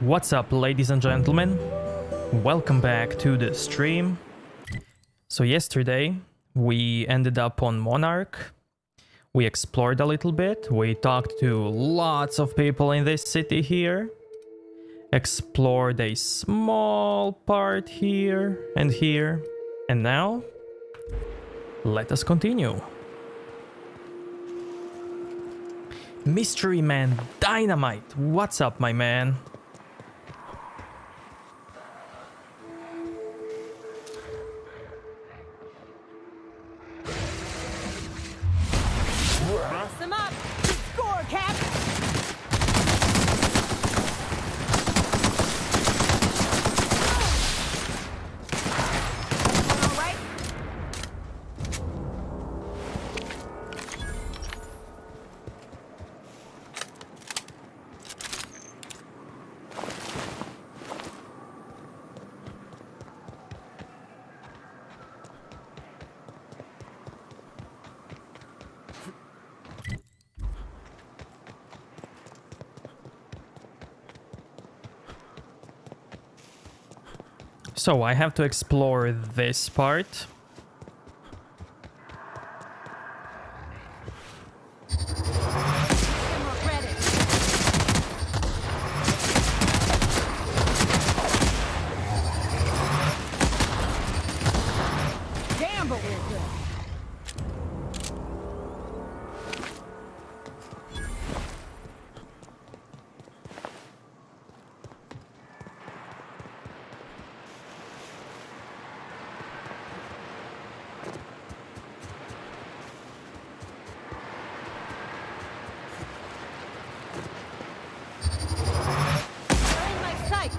What's up, ladies and gentlemen? Welcome back to the stream. So yesterday we ended up on Monarch. We explored a little bit. We talked to lots of people in this city here. Explored a small part here and here. And now, let us continue. Mystery Man Dynamite, what's up, my man? Mess them up! Score, Cap! All right? So I have to explore this part. We're ready. Damn, but we're good. They're in my sights.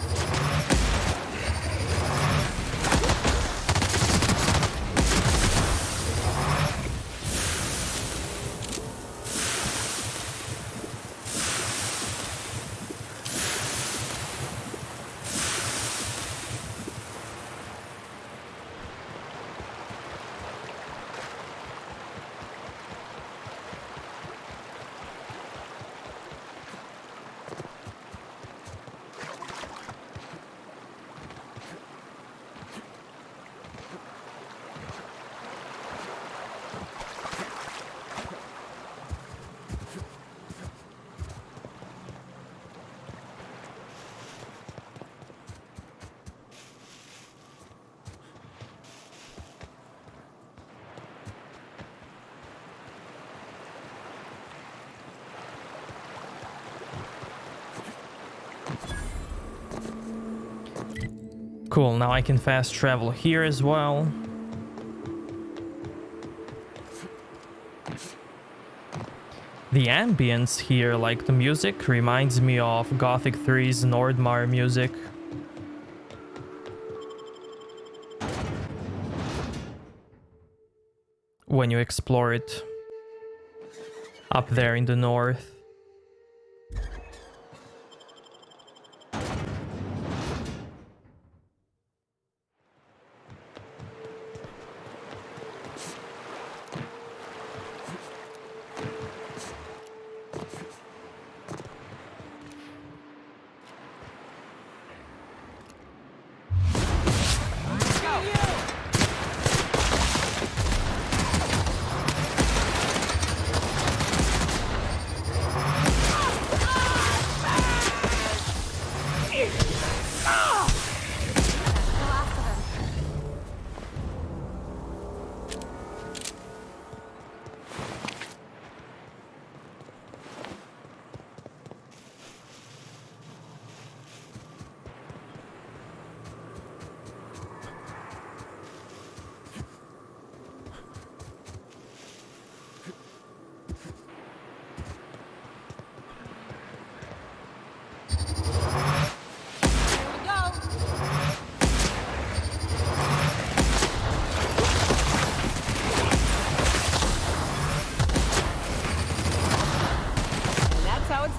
Cool, now I can fast travel here as well. The ambience here, like the music, reminds me of Gothic 3's Nordmar music. When you explore it up there in the north.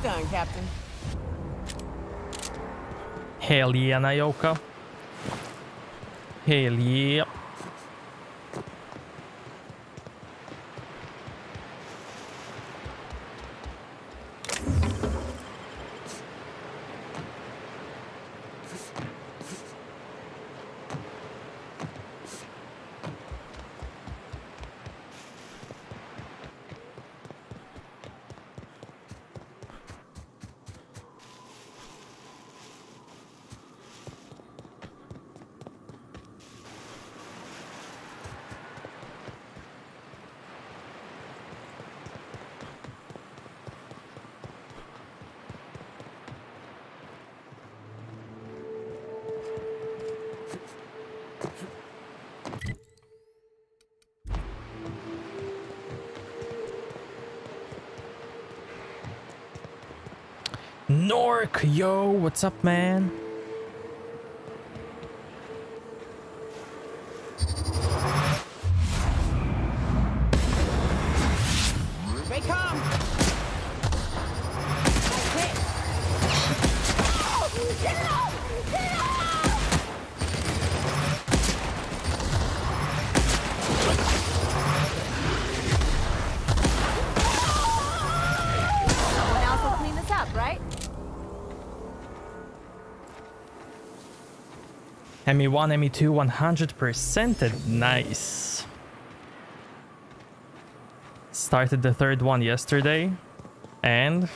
Done, Captain. Hell yeah, Nayoka. Hell yeah. Nork, yo, what's up, man? They come. Okay. Oh, get it off! Get it off! Someone else will clean this up, right? ME1, ME2, 100%ed. Nice. Started the third one yesterday. And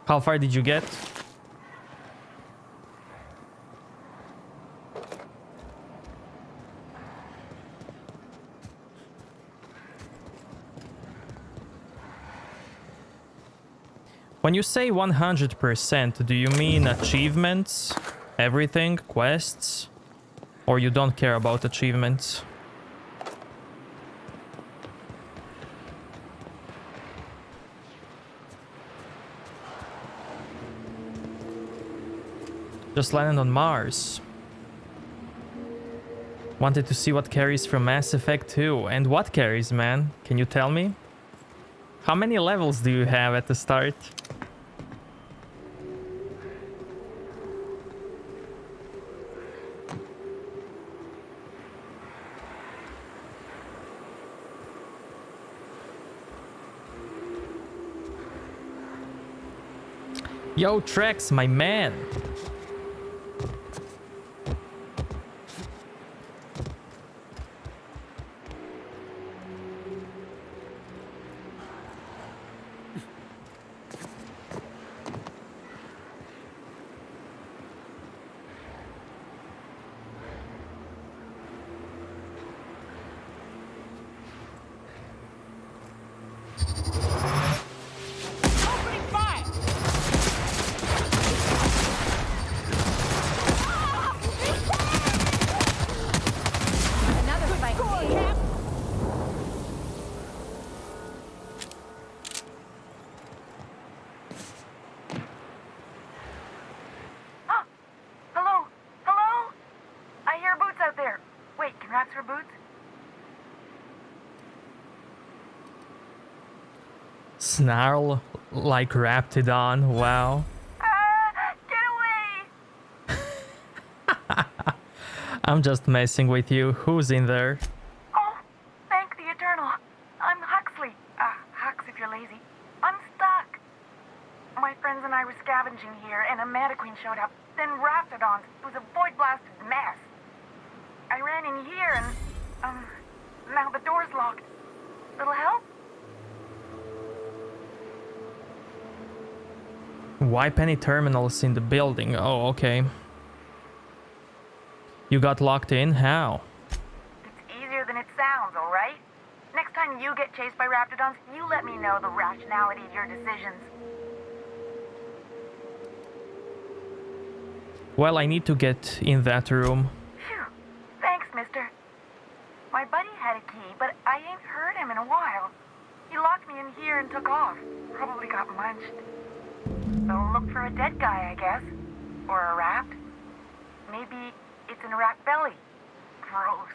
how far did you get? When you say 100%, do you mean achievements? Everything? Quests? Or you don't care about achievements? Just landed on Mars. Wanted to see what carries from Mass Effect 2. And what carries, man? Can you tell me? How many levels do you have at the start? Yo, Trex, my man. Opening fire! Another fight. Score, Cap! Oh, hello, hello? I hear boots out there. Wait, can rats wear boots? Snarl like Raptidon. Wow. Get away! I'm just messing with you. Who's in there? Oh, thank the Eternal. I'm Huxley. Hux if you're lazy. I'm stuck. My friends and I were scavenging here, and a Meta Queen showed up. Then Raptidons. It was a void-blasted mess. I ran in here, and, now the door's locked. Little help? Wipe any terminals in the building. Oh, okay. You got locked in? How? It's easier than it sounds, all right? Next time you get chased by Raptidons, you let me know the rationality of your decisions. Well, I need to get in that room. Phew. Thanks, mister. My buddy had a key, but I ain't heard him in a while. He locked me in here and took off. Probably got munched. So look for a dead guy, I guess. Or a rat. Maybe it's in a rat belly. Gross.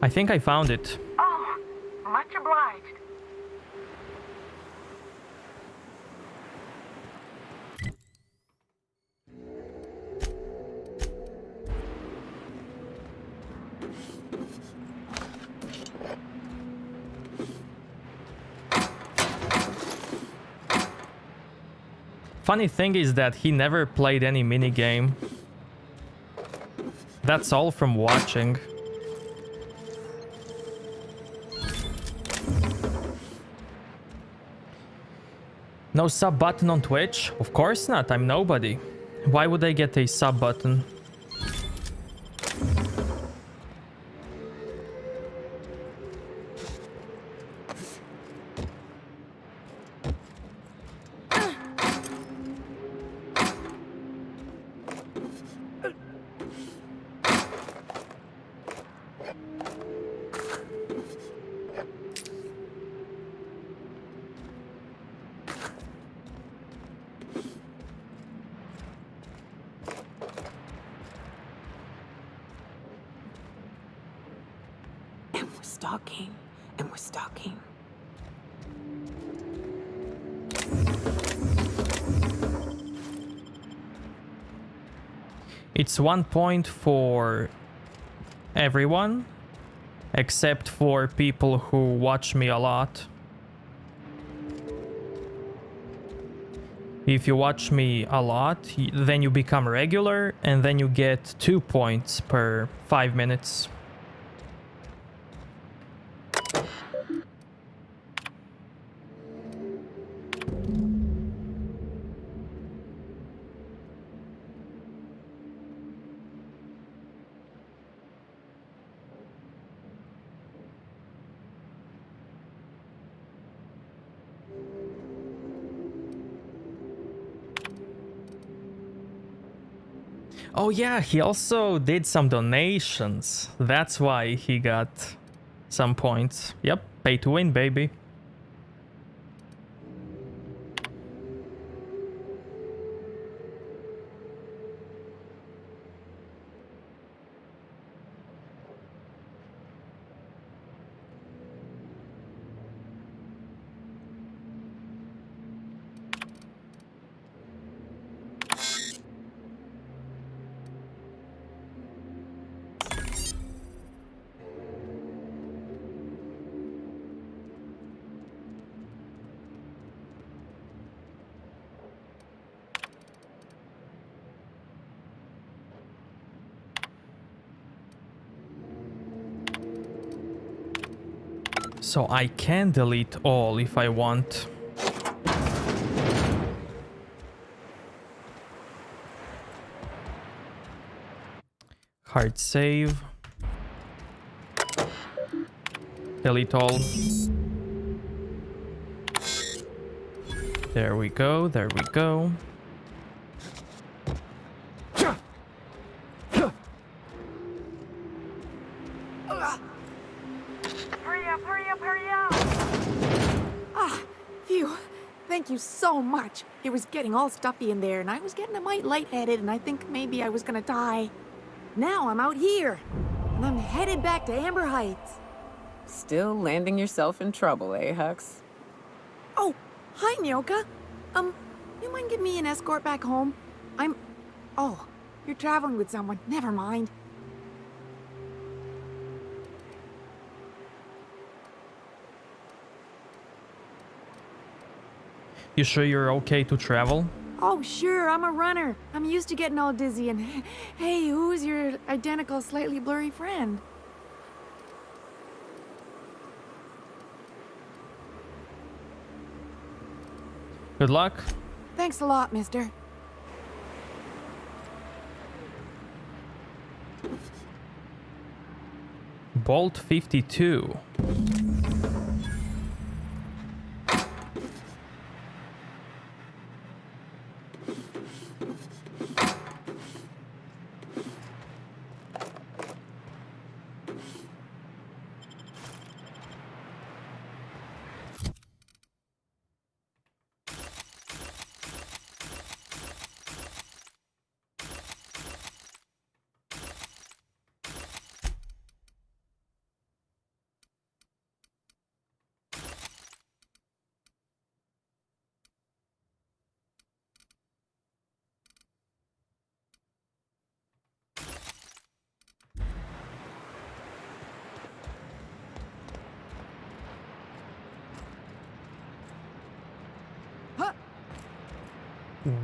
I think I found it. Oh, much obliged. Funny thing is that he never played any minigame. That's all from watching. No sub button on Twitch? Of course not, I'm nobody. Why would I get a sub button? stalking, and we're stalking. It's 1 point for everyone, except for people who watch me a lot. If you watch me a lot, then you become regular, and then you get 2 points per 5 minutes. Oh yeah, he also did some donations. That's why he got some points. Yep, pay to win, baby. So I can delete all if I want. Hard save. Delete all. There we go, there we go. Hurry up, hurry up! Ah, phew. Thank you so much. It was getting all stuffy in there, and I was getting a mite lightheaded, and I think maybe I was gonna die. Now I'm out here, and I'm headed back to Amber Heights. Still landing yourself in trouble, eh, Hux? Oh, hi, Nyoka. You mind giving me an escort back home? Oh, you're traveling with someone. Never mind. You sure you're okay to travel? Oh, sure, I'm a runner. I'm used to getting all dizzy, and hey, who's your identical, slightly blurry friend? Good luck. Thanks a lot, mister. Bolt 52.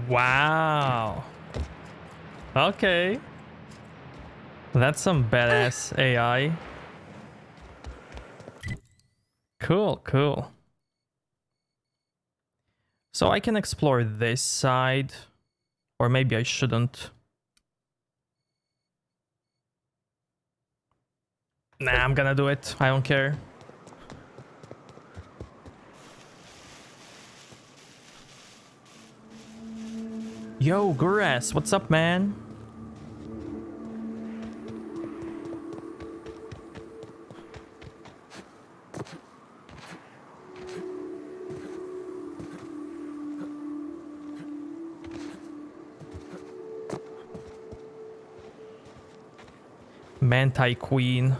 Wow. Okay. That's some badass AI. Cool, cool. So I can explore this side, or maybe I shouldn't. Nah, I'm gonna do it. I don't care. Yo, Guras, what's up, man? Manti Queen.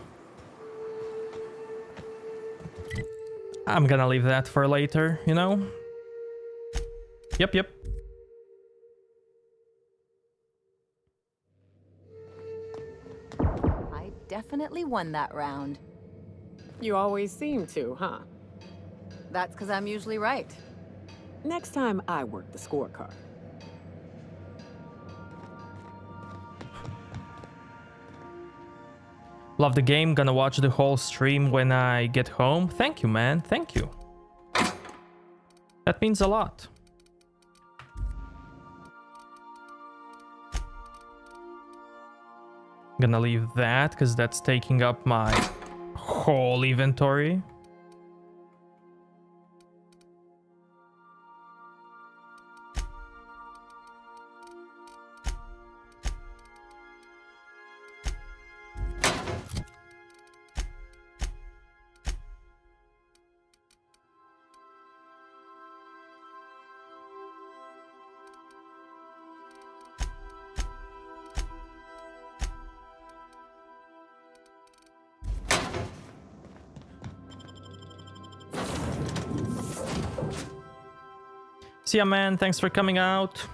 I'm gonna leave that for later, you know? Yep. I definitely won that round. You always seem to, huh? That's because I'm usually right. Next time I work the scorecard. Love the game, gonna watch the whole stream when I get home. Thank you, man, thank you. That means a lot. Gonna leave that because that's taking up my whole inventory. See ya, man. Thanks for coming out.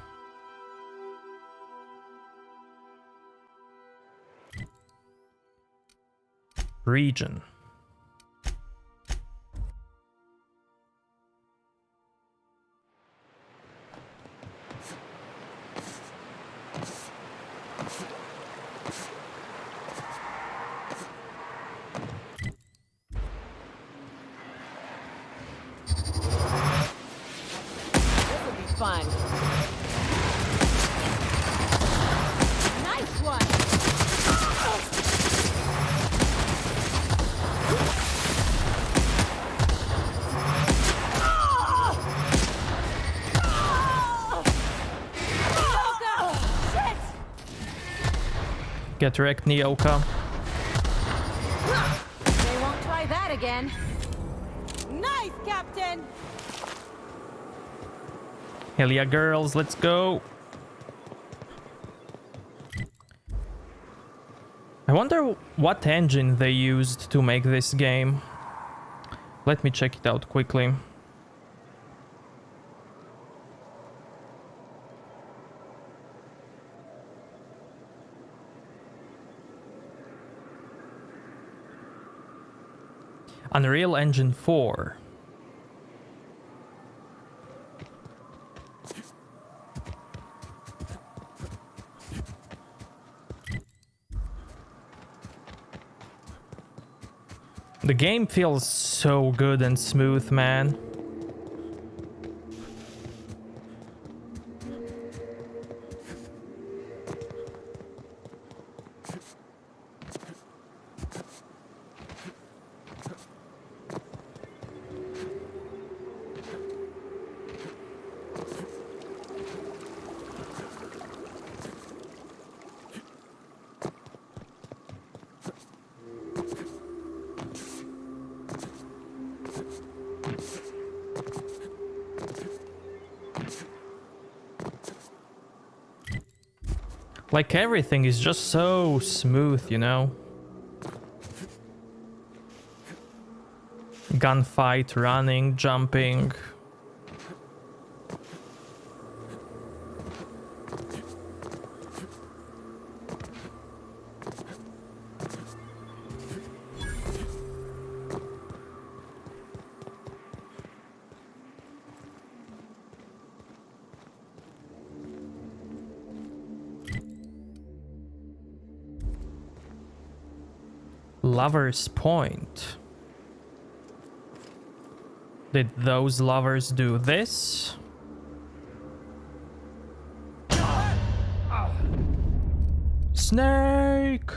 Region. This'll be fun. Nice one. Shit! Get wrecked, Nyoka. They won't try that again. Nice, Captain! Hell yeah, girls, let's go. I wonder what engine they used to make this game. Let me check it out quickly. Unreal Engine 4. The game feels so good and smooth, man. Like everything is just so smooth, you know? Gunfight, running, jumping. Lover's Point. Did those lovers do this? Snake!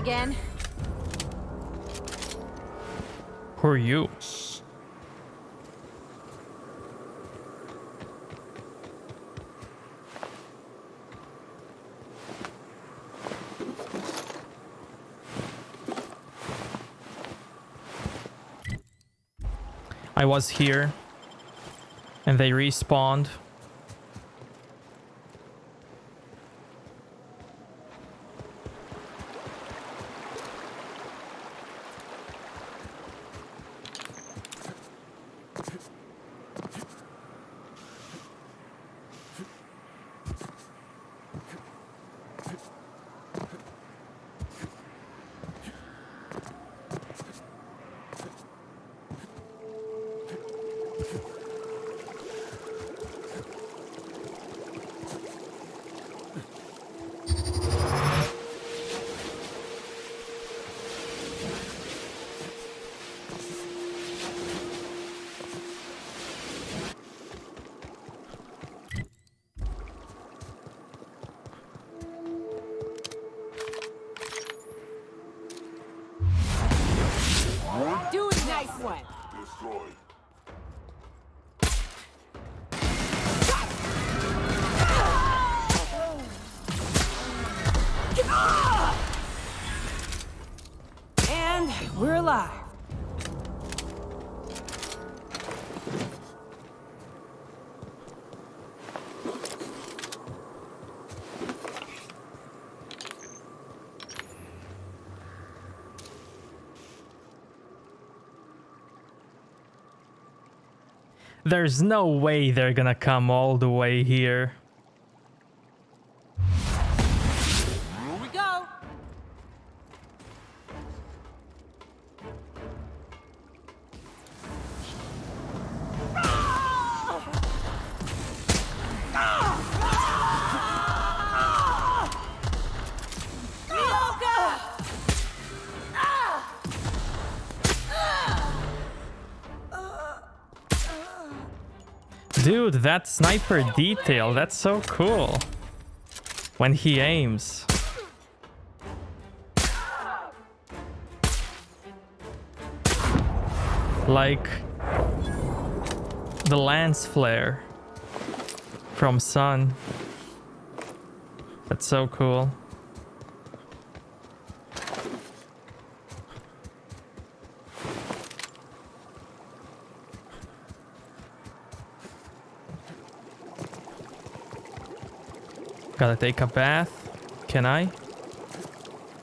again. Who are you? I was here and they respawned. Do a nice one. Destroyed. And we're alive. There's no way they're gonna come all the way here. Here we go. Dude, that sniper detail, that's so cool. When he aims. Like the lance flare from Sun. That's so cool. Gotta take a bath. Can I?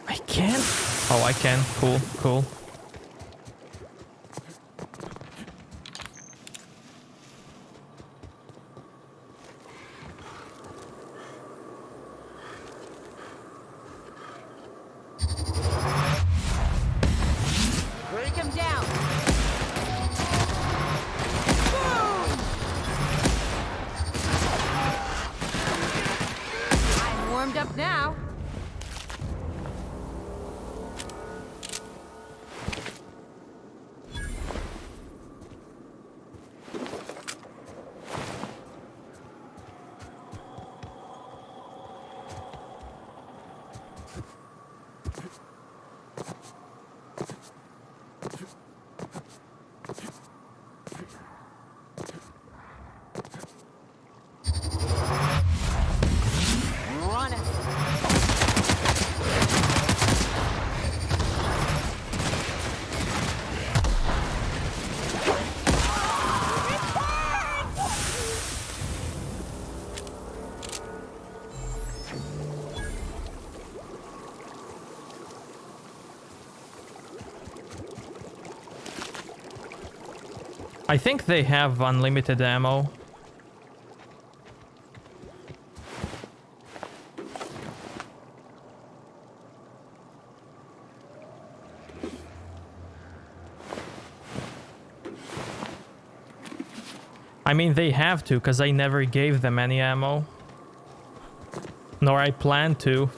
I can't? Oh, I can. Cool, cool. Break him down. Boom! I'm warmed up now. Run it. I think they have unlimited ammo. I mean, they have to, because I never gave them any ammo. Nor I plan to.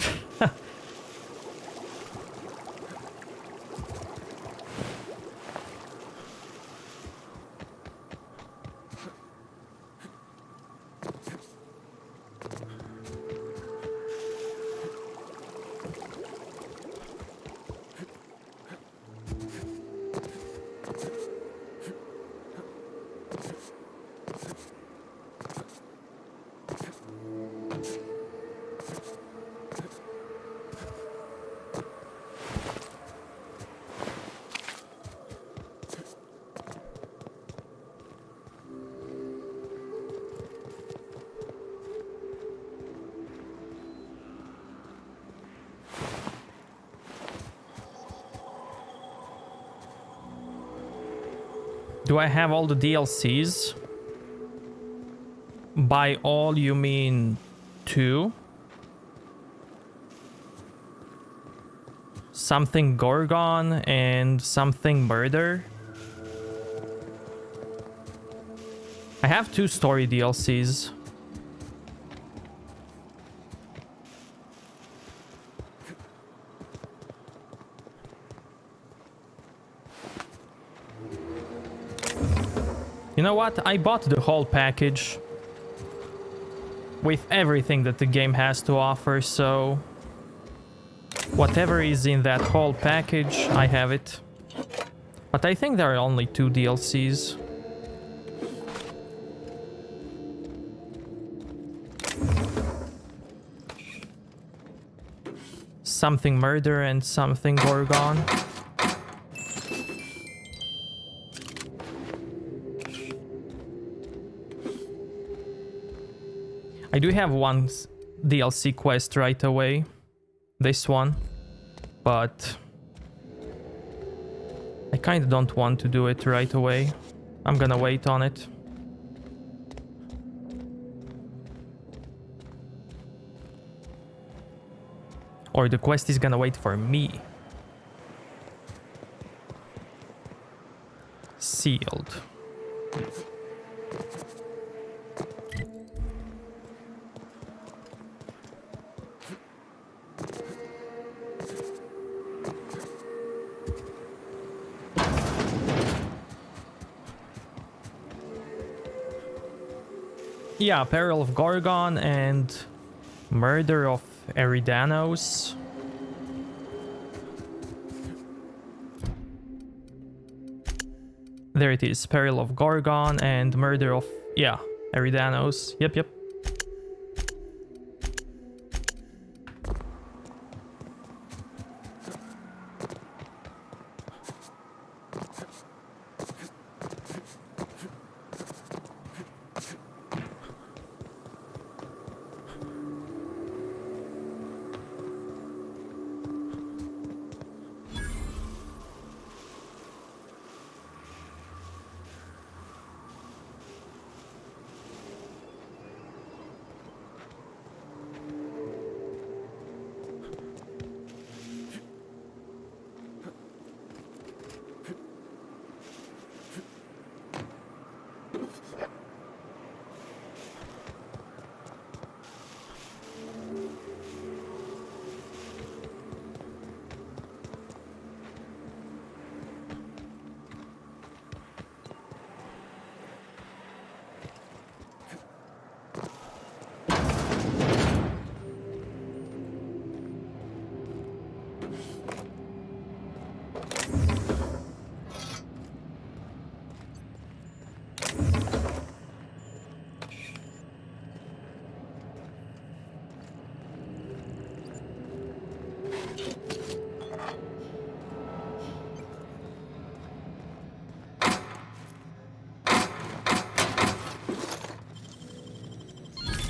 Do I have all the DLCs? By all, you mean 2? Something Gorgon and something Murder? I have 2 story DLCs. You know what? I bought the whole package with everything that the game has to offer, so whatever is in that whole package, I have it. But I think there are only 2 DLCs. Something Murder and something Gorgon. I do have one DLC quest right away. This one. But I kind of don't want to do it right away. I'm gonna wait on it. Or the quest is gonna wait for me. Sealed. Yeah, Peril of Gorgon and Murder of Eridanos. There it is, Peril of Gorgon and Murder of, yeah, Eridanos. Yep.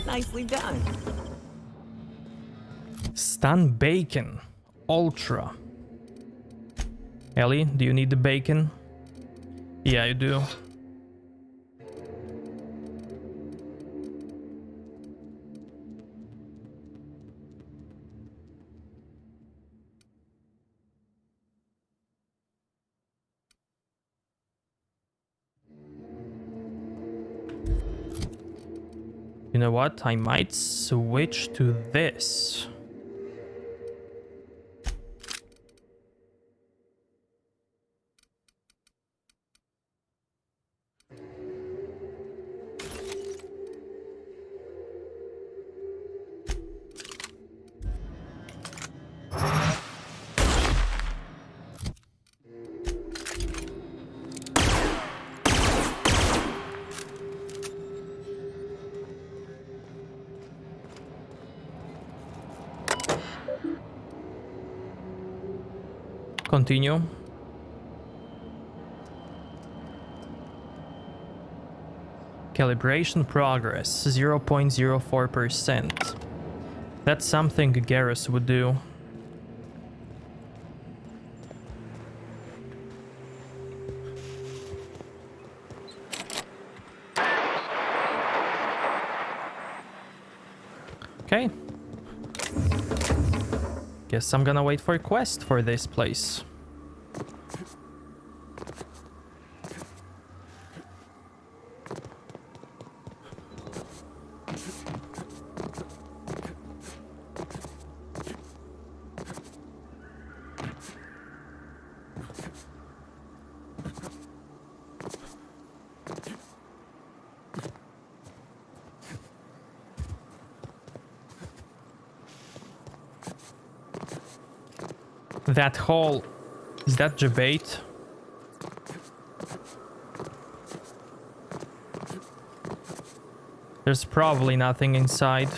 Nicely done. Stun Bacon. Ultra. Ellie, do you need the bacon? Yeah, you do. You know what? I might switch to this. Continue. Calibration progress 0.04%. That's something Garrus would do. Okay. Guess I'm gonna wait for a quest for this place. That hole, is that debate? There's probably nothing inside.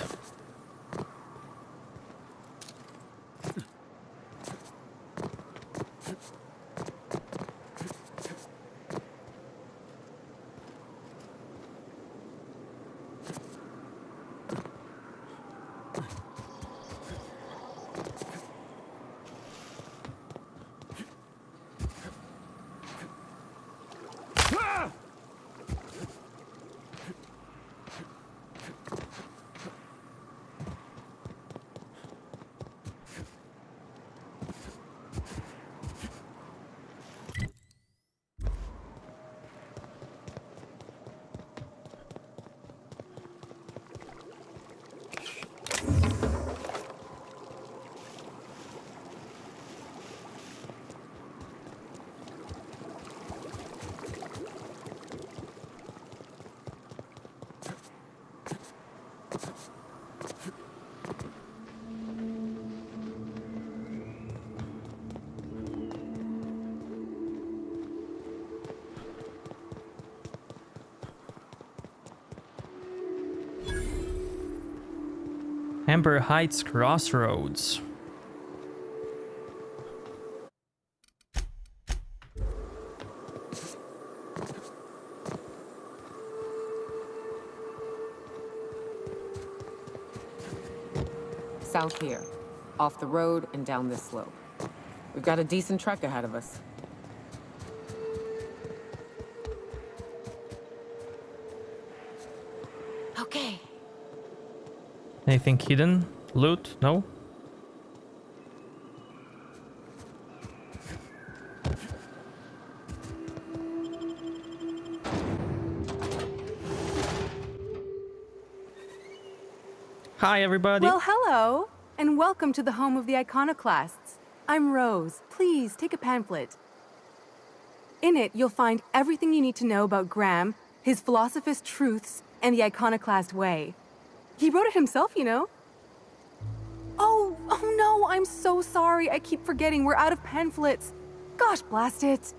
Amber Heights Crossroads. South here. Off the road and down this slope. We've got a decent trek ahead of us. Okay. Anything hidden? Loot? No? Hi, everybody. Well, hello, and welcome to the home of the Iconoclasts. I'm Rose. Please take a pamphlet. In it, you'll find everything you need to know about Graham, his Philosophist truths, and the Iconoclast way. He wrote it himself, you know. Oh no, I'm so sorry. I keep forgetting we're out of pamphlets. Gosh, blast it.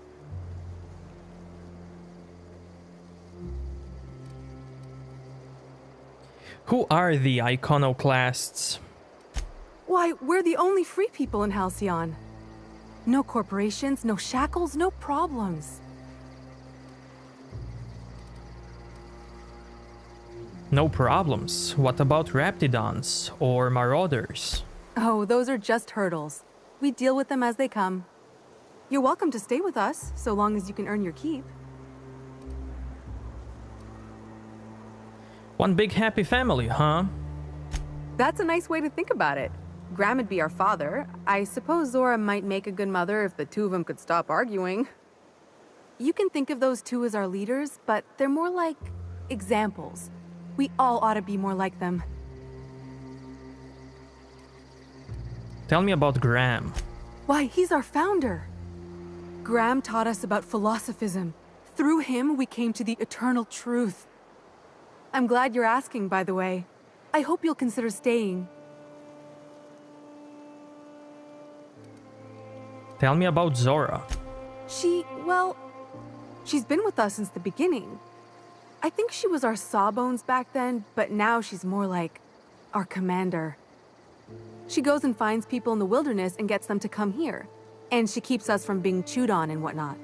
Who are the Iconoclasts? Why, we're the only free people in Halcyon. No corporations, no shackles, no problems. No problems. What about Raptidons or Marauders? Oh, those are just hurdles. We deal with them as they come. You're welcome to stay with us, so long as you can earn your keep. One big happy family, huh? That's a nice way to think about it. Graham would be our father. I suppose Zora might make a good mother if the two of them could stop arguing. You can think of those two as our leaders, but they're more like examples. We all ought to be more like them. Tell me about Graham. Why, he's our founder. Graham taught us about philosophism. Through him, we came to the eternal truth. I'm glad you're asking, by the way. I hope you'll consider staying. Tell me about Zora. She's been with us since the beginning. I think she was our sawbones back then, but now she's more like our commander. She goes and finds people in the wilderness and gets them to come here. And she keeps us from being chewed on and whatnot.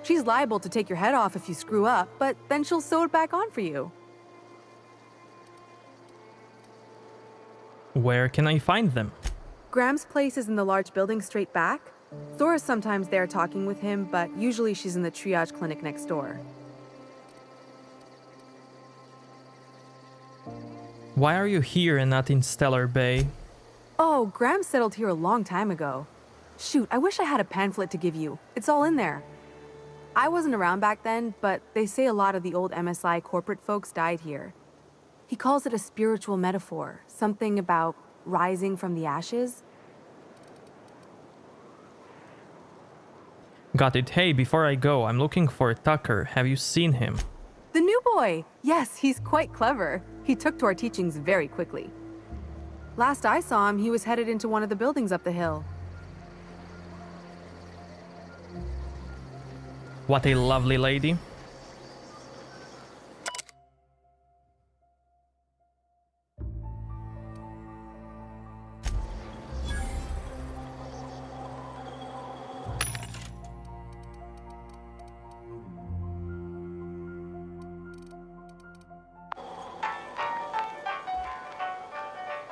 She's liable to take your head off if you screw up, but then she'll sew it back on for you. Where can I find them? Graham's place is in the large building straight back. Zora's sometimes there talking with him, but usually she's in the triage clinic next door. Why are you here and not in Stellar Bay? Oh, Graham settled here a long time ago. Shoot, I wish I had a pamphlet to give you. It's all in there. I wasn't around back then, but they say a lot of the old MSI corporate folks died here. He calls it a spiritual metaphor, something about rising from the ashes. Got it. Hey, before I go, I'm looking for Tucker. Have you seen him? The new boy! Yes, he's quite clever. He took to our teachings very quickly. Last I saw him, he was headed into one of the buildings up the hill. What a lovely lady.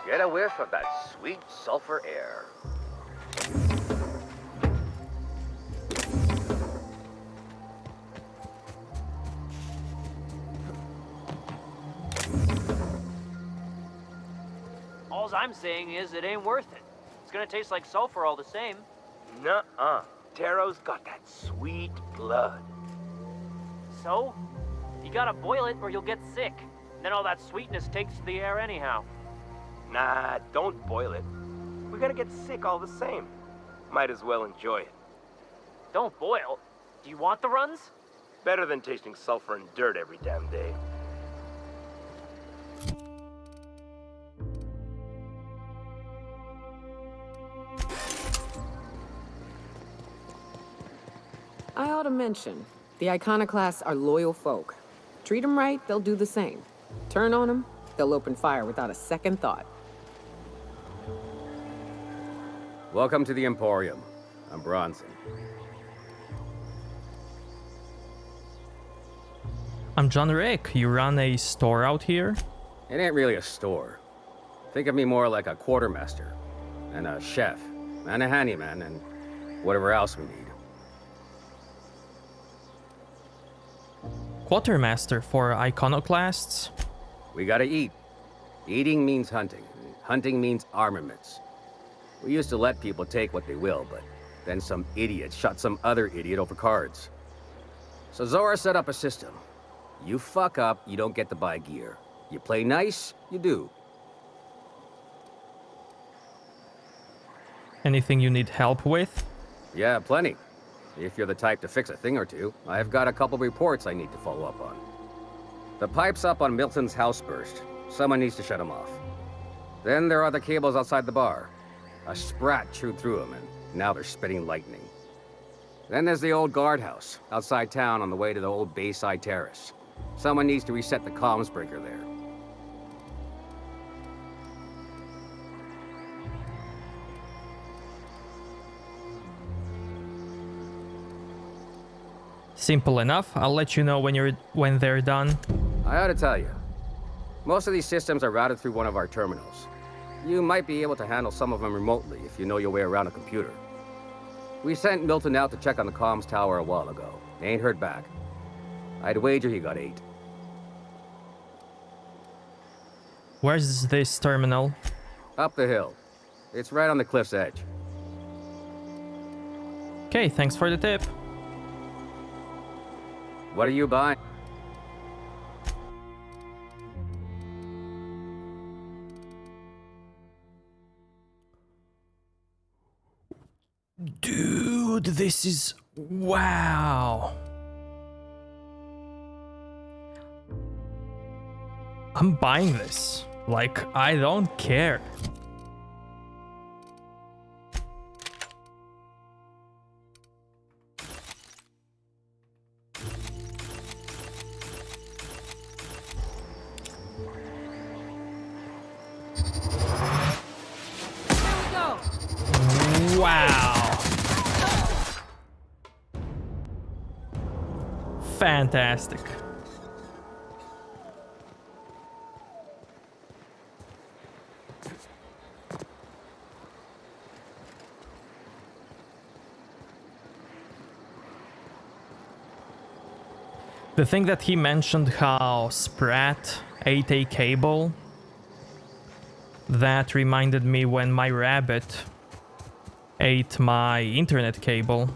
Get a whiff of that sweet sulfur air. All I'm saying is it ain't worth it. It's gonna taste like sulfur all the same. Nuh-uh. Taro's got that sweet blood. So? You gotta boil it or you'll get sick. Then all that sweetness takes to the air anyhow. Nah, don't boil it. We're gonna get sick all the same. Might as well enjoy it. Don't boil. Do you want the runs? Better than tasting sulfur and dirt every damn day. I ought to mention, the Iconoclasts are loyal folk. Treat them right, they'll do the same. Turn on them, they'll open fire without a second thought. Welcome to the Emporium. I'm Bronson. I'm John Rick. You run a store out here? It ain't really a store. Think of me more like a quartermaster, and a chef, and a handyman, and whatever else we need. Quartermaster for Iconoclasts? We gotta eat. Eating means hunting. Hunting means armaments. We used to let people take what they will, but then some idiot shot some other idiot over cards. So Zora set up a system. You fuck up, you don't get to buy gear. You play nice, you do. Anything you need help with? Yeah, plenty. If you're the type to fix a thing or two, I've got a couple reports I need to follow up on. The pipes up on Milton's house burst. Someone needs to shut them off. Then there are the cables outside the bar. A sprat chewed through them, and now they're spitting lightning. Then there's the old guardhouse, outside town on the way to the old Bayside Terrace. Someone needs to reset the comms breaker there. Simple enough. I'll let you know when they're done. I ought to tell you, most of these systems are routed through one of our terminals. You might be able to handle some of them remotely if you know your way around a computer. We sent Milton out to check on the comms tower a while ago. Ain't heard back. I'd wager he got 8. Where's this terminal? Up the hill. It's right on the cliff's edge. Okay, thanks for the tip. What are you buying? Dude, this is... wow. I'm buying this. Like, I don't care. Wow. Fantastic. The thing that he mentioned, how Sprat ate a cable, that reminded me when my rabbit ate my internet cable.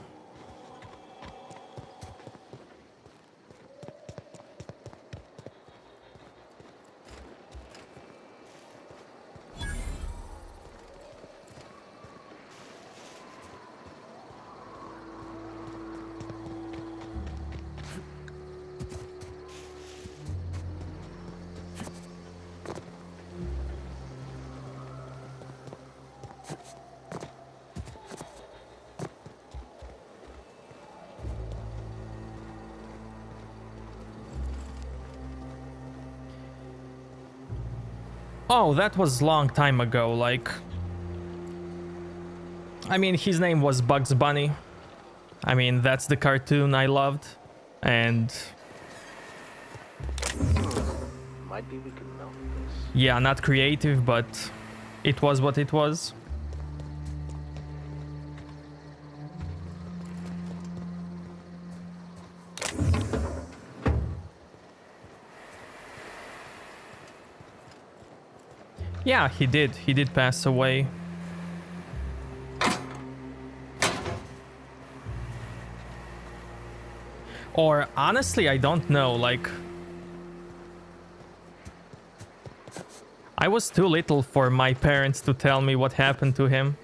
Oh, that was long time ago, like... I mean, his name was Bugs Bunny. I mean, that's the cartoon I loved. And... Might be we can melt this. yeah, not creative, but it was what it was. Yeah, he did. He did pass away. Or honestly, I don't know, like... I was too little for my parents to tell me what happened to him.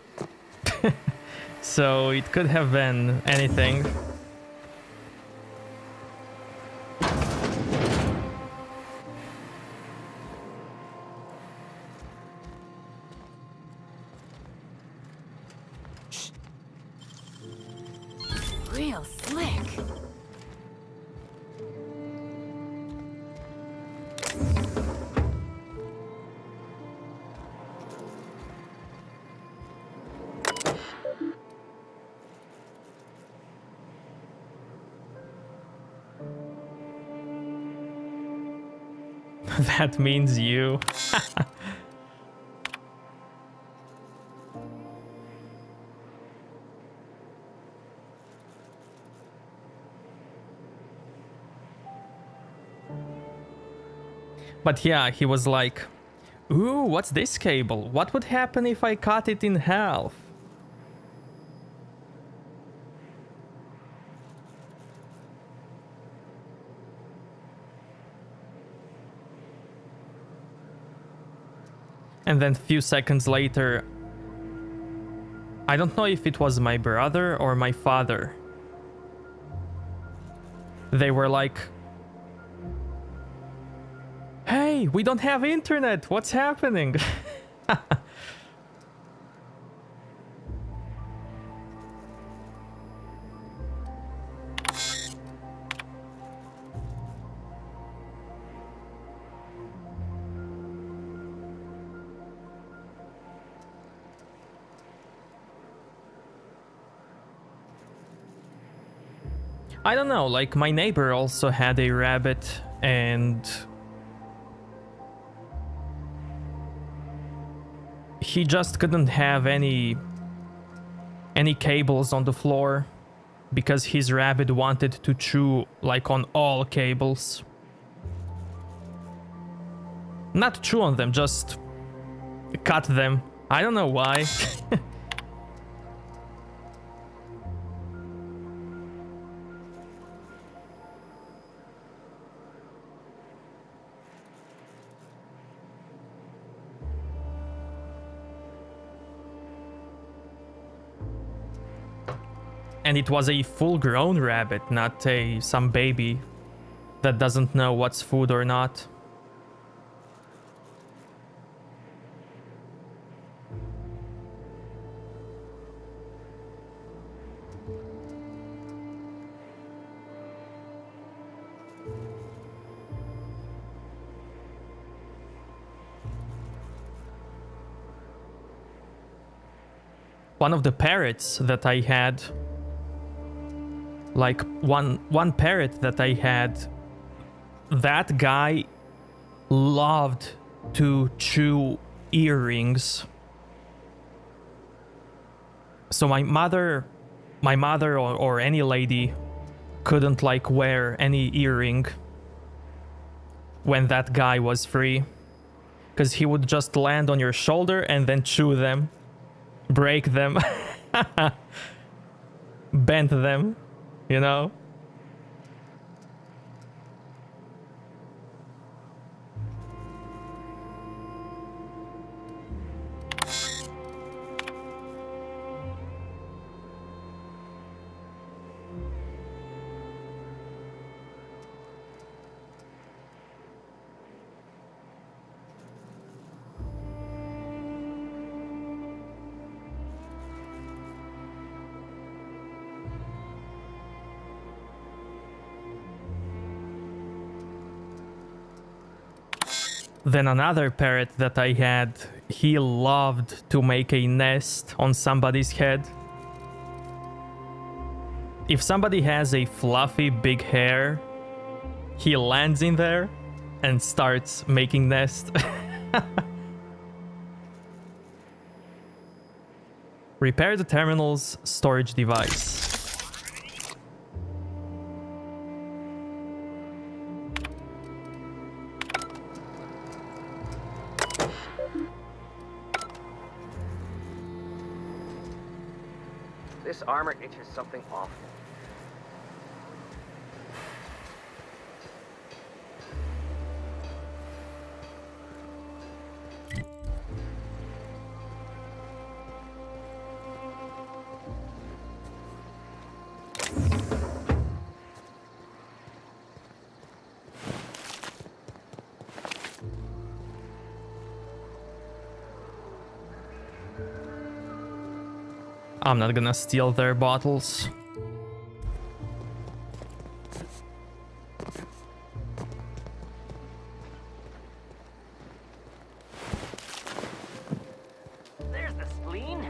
So it could have been anything. Real slick. That means you. But yeah, he was like, ooh, what's this cable? What would happen if I cut it in half? And then a few seconds later, I don't know if it was my brother or my father. They were like, hey, we don't have internet. What's happening? I don't know, like my neighbor also had a rabbit and he just couldn't have any cables on the floor because his rabbit wanted to chew like on all cables. Not chew on them, just cut them. I don't know why. And it was a full-grown rabbit, not some baby that doesn't know what's food or not. One of the parrots that I had, Like one parrot that I had, that guy loved to chew earrings. So my mother or any lady couldn't like wear any earring when that guy was free, because he would just land on your shoulder and then chew them, break them, bend them, you know? Then another parrot that I had, he loved to make a nest on somebody's head. If somebody has a fluffy big hair, he lands in there and starts making nest. Repair the terminal's storage device. This armor itches something awful. I'm not gonna steal their bottles. There's the spleen.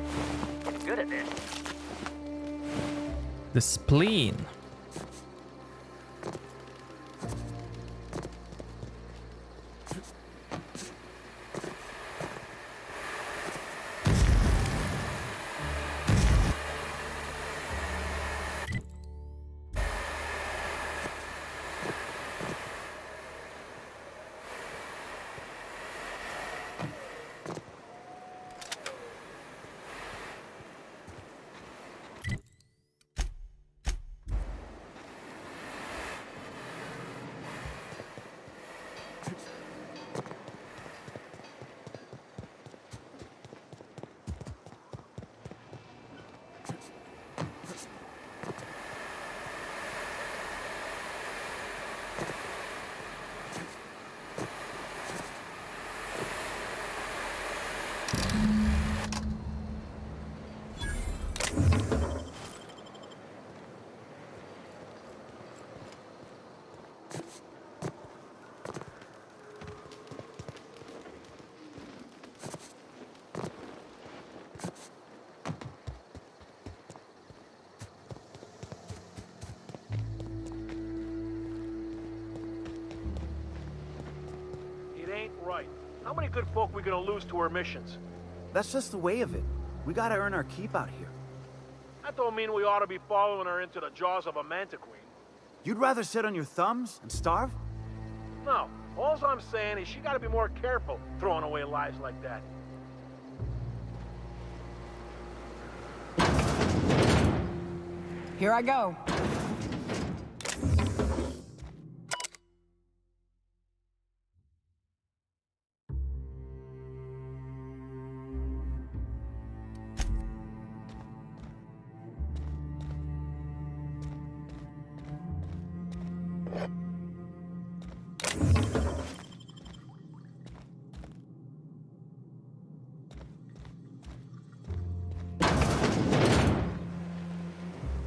Getting good at this. The spleen. Right. How many good folk we gonna lose to our missions? That's just the way of it. We gotta earn our keep out here. That don't mean we ought to be following her into the jaws of a manta queen. You'd rather sit on your thumbs and starve? No. All I'm saying is she gotta be more careful throwing away lives like that. Here I go.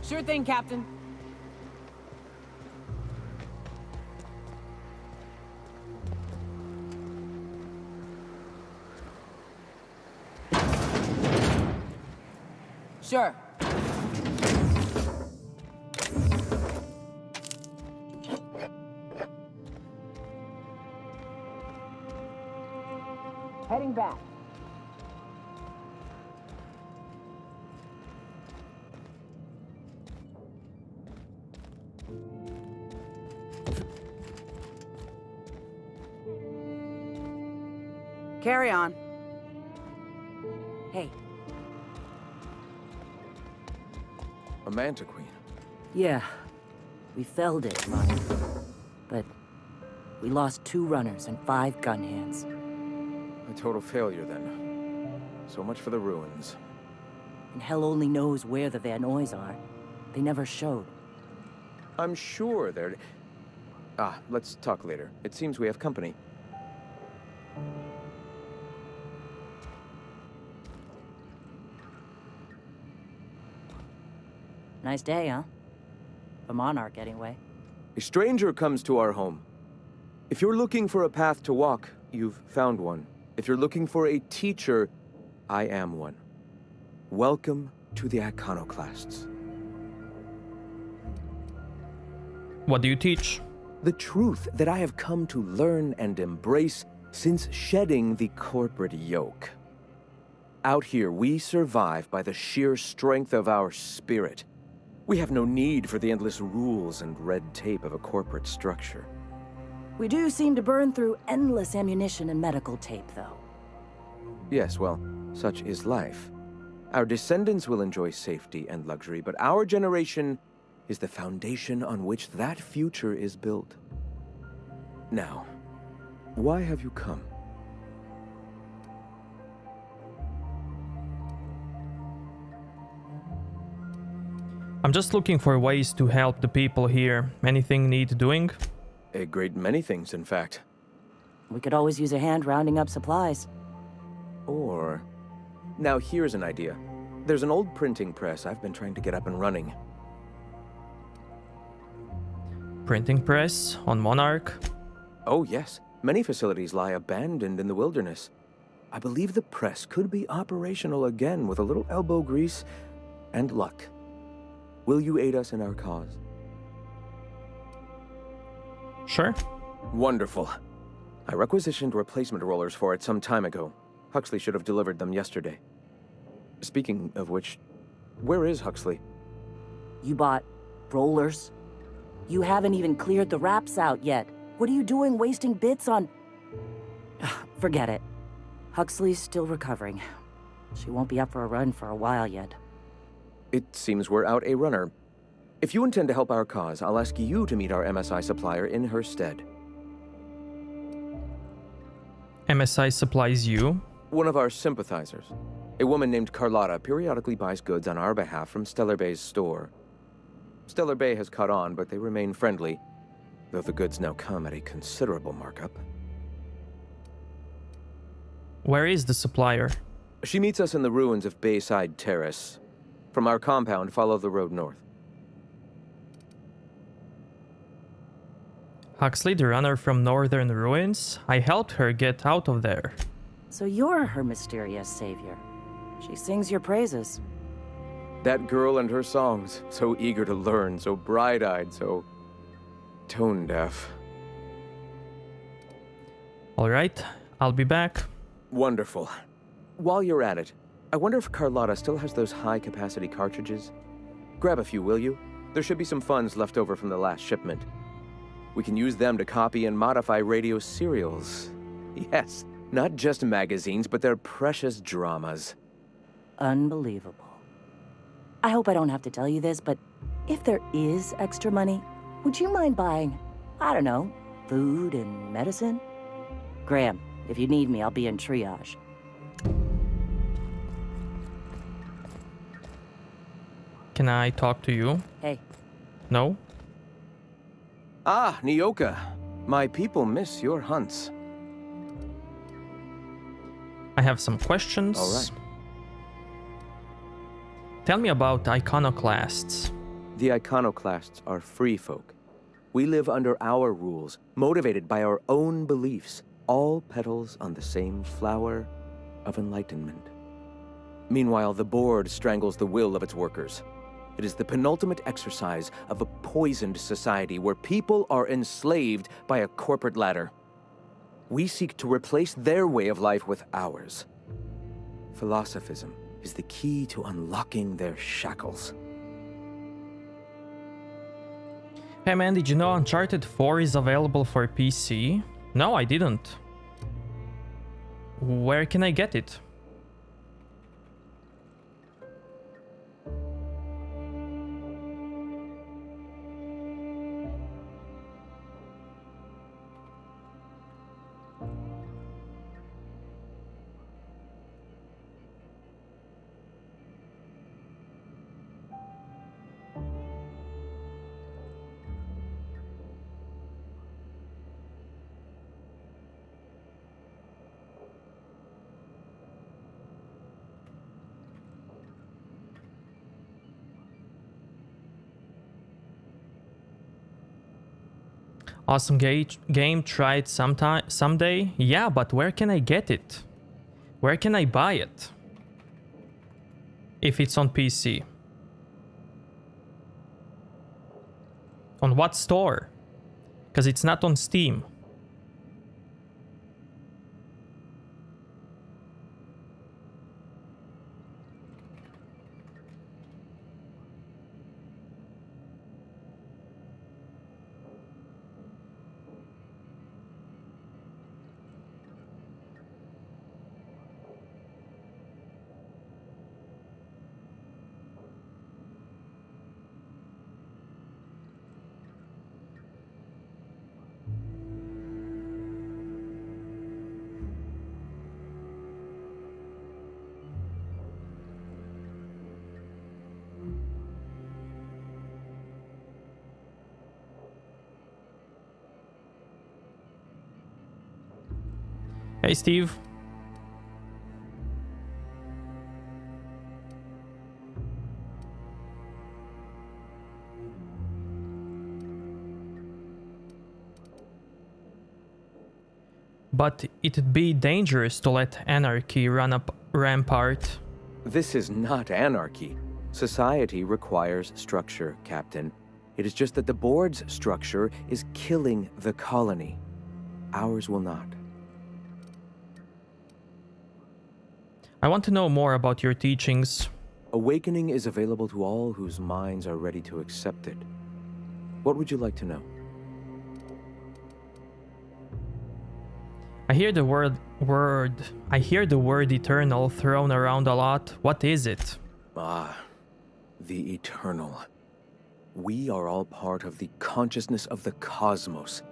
Sure thing, Captain. Sure. Heading back. Carry on. Hey. A Manta Queen. Yeah. We felled it, but we lost 2 runners and 5 gun hands. A total failure, then. So much for the ruins. And hell only knows where the Vanoys are. They never showed. I'm sure they're... let's talk later. It seems we have company. Nice day, huh? For Monarch, anyway. A stranger comes to our home. If you're looking for a path to walk, you've found one. If you're looking for a teacher, I am one. Welcome to the Iconoclasts. What do you teach? The truth that I have come to learn and embrace since shedding the corporate yoke. Out here, we survive by the sheer strength of our spirit. We have no need for the endless rules and red tape of a corporate structure. We do seem to burn through endless ammunition and medical tape, though. Yes, well, such is life. Our descendants will enjoy safety and luxury, but our generation is the foundation on which that future is built. Now, why have you come? I'm just looking for ways to help the people here. Anything need doing? A great many things, in fact. We could always use a hand rounding up supplies. Or... Now here's an idea. There's an old printing press I've been trying to get up and running. Printing press on Monarch? Oh yes, many facilities lie abandoned in the wilderness. I believe the press could be operational again with a little elbow grease and luck. Will you aid us in our cause? Sure. Wonderful. I requisitioned replacement rollers for it some time ago. Huxley should have delivered them yesterday. Speaking of which, where is Huxley? You bought rollers? You haven't even cleared the wraps out yet. What are you doing wasting bits on... Forget it. Huxley's still recovering. She won't be up for a run for a while yet. It seems we're out a runner. If you intend to help our cause, I'll ask you to meet our MSI supplier in her stead. MSI supplies you? One of our sympathizers. A woman named Carlotta periodically buys goods on our behalf from Stellar Bay's store. Stellar Bay has caught on, but they remain friendly, though the goods now come at a considerable markup. Where is the supplier? She meets us in the ruins of Bayside Terrace. From our compound, follow the road north. Huxley, the runner from Northern Ruins? I helped her get out of there. So you're her mysterious savior. She sings your praises. That girl and her songs, so eager to learn, so bright-eyed, so tone-deaf. Alright, I'll be back. Wonderful. While you're at it, I wonder if Carlotta still has those high-capacity cartridges? Grab a few, will you? There should be some funds left over from the last shipment. We can use them to copy and modify radio serials. Yes, not just magazines, but their precious dramas. Unbelievable. I hope I don't have to tell you this, but if there is extra money, would you mind buying, I don't know, food and medicine? Graham, if you need me, I'll be in triage. Can I talk to you? Hey. No? Ah, Nyoka. My people miss your hunts. I have some questions. All right. Tell me about iconoclasts. The iconoclasts are free folk. We live under our rules, motivated by our own beliefs, all petals on the same flower of enlightenment. Meanwhile, the board strangles the will of its workers. It is the penultimate exercise of a poisoned society where people are enslaved by a corporate ladder. We seek to replace their way of life with ours. Philosophism is the key to unlocking their shackles. Hey man, did you know Uncharted 4 is available for PC? No, I didn't. Where can I get it? Awesome game, try it someday. Yeah, but where can I get it? Where can I buy it? If it's on PC. On what store? Because it's not on Steam. Hey, Steve. But it'd be dangerous to let anarchy run up rampart. This is not anarchy. Society requires structure, Captain. It is just that the board's structure is killing the colony. Ours will not. I want to know more about your teachings. Awakening is available to all whose minds are ready to accept it. What would you like to know? I hear the word eternal thrown around a lot. What is it? Ah, the eternal. We are all part of the consciousness of the cosmos.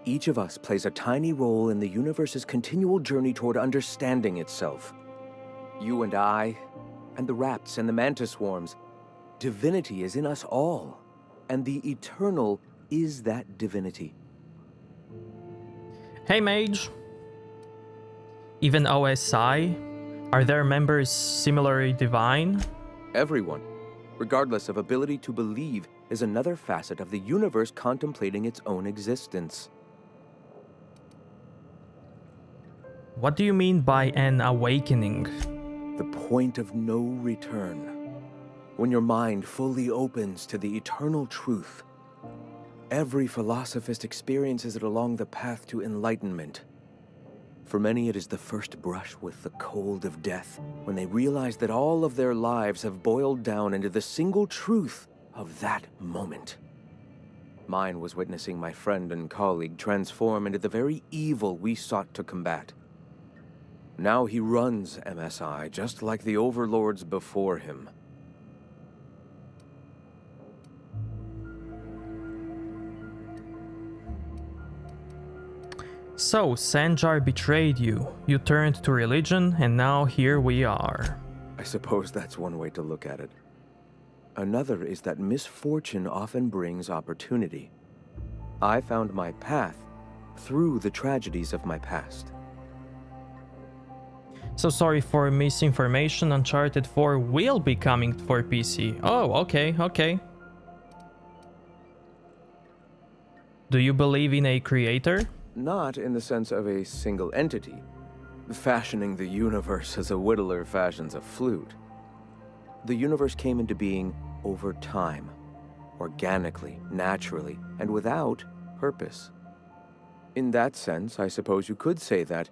Each of us plays a tiny role in the universe's continual journey toward understanding itself. You and I, and the rats and the mantis swarms. Divinity is in us all, and the eternal is that divinity. Hey, Mage. Even OSI? Are their members similarly divine? Everyone, regardless of ability to believe, is another facet of the universe contemplating its own existence. What do you mean by an awakening? The point of no return. When your mind fully opens to the eternal truth. Every philosophist experiences it along the path to enlightenment. For many, it is the first brush with the cold of death, when they realize that all of their lives have boiled down into the single truth of that moment. Mine was witnessing my friend and colleague transform into the very evil we sought to combat. Now he runs MSI, just like the overlords before him. So, Sanjar betrayed you. You turned to religion, and now here we are. I suppose that's one way to look at it. Another is that misfortune often brings opportunity. I found my path through the tragedies of my past. So sorry for misinformation. Uncharted 4 will be coming for PC. Oh, okay. Do you believe in a creator? Not in the sense of a single entity, fashioning the universe as a whittler fashions a flute. The universe came into being over time, organically, naturally, and without purpose. In that sense, I suppose you could say that,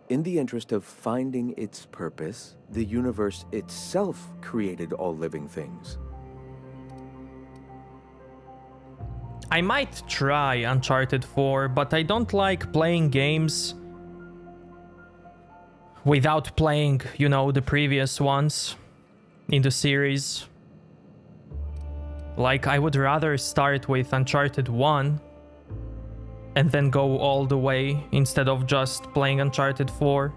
in the interest of finding its purpose, the universe itself created all living things. I might try Uncharted 4, but I don't like playing games without playing, you know, the previous ones in the series. Like, I would rather start with Uncharted 1 and then go all the way instead of just playing Uncharted 4.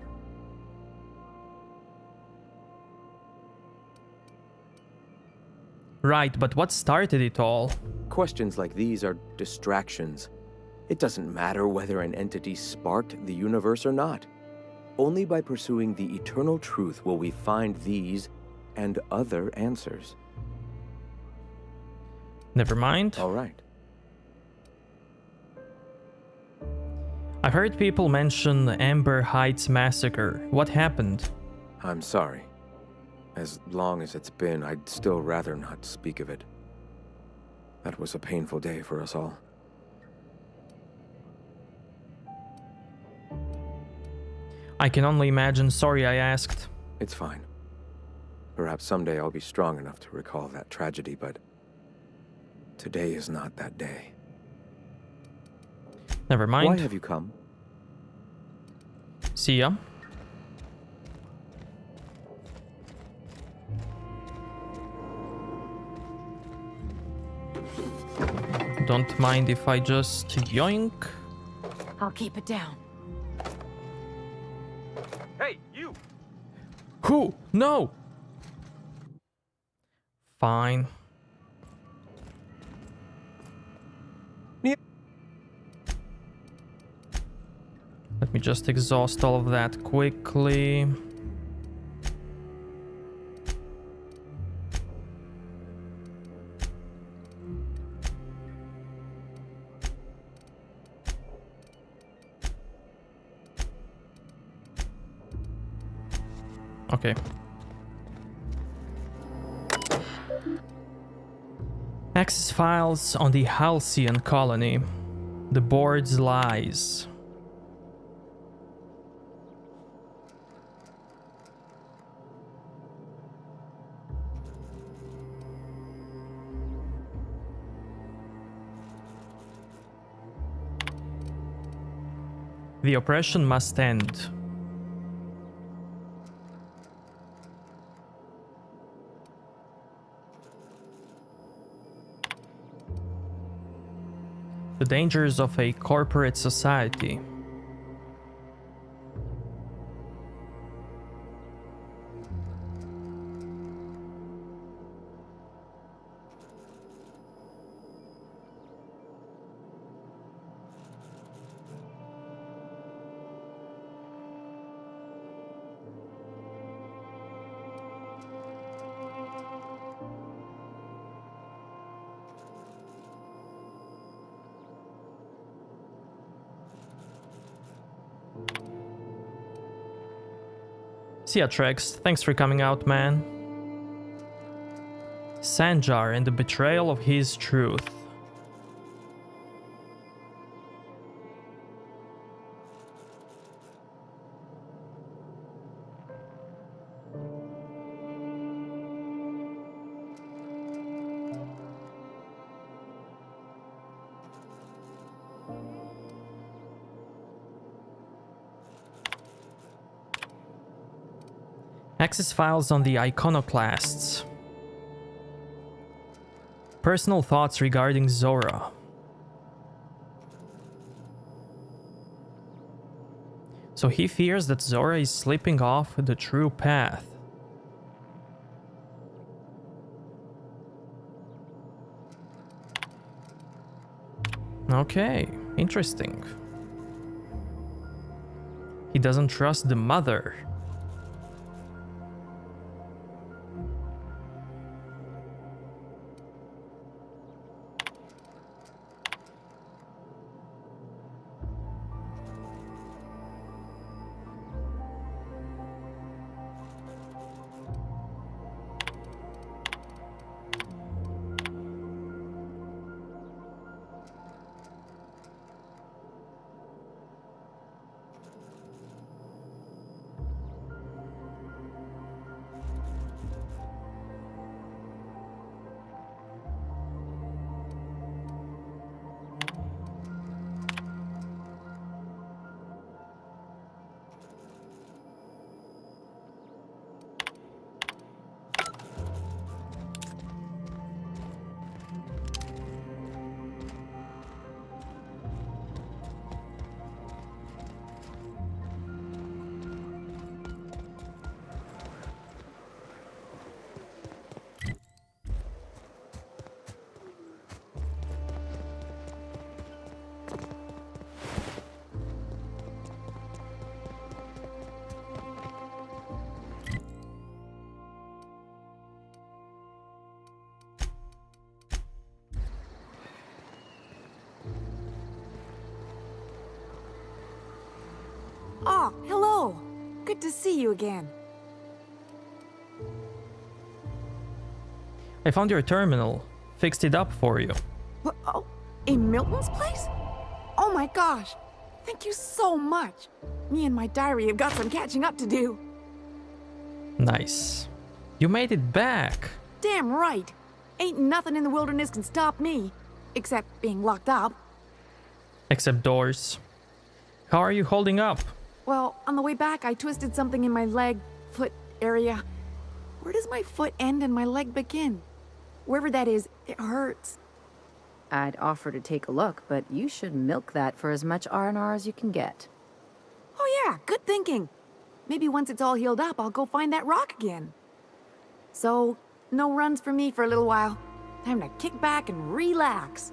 Right, but what started it all? Questions like these are distractions. It doesn't matter whether an entity sparked the universe or not. Only by pursuing the eternal truth will we find these and other answers. Never mind. All right. I've heard people mention Amber Heights Massacre. What happened? I'm sorry. As long as it's been, I'd still rather not speak of it. That was a painful day for us all. I can only imagine. Sorry I asked. It's fine. Perhaps someday I'll be strong enough to recall that tragedy, but today is not that day. Never mind. Why have you come? See ya. Don't mind if I just yoink. I'll keep it down. Hey, you! Who? No! Fine. Let me just exhaust all of that quickly. Okay. Access files on the Halcyon colony. The board's lies. The oppression must end. The dangers of a corporate society. See ya, Trex. Thanks for coming out, man. Sanjar and the betrayal of his truth. Access files on the Iconoclasts. Personal thoughts regarding Zora. So he fears that Zora is slipping off the true path. Okay, interesting. He doesn't trust the mother. Oh, hello. Good to see you again. I found your terminal. Fixed it up for you. What, oh, in Milton's place? Oh my gosh. Thank you so much. Me and my diary have got some catching up to do. Nice. You made it back. Damn right. Ain't nothing in the wilderness can stop me. Except being locked up. Except doors. How are you holding up? Well, on the way back, I twisted something in my leg, foot area. Where does my foot end and my leg begin? Wherever that is, it hurts. I'd offer to take a look, but you should milk that for as much R&R as you can get. Oh yeah, good thinking. Maybe once it's all healed up, I'll go find that rock again. So, no runs for me for a little while. Time to kick back and relax.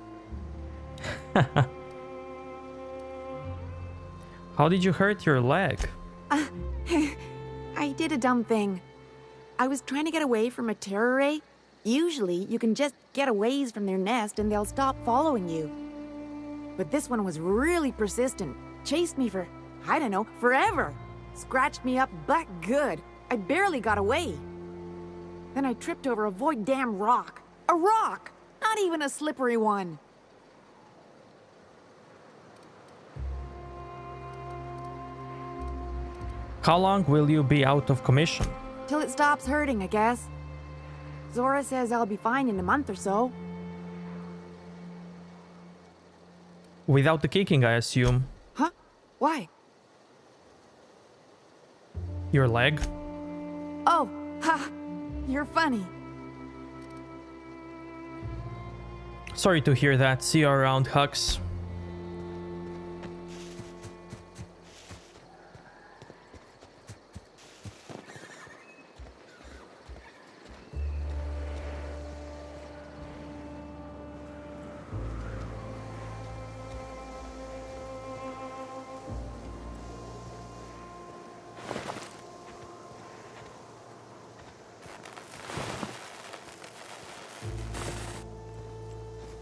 How did you hurt your leg? I did a dumb thing. I was trying to get away from a terror ray. Usually, you can just get a ways from their nest and they'll stop following you. But this one was really persistent. Chased me for, I don't know, forever. Scratched me up butt good. I barely got away. Then I tripped over a void damn rock. A rock! Not even a slippery one. How long will you be out of commission? Till it stops hurting, I guess. Zora says I'll be fine in a month or so. Without the kicking, I assume. Huh? Why? Your leg? Oh, ha! You're funny. Sorry to hear that. See you around, Hux.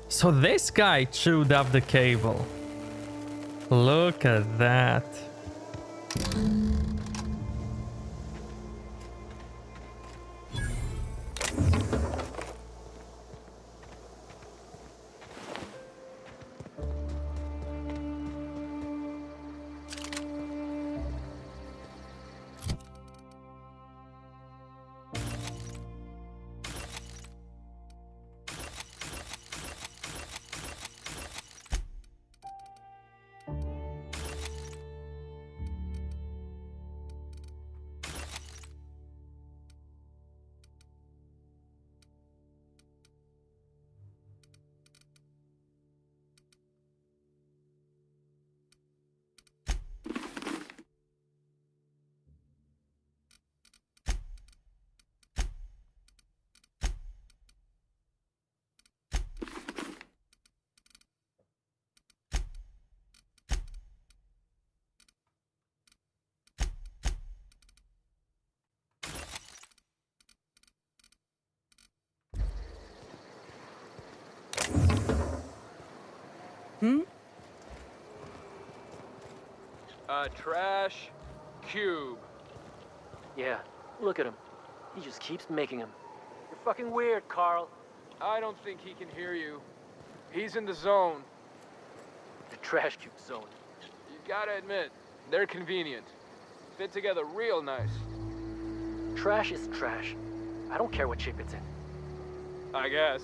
So this guy chewed up the cable. Look at that. Trash cube. Yeah, look at him. He just keeps making them. You're fucking weird, Carl. I don't think he can hear you. He's in the zone. The trash cube zone. You gotta admit, they're convenient. Fit together real nice. Trash is trash. I don't care what shape it's in. I guess.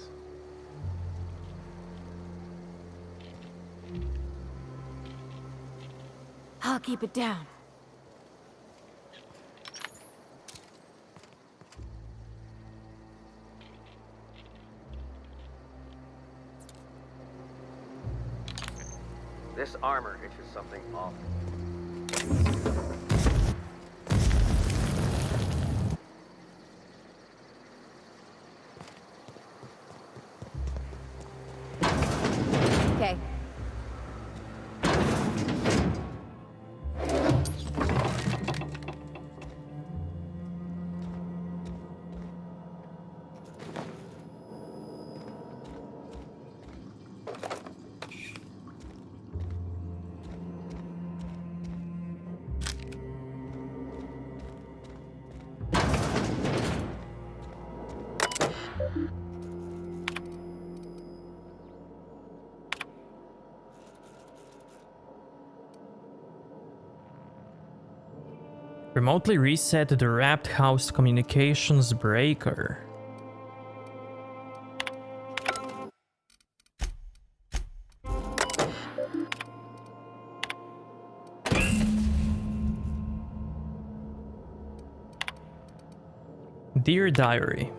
I'll keep it down. This armor itches something awful. Okay. Remotely reset the wrapped house communications breaker. Dear Diary.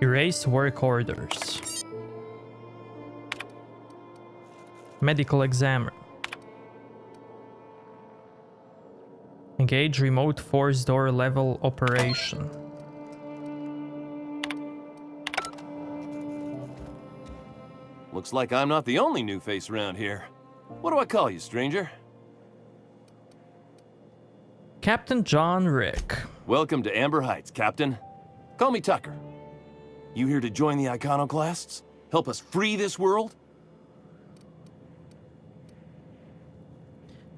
Erase work orders. Medical examiner. Engage remote force door level operation. Looks like I'm not the only new face around here. What do I call you, stranger? Captain John Rick. Welcome to Amber Heights, Captain. Call me Tucker. You here to join the Iconoclasts? Help us free this world?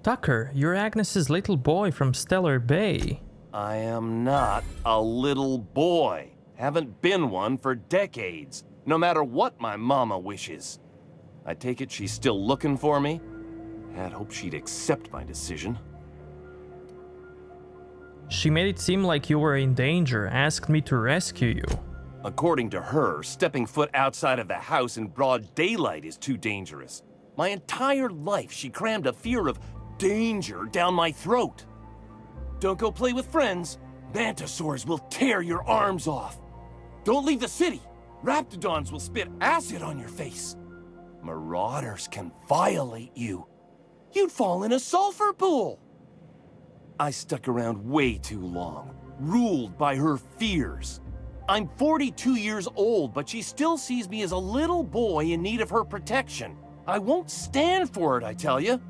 Tucker, you're Agnes's little boy from Stellar Bay. I am not a little boy. Haven't been one for decades, no matter what my mama wishes. I take it she's still looking for me? Had hoped she'd accept my decision. She made it seem like you were in danger, asked me to rescue you. According to her, stepping foot outside of the house in broad daylight is too dangerous. My entire life, she crammed a fear of danger down my throat. Don't go play with friends. Mantisaurs will tear your arms off. Don't leave the city. Raptidons will spit acid on your face. Marauders can violate you. You'd fall in a sulfur pool. I stuck around way too long, ruled by her fears. I'm 42 years old, but she still sees me as a little boy in need of her protection. I won't stand for it, I tell you.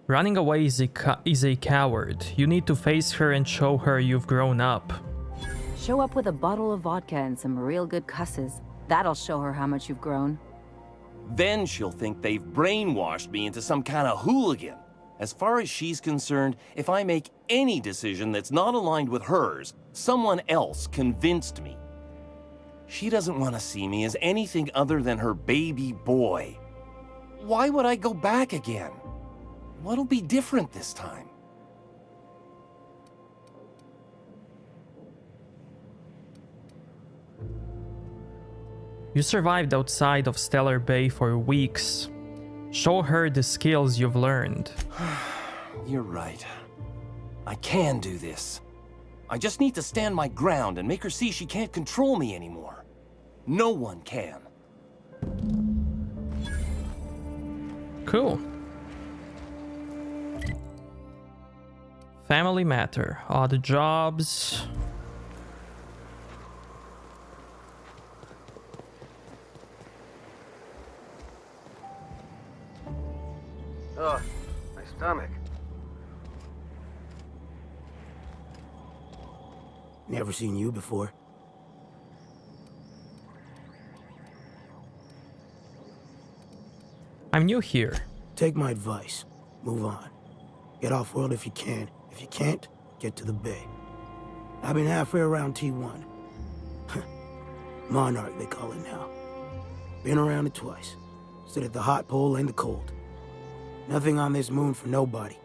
Running away is a coward. You need to face her and show her you've grown up. Show up with a bottle of vodka and some real good cusses. That'll show her how much you've grown. Then she'll think they've brainwashed me into some kind of hooligan. As far as she's concerned, if I make any decision that's not aligned with hers, someone else convinced me. She doesn't want to see me as anything other than her baby boy. Why would I go back again? What'll be different this time? You survived outside of Stellar Bay for weeks. Show her the skills you've learned. You're right. I can do this. I just need to stand my ground and make her see she can't control me anymore. No one can. Cool. Family matter. Odd jobs. Ugh, my stomach. Never seen you before. I'm new here. Take my advice. Move on. Get off-world if you can. If you can't, get to the bay. I've been halfway around T1. Monarch, they call it now. Been around it twice. Stood at the hot pole and the cold. Nothing on this moon for nobody.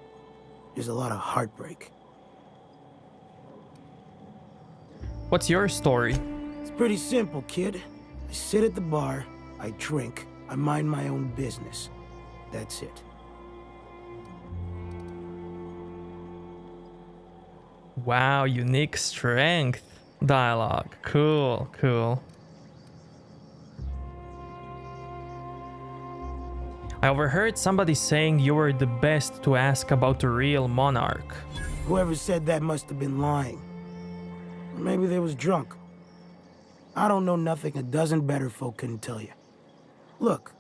There's a lot of heartbreak. What's your story? It's pretty simple, kid. I sit at the bar, I drink, I mind my own business. That's it. Wow, unique strength dialogue. Cool, cool. I overheard somebody saying you were the best to ask about the real monarch. Whoever said that must have been lying. Or maybe they was drunk. I don't know nothing a dozen better folk couldn't tell you. Look,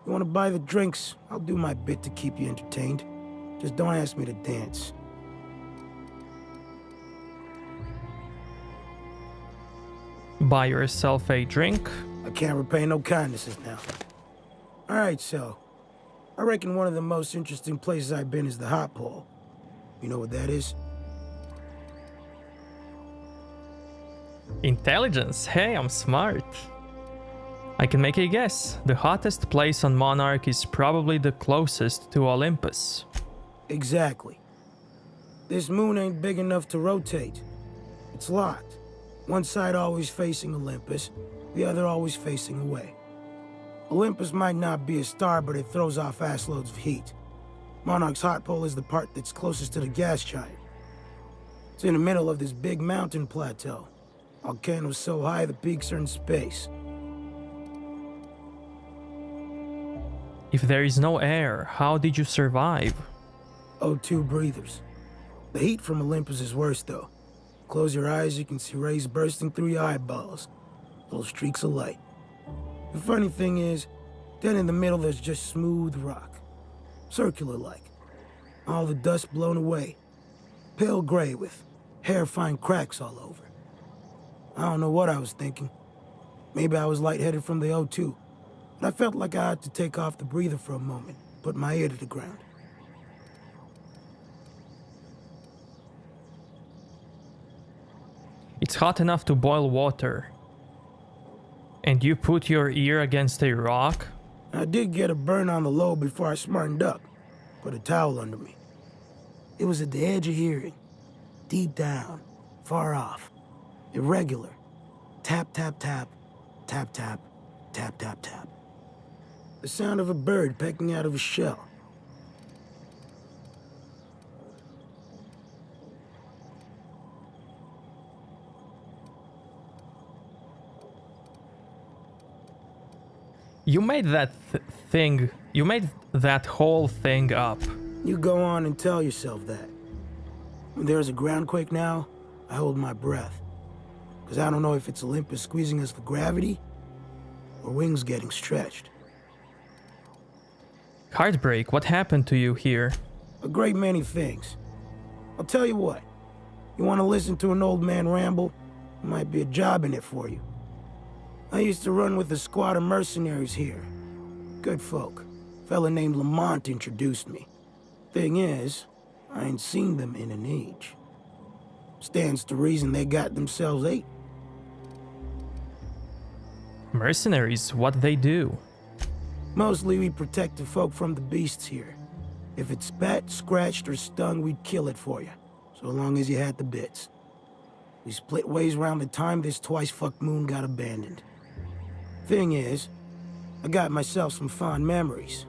you want to buy the drinks, I'll do my bit to keep you entertained. Just don't ask me to dance. Buy yourself a drink? I can't repay no kindnesses now. Alright, so I reckon one of the most interesting places I've been is the hot pole. You know what that is? Intelligence. Hey, I'm smart. I can make a guess. The hottest place on Monarch is probably the closest to Olympus. Exactly. This moon ain't big enough to rotate. It's locked. One side always facing Olympus, the other always facing away. Olympus might not be a star, but it throws off assloads of heat. Monarch's hot pole is the part that's closest to the gas giant. It's in the middle of this big mountain plateau. Volcanoes so high the peaks are in space. If there is no air, how did you survive? O2 breathers. The heat from Olympus is worse, though. Close your eyes, you can see rays bursting through your eyeballs. Little streaks of light. The funny thing is, then in the middle there's just smooth rock. Circular-like. All the dust blown away. Pale gray with hair-fine cracks all over. I don't know what I was thinking. Maybe I was lightheaded from the O2. But I felt like I had to take off the breather for a moment, put my ear to the ground. It's hot enough to boil water. And you put your ear against a rock? I did get a burn on the lobe before I smartened up. Put a towel under me. It was at the edge of hearing. Deep down. Far off. Irregular. Tap, tap, tap. Tap, tap. Tap, tap, tap. The sound of a bird pecking out of a shell. You made that thing... You made that whole thing up. You go on and tell yourself that. When there's a groundquake now, I hold my breath. Because I don't know if it's Olympus squeezing us for gravity, or wings getting stretched. Heartbreak, what happened to you here? A great many things. I'll tell you what. You want to listen to an old man ramble? There might be a job in it for you. I used to run with a squad of mercenaries here. Good folk. A fella named Lamont introduced me. Thing is, I ain't seen them in an age. Stands to reason they got themselves ate. Mercenaries, what they do? Mostly we protect the folk from the beasts here. If it spat, scratched, or stung, we'd kill it for you. So long as you had the bits. We split ways around the time this twice-fucked moon got abandoned. Thing is, I got myself some fond memories.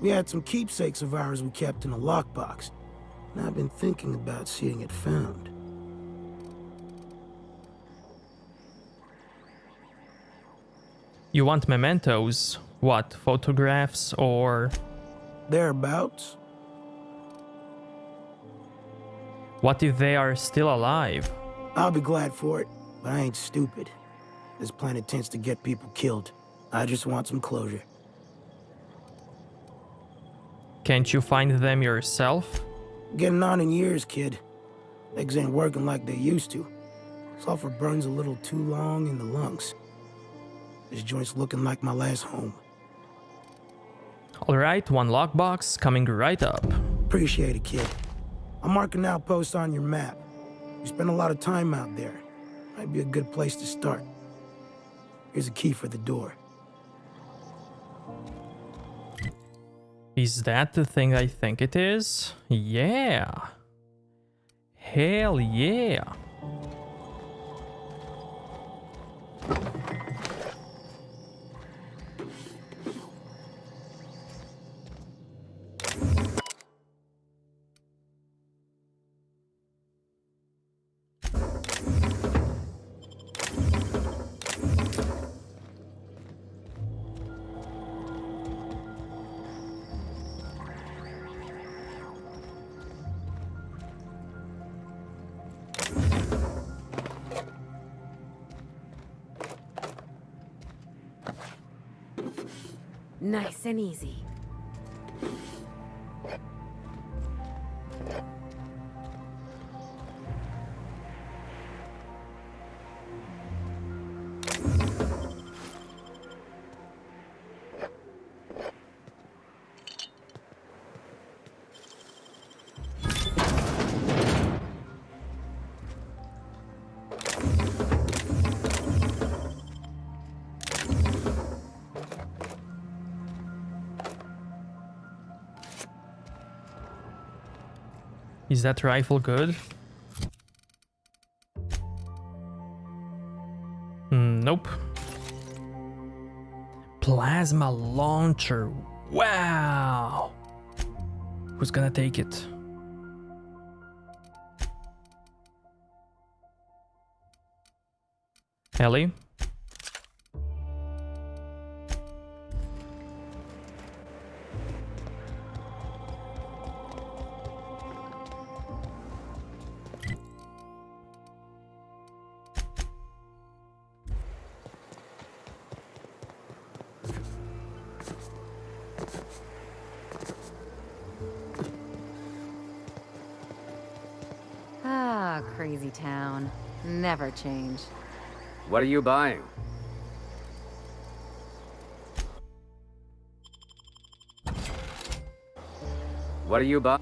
We had some keepsakes of ours we kept in a lockbox. And I've been thinking about seeing it found. You want mementos? What, photographs or... Thereabouts. What if they are still alive? I'll be glad for it, but I ain't stupid. This planet tends to get people killed. I just want some closure. Can't you find them yourself? Getting on in years, kid. Legs ain't working like they used to. Sulfur burns a little too long in the lungs. This joint's looking like my last home. Alright, one lockbox coming right up. Appreciate it, kid. I'll mark an outpost on your map. You spend a lot of time out there. Might be a good place to start. Here's a key for the door. Is that the thing I think it is? Yeah. Hell yeah. Nice and easy. Is that rifle good? Nope. Plasma launcher. Wow. Who's gonna take it? Ellie? Ah, crazy town. Never change. What are you buying? What are you buying?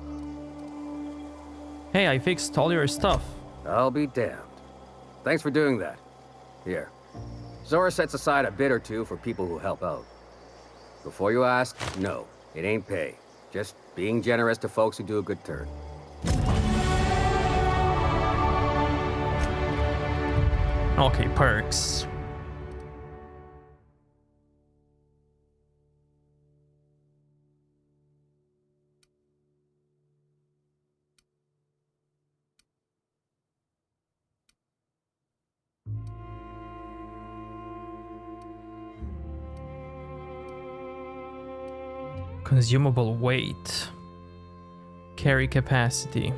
Hey, I fixed all your stuff. I'll be damned. Thanks for doing that. Here. Zora sets aside a bit or two for people who help out. Before you ask, no, it ain't pay. Just being generous to folks who do a good turn. Okay, perks. Consumable weight. Carry capacity.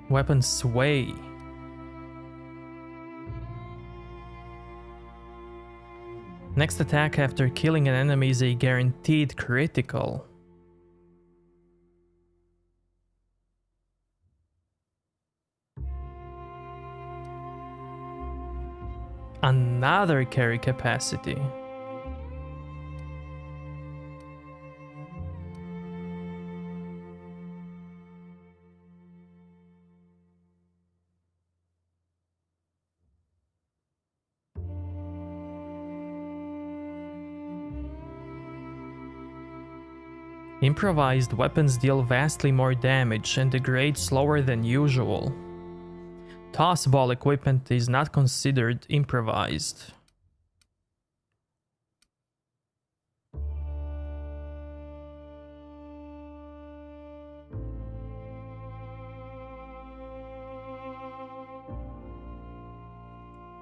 Weapon sway. Next attack after killing an enemy is a guaranteed critical. Another carry capacity. Improvised weapons deal vastly more damage and degrade slower than usual. Toss ball equipment is not considered improvised.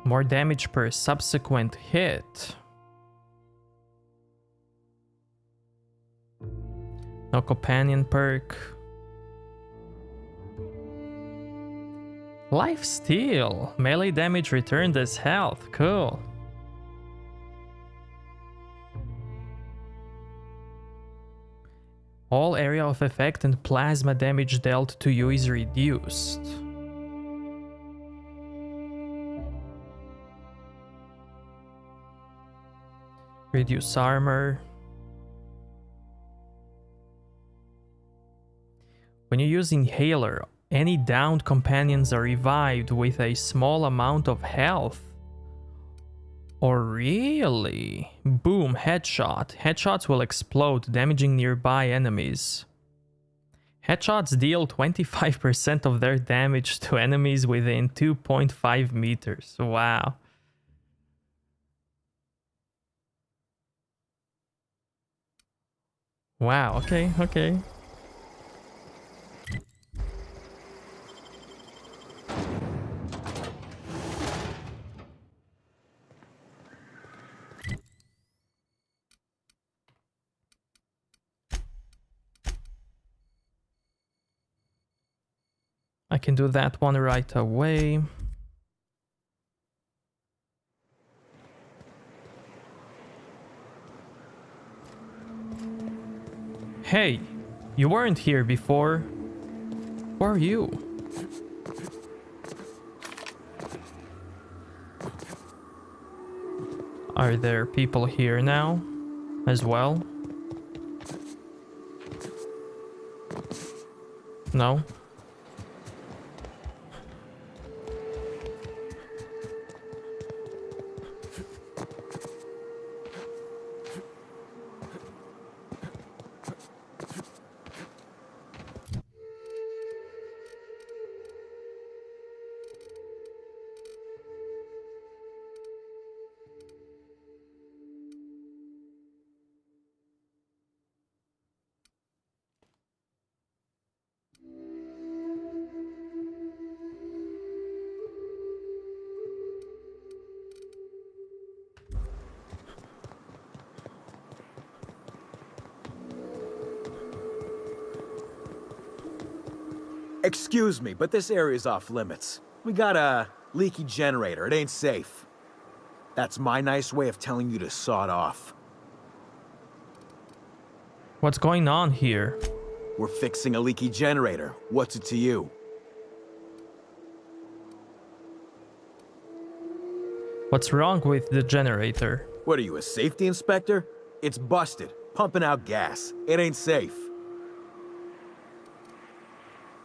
More damage per subsequent hit. No companion perk. Life steal. Melee damage returned as health. Cool. All area of effect and plasma damage dealt to you is reduced. Reduce armor. When you use inhaler, any downed companions are revived with a small amount of health. Oh, really? Boom, headshot. Headshots will explode, damaging nearby enemies. Headshots deal 25% of their damage to enemies within 2.5 meters. Wow. Wow, okay, okay. I can do that one right away. Hey, you weren't here before. Who are you? Are there people here now as well? No? Excuse me, but this area's off limits. We got a leaky generator. It ain't safe. That's my nice way of telling you to sod off. What's going on here? We're fixing a leaky generator. What's it to you? What's wrong with the generator? What are you, a safety inspector? It's busted, pumping out gas. It ain't safe.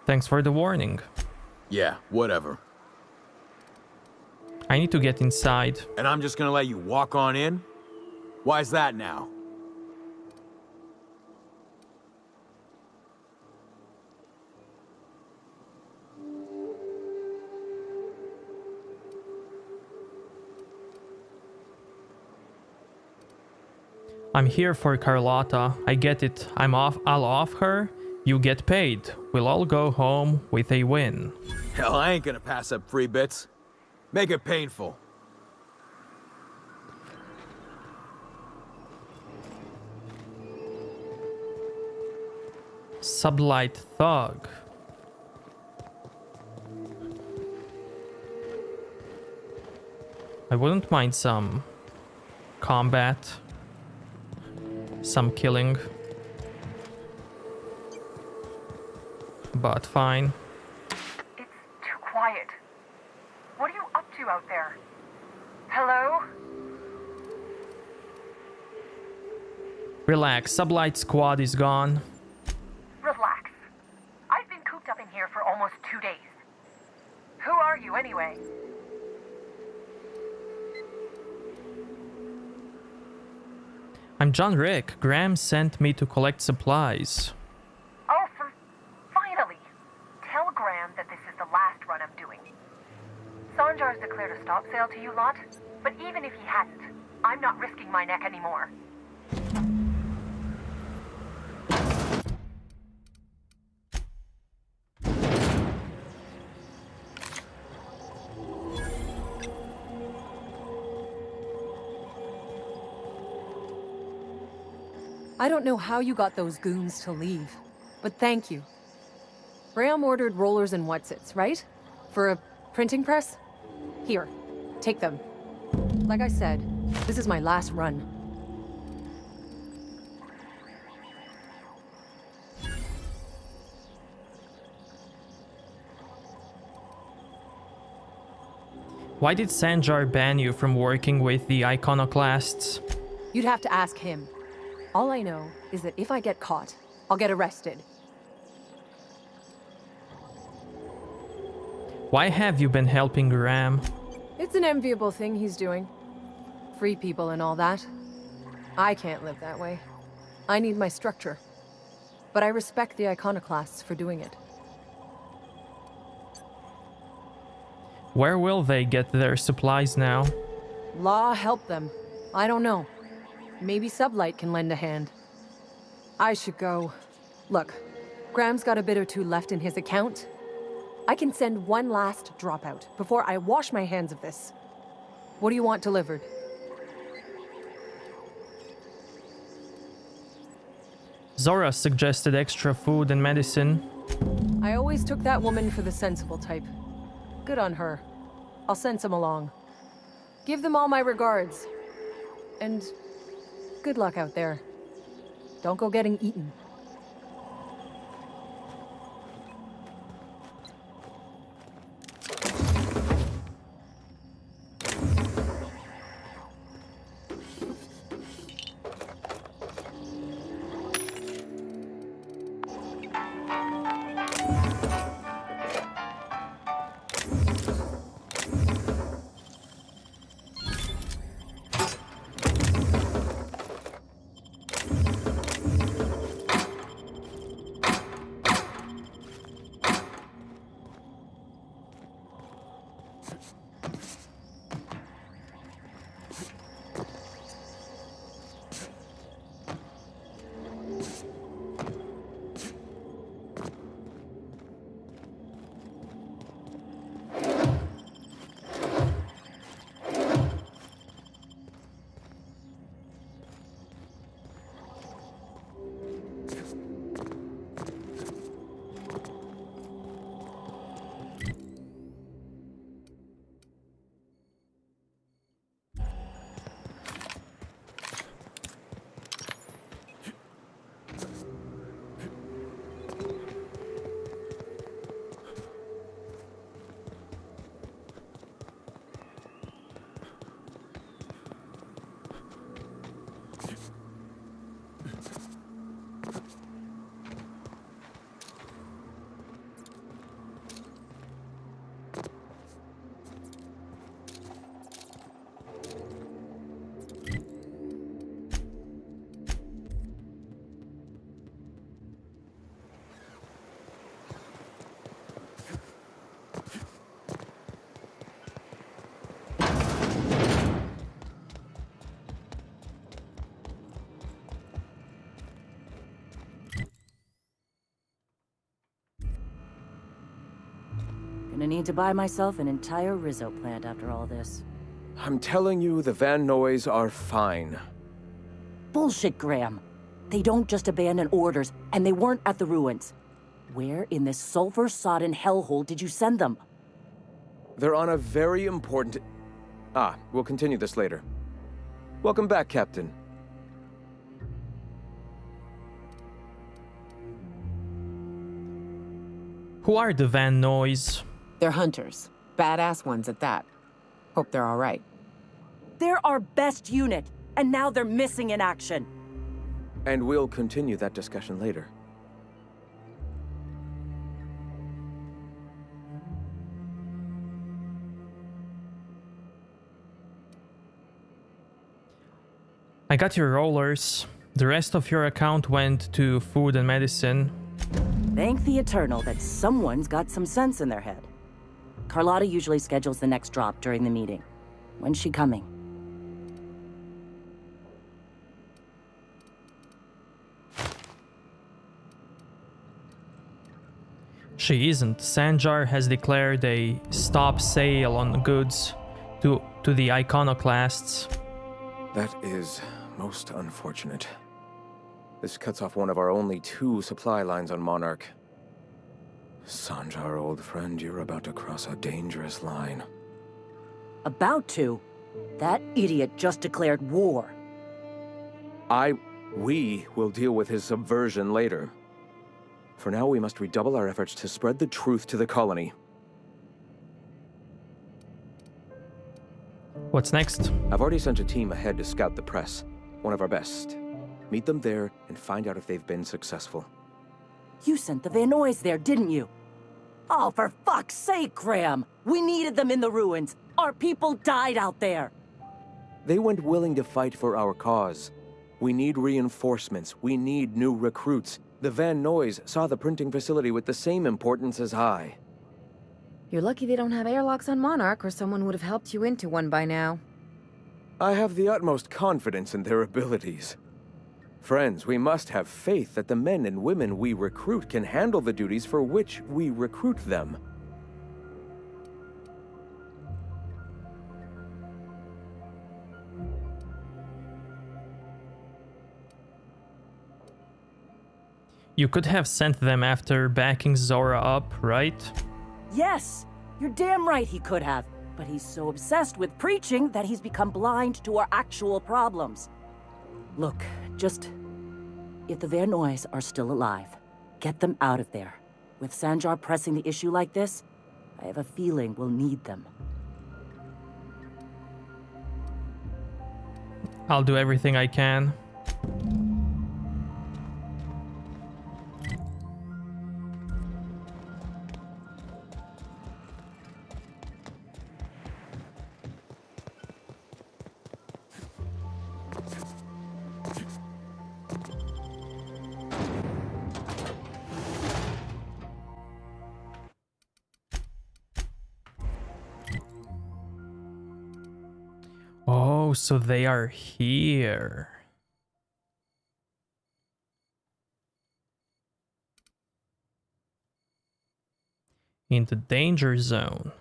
Thanks for the warning. Yeah, whatever. I need to get inside. And I'm just gonna let you walk on in? Why's that now? I'm here for Carlotta. I get it. I'll off her. You get paid. We'll all go home with a win. Hell, I ain't gonna pass up free bits. Make it painful. Sublight Thug. I wouldn't mind some combat. Some killing. But fine. It's too quiet. What are you up to out there? Hello? Relax, Sublight Squad is gone. Relax. I've been cooped up in here for almost 2 days. Who are you anyway? I'm John Rick. Graham sent me to collect supplies. Oh, finally! Tell Graham that this is the last run I'm doing. Sanjar's declared a stop sale to you lot, but even if he hadn't, I'm not risking my neck anymore. I don't know how you got those goons to leave, but thank you. Graham ordered rollers and whatsits, right? For a printing press? Here, take them. Like I said, this is my last run. Why did Sanjar ban you from working with the iconoclasts? You'd have to ask him. All I know is that if I get caught, I'll get arrested. Why have you been helping Graham? It's an enviable thing he's doing. Free people and all that. I can't live that way. I need my structure. But I respect the iconoclasts for doing it. Where will they get their supplies now? Law help them. I don't know. Maybe Sublight can lend a hand. I should go. Look, Graham's got a bit or two left in his account. I can send one last dropout before I wash my hands of this. What do you want delivered? Zora suggested extra food and medicine. I always took that woman for the sensible type. Good on her. I'll send some along. Give them all my regards. And good luck out there. Don't go getting eaten. need to buy myself an entire Rizzo plant after all this. I'm telling you, the Van Noys are fine. Bullshit, Graham. They don't just abandon orders, and they weren't at the ruins. Where in this sulfur-sodden hellhole did you send them? They're on a very important... we'll continue this later. Welcome back, Captain. Who are the Van Noys? They're hunters. Badass ones at that. Hope they're all right. They're our best unit, and now they're missing in action. And we'll continue that discussion later. I got your rollers. The rest of your account went to food and medicine. Thank the Eternal that someone's got some sense in their head. Carlotta usually schedules the next drop during the meeting. When's she coming? She isn't. Sanjar has declared a stop sale on goods to the iconoclasts. That is most unfortunate. This cuts off one of our only 2 supply lines on Monarch. Sanjar, old friend, you're about to cross a dangerous line. About to? That idiot just declared war. We will deal with his subversion later. For now, we must redouble our efforts to spread the truth to the colony. What's next? I've already sent a team ahead to scout the press. One of our best. Meet them there and find out if they've been successful. You sent the Van Noys there, didn't you? Oh, for fuck's sake, Graham! We needed them in the ruins. Our people died out there. They went willing to fight for our cause. We need reinforcements. We need new recruits. The Van Noys saw the printing facility with the same importance as I. You're lucky they don't have airlocks on Monarch, or someone would have helped you into one by now. I have the utmost confidence in their abilities. Friends, we must have faith that the men and women we recruit can handle the duties for which we recruit them. You could have sent them after backing Zora up, right? Yes! You're damn right he could have. But he's so obsessed with preaching that he's become blind to our actual problems. Look, just... if the Van Noys are still alive, get them out of there. With Sanjar pressing the issue like this, I have a feeling we'll need them. I'll do everything I can. Oh, so they are here. In the danger zone.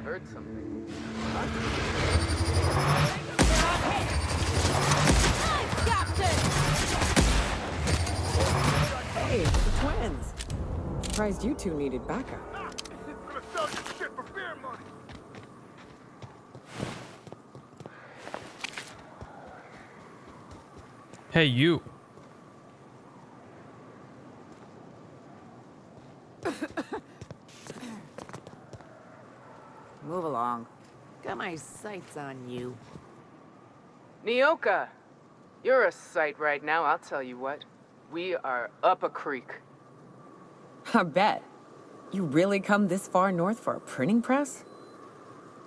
Heard something. Hey, the twins. Surprised you two needed backup. Hey, you. Move along. Got my sights on you. Nyoka, you're a sight right now, I'll tell you what. We are up a creek. I bet. You really come this far north for a printing press?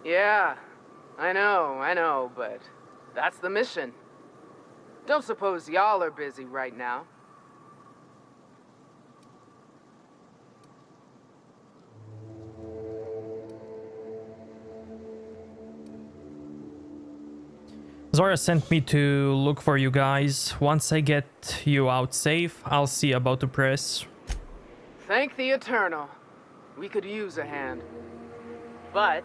Yeah, I know, but that's the mission. Don't suppose y'all are busy right now. Zora sent me to look for you guys. Once I get you out safe, I'll see about the press. Thank the Eternal. We could use a hand. But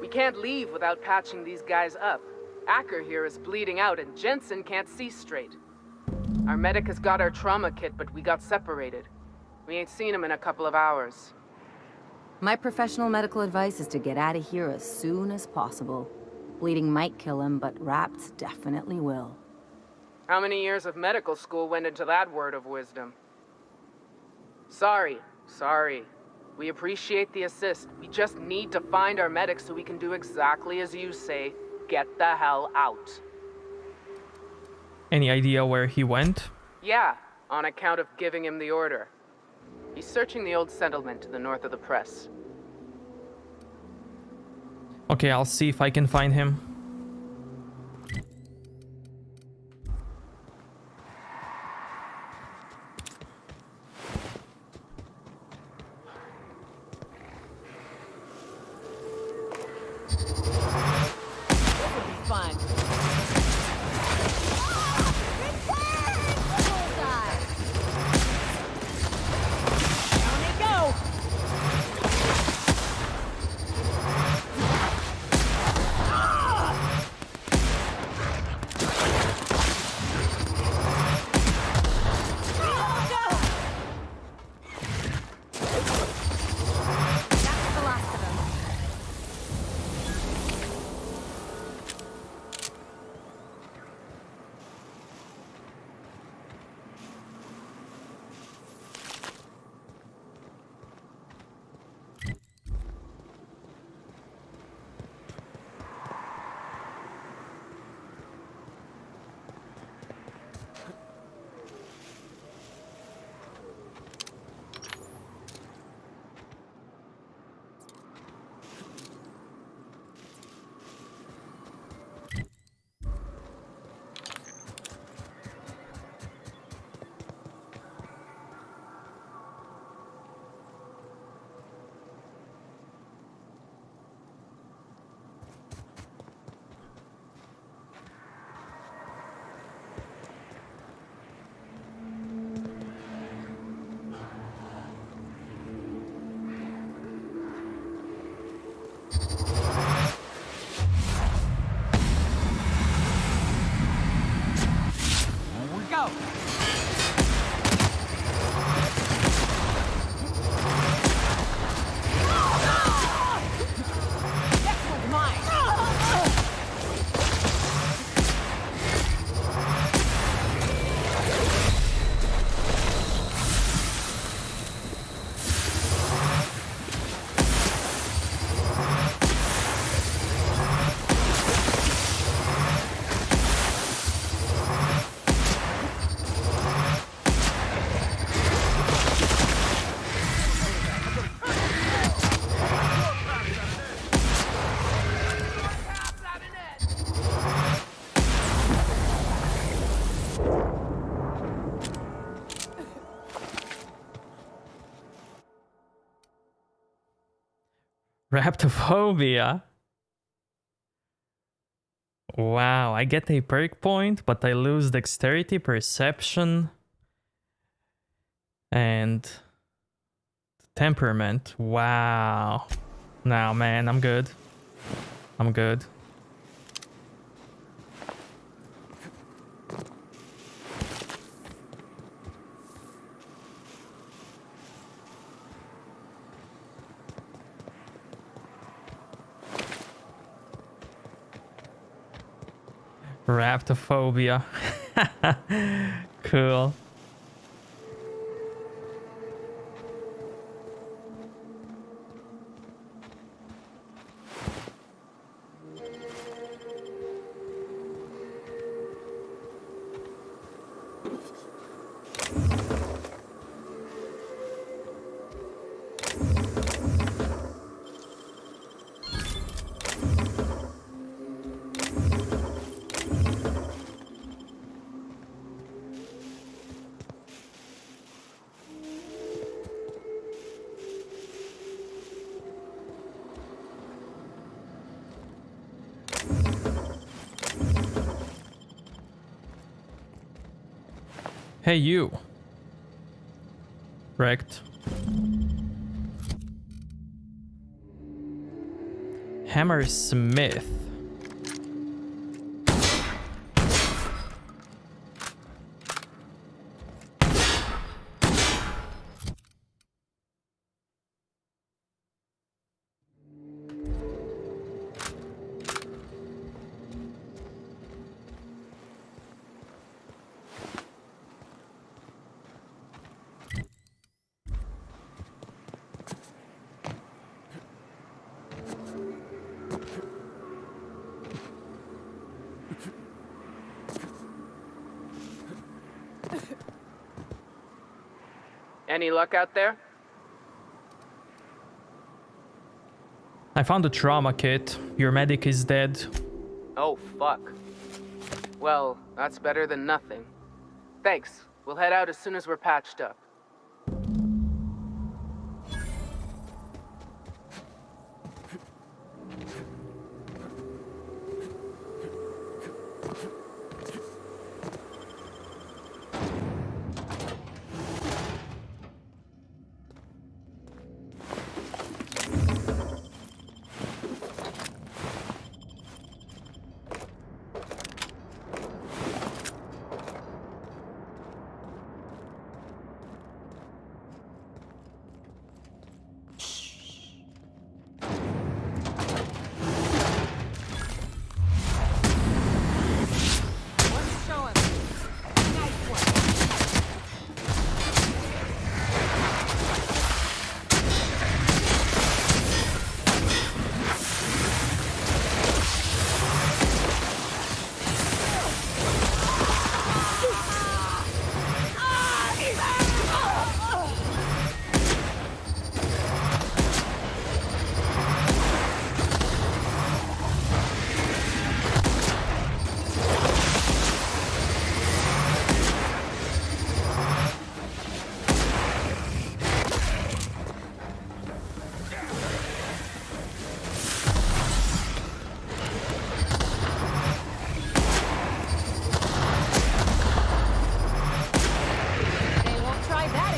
we can't leave without patching these guys up. Acker here is bleeding out and Jensen can't see straight. Our medic has got our trauma kit, but we got separated. We ain't seen him in a couple of hours. My professional medical advice is to get out of here as soon as possible. Bleeding might kill him, but wraps definitely will. How many years of medical school went into that word of wisdom? Sorry. We appreciate the assist. We just need to find our medic so we can do exactly as you say. Get the hell out. Any idea where he went? Yeah, on account of giving him the order. He's searching the old settlement to the north of the press. Okay, I'll see if I can find him. Raptophobia. Wow, I get a perk point, but I lose dexterity, perception, and temperament. Wow. Now, man, I'm good. I'm good. Raptophobia. Cool. Hey, you. Wrecked. Hammersmith. Any luck out there? I found a trauma kit. Your medic is dead. Oh, fuck. Well, that's better than nothing. Thanks. We'll head out as soon as we're patched up.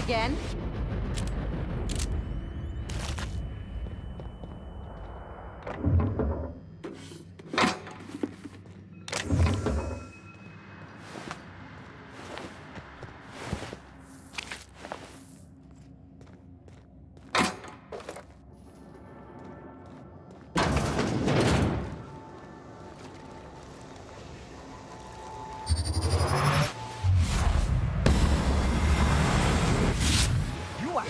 Again.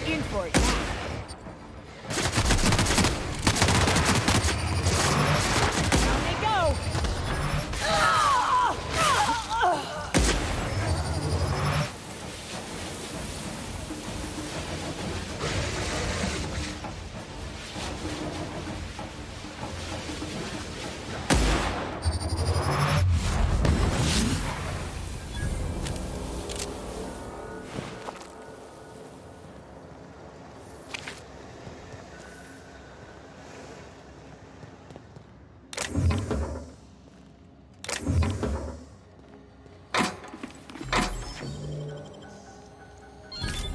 In for it now. Down they go.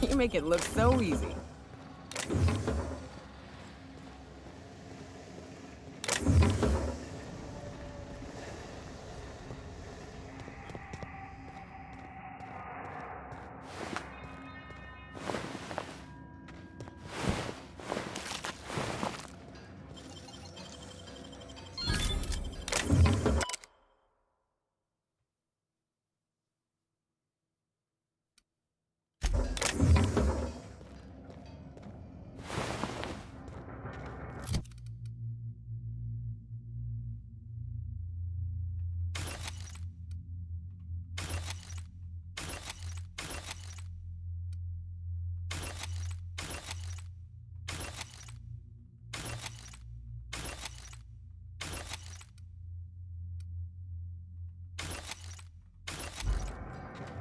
You make it look so easy.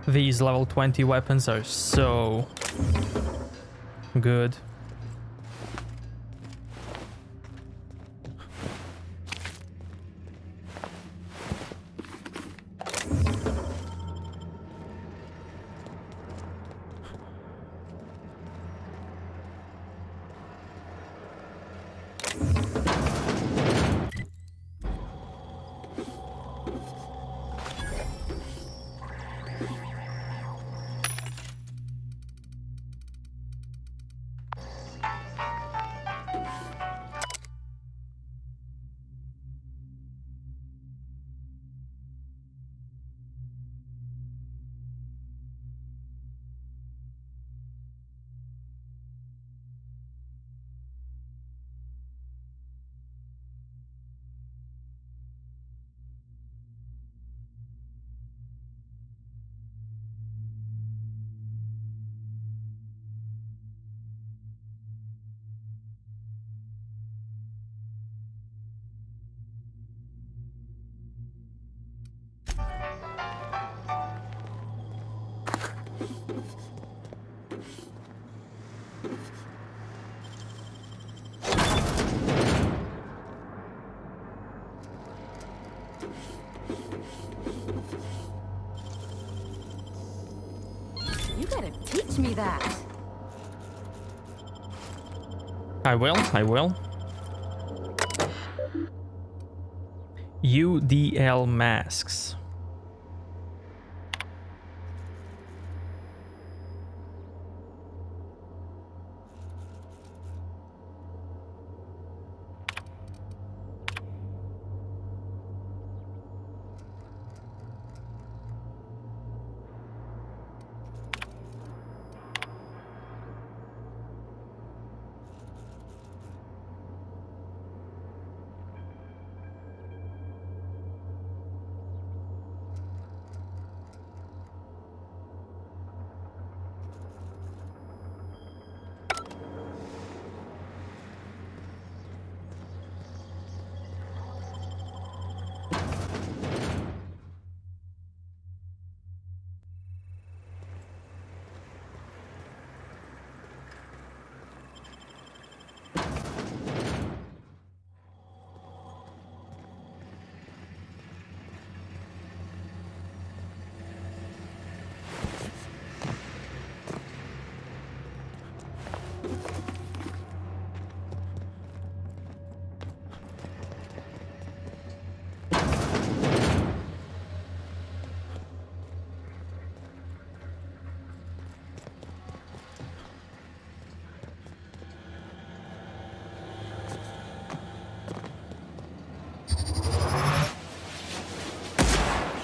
These level 20 weapons are so good. me that. I will. UDL masks.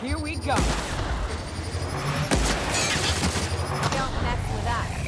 Here we go. Don't mess with us.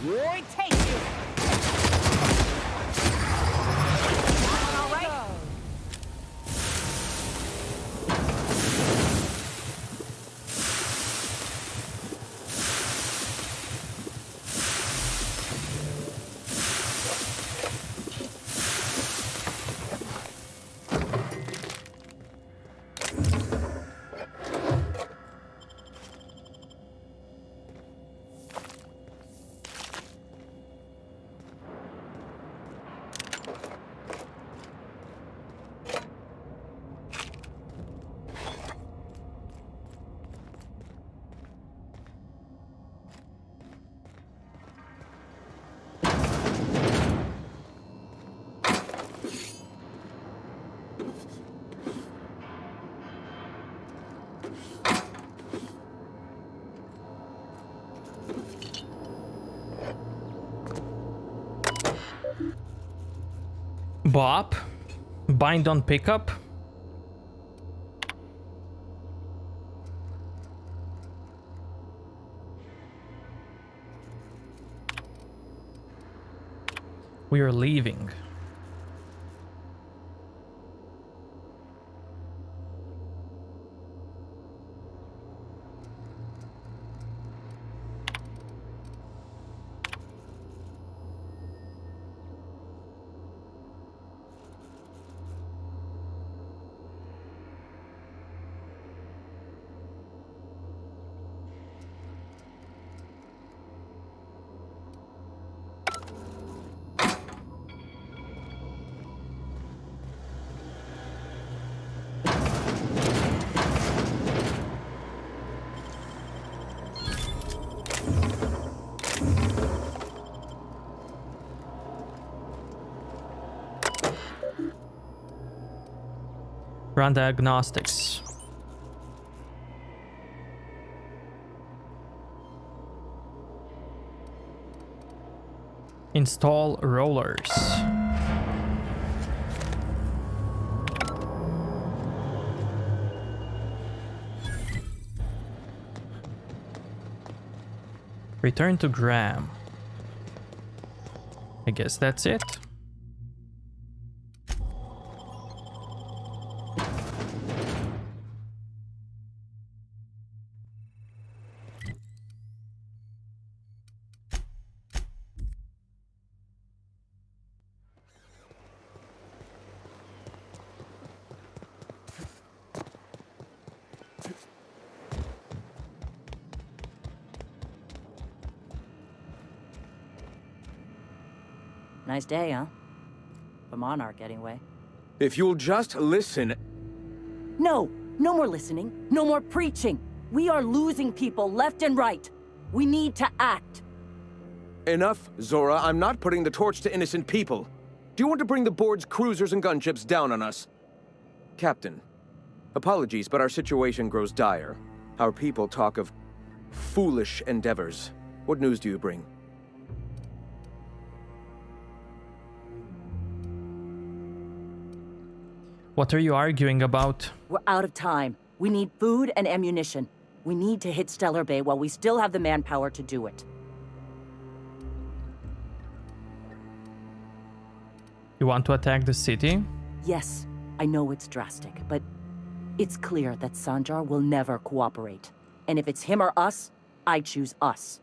Roy, take you. All right. Bop. Bind on pickup. We are leaving. Run diagnostics. Install rollers. Return to Graham. I guess that's it. Nice day, huh? For Monarch, anyway. If you'll just listen... No! No more listening. No more preaching. We are losing people left and right. We need to act. Enough, Zora. I'm not putting the torch to innocent people. Do you want to bring the board's cruisers and gunships down on us? Captain, apologies, but our situation grows dire. Our people talk of foolish endeavors. What news do you bring? What are you arguing about? We're out of time. We need food and ammunition. We need to hit Stellar Bay while we still have the manpower to do it. You want to attack the city? Yes, I know it's drastic, but it's clear that Sanjar will never cooperate. And if it's him or us, I choose us.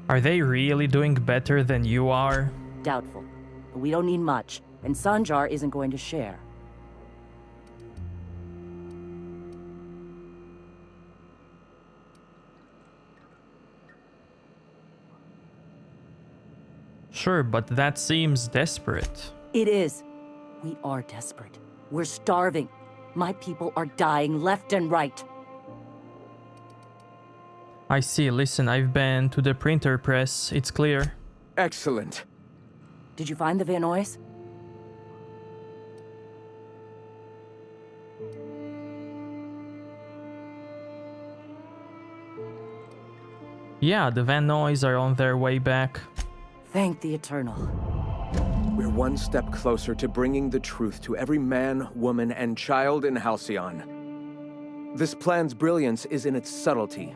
Are they really doing better than you are? Doubtful. But we don't need much, and Sanjar isn't going to share. Sure, but that seems desperate. It is. We are desperate. We're starving. My people are dying left and right. I see. Listen, I've been to the printer press. It's clear. Excellent. Did you find the Vanoys? Yeah, the Vanoys are on their way back. Thank the Eternal. We're one step closer to bringing the truth to every man, woman, and child in Halcyon. This plan's brilliance is in its subtlety.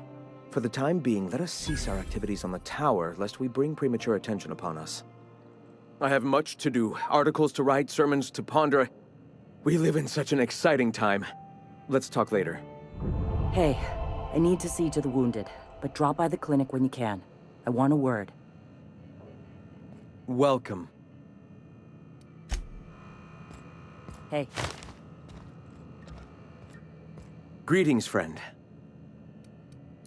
For the time being, let us cease our activities on the tower, lest we bring premature attention upon us. I have much to do, articles to write, sermons to ponder. We live in such an exciting time. Let's talk later. Hey, I need to see to the wounded, but drop by the clinic when you can. I want a word. Welcome. Hey. Greetings, friend.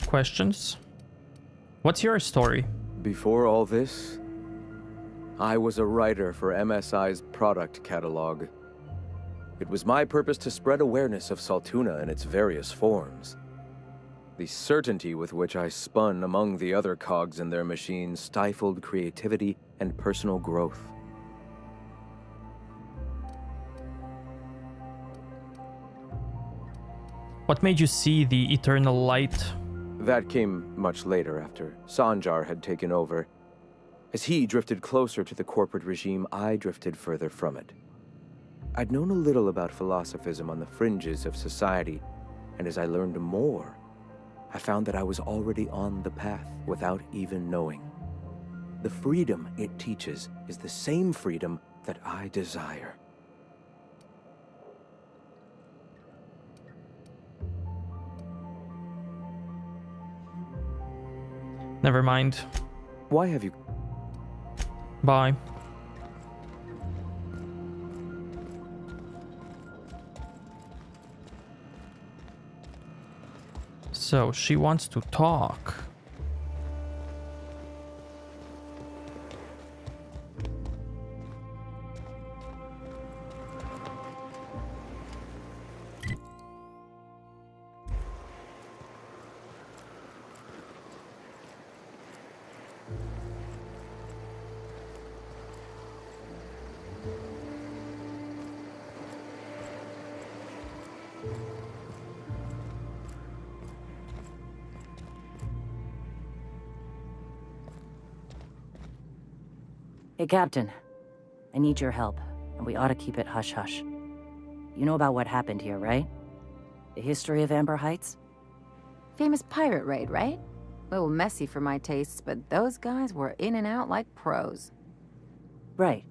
Questions? What's your story? Before all this, I was a writer for MSI's product catalog. It was my purpose to spread awareness of Saltuna in its various forms. The certainty with which I spun among the other cogs in their machine stifled creativity and personal growth. What made you see the eternal light? That came much later, after Sanjar had taken over. As he drifted closer to the corporate regime, I drifted further from it. I'd known a little about philosophism on the fringes of society, and as I learned more, I found that I was already on the path without even knowing. The freedom it teaches is the same freedom that I desire. Never mind. Why have you... Bye. So, she wants to talk. Hey, Captain. I need your help, and we ought to keep it hush-hush. You know about what happened here, right? The history of Amber Heights? Famous pirate raid, right? A little messy for my tastes, but those guys were in and out like pros. Right.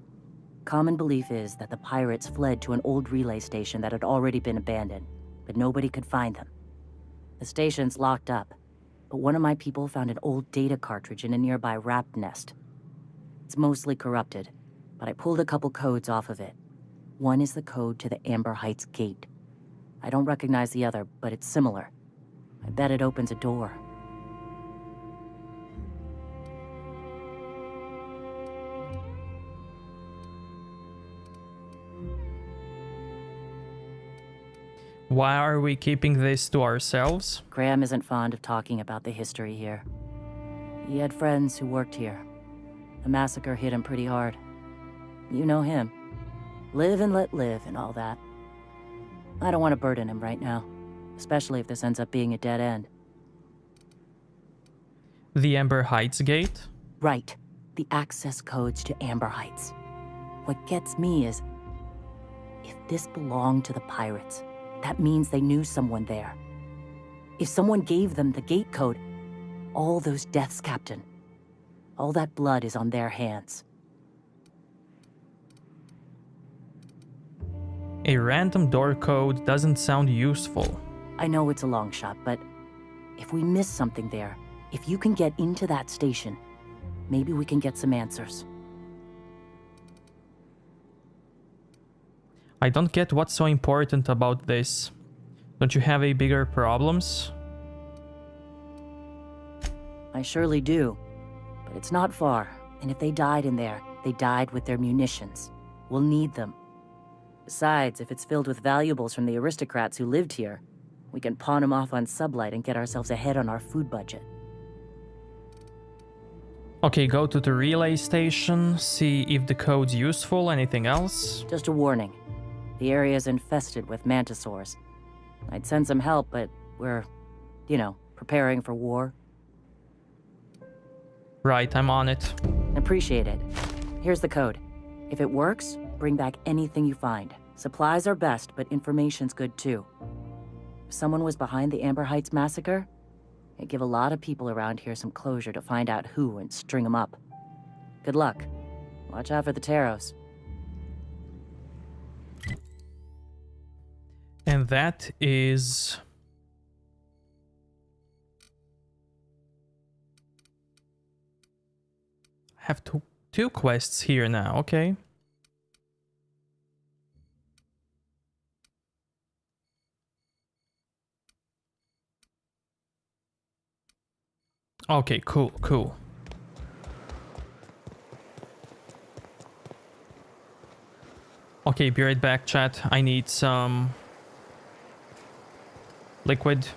Common belief is that the pirates fled to an old relay station that had already been abandoned, but nobody could find them. The station's locked up, but one of my people found an old data cartridge in a nearby rap nest. It's mostly corrupted, but I pulled a couple codes off of it. One is the code to the Amber Heights gate. I don't recognize the other, but it's similar. I bet it opens a door. Why are we keeping this to ourselves? Graham isn't fond of talking about the history here. He had friends who worked here. The massacre hit him pretty hard. You know him. Live and let live and all that. I don't want to burden him right now, especially if this ends up being a dead end. The Amber Heights gate? Right. The access codes to Amber Heights. What gets me is, if this belonged to the pirates, that means they knew someone there. If someone gave them the gate code, all those deaths, Captain, all that blood is on their hands. A random door code doesn't sound useful. I know it's a long shot, but if we miss something there, if you can get into that station, maybe we can get some answers. I don't get what's so important about this. Don't you have a bigger problems? I surely do, but it's not far, and if they died in there, they died with their munitions. We'll need them. Besides, if it's filled with valuables from the aristocrats who lived here, we can pawn them off on Sublight and get ourselves ahead on our food budget. Okay, go to the relay station, see if the code's useful, anything else? Just a warning. The area's infested with mantisaurs. I'd send some help, but we're, preparing for war. Right, I'm on it. Appreciate it. Here's the code. If it works, bring back anything you find. Supplies are best, but information's good too. If someone was behind the Amber Heights massacre, it'd give a lot of people around here some closure to find out who and string them up. Good luck. Watch out for the Taros. And that is... I have two quests here now, okay. Okay, cool. Okay, be right back, chat. I need some liquid.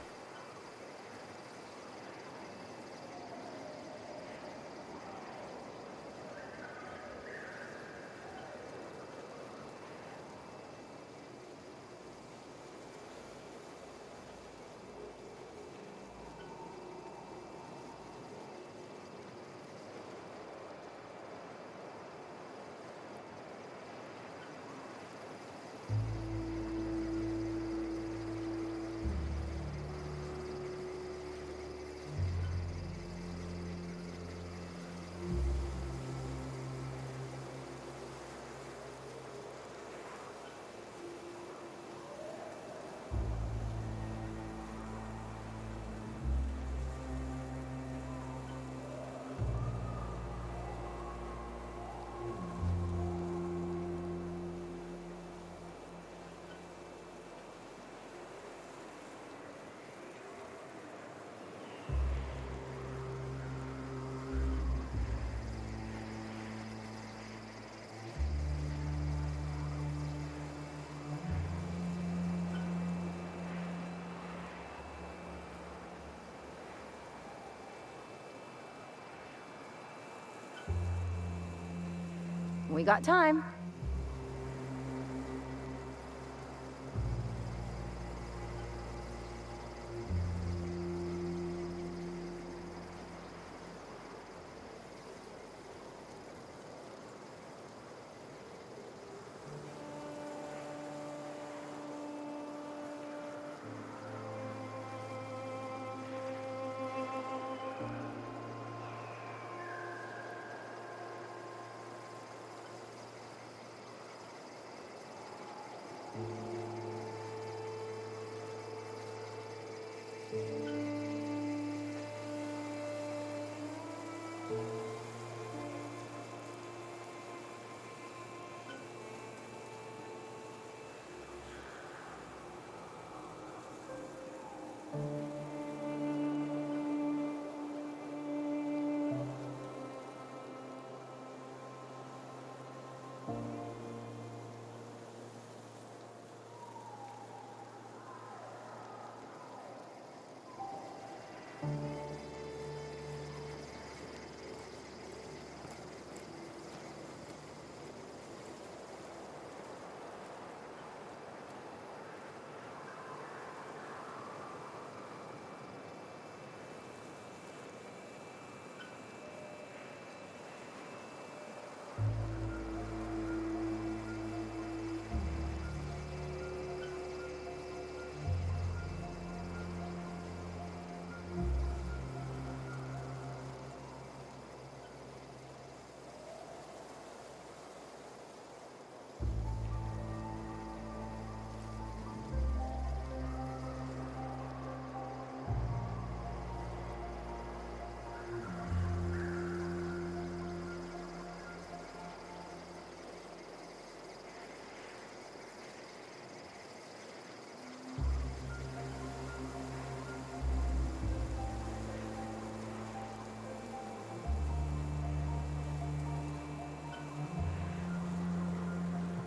We got time.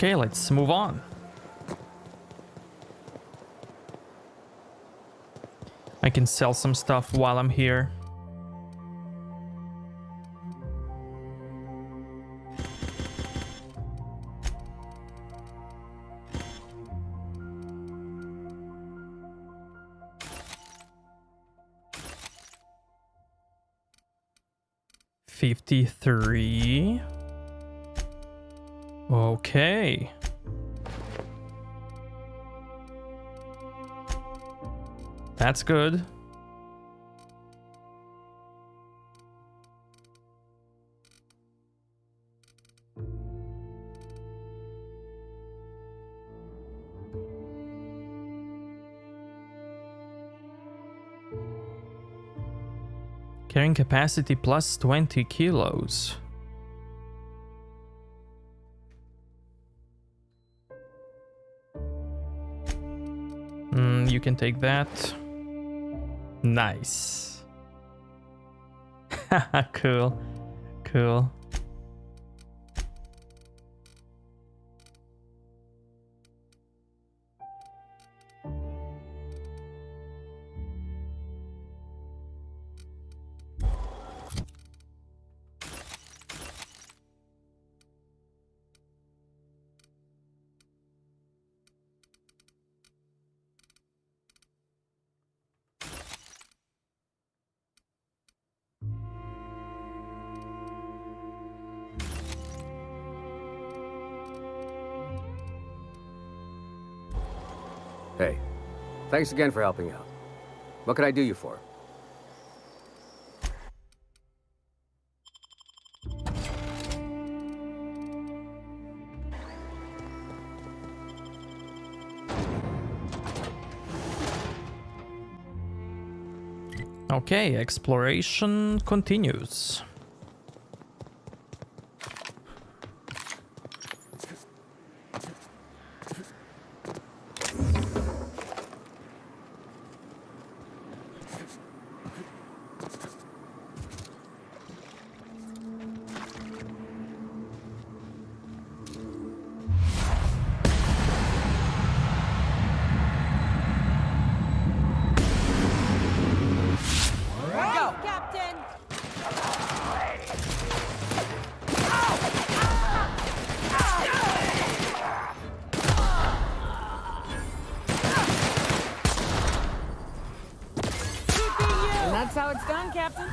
Okay, let's move on. I can sell some stuff while I'm here. $53. Okay. That's good. Carrying capacity plus 20 kilos. You can take that. Nice. Cool. Cool. Hey, thanks again for helping out. What can I do you for? Okay, exploration continues. That's how it's done, Captain.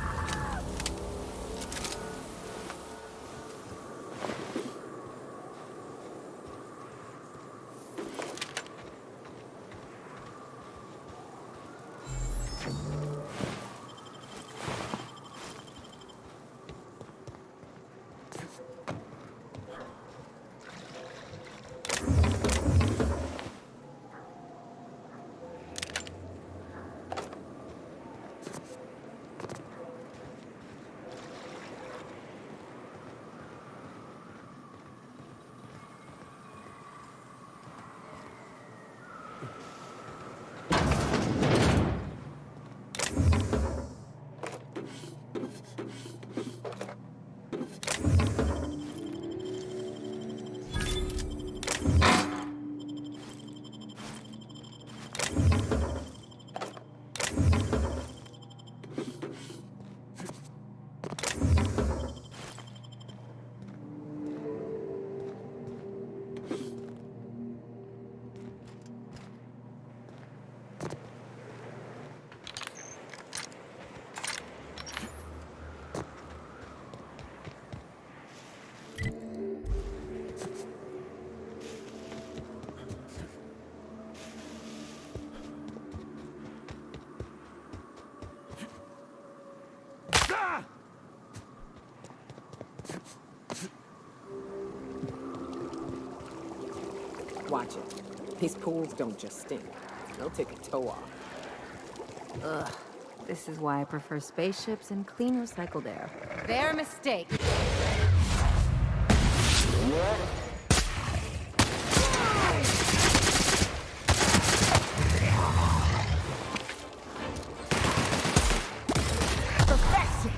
Watch it. These pools don't just stink. They'll take a toe off. Ugh. This is why I prefer spaceships and clean recycled air. Their mistake. Perfection!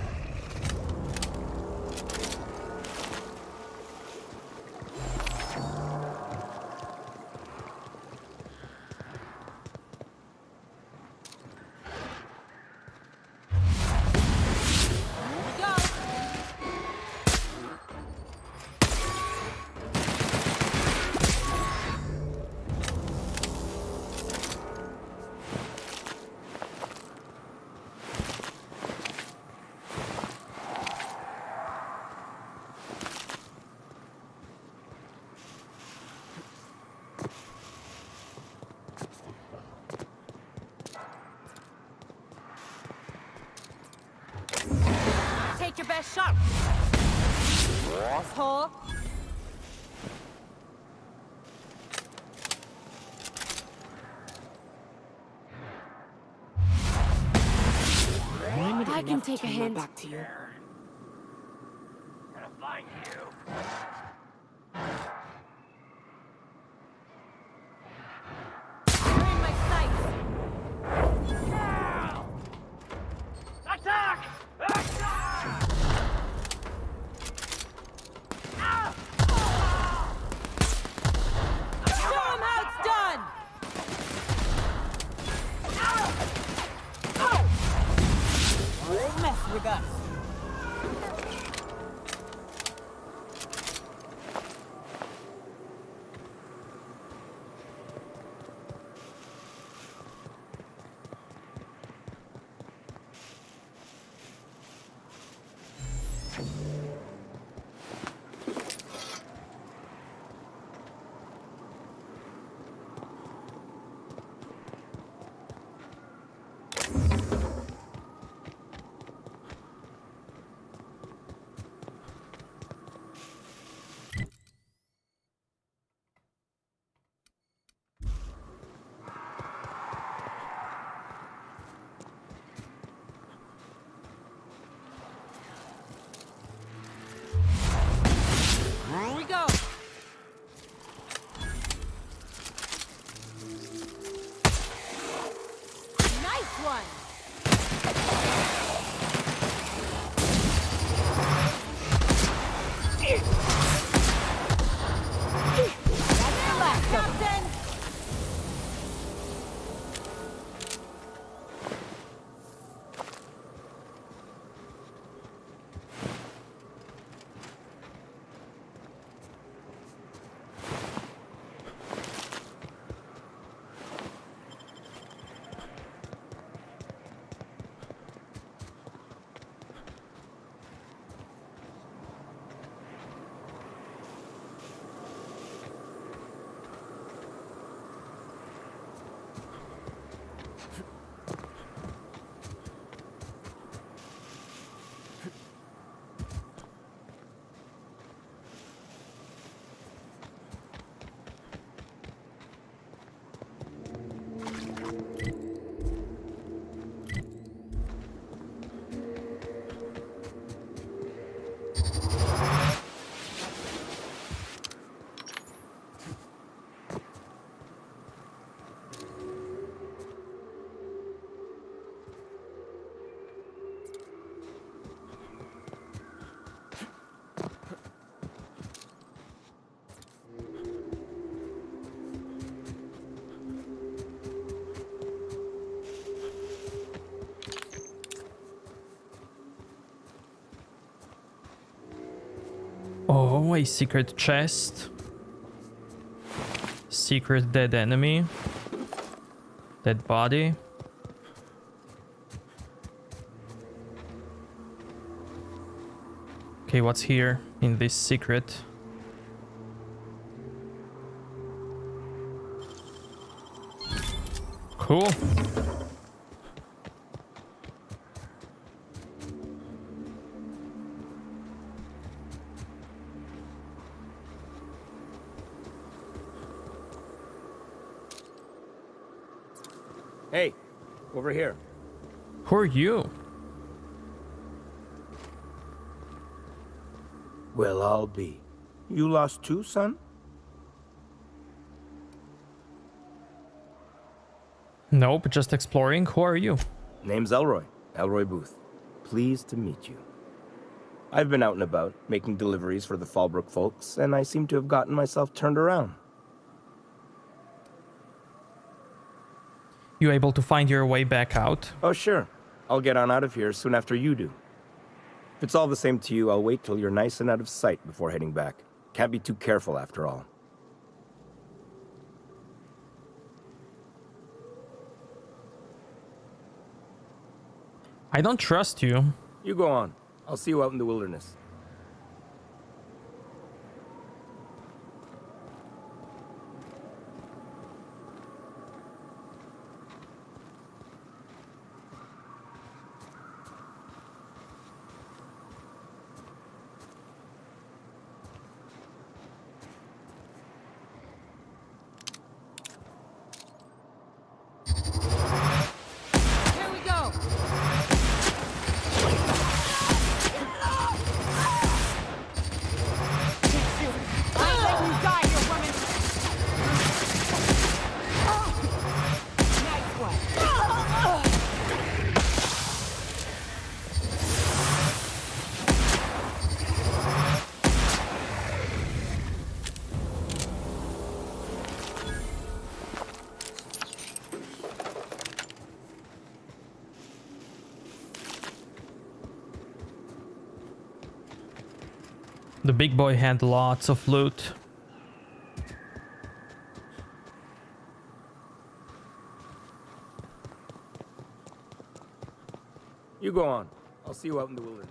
not your best shot. Asshole. I can take a hint. Back to you. Gonna find you. You're in my sights. Attack! Attack! Show 'em how it's done. Don't mess with us. Here we go. Nice one. That's the last, Captain. Oh, a secret chest. Secret dead enemy. Dead body. Okay, what's here in this secret? Cool. Hey, over here. Who are you? Well, I'll be. You lost too, son? Nope, just exploring. Who are you? Name's Elroy. Elroy Booth. Pleased to meet you. I've been out and about, making deliveries for the Fallbrook folks, and I seem to have gotten myself turned around. You able to find your way back out? Oh, sure. I'll get on out of here soon after you do. If it's all the same to you, I'll wait till you're nice and out of sight before heading back. Can't be too careful after all. I don't trust you. You go on. I'll see you out in the wilderness. The big boy had lots of loot. You go on. I'll see you out in the wilderness.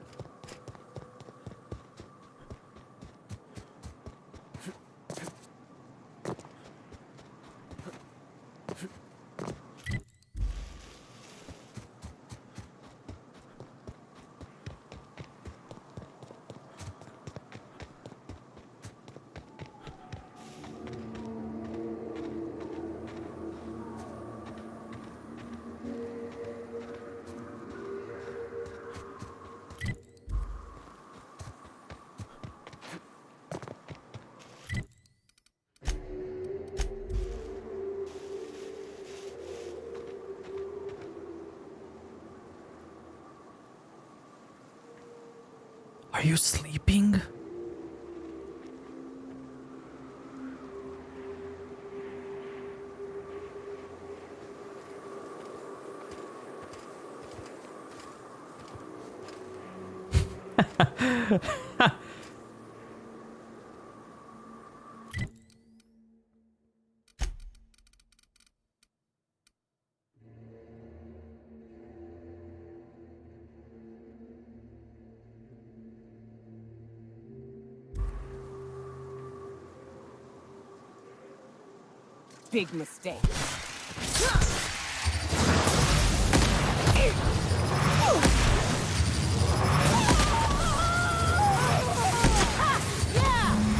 Are you sleeping? Big mistake.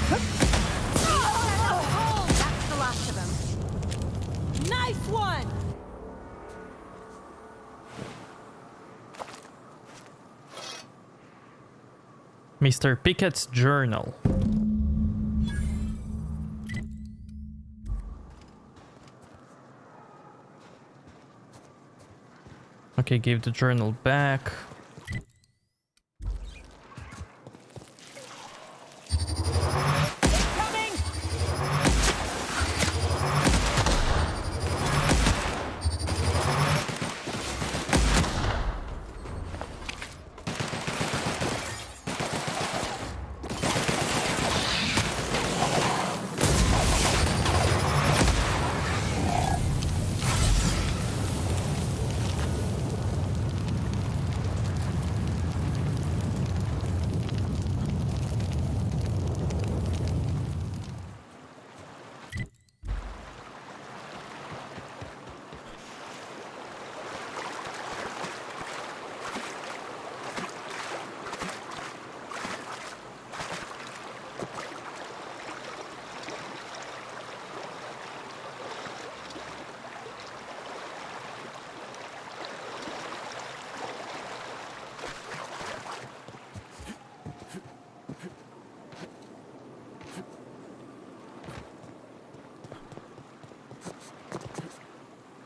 That's the last of them. Nice one! Mr. Pickett's journal. Okay, give the journal back.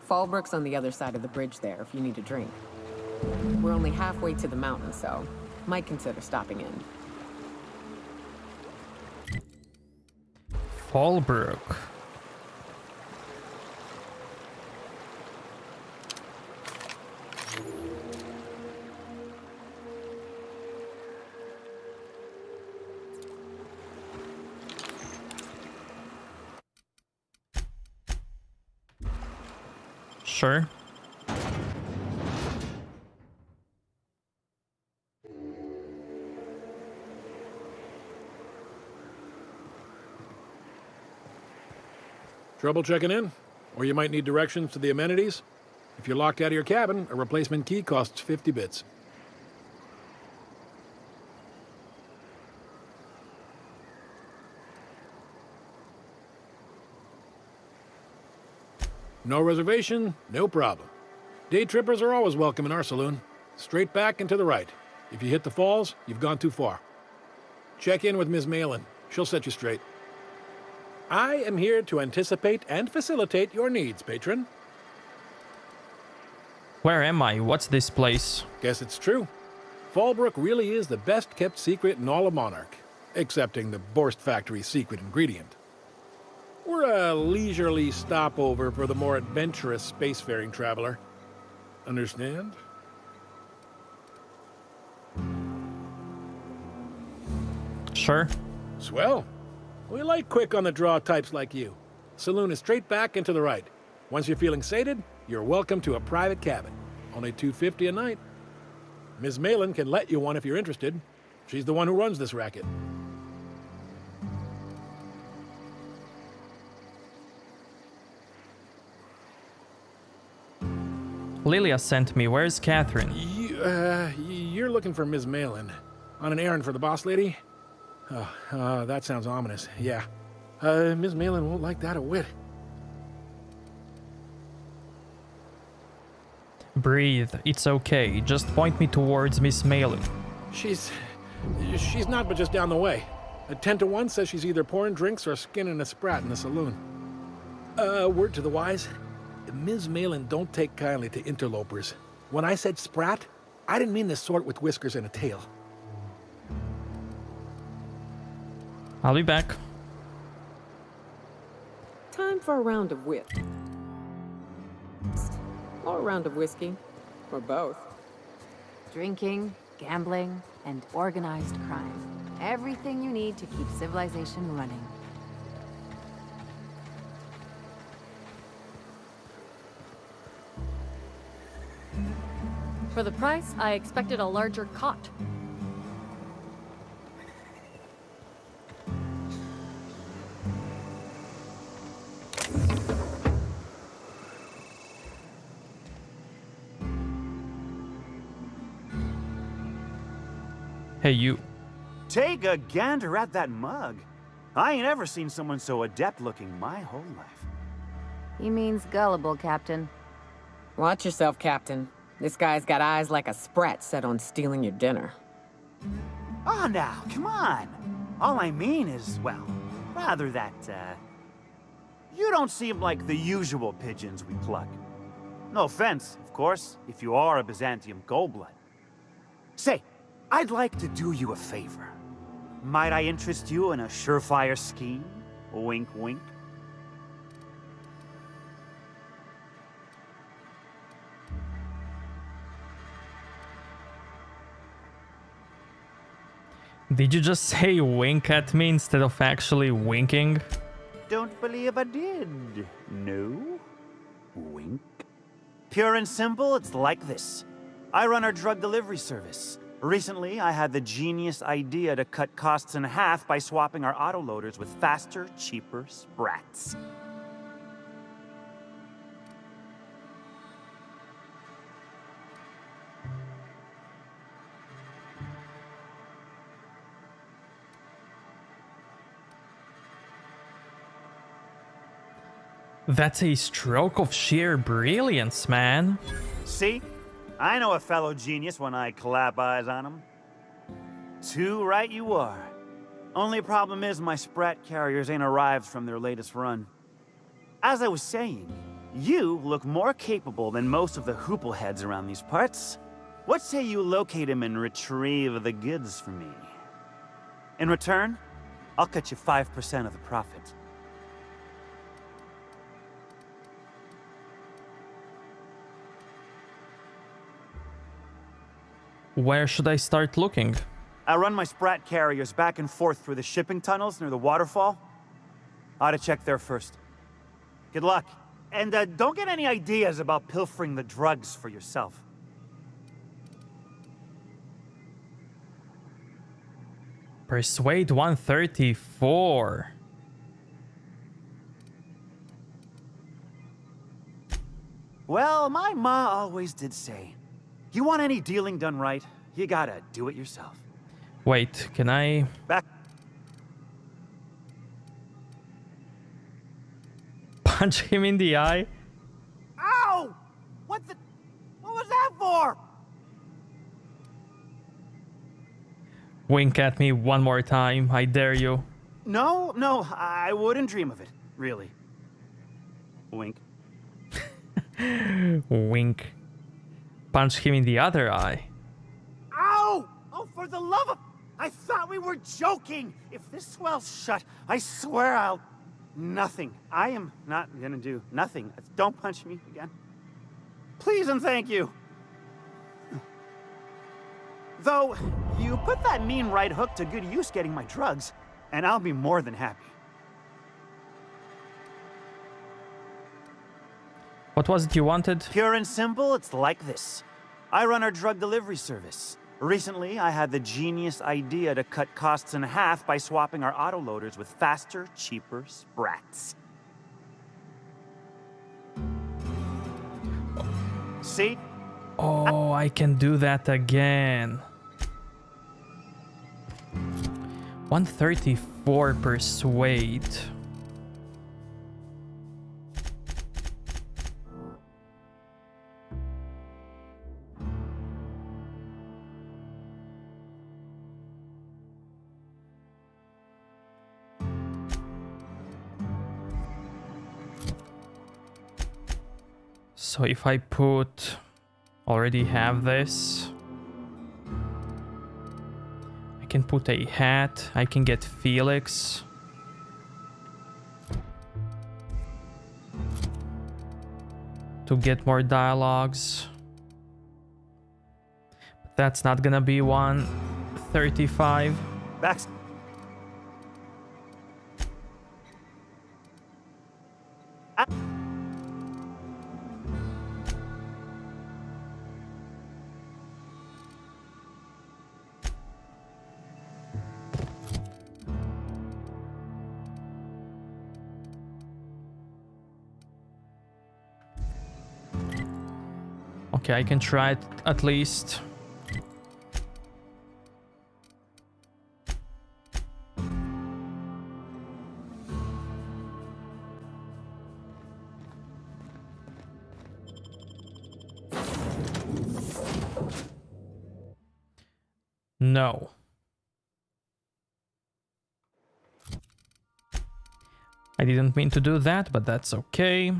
Fallbrook's on the other side of the bridge there if you need a drink. We're only halfway to the mountain, so might consider stopping in. Fallbrook. Sure. Trouble checking in? Or you might need directions to the amenities? If you're locked out of your cabin, a replacement key costs 50 bits. No reservation, no problem. Day trippers are always welcome in our saloon. Straight back and to the right. If you hit the falls, you've gone too far. Check in with Ms. Malin. She'll set you straight. I am here to anticipate and facilitate your needs, patron. Where am I? What's this place? Guess it's true. Fallbrook really is the best kept secret in all of Monarch, excepting the Borst Factory's secret ingredient. We're a leisurely stopover for the more adventurous spacefaring traveler. Understand? Sure. Swell. We like quick on the draw types like you. Saloon is straight back and to the right. Once you're feeling sated, you're welcome to a private cabin. Only $250 a night. Ms. Malin can let you one if you're interested. She's the one who runs this racket. Lilia sent me. Where's Catherine? You're looking for Ms. Malin. On an errand for the boss lady? Oh, that sounds ominous. Yeah. Ms. Malin won't like that a whit. Breathe. It's okay. Just point me towards Miss Malin. She's not but just down the way. A 10 to 1 says she's either pouring drinks or skinning a sprat in the saloon. Word to the wise. Ms. Malin don't take kindly to interlopers. When I said sprat, I didn't mean the sort with whiskers and a tail. I'll be back. Time for a round of wit. Or a round of whiskey. Or both. Drinking, gambling, and organized crime. Everything you need to keep civilization running. For the price, I expected a larger cot. Hey, you. Take a gander at that mug. I ain't ever seen someone so adept-looking my whole life. He means gullible, Captain. Watch yourself, Captain. This guy's got eyes like a sprat set on stealing your dinner. Oh, now, come on. All I mean is, well, rather that, you don't seem like the usual pigeons we pluck. No offense, of course, if you are a Byzantium goldblood. Say, I'd like to do you a favor. Might I interest you in a surefire scheme? Wink, wink. Did you just say wink at me instead of actually winking? Don't believe I did. No? Wink. Pure and simple, it's like this. I run our drug delivery service. Recently, I had the genius idea to cut costs in half by swapping our autoloaders with faster, cheaper sprats. That's a stroke of sheer brilliance, man. See? I know a fellow genius when I clap eyes on him. Too right you are. Only problem is my sprat carriers ain't arrived from their latest run. As I was saying, you look more capable than most of the hoople heads around these parts. What say you locate him and retrieve the goods for me? In return, I'll cut you 5% of the profit. Where should I start looking? I run my sprat carriers back and forth through the shipping tunnels near the waterfall. Ought to check there first. Good luck. And don't get any ideas about pilfering the drugs for yourself. Persuade 134. Well, my ma always did say, you want any dealing done right, you gotta do it yourself. Wait, can I... Back. Punch him in the eye? Ow! What was that for? Wink at me one more time, I dare you. No, I wouldn't dream of it, really. Wink. Wink. Punch him in the other eye. Ow! Oh, for the love of... I thought we were joking! If this swell's shut, I swear I'll... Nothing. I am not gonna do nothing. Don't punch me again. Please and thank you. Though, you put that mean right hook to good use getting my drugs, and I'll be more than happy. What was it you wanted? Pure and simple, it's like this. I run our drug delivery service. Recently, I had the genius idea to cut costs in half by swapping our autoloaders with faster, cheaper sprats. See? Oh, I can do that again. 134 persuade. So if I already have this, I can put a hat, I can get Felix. To get more dialogues. But that's not gonna be 135. Back. Okay, I can try it at least. No. I didn't mean to do that, but that's okay.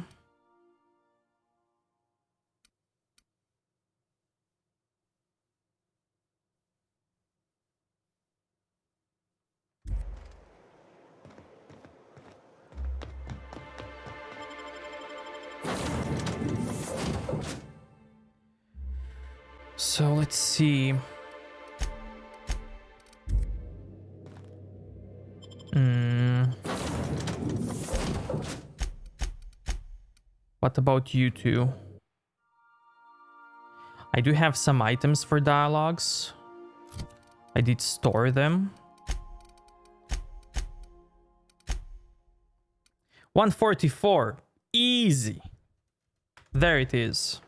So let's see. What about you two? I do have some items for dialogues. I did store them. 144. Easy. There it is.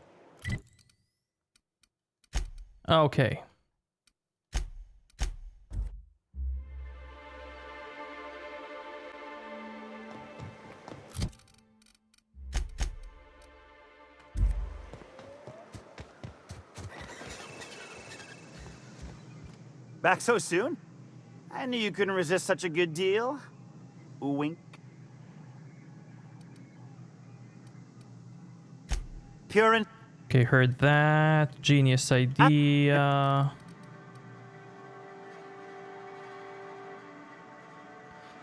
Okay. Back so soon? I knew you couldn't resist such a good deal. Wink. Pure and... Okay, heard that. Genius idea.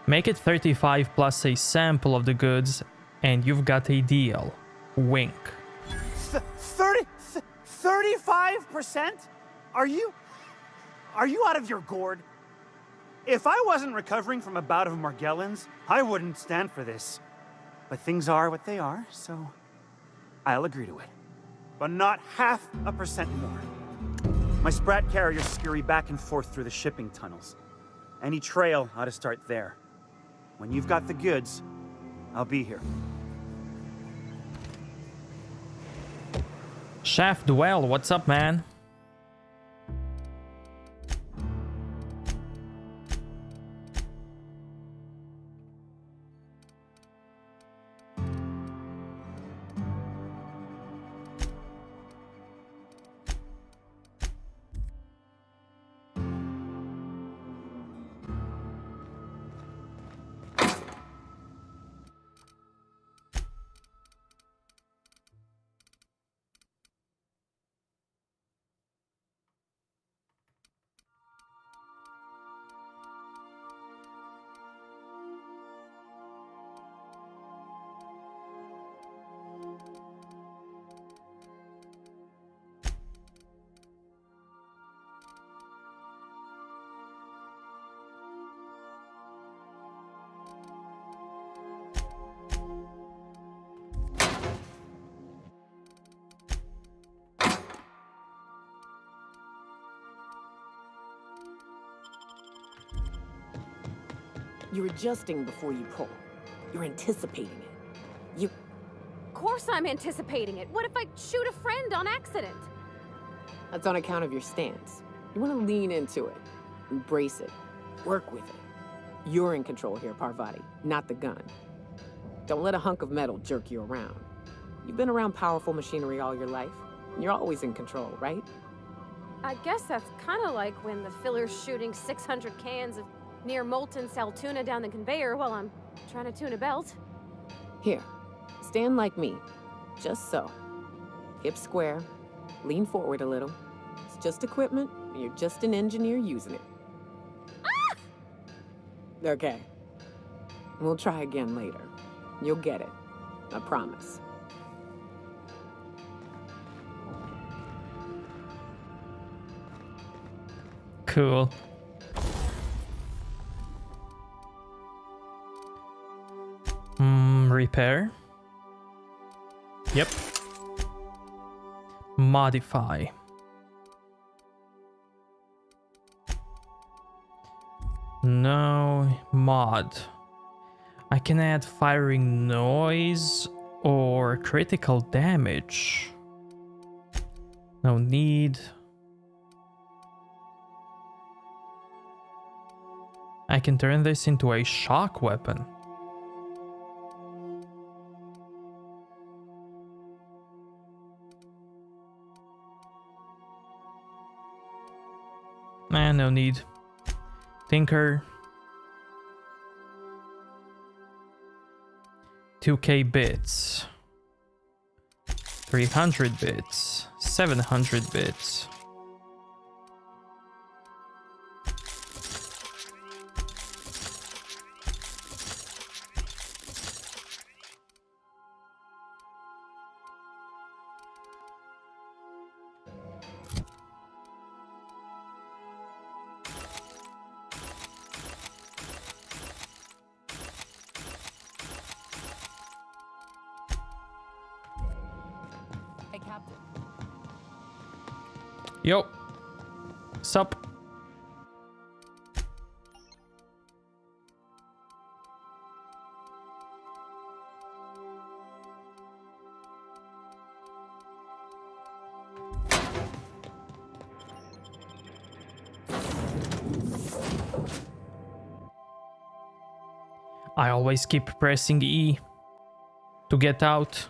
Make it 35 plus a sample of the goods, and you've got a deal. Wink. 35%? Are you out of your gourd? If I wasn't recovering from a bout of Morgellons, I wouldn't stand for this. But things are what they are, so I'll agree to it. But not 0.5% more. My sprat carriers scurry back and forth through the shipping tunnels. Any trail ought to start there. When you've got the goods, I'll be here. Chef Duel, what's up, man? You're adjusting before you pull. You're anticipating it. You... Of course I'm anticipating it. What if I shoot a friend on accident? That's on account of your stance. You want to lean into it. Embrace it. Work with it. You're in control here, Parvati, not the gun. Don't let a hunk of metal jerk you around. You've been around powerful machinery all your life. You're always in control, right? I guess that's kind of like when the filler's shooting 600 cans of near molten sal tuna down the conveyor while I'm trying to tune a belt. Here, stand like me. Just so. Hips square. Lean forward a little. It's just equipment, and you're just an engineer using it. Ah! Okay. We'll try again later. You'll get it. I promise. Cool. Repair. Yep. Modify. No. Mod. I can add firing noise or critical damage. No need. I can turn this into a shock weapon. No need. Tinker. 2k bits. 300 bits. 700 bits. Yo. Sup? I always keep pressing E to get out.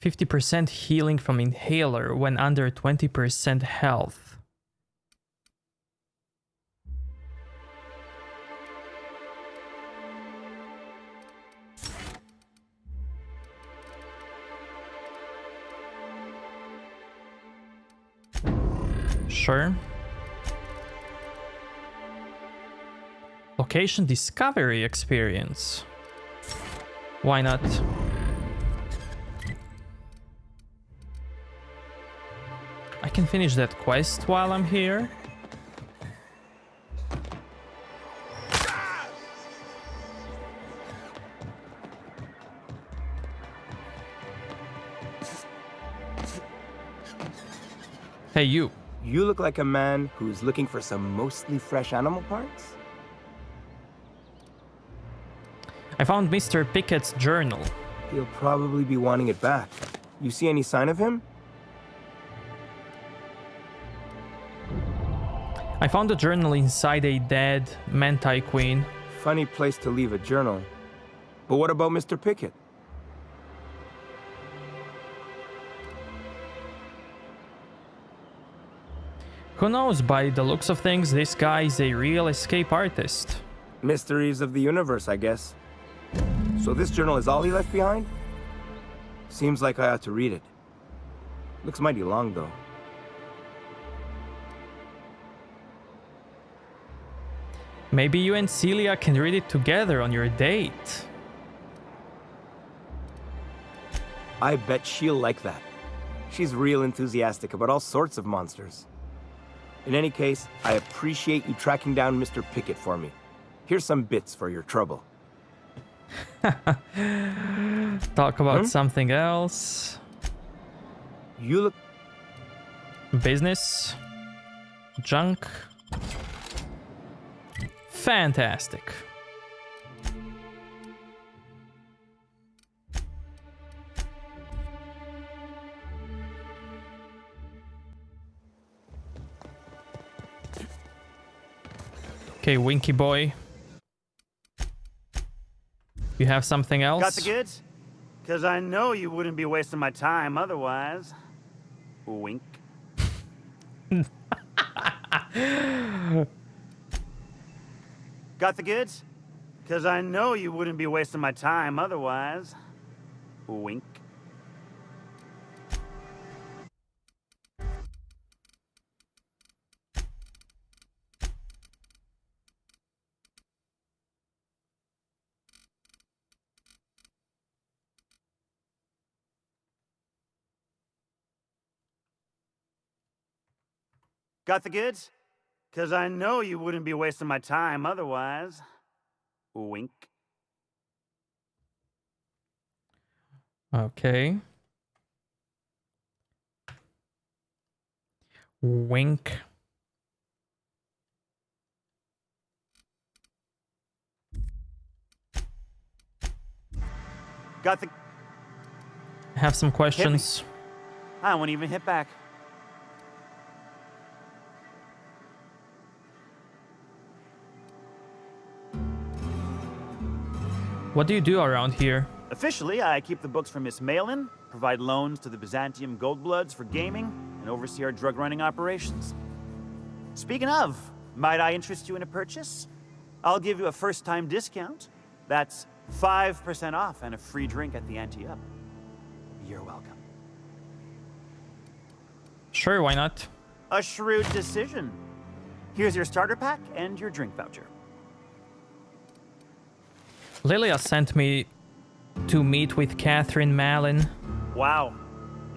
%50 healing from inhaler when under 20% health. Sure. Location discovery experience. Why not? I can finish that quest while I'm here. Hey, you. You look like a man who's looking for some mostly fresh animal parts? I found Mr. Pickett's journal. He'll probably be wanting it back. You see any sign of him? I found a journal inside a dead Manti Queen. Funny place to leave a journal. But what about Mr. Pickett? Who knows, by the looks of things, this guy is a real escape artist. Mysteries of the universe, I guess. So this journal is all he left behind? Seems like I ought to read it. Looks mighty long, though. Maybe you and Celia can read it together on your date. I bet she'll like that. She's real enthusiastic about all sorts of monsters. In any case, I appreciate you tracking down Mr. Pickett for me. Here's some bits for your trouble. Talk about something else. You look... Business. Junk. Fantastic. Okay, Winky boy. You have something else? Got the goods? Because I know you wouldn't be wasting my time otherwise. Wink. Got the goods? Because I know you wouldn't be wasting my time otherwise. Wink. Got the goods? Because I know you wouldn't be wasting my time otherwise. Wink. Okay. Wink. Got the... I have some questions. I won't even hit back. What do you do around here? Officially, I keep the books for Miss Malin, provide loans to the Byzantium Goldbloods for gaming, and oversee our drug-running operations. Speaking of, might I interest you in a purchase? I'll give you a first-time discount. That's 5% off and a free drink at the ante-up. You're welcome. Sure, why not? A shrewd decision. Here's your starter pack and your drink voucher. Lilia sent me to meet with Catherine Malin. Wow.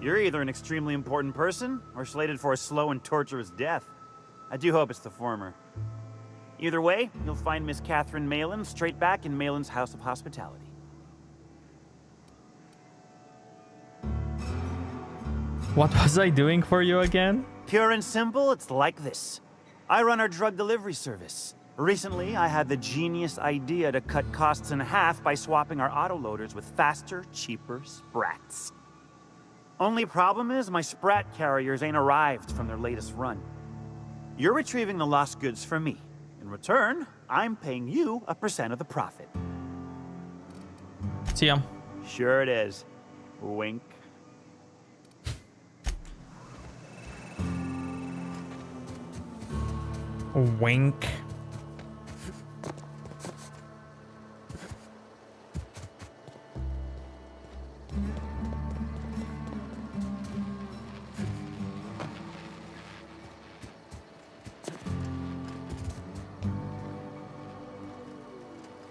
You're either an extremely important person or slated for a slow and torturous death. I do hope it's the former. Either way, you'll find Miss Catherine Malin straight back in Malin's House of Hospitality. What was I doing for you again? Pure and simple, it's like this. I run our drug delivery service. Recently, I had the genius idea to cut costs in half by swapping our autoloaders with faster, cheaper sprats. Only problem is my sprat carriers ain't arrived from their latest run. You're retrieving the lost goods for me. In return, I'm paying you a % of the profit. See ya. Sure it is. Wink. Wink.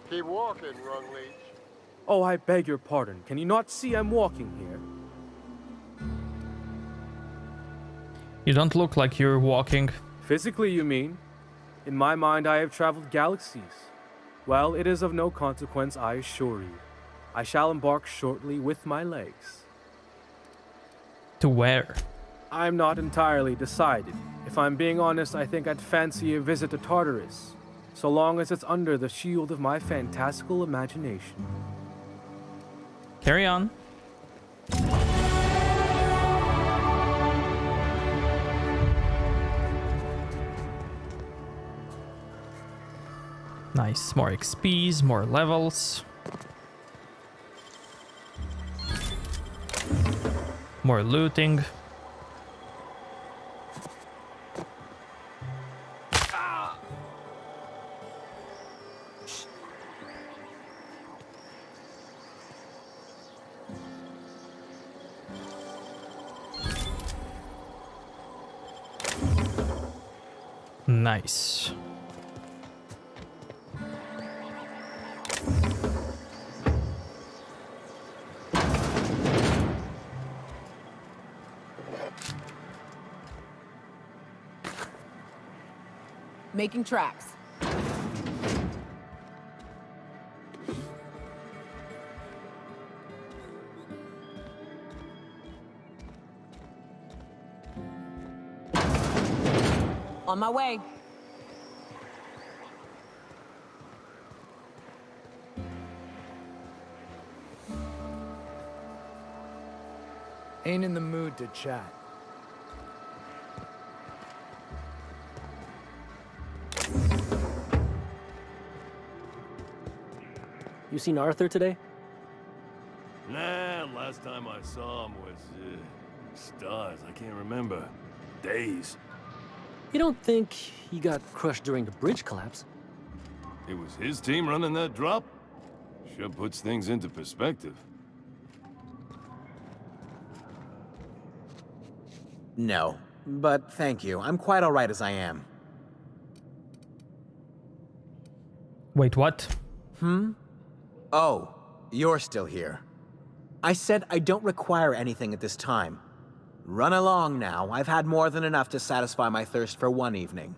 Keep walking, Rung Leech. Oh, I beg your pardon. Can you not see I'm walking here? You don't look like you're walking. Physically, you mean? In my mind, I have traveled galaxies. Well, it is of no consequence, I assure you. I shall embark shortly with my legs. To where? I'm not entirely decided. If I'm being honest, I think I'd fancy a visit to Tartarus, so long as it's under the shield of my fantastical imagination. Carry on. Nice, more XPs, more levels. More looting. Nice. Making tracks. On my way. Ain't in the mood to chat. You seen Arthur today? Nah, last time I saw him was, stars, I can't remember. Days. You don't think he got crushed during the bridge collapse? It was his team running that drop? Sure puts things into perspective. No, but thank you. I'm quite all right as I am. Wait, what? Oh, you're still here. I said I don't require anything at this time. Run along now. I've had more than enough to satisfy my thirst for one evening.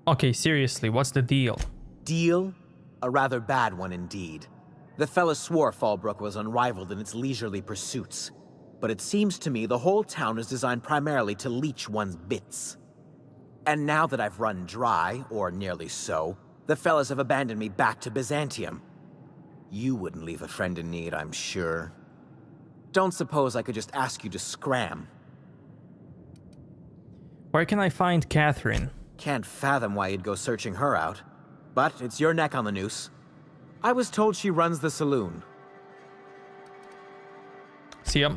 Okay, seriously, what's the deal? Deal? A rather bad one indeed. The fella swore Fallbrook was unrivaled in its leisurely pursuits. But it seems to me the whole town is designed primarily to leech one's bits. And now that I've run dry, or nearly so, the fellas have abandoned me back to Byzantium. You wouldn't leave a friend in need, I'm sure. Don't suppose I could just ask you to scram. Where can I find Catherine? Can't fathom why you'd go searching her out. But it's your neck on the noose. I was told she runs the saloon. See ya.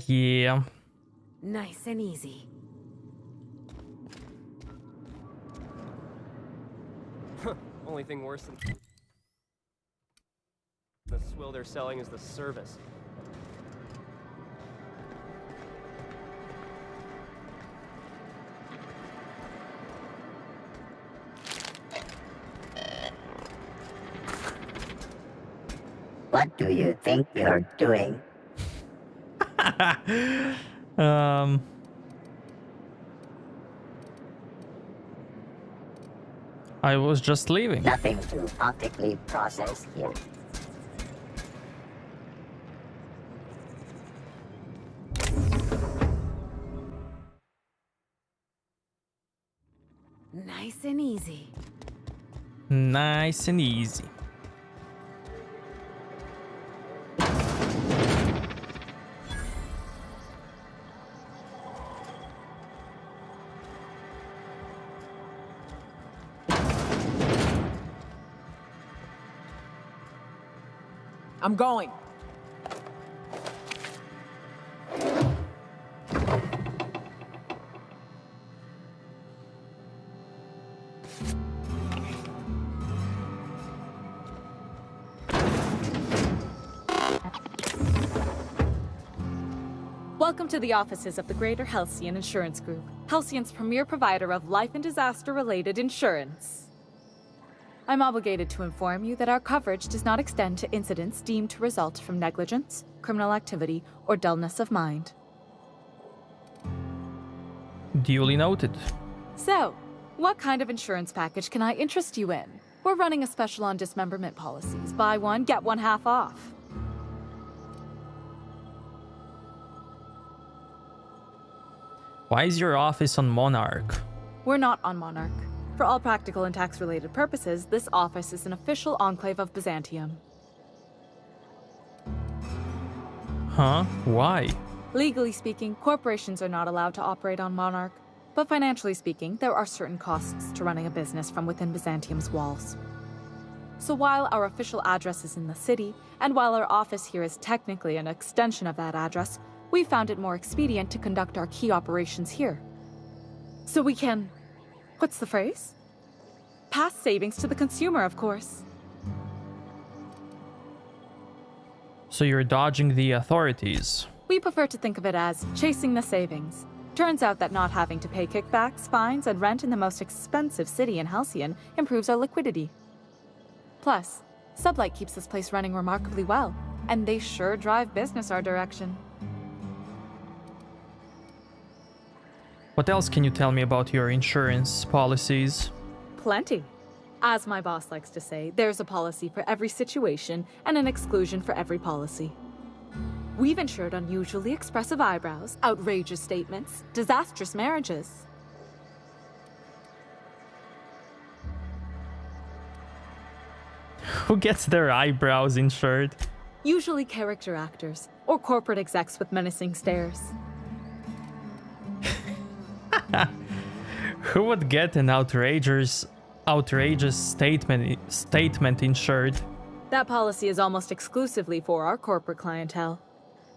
Yeah. Nice and easy. Only thing worse than the swill they're selling is the service. What do you think you're doing? I was just leaving. Nothing to optically process here. Nice and easy. Nice and easy. I'm going. Welcome to the offices of the Greater Halcyon Insurance Group, Halcyon's premier provider of life and disaster-related insurance. I'm obligated to inform you that our coverage does not extend to incidents deemed to result from negligence, criminal activity, or dullness of mind. Duly noted. So, what kind of insurance package can I interest you in? We're running a special on dismemberment policies. Buy one, get one half off. Why is your office on Monarch? We're not on Monarch. For all practical and tax-related purposes, this office is an official enclave of Byzantium. Huh? Why? Legally speaking, corporations are not allowed to operate on Monarch, but financially speaking, there are certain costs to running a business from within Byzantium's walls. So while our official address is in the city, and while our office here is technically an extension of that address, we found it more expedient to conduct our key operations here. So we can... what's the phrase? Pass savings to the consumer, of course. So you're dodging the authorities. We prefer to think of it as chasing the savings. Turns out that not having to pay kickbacks, fines, and rent in the most expensive city in Halcyon improves our liquidity. Plus, Sublight keeps this place running remarkably well, and they sure drive business our direction. What else can you tell me about your insurance policies? Plenty. As my boss likes to say, there's a policy for every situation and an exclusion for every policy. We've insured unusually expressive eyebrows, outrageous statements, disastrous marriages. Who gets their eyebrows insured? Usually character actors, or corporate execs with menacing stares. Who would get an outrageous statement insured? That policy is almost exclusively for our corporate clientele.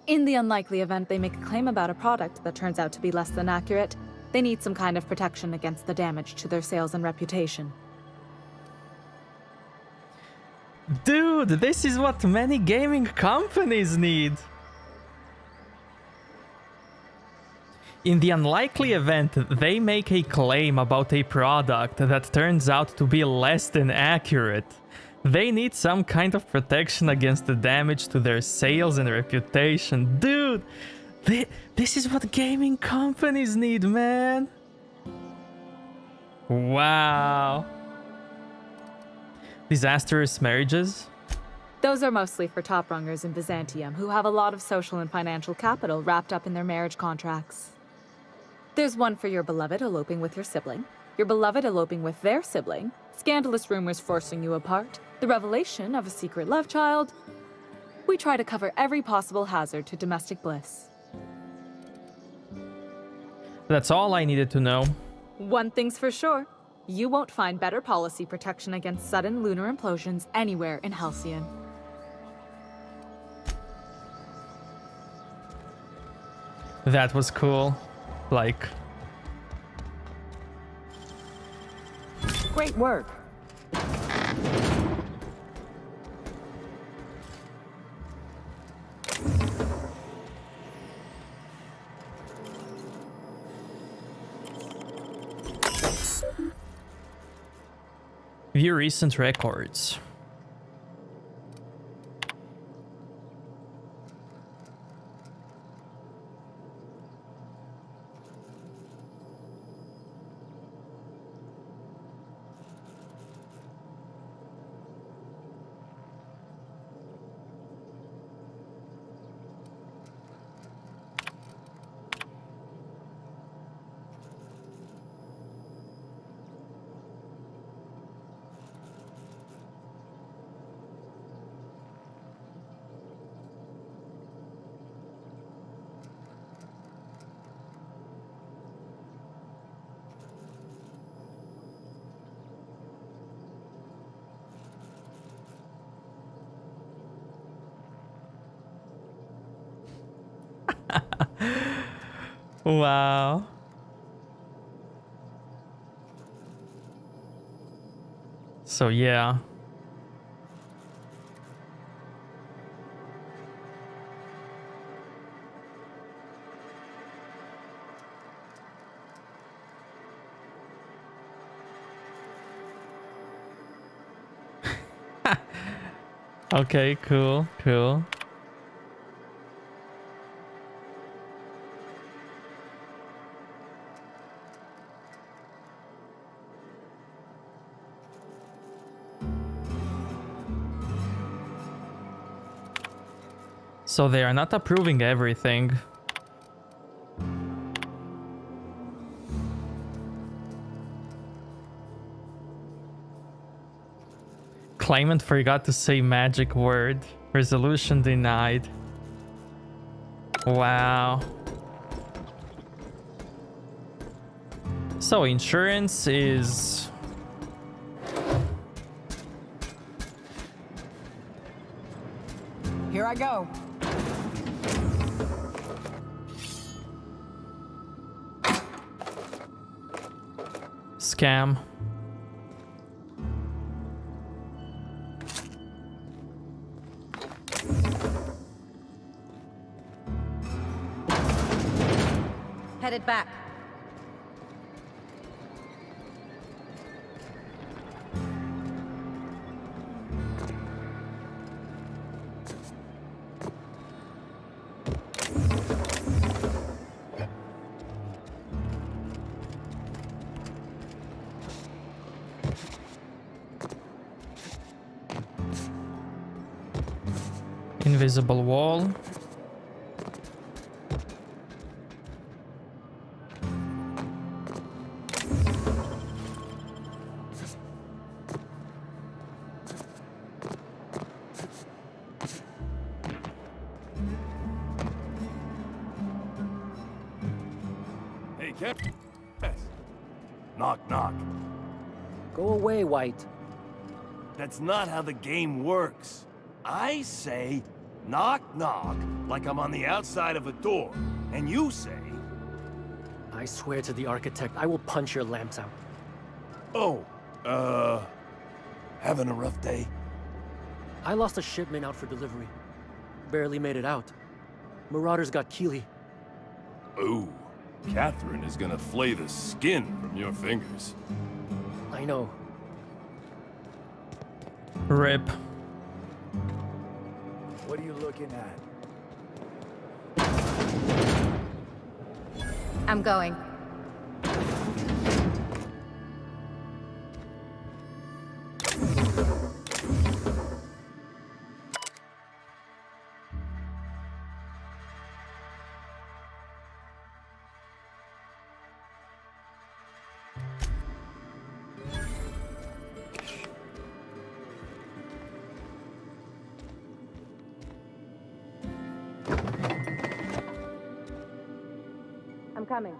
In the unlikely event they make a claim about a product that turns out to be less than accurate, they need some kind of protection against the damage to their sales and reputation. Dude, this is what many gaming companies need. In the unlikely event they make a claim about a product that turns out to be less than accurate, they need some kind of protection against the damage to their sales and reputation. Dude, this is what gaming companies need, man. Wow. Disastrous marriages? Those are mostly for top rungers in Byzantium who have a lot of social and financial capital wrapped up in their marriage contracts. There's one for your beloved eloping with your sibling, your beloved eloping with their sibling, scandalous rumors forcing you apart, the revelation of a secret love child. We try to cover every possible hazard to domestic bliss. That's all I needed to know. One thing's for sure. You won't find better policy protection against sudden lunar implosions anywhere in Halcyon. That was cool. Like... Great work. View recent records. Wow. So yeah. Okay, cool, cool. So they are not approving everything. Claimant forgot to say magic word. Resolution denied. Wow. So insurance is Here I go. Scam. Headed back. Invisible wall. Hey, Captain. Knock, knock. Go away, White. That's not how the game works. I say, knock, knock, like I'm on the outside of a door. And you say... I swear to the architect, I will punch your lamps out. Oh, having a rough day? I lost a shipment out for delivery. Barely made it out. Marauders got Keeley. Ooh, Catherine is gonna flay the skin from your fingers. I know. Rip. What are you looking at? I'm going. I'm coming.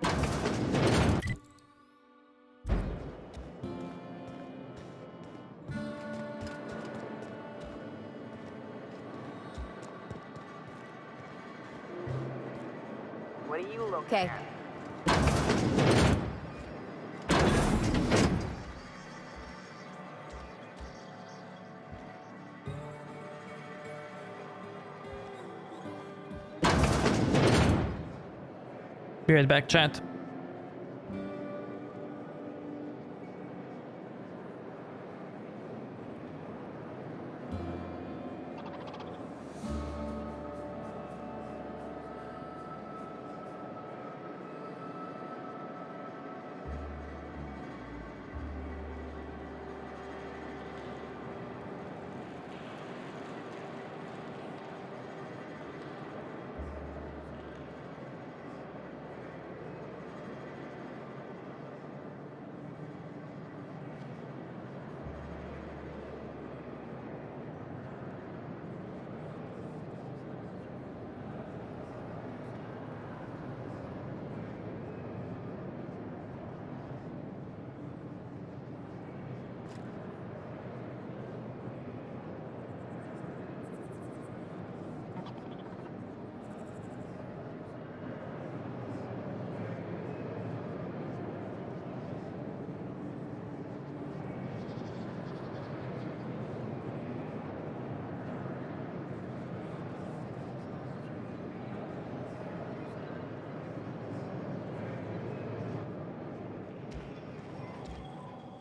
What are you looking Okay. at? Be right back, chat.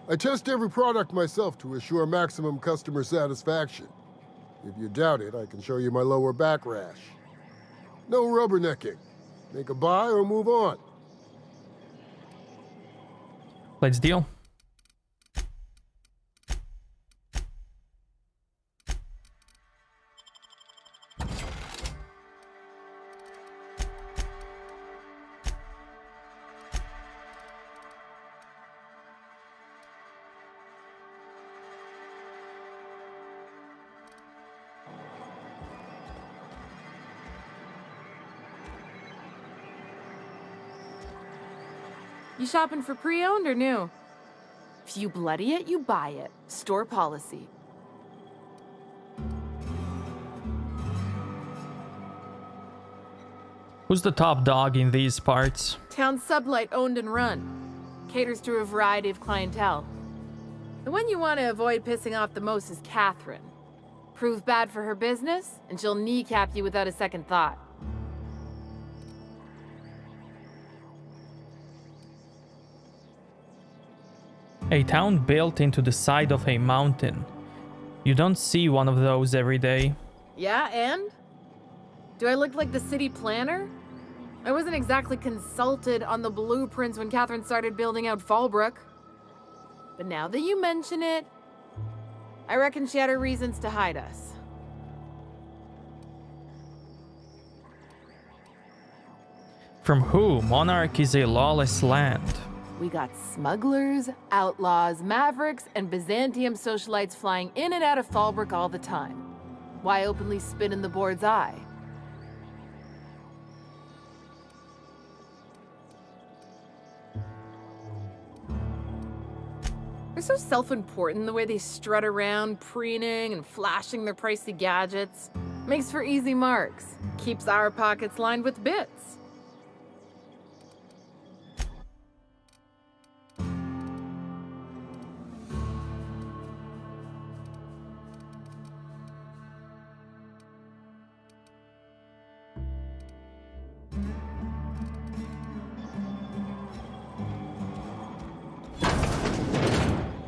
I test every product myself to assure maximum customer satisfaction. If you doubt it, I can show you my lower back rash. No rubbernecking. Make a buy or move on. Let's deal. You shopping for pre-owned or new? If you bloody it, you buy it. Store policy. Who's the top dog in these parts? Town Sublight owned and run. Caters to a variety of clientele. The one you want to avoid pissing off the most is Catherine. Prove bad for her business, and she'll kneecap you without a second thought. A town built into the side of a mountain. You don't see one of those every day. Yeah, and? Do I look like the city planner? I wasn't exactly consulted on the blueprints when Catherine started building out Fallbrook. But now that you mention it, I reckon she had her reasons to hide us. From who? Monarch is a lawless land. We got smugglers, outlaws, mavericks, and Byzantium socialites flying in and out of Fallbrook all the time. Why openly spit in the board's eye? They're so self-important the way they strut around, preening and flashing their pricey gadgets. Makes for easy marks. Keeps our pockets lined with bits.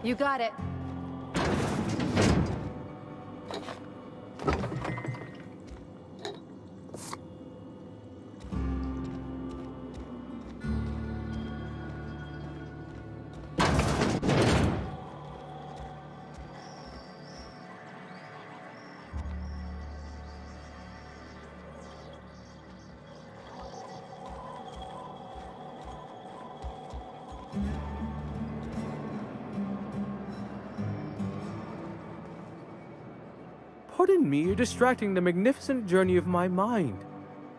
You got it. Pardon me, you're distracting the magnificent journey of my mind.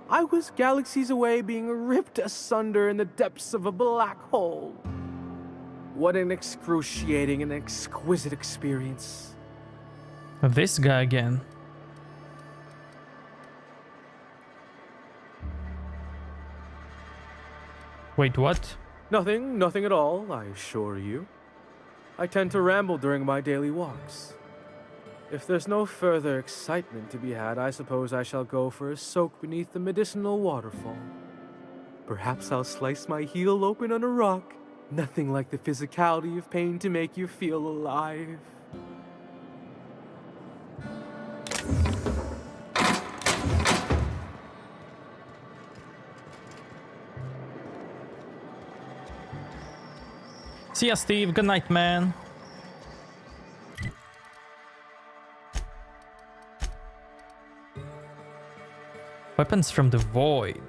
I was galaxies away being ripped asunder in the depths of a black hole. What an excruciating and exquisite experience. This guy again. Wait, what? Nothing at all, I assure you. I tend to ramble during my daily walks. If there's no further excitement to be had, I suppose I shall go for a soak beneath the medicinal waterfall. Perhaps I'll slice my heel open on a rock. Nothing like the physicality of pain to make you feel alive. See ya, Steve. Good night, man. Weapons from the void.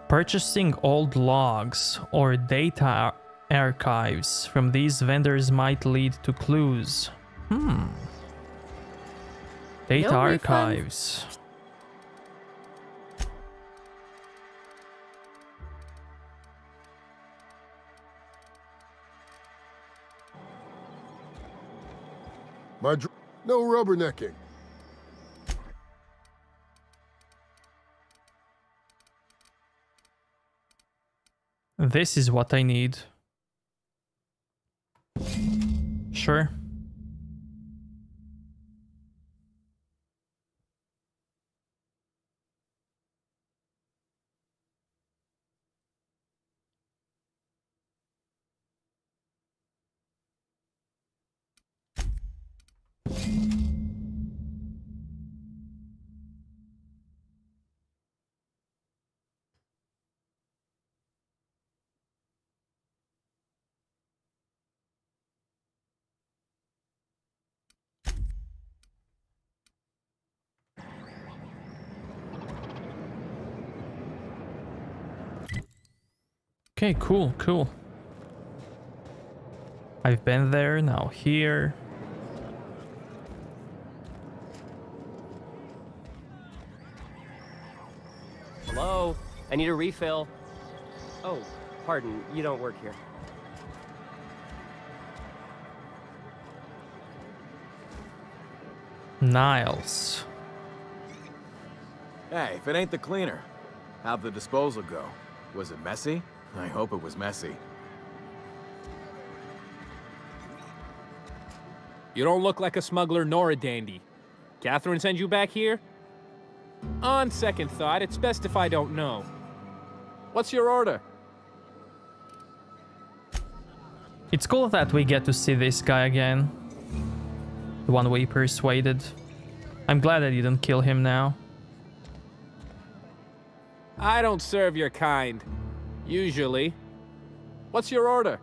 Purchasing old logs or data archives from these vendors might lead to clues. Data No archives. No rubbernecking. This is what I need. Sure. Okay, cool. I've been there, now here. Hello? I need a refill. Oh, pardon, you don't work here. Niles. Hey, if it ain't the cleaner, how'd the disposal go? Was it messy? I hope it was messy. You don't look like a smuggler nor a dandy. Catherine send you back here? On second thought, it's best if I don't know. What's your order? It's cool that we get to see this guy again. The one we persuaded. I'm glad I didn't kill him now. I don't serve your kind. Usually. What's your order?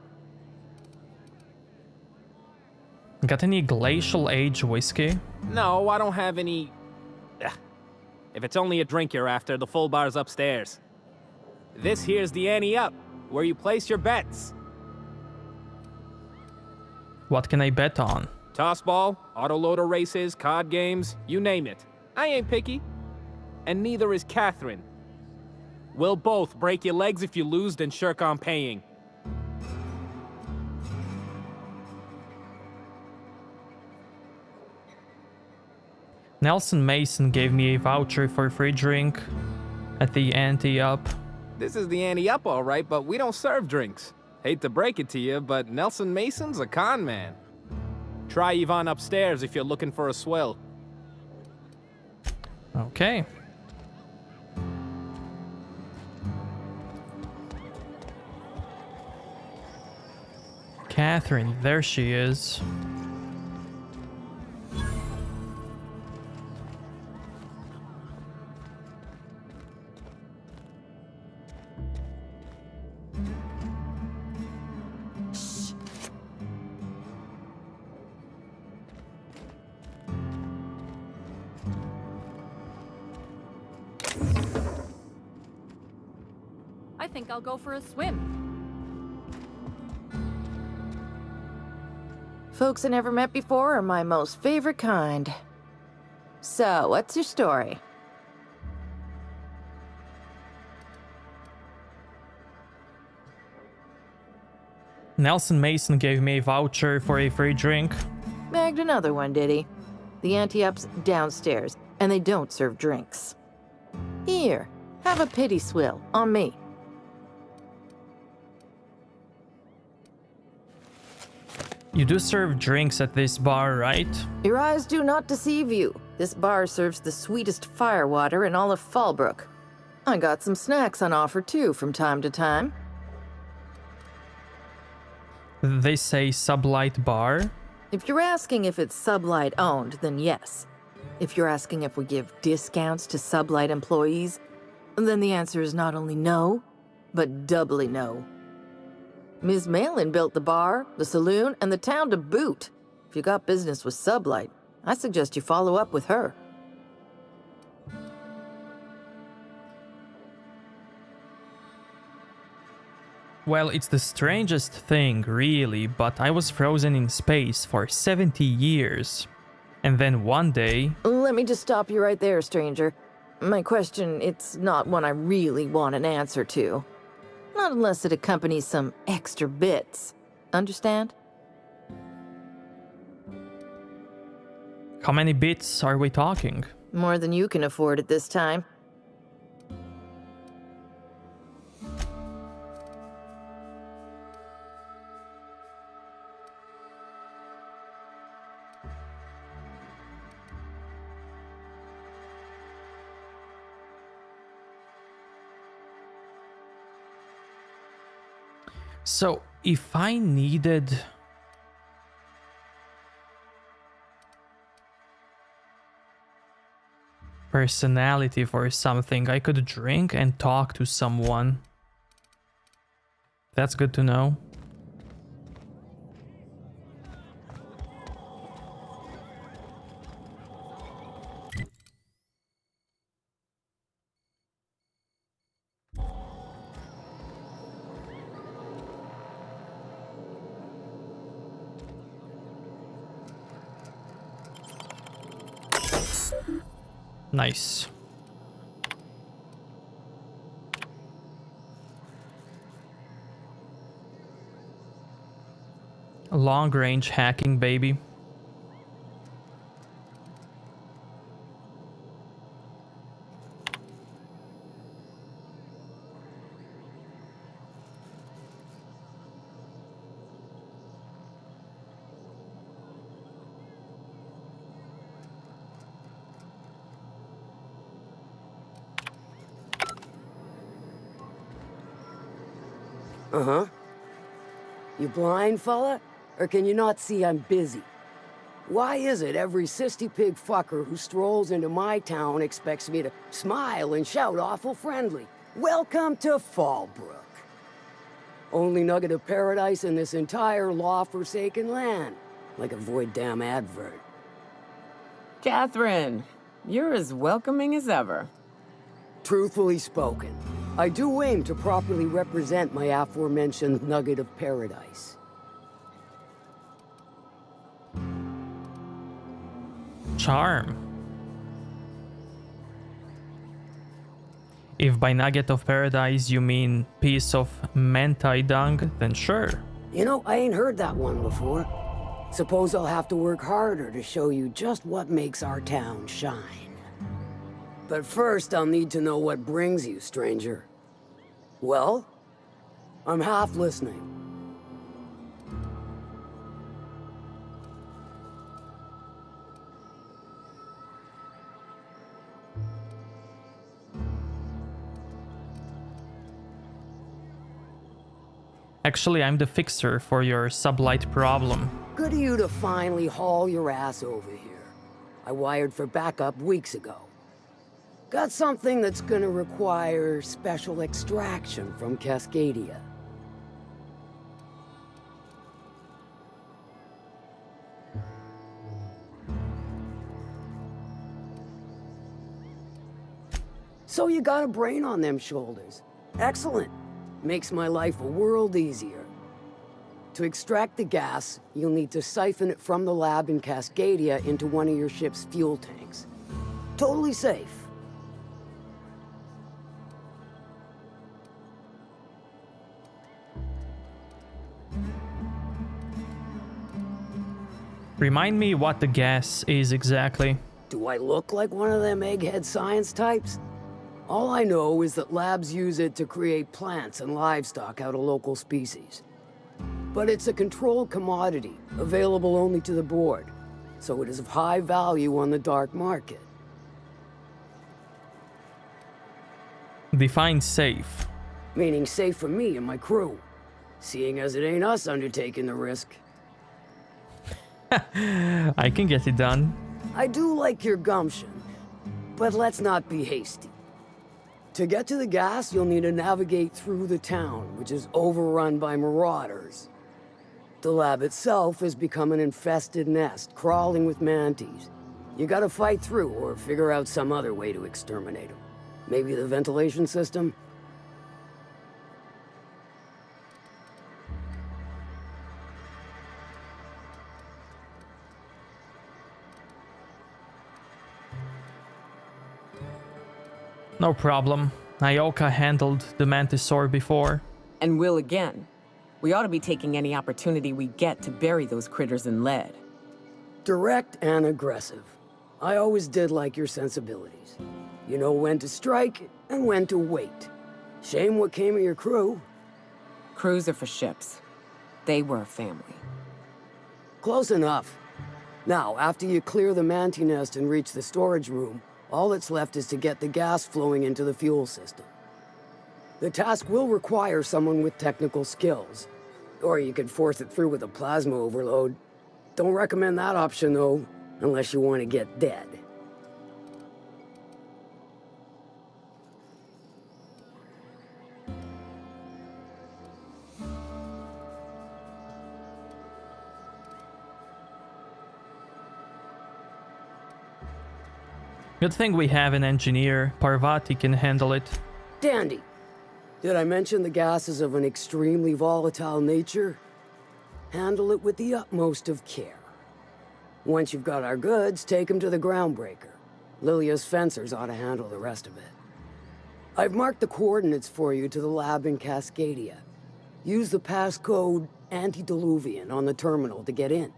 Got any glacial age whiskey? No, I don't have any... Ugh. If it's only a drink you're after, the full bar's upstairs. This here's the ante up, where you place your bets. What can I bet on? Tossball, autoloader races, card games, you name it. I ain't picky. And neither is Catherine. We'll both break your legs if you lose, then shirk on paying. Nelson Mason gave me a voucher for a free drink at the ante up. This is the ante up, all right, but we don't serve drinks. Hate to break it to you, but Nelson Mason's a con man. Try Yvonne upstairs if you're looking for a swill. Okay. Catherine, there she is. I think I'll go for a swim. Folks I never met before are my most favorite kind. So, what's your story? Nelson Mason gave me a voucher for a free drink. Bagged another one, did he? The ante-up's downstairs, and they don't serve drinks. Here, have a pity swill, on me. You do serve drinks at this bar, right? Your eyes do not deceive you. This bar serves the sweetest firewater in all of Fallbrook. I got some snacks on offer too from time to time. They say Sublight Bar? If you're asking if it's Sublight owned, then yes. If you're asking if we give discounts to Sublight employees, then the answer is not only no, but doubly no. Ms. Malin built the bar, the saloon, and the town to boot. If you got business with Sublight, I suggest you follow up with her. Well, it's the strangest thing, really, but I was frozen in space for 70 years. And then one day... Let me just stop you right there, stranger. My question, it's not one I really want an answer to. Not unless it accompanies some extra bits. Understand? How many bits are we talking? More than you can afford at this time. So, if I needed... personality for something, I could drink and talk to someone. That's good to know. Long-range hacking, baby. Uh-huh. You blind, fella? Or can you not see I'm busy? Why is it every sissy pig fucker who strolls into my town expects me to smile and shout awful friendly? Welcome to Fallbrook. Only nugget of paradise in this entire law-forsaken land. Like a void damn advert. Catherine, you're as welcoming as ever. Truthfully spoken, I do aim to properly represent my aforementioned nugget of paradise. Charm. If by nugget of paradise you mean piece of mentai dung, then sure. You know, I ain't heard that one before. Suppose I'll have to work harder to show you just what makes our town shine. But first, I'll need to know what brings you, stranger. Well, I'm half listening. Actually, I'm the fixer for your sublight problem. Good of you to finally haul your ass over here. I wired for backup weeks ago. Got something that's gonna require special extraction from Cascadia. So you got a brain on them shoulders. Excellent. Makes my life a world easier. To extract the gas, you'll need to siphon it from the lab in Cascadia into one of your ship's fuel tanks. Totally safe. Remind me what the gas is exactly. Do I look like one of them egghead science types? All I know is that labs use it to create plants and livestock out of local species. But it's a controlled commodity, available only to the board, so it is of high value on the dark market. Define safe. Meaning safe for me and my crew, seeing as it ain't us undertaking the risk. I can get it done. I do like your gumption, but let's not be hasty. To get to the gas, you'll need to navigate through the town, which is overrun by marauders. The lab itself has become an infested nest, crawling with mantis. You gotta fight through or figure out some other way to exterminate them. Maybe the ventilation system? No problem. Ioka handled the Mantisaur before. And will again. We ought to be taking any opportunity we get to bury those critters in lead. Direct and aggressive. I always did like your sensibilities. You know when to strike and when to wait. Shame what came of your crew. Crews are for ships. They were a family. Close enough. Now, after you clear the manti nest and reach the storage room, all that's left is to get the gas flowing into the fuel system. The task will require someone with technical skills. Or you could force it through with a plasma overload. Don't recommend that option, though, unless you want to get dead. Good thing we have an engineer. Parvati can handle it. Dandy. Did I mention the gas is of an extremely volatile nature? Handle it with the utmost of care. Once you've got our goods, take them to the groundbreaker. Lilia's fencers ought to handle the rest of it. I've marked the coordinates for you to the lab in Cascadia. Use the passcode antediluvian on the terminal to get in.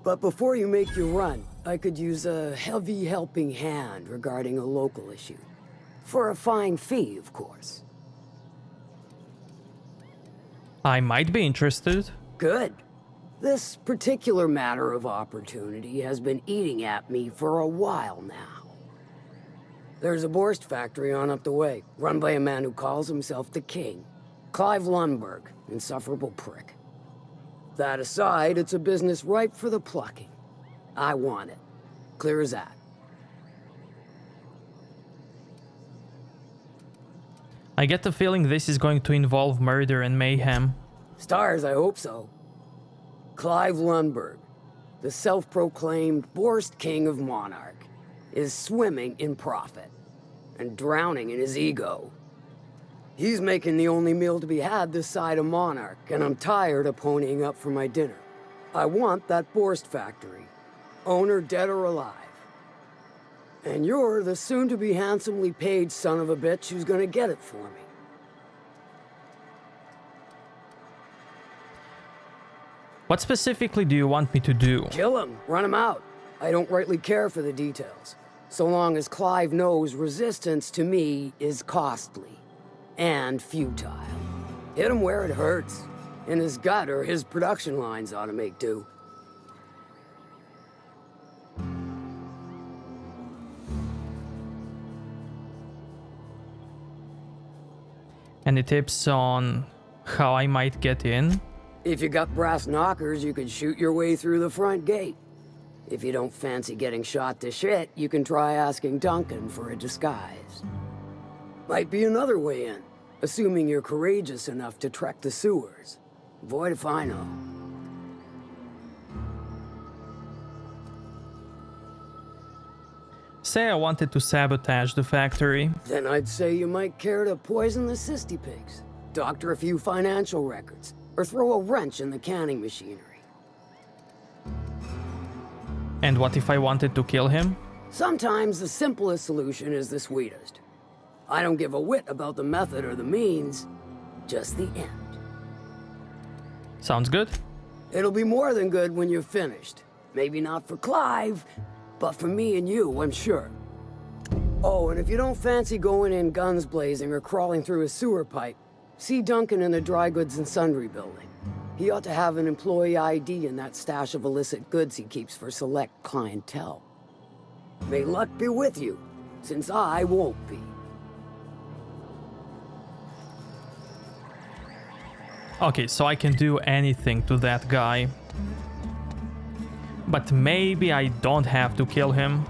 But before you make your run, I could use a heavy helping hand regarding a local issue. For a fine fee, of course. I might be interested. Good. This particular matter of opportunity has been eating at me for a while now. There's a Borst factory on up the way, run by a man who calls himself the King. Clive Lundberg, insufferable prick. That aside, it's a business ripe for the plucking. I want it. Clear as that. I get the feeling this is going to involve murder and mayhem. Stars, I hope so. Clive Lundberg, the self-proclaimed Borst King of Monarch, is swimming in profit and drowning in his ego. He's making the only meal to be had this side of Monarch, and I'm tired of ponying up for my dinner. I want that Borst factory, owner dead or alive. And you're the soon-to-be handsomely paid son of a bitch who's gonna get it for me. What specifically do you want me to do? Kill him, run him out. I don't rightly care for the details, so long as Clive knows resistance to me is costly and futile. Hit him where it hurts. In his gut, or his production lines ought to make do. Any tips on how I might get in? If you got brass knockers, you can shoot your way through the front gate. If you don't fancy getting shot to shit, you can try asking Duncan for a disguise. Might be another way in, assuming you're courageous enough to trek the sewers. Void if I know. Say I wanted to sabotage the factory. Then I'd say you might care to poison the cysty pigs, doctor a few financial records, or throw a wrench in the canning machinery. And what if I wanted to kill him? Sometimes the simplest solution is the sweetest. I don't give a whit about the method or the means, just the end. Sounds good. It'll be more than good when you're finished. Maybe not for Clive, but for me and you, I'm sure. Oh, and if you don't fancy going in guns blazing or crawling through a sewer pipe, see Duncan in the Dry Goods and Sundry building. He ought to have an employee ID in that stash of illicit goods he keeps for select clientele. May luck be with you, since I won't be. Okay, so I can do anything to that guy. But maybe I don't have to kill him,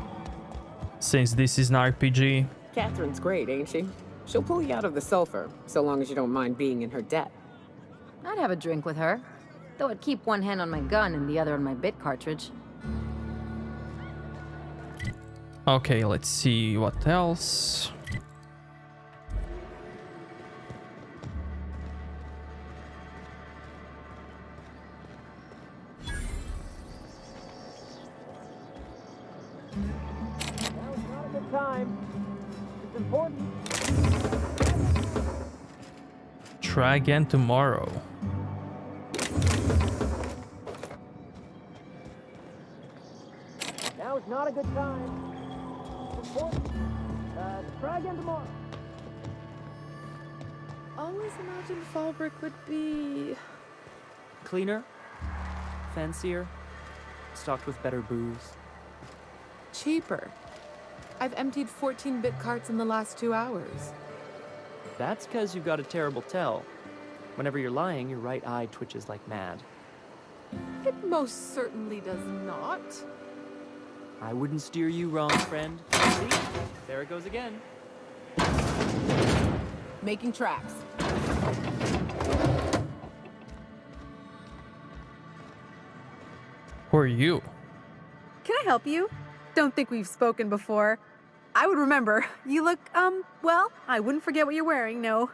since this is an RPG. Catherine's great, ain't she? She'll pull you out of the sulfur, so long as you don't mind being in her debt. I'd have a drink with her, though I'd keep one hand on my gun and the other on my bit cartridge. Okay, let's see what else. Time. It's important. Try again tomorrow. Now is not a good time. It's important. Try again tomorrow. Always imagined Fallbrook would be... Cleaner, fancier, stocked with better booze. cheaper. I've emptied 14-bit carts in the last 2 hours. That's because you've got a terrible tell. Whenever you're lying, your right eye twitches like mad. It most certainly does not. I wouldn't steer you wrong, friend. See? There it goes again. Making tracks. Who are you? Can I help you? Don't think we've spoken before. I would remember. You look, well, I wouldn't forget what you're wearing, no.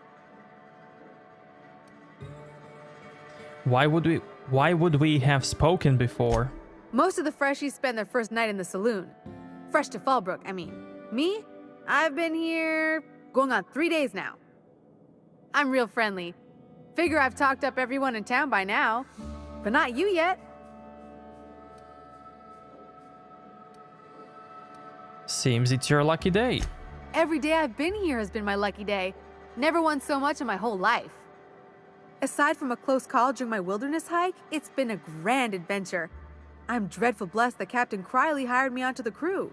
Why would we have spoken before? Most of the freshies spend their first night in the saloon. Fresh to Fallbrook, I mean. Me? I've been here going on 3 days now. I'm real friendly. Figure I've talked up everyone in town by now. But not you yet. Seems it's your lucky day. Every day I've been here has been my lucky day. Never won so much in my whole life. Aside from a close call during my wilderness hike, it's been a grand adventure. I'm dreadful blessed that Captain Criley hired me onto the crew.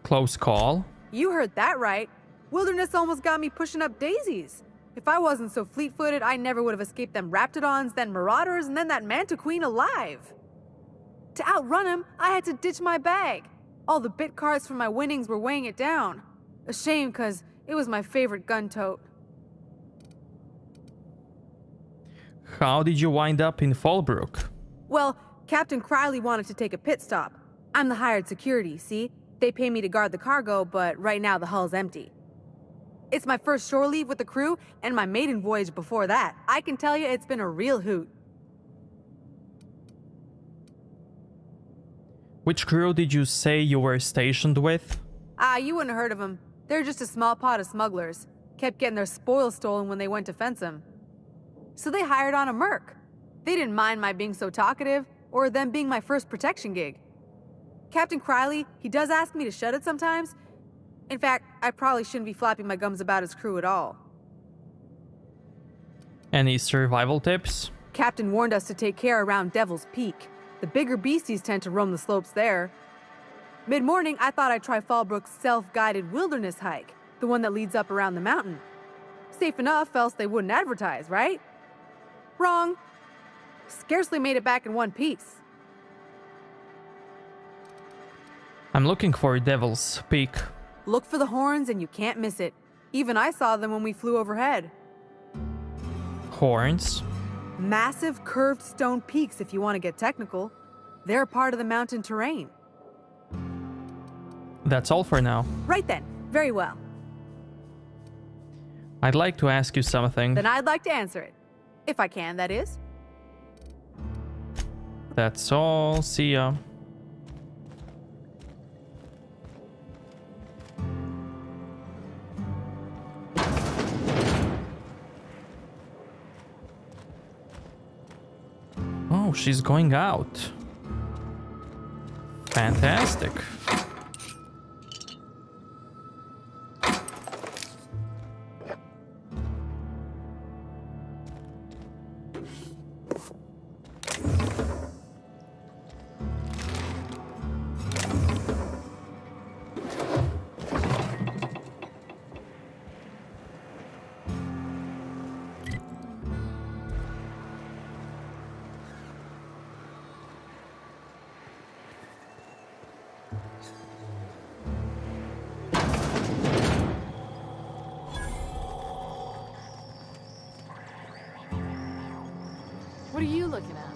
Close call. You heard that right. Wilderness almost got me pushing up daisies. If I wasn't so fleet-footed, I never would have escaped them Raptidons, then Marauders, and then that Manta Queen alive. To outrun him, I had to ditch my bag. All the bit cards from my winnings were weighing it down. A shame, cause it was my favorite gun tote. How did you wind up in Fallbrook? Well, Captain Criley wanted to take a pit stop. I'm the hired security, see? They pay me to guard the cargo, but right now the hull's empty. It's my first shore leave with the crew, and my maiden voyage before that. I can tell you it's been a real hoot. Which crew did you say you were stationed with? You wouldn't have heard of them. They're just a small pot of smugglers. Kept getting their spoils stolen when they went to fence them. So they hired on a merc. They didn't mind my being so talkative, or them being my first protection gig. Captain Criley, he does ask me to shut it sometimes. In fact, I probably shouldn't be flapping my gums about his crew at all. Any survival tips? Captain warned us to take care around Devil's Peak. The bigger beasties tend to roam the slopes there. Mid-morning, I thought I'd try Fallbrook's self-guided wilderness hike, the one that leads up around the mountain. Safe enough, else they wouldn't advertise, right? Wrong. Scarcely made it back in one piece. I'm looking for Devil's Peak. Look for the horns and you can't miss it. Even I saw them when we flew overhead. Horns? Massive curved stone peaks if you want to get technical. They're a part of the mountain terrain. That's all for now. Right then. Very well. I'd like to ask you something. Then I'd like to answer it. If I can, that is. That's all. See ya. Oh, she's going out. Fantastic. What are you looking at?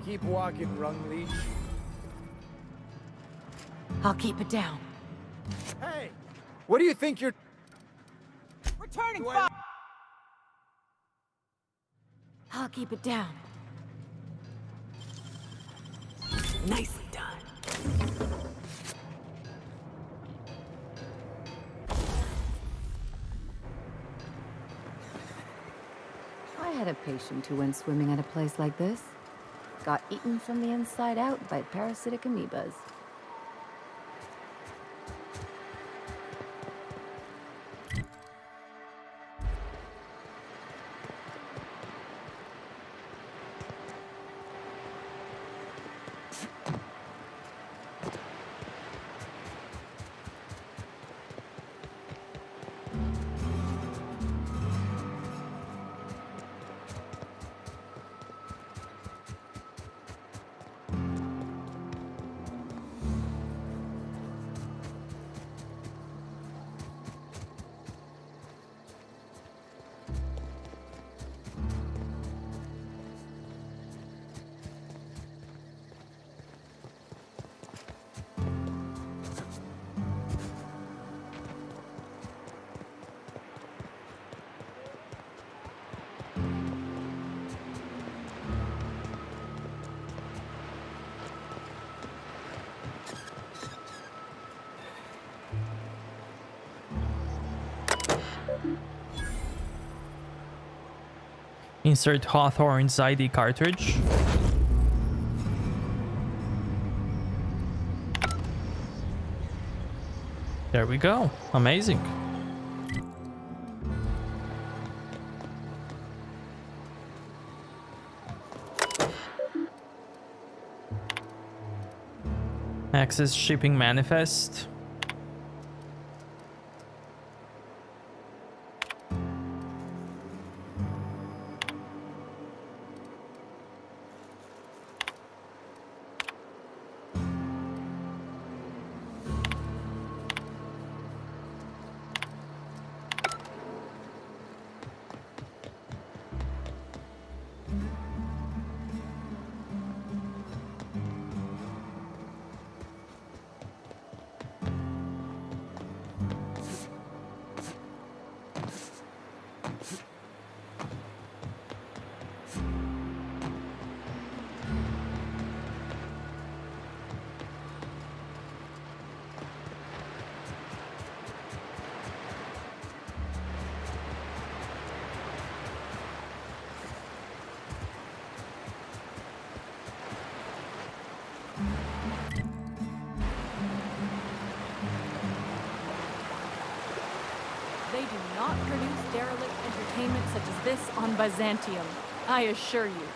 Keep walking, Rung Leech. I'll keep it down. Hey! What do you think you're... Returning fire! I'll keep it down. Nicely done. I had a patient who went swimming at a place like this. Got eaten from the inside out by parasitic amoebas. Insert Hawthorne's ID cartridge. There we go. Amazing. Access shipping manifest. They do not produce derelict entertainment such as this on Byzantium, I assure you.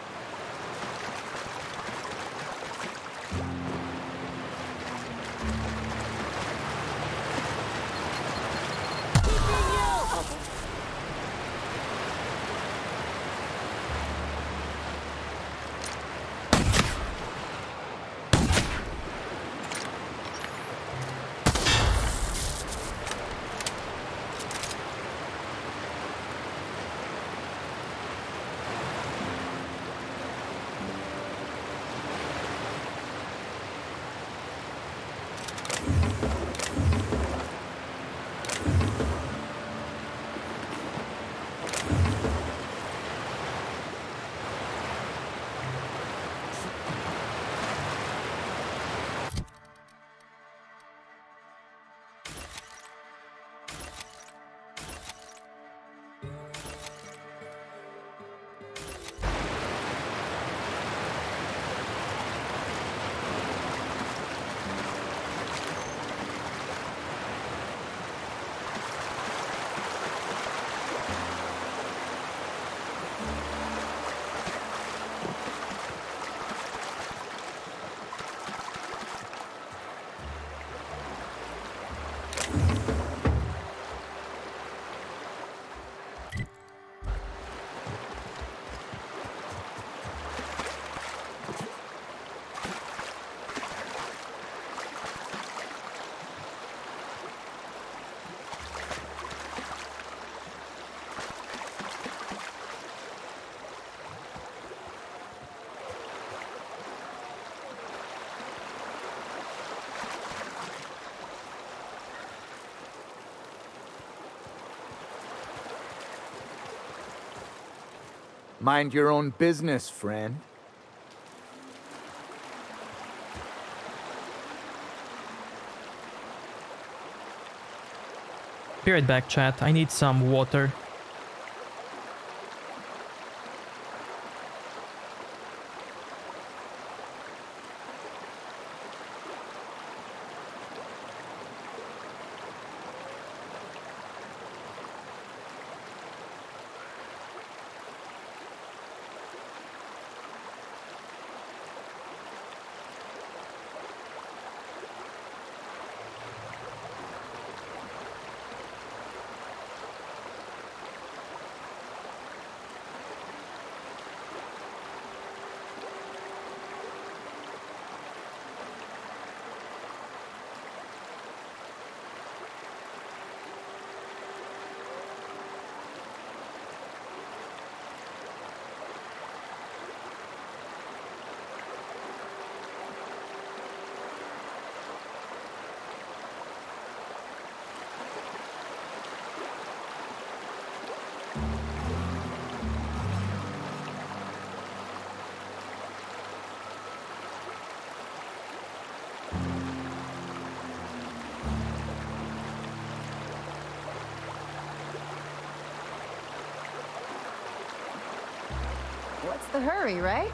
Mind your own business, friend. Be right back, chat. I need some water. the hurry, right?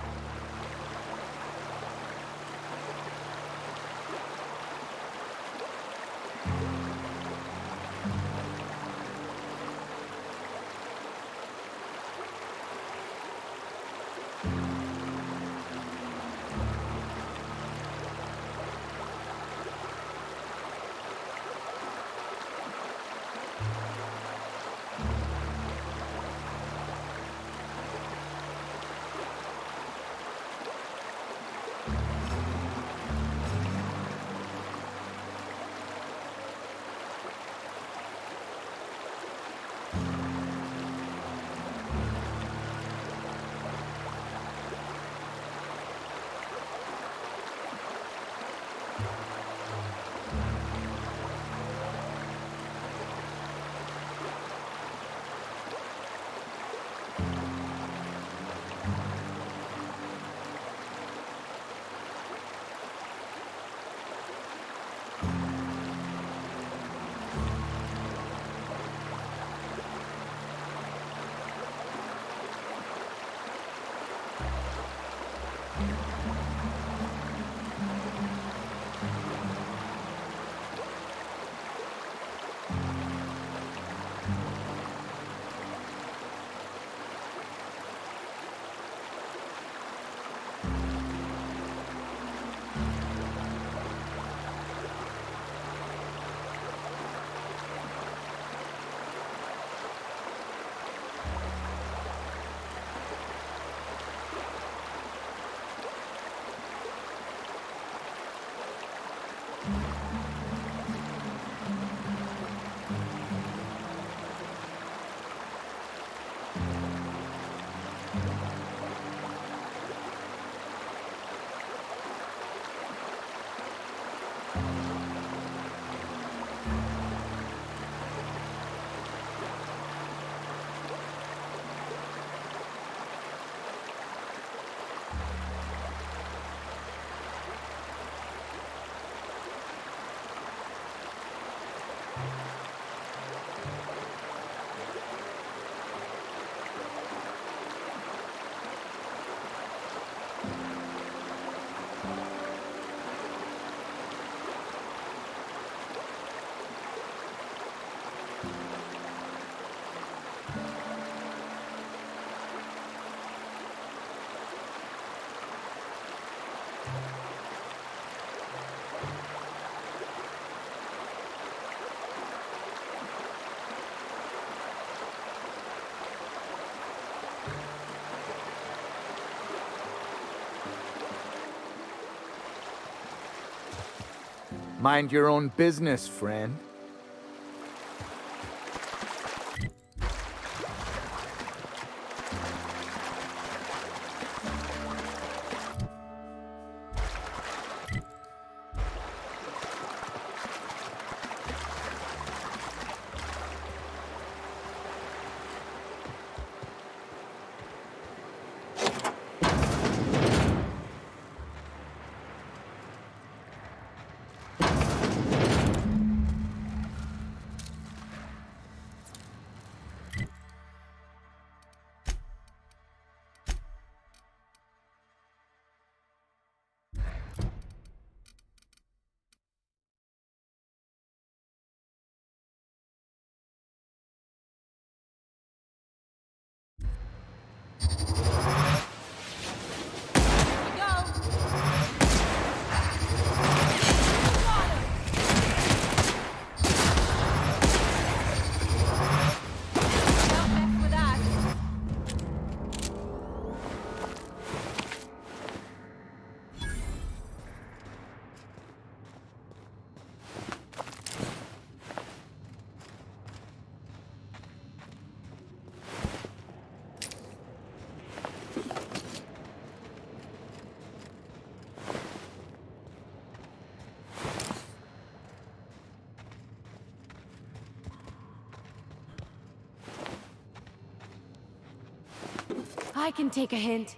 Mind your own business, friend. I can take a hint.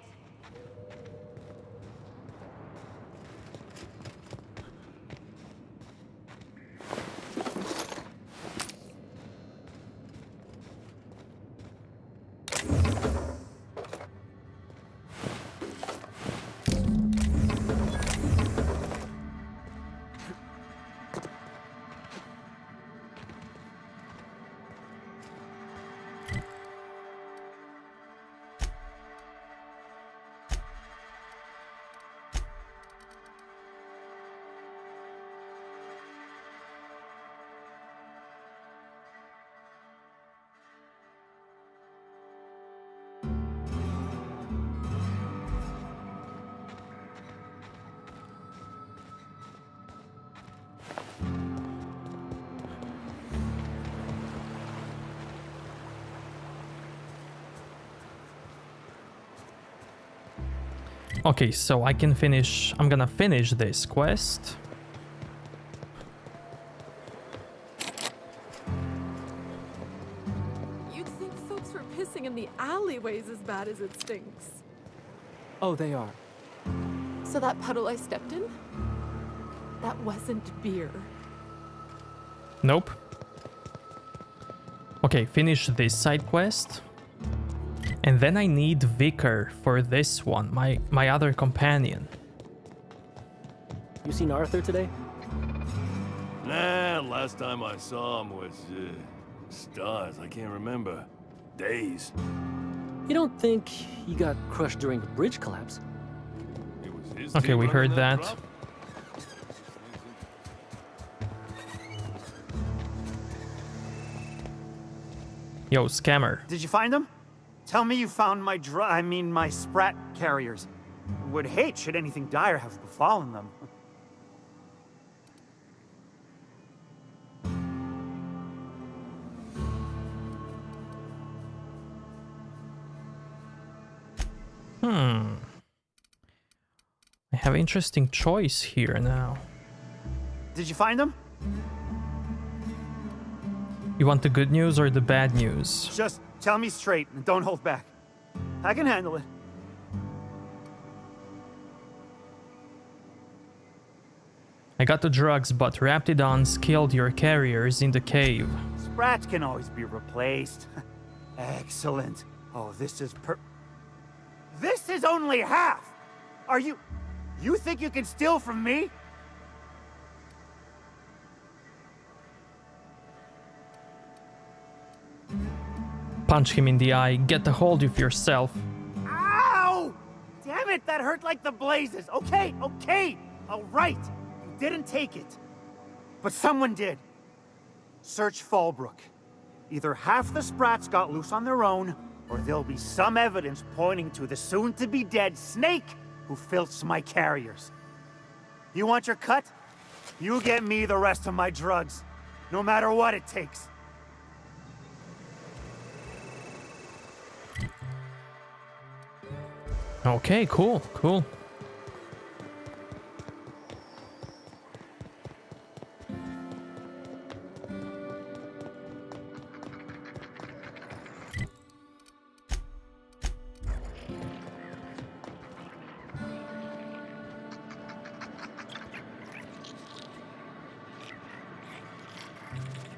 Okay, so I can finish... I'm gonna finish this quest. You'd think folks were pissing in the alleyways as bad as it stinks. Oh, they are. So that puddle I stepped in? That wasn't beer. Nope. Okay, finish this side quest. And then I need Vicar for this one, my other companion. You seen Arthur today? Nah, last time I saw him was, stars, I can't remember. Days. You don't think he got crushed during the bridge collapse? It was his Okay, team we running heard that. drop? Yo, scammer. Did you find them? Tell me you found my my Sprat carriers. Would hate should anything dire have befallen them. I have an interesting choice here now. Did you find them? You want the good news or the bad news? Just tell me straight and don't hold back. I can handle it. I got the drugs, but Raptidons killed your carriers in the cave. Sprats can always be replaced. Excellent. Oh, this is This is only half! Are you think you can steal from me? Punch him in the eye, get a hold of yourself. Ow! Damn it, that hurt like the blazes. Okay, all right. You didn't take it. But someone did. Search Fallbrook. Either half the Sprats got loose on their own, or there'll be some evidence pointing to the soon-to-be-dead Snake who filched my carriers. You want your cut? You get me the rest of my drugs, no matter what it takes. Okay, cool.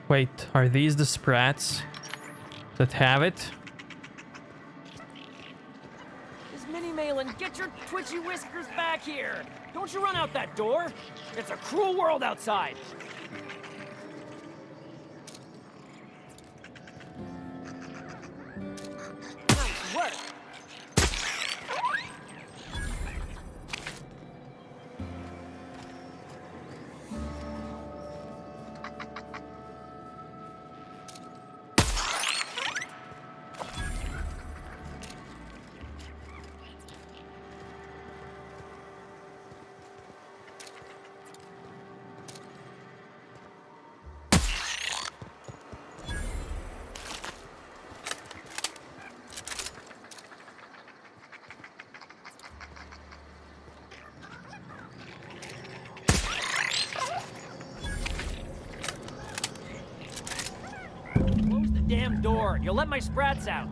Wait, are these the Sprats that have it? Minnie Malin, get your twitchy whiskers back here! Don't you run out that door! It's a cruel world outside! Nice work! Damn door! You'll let my Sprats out!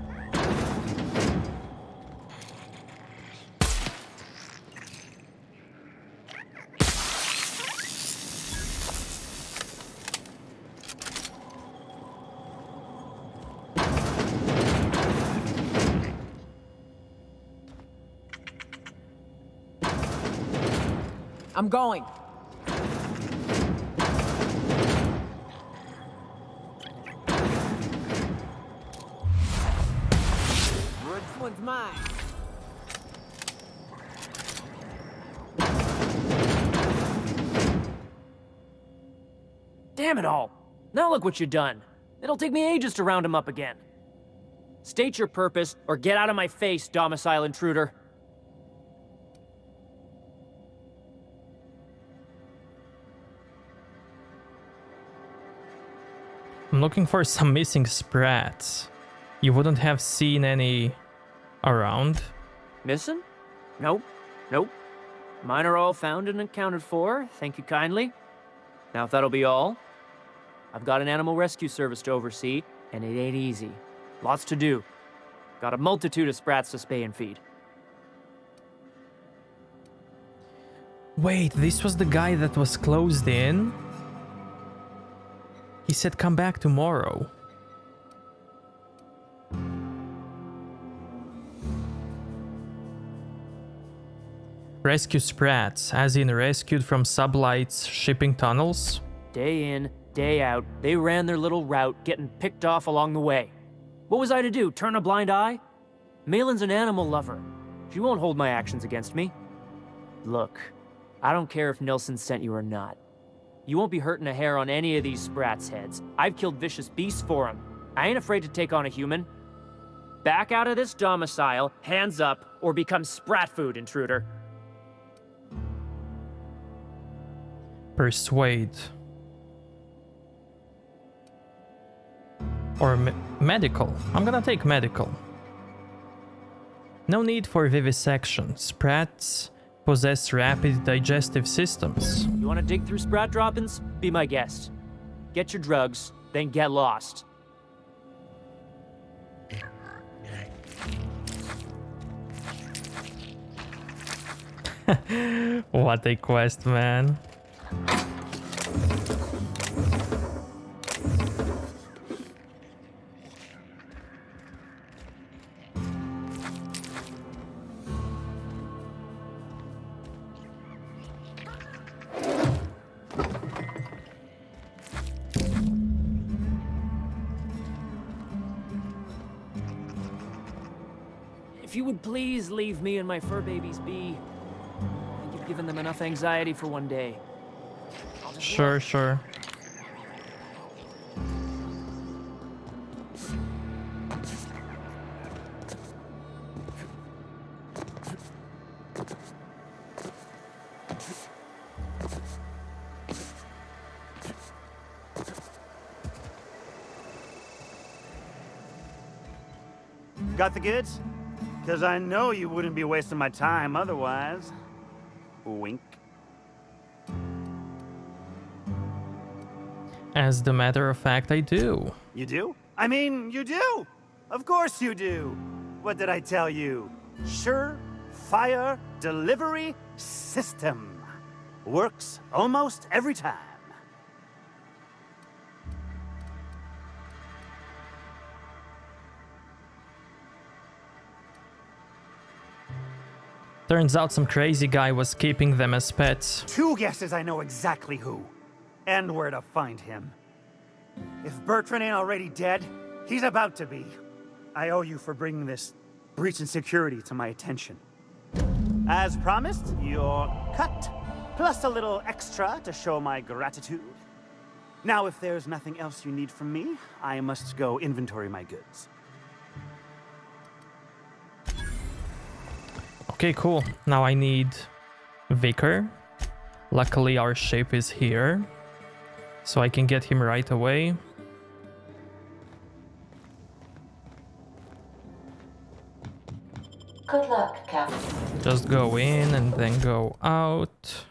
I'm going! One's mine. Damn it all! Now look what you've done. It'll take me ages to round him up again. State your purpose, or get out of my face, domicile intruder. I'm looking for some missing Sprats. You wouldn't have seen any around? Missing? Nope. Nope. Mine are all found and accounted for, thank you kindly. Now if that'll be all, I've got an animal rescue service to oversee, and it ain't easy. Lots to do. Got a multitude of sprats to spay and feed. Wait, this was the guy that was closed in? He said come back tomorrow. Rescue sprats, as in rescued from Sublight's shipping tunnels? Day in, day out, they ran their little route, getting picked off along the way. What was I to do, turn a blind eye? Malin's an animal lover. She won't hold my actions against me. Look, I don't care if Nilsson sent you or not. You won't be hurting a hair on any of these sprats' heads. I've killed vicious beasts for them. I ain't afraid to take on a human. Back out of this domicile, hands up, or become sprat food, intruder. Persuade. Or medical. I'm gonna take medical. No need for vivisection. Sprats possess rapid digestive systems. You want to dig through sprat droppings? Be my guest. Get your drugs, then get lost. What a quest, man. If you would please leave me and my fur babies be. I think you've given them enough anxiety for one day. Sure, sure. Got the goods? Because I know you wouldn't be wasting my time otherwise. Wink. As a matter of fact, I do. You do? I mean, you do! Of course you do! What did I tell you? Sure-fire delivery system. Works almost every time. Turns out some crazy guy was keeping them as pets. 2 guesses I know exactly who. And where to find him. If Bertrand ain't already dead, he's about to be. I owe you for bringing this breach in security to my attention. As promised, your cut, plus a little extra to show my gratitude. Now, if there's nothing else you need from me, I must go inventory my goods. Okay, cool. Now I need Vicar. Luckily our ship is here, so I can get him right away. Good luck, Captain. Just go in and then go out.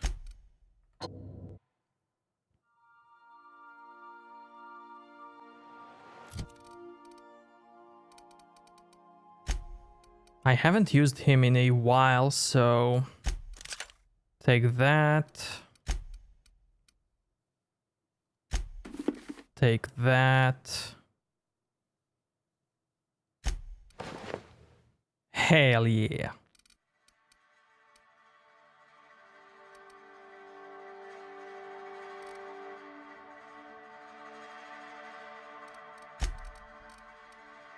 I haven't used him in a while, so take that. Take that. Hell yeah.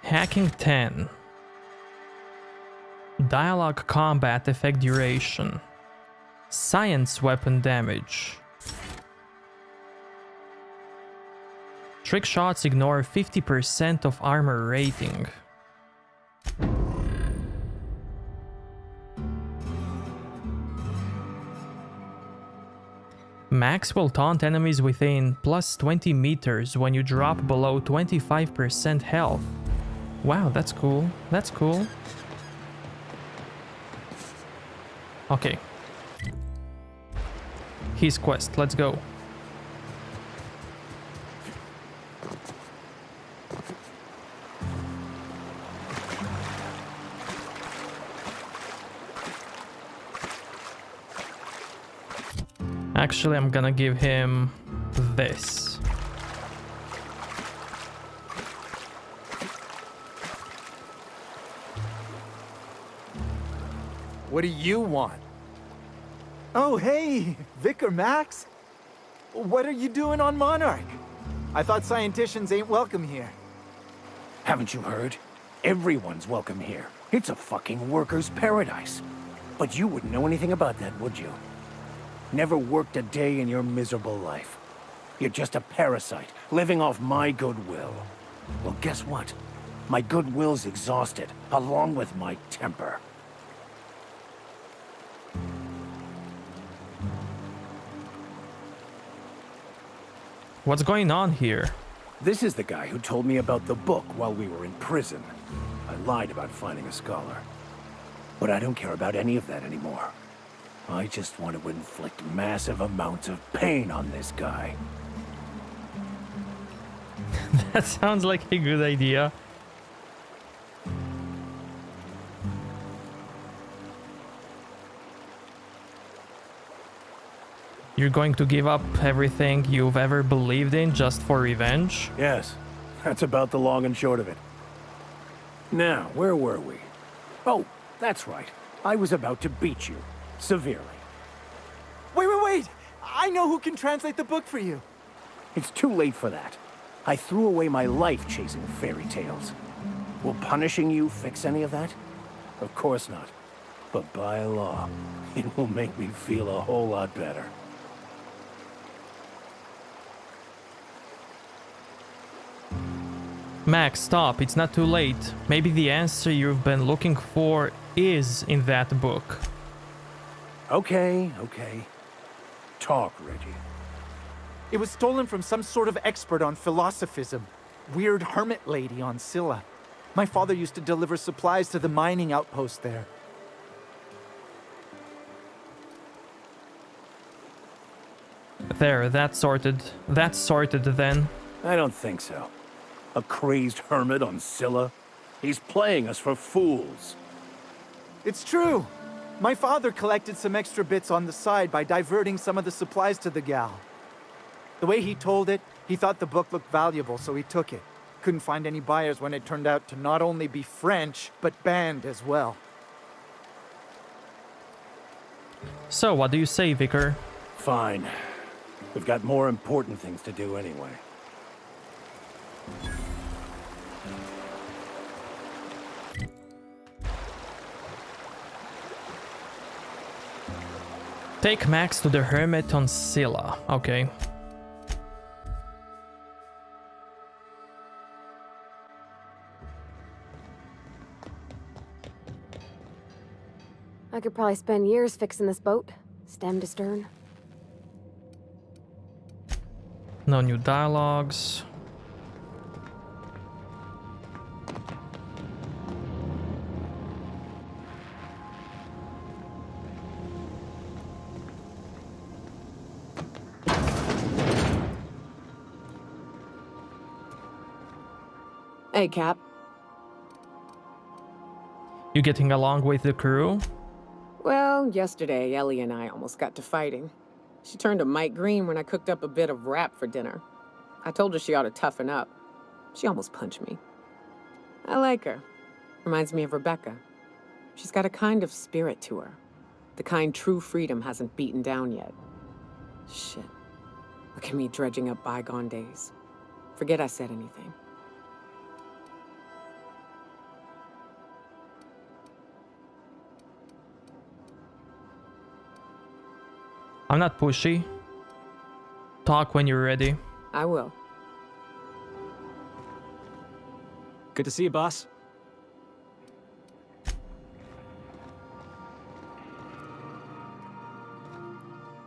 Hacking 10. Dialogue combat effect duration. Science weapon damage. Trick shots ignore 50% of armor rating. Max will taunt enemies within plus 20 meters when you drop below 25% health. Wow, that's cool. That's cool. Okay. His quest, let's go. Actually, I'm gonna give him this. What do you want? Oh, hey, Vicar Max. What are you doing on Monarch? I thought scienticians ain't welcome here. Haven't you heard? Everyone's welcome here. It's a fucking worker's paradise. But you wouldn't know anything about that, would you? Never worked a day in your miserable life. You're just a parasite, living off my goodwill. Well, guess what? My goodwill's exhausted, along with my temper. What's going on here? This is the guy who told me about the book while we were in prison. I lied about finding a scholar. But I don't care about any of that anymore. I just want to inflict massive amounts of pain on this guy. That sounds like a good idea. You're going to give up everything you've ever believed in just for revenge? Yes, that's about the long and short of it. Now, where were we? Oh, that's right. I was about to beat you. Severely. Wait! I know who can translate the book for you. It's too late for that. I threw away my life chasing fairy tales. Will punishing you fix any of that? Of course not. But by law, it will make me feel a whole lot better. Max, stop. It's not too late. Maybe the answer you've been looking for is in that book. Okay. Talk, Reggie. It was stolen from some sort of expert on philosophism. Weird hermit lady on Scylla. My father used to deliver supplies to the mining outpost there. There, that's sorted. That's sorted then. I don't think so. A crazed hermit on Scylla? He's playing us for fools. It's true. My father collected some extra bits on the side by diverting some of the supplies to the gal. The way he told it, he thought the book looked valuable, so he took it. Couldn't find any buyers when it turned out to not only be French, but banned as well. So, what do you say, Vicar? Fine. We've got more important things to do anyway. Take Max to the Hermit on Scylla. Okay. I could probably spend years fixing this boat, stem to stern. No new dialogues. Hey, Cap. You getting along with the crew? Well, yesterday, Ellie and I almost got to fighting. She turned to Mike Green when I cooked up a bit of wrap for dinner. I told her she ought to toughen up. She almost punched me. I like her. Reminds me of Rebecca. She's got a kind of spirit to her. The kind true freedom hasn't beaten down yet. Shit. Look at me dredging up bygone days. Forget I said anything. I'm not pushy. Talk when you're ready. I will. Good to see you, boss.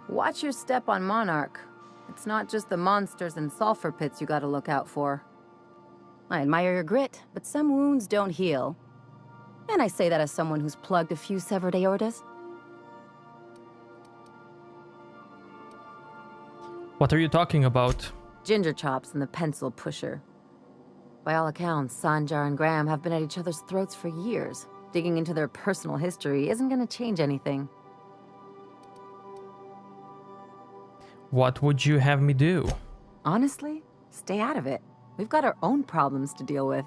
Watch your step on Monarch. It's not just the monsters and sulfur pits you gotta look out for. I admire your grit, but some wounds don't heal. And I say that as someone who's plugged a few severed aortas. What are you talking about? Ginger Chops and the pencil pusher. By all accounts, Sanjar and Graham have been at each other's throats for years. Digging into their personal history isn't going to change anything. What would you have me do? Honestly, stay out of it. We've got our own problems to deal with.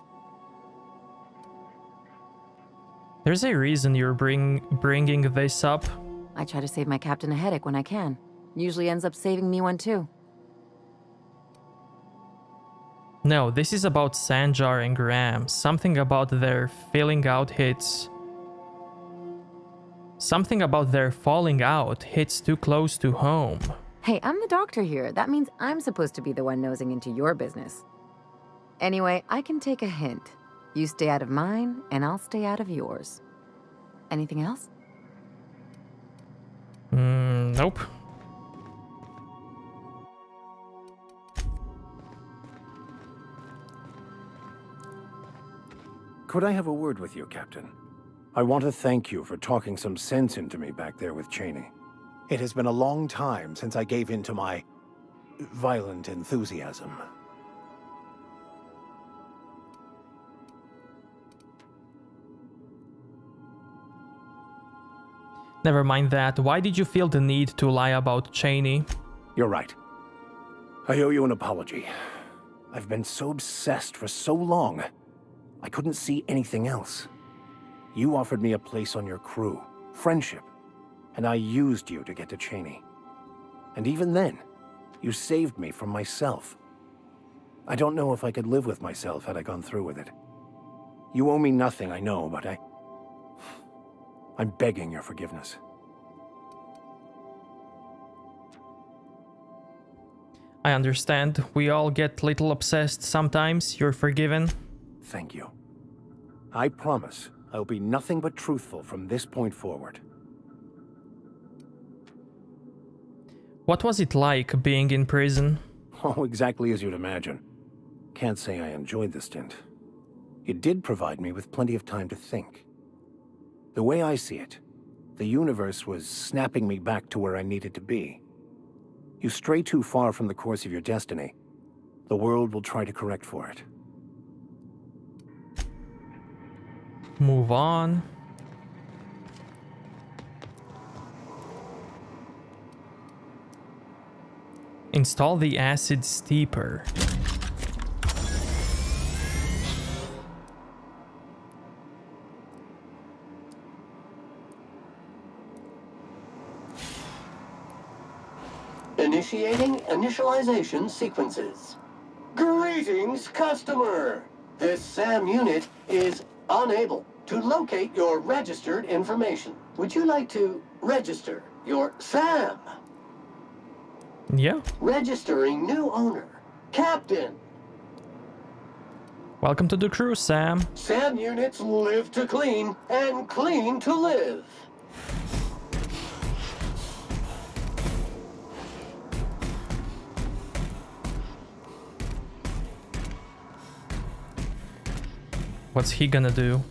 There's a reason you're bringing this up. I try to save my captain a headache when I can. Usually ends up saving me one too. No, this is about Sanjar and Graham. Something about their filling out hits. Something about their falling out hits too close to home. Hey, I'm the doctor here. That means I'm supposed to be the one nosing into your business. Anyway, I can take a hint. You stay out of mine, and I'll stay out of yours. Anything else? Nope. Could I have a word with you, Captain? I want to thank you for talking some sense into me back there with Cheney. It has been a long time since I gave in to my violent enthusiasm. Never mind that. Why did you feel the need to lie about Cheney? You're right. I owe you an apology. I've been so obsessed for so long. I couldn't see anything else. You offered me a place on your crew, friendship, and I used you to get to Cheney. And even then, you saved me from myself. I don't know if I could live with myself had I gone through with it. You owe me nothing, I know, but I'm begging your forgiveness. I understand. We all get a little obsessed sometimes. You're forgiven. Thank you. I promise I'll be nothing but truthful from this point forward. What was it like being in prison? Oh, exactly as you'd imagine. Can't say I enjoyed the stint. It did provide me with plenty of time to think. The way I see it, the universe was snapping me back to where I needed to be. You stray too far from the course of your destiny, the world will try to correct for it. Move on. Install the acid steeper. Initiating initialization sequences. Greetings, customer! This SAM unit is unable to locate your registered information. Would you like to register your SAM? Yeah. Registering new owner. Captain. Welcome to the crew, Sam. SAM units live to clean and clean to live. What's he gonna do?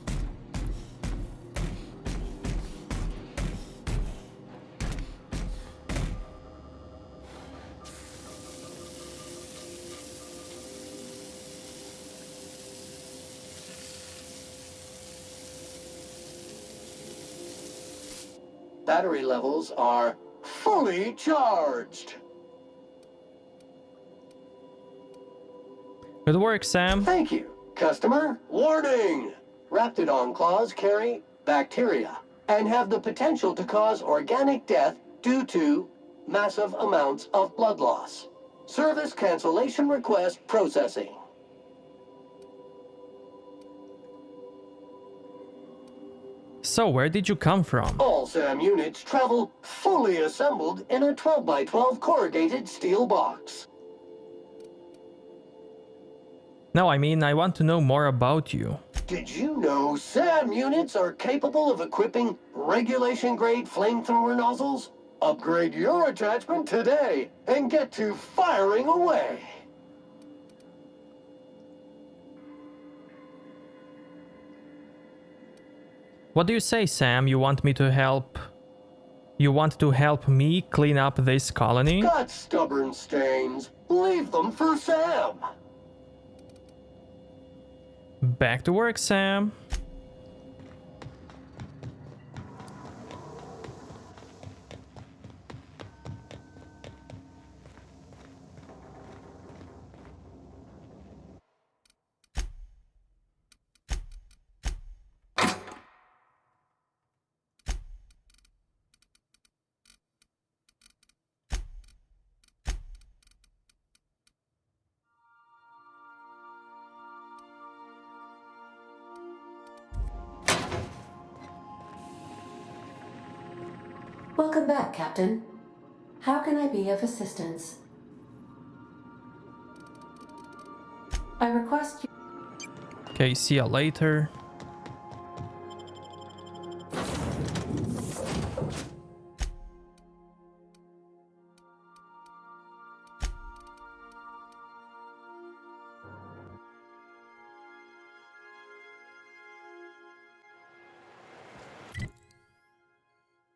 Battery levels are fully charged. Good work, Sam. Thank you. Customer, warning! Raptidon claws carry bacteria and have the potential to cause organic death due to massive amounts of blood loss. Service cancellation request processing. So, where did you come from? All SAM units travel fully assembled in a 12x12 corrugated steel box. No, I mean, I want to know more about you. Did you know SAM units are capable of equipping regulation-grade flamethrower nozzles? Upgrade your attachment today and get to firing away. What do you say, Sam? You want me to help You want to help me clean up this colony? Got stubborn stains. Leave them for Sam. Back to work, Sam. Welcome back, Captain. How can I be of assistance? I request you... Okay, see ya later.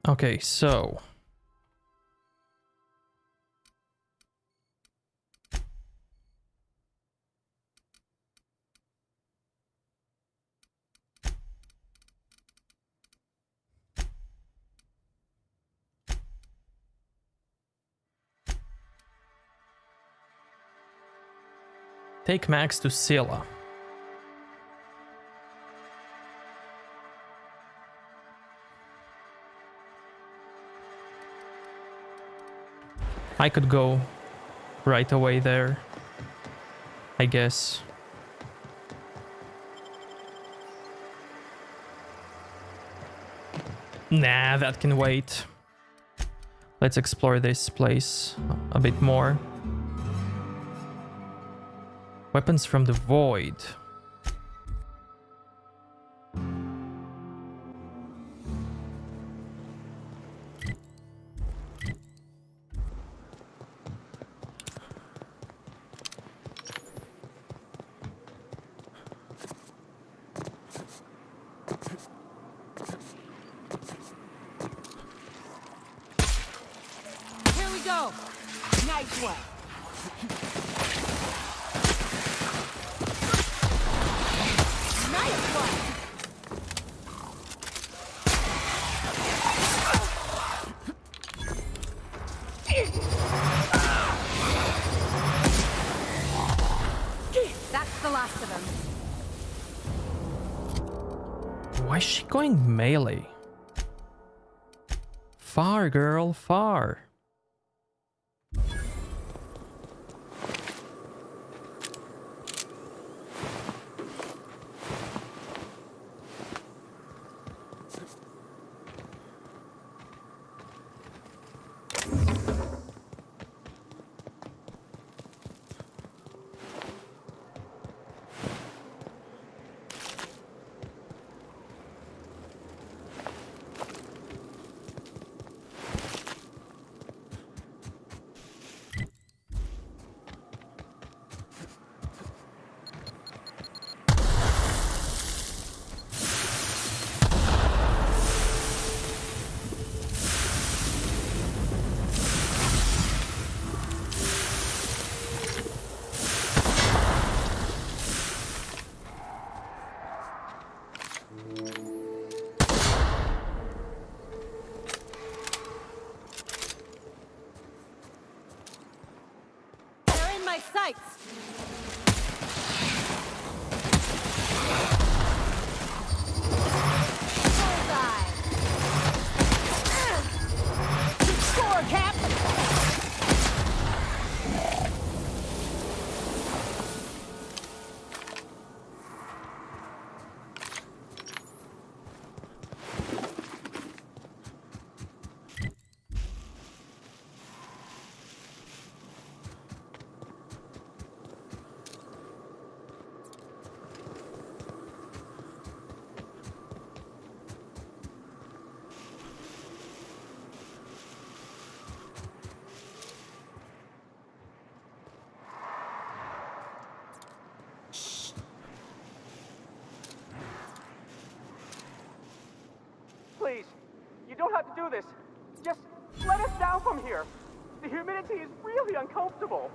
Okay, so... Take Max to Scylla. I could go right away there, I guess. Nah, that can wait. Let's explore this place a bit more. Weapons from the void. Here we go. Nice one. Nice one. That's the last of them. Why is she going melee? Far, girl, far. They're in my sights. Bullseye. Score, Cap. Please, you don't have to do this. Just let us down from here. The humidity is really uncomfortable.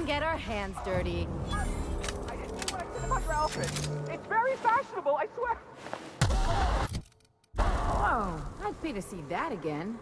Get our hands dirty. I didn't mean what I said about your outfit. It's very fashionable, I swear. Whoa, I'd pay to see that again.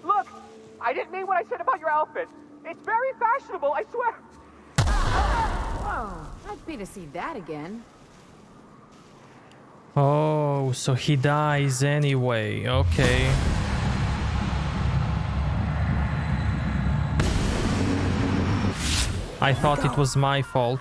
Look, I didn't mean what I said about your outfit. It's very fashionable, I swear. Whoa, I'd pay to see that again. Oh, so he dies anyway. Okay. I thought it was my fault.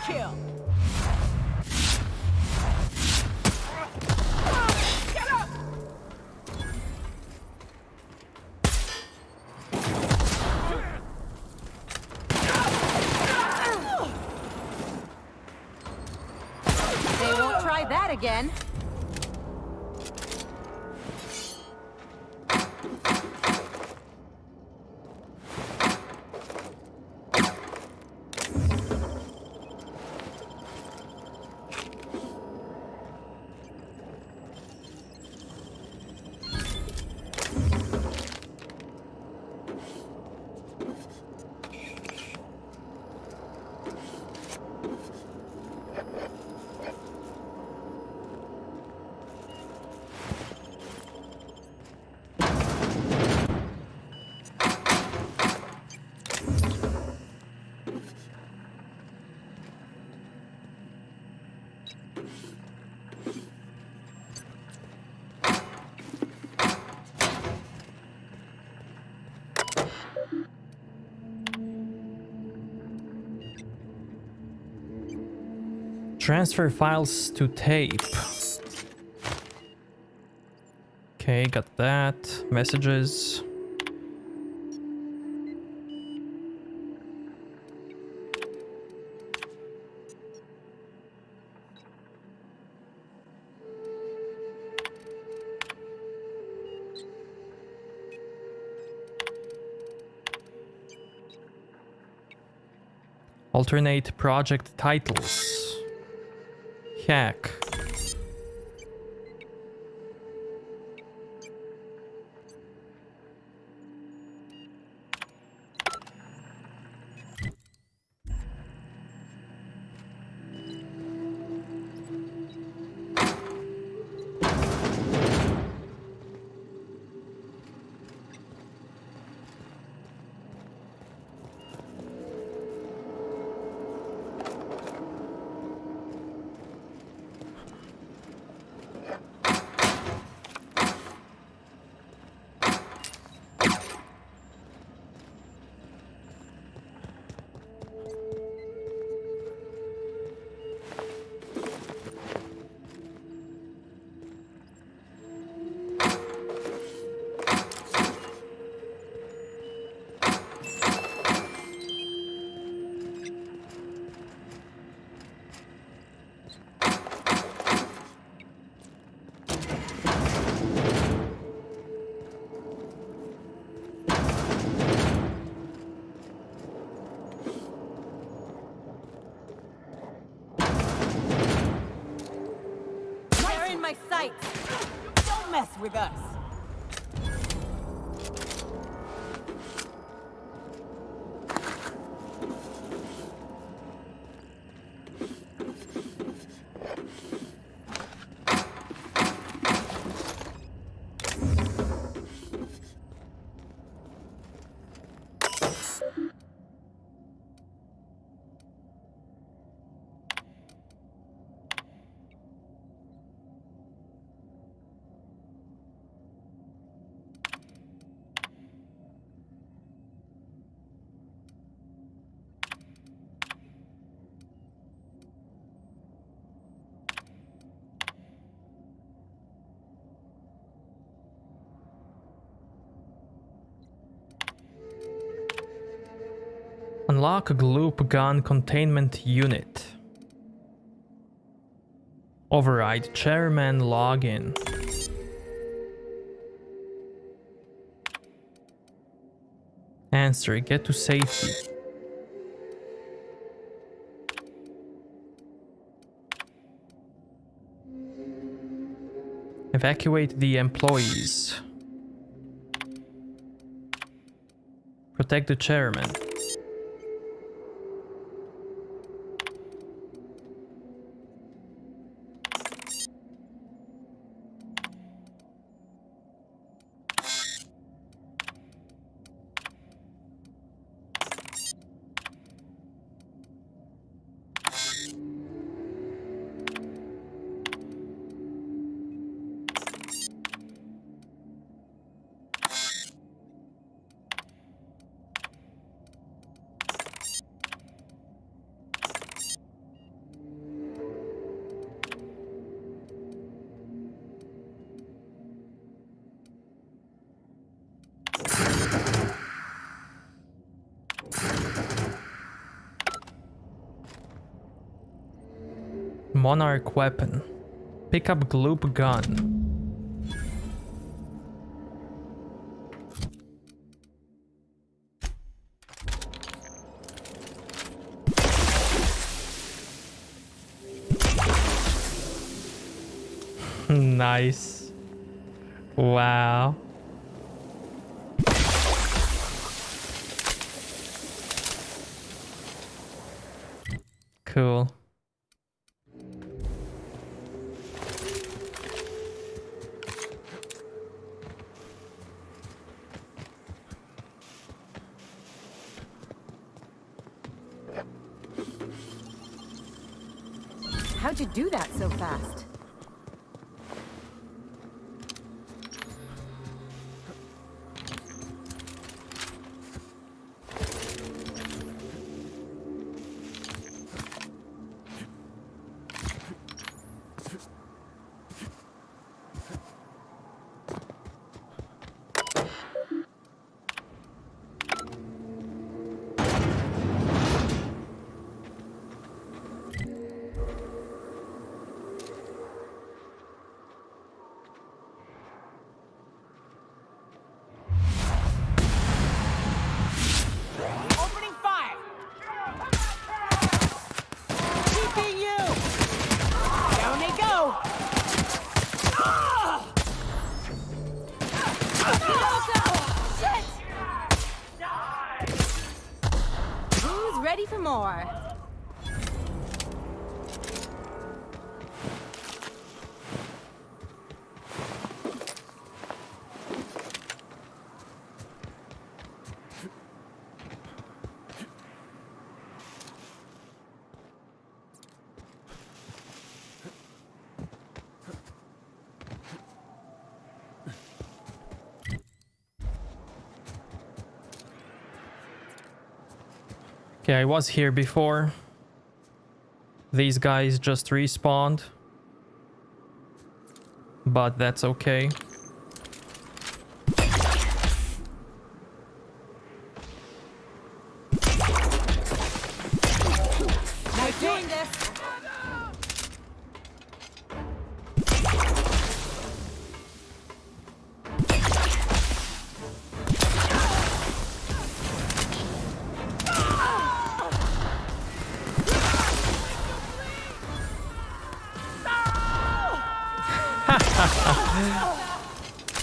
Kill. Get up! They won't try that again. Transfer files to tape. Okay, got that. Messages. Alternate project titles. Hack. sights. Don't mess with us. Unlock Gloop Gun Containment Unit. Override Chairman Login. Answer, get to safety. Evacuate the employees. Protect the chairman. Monarch weapon. Pick up Gloop gun. Nice. Wow. Cool. How'd you do that so fast? Ready for more. Okay, I was here before. These guys just respawned. But that's okay. Nice doing this.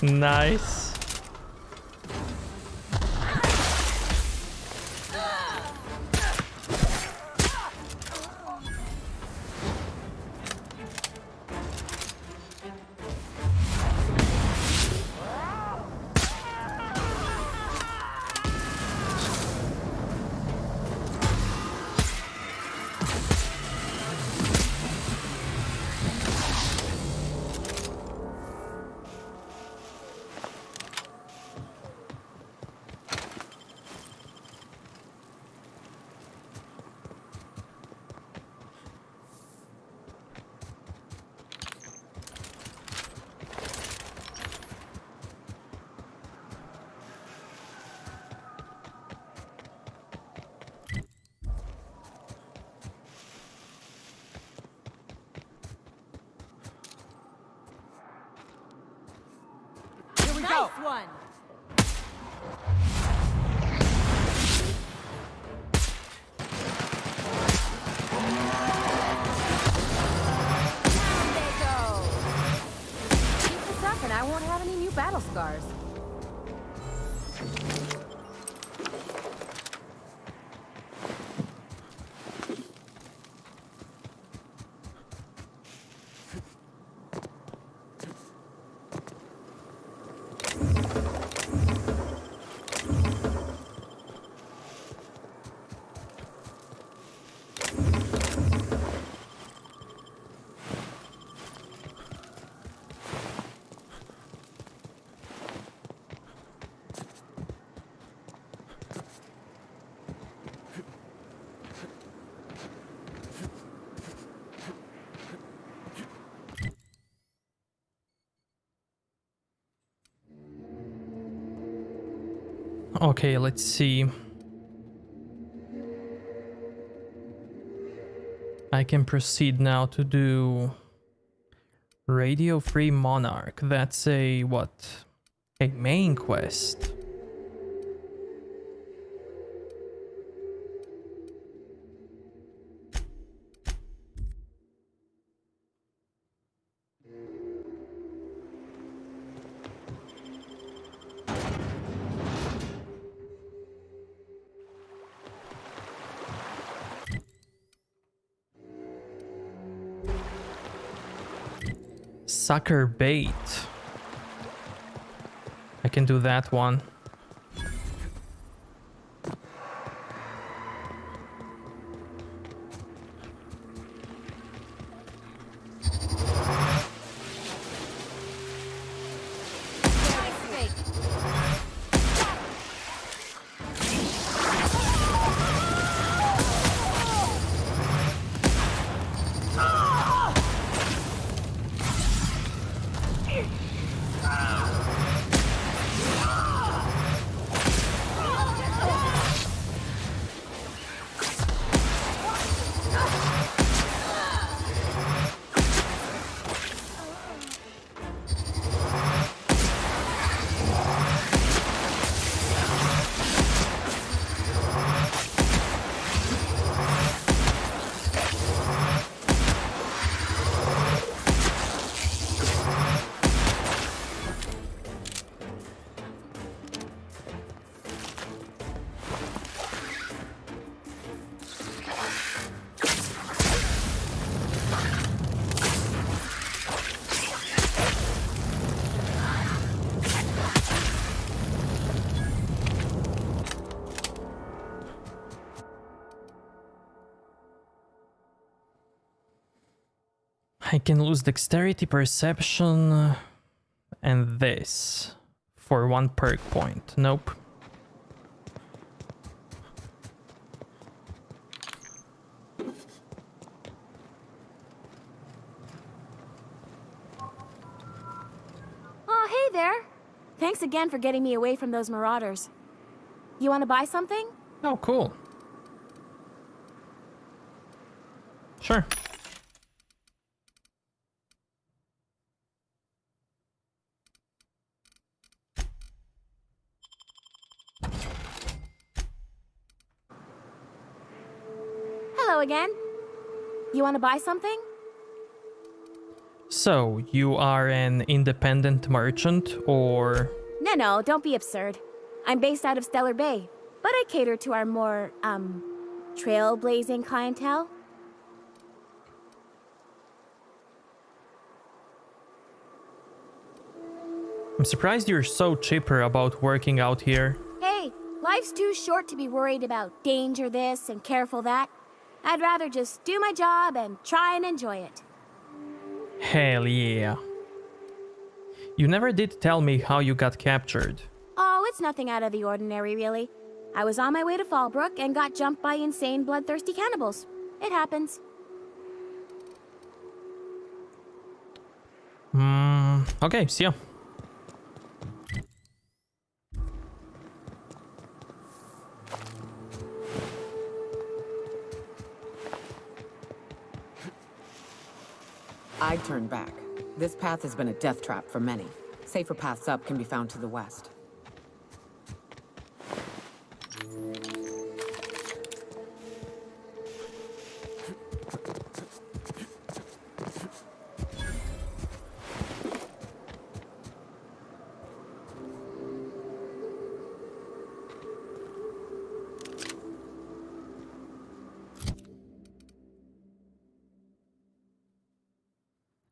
Nice. Nice one. Keep this up and I won't have any new battle scars. Okay, let's see. I can proceed now to do Radio Free Monarch. That's a what? A main quest. Sucker bait. I can do that one. I can lose dexterity, perception, and this for 1 perk point. Nope. Oh, hey there. Thanks again for getting me away from those marauders. You want to buy something? Oh, cool. Sure. Hello again. You want to buy something? So, you are an independent merchant, or... No, don't be absurd. I'm based out of Stellar Bay, but I cater to our more, trailblazing clientele. I'm surprised you're so chipper about working out here. Hey, life's too short to be worried about danger this and careful that. I'd rather just do my job and try and enjoy it. Hell yeah. You never did tell me how you got captured. Oh, it's nothing out of the ordinary, really. I was on my way to Fallbrook and got jumped by insane, bloodthirsty cannibals. It happens. Okay, see ya. I'd turn back. This path has been a death trap for many. Safer paths up can be found to the west.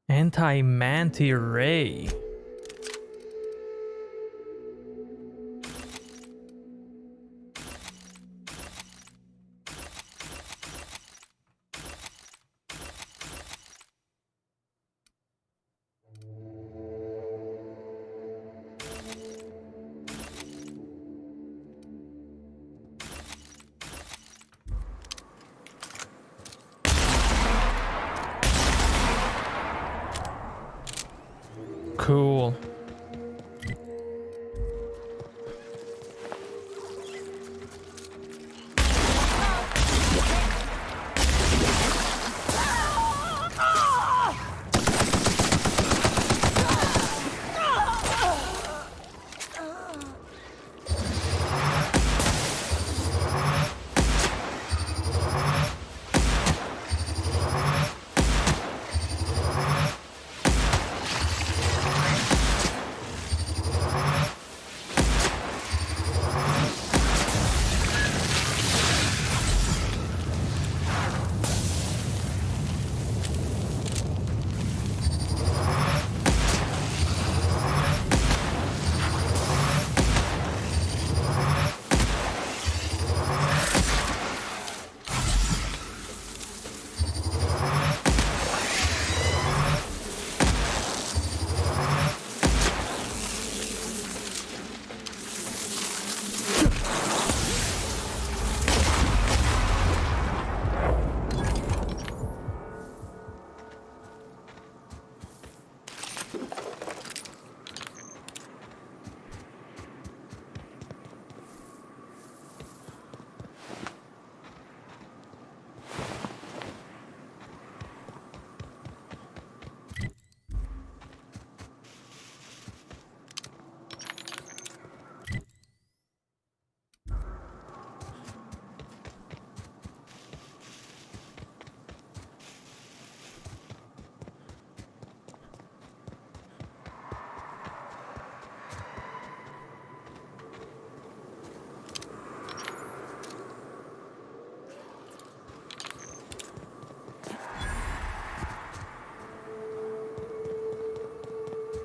Anti-Manti Ray. Cool.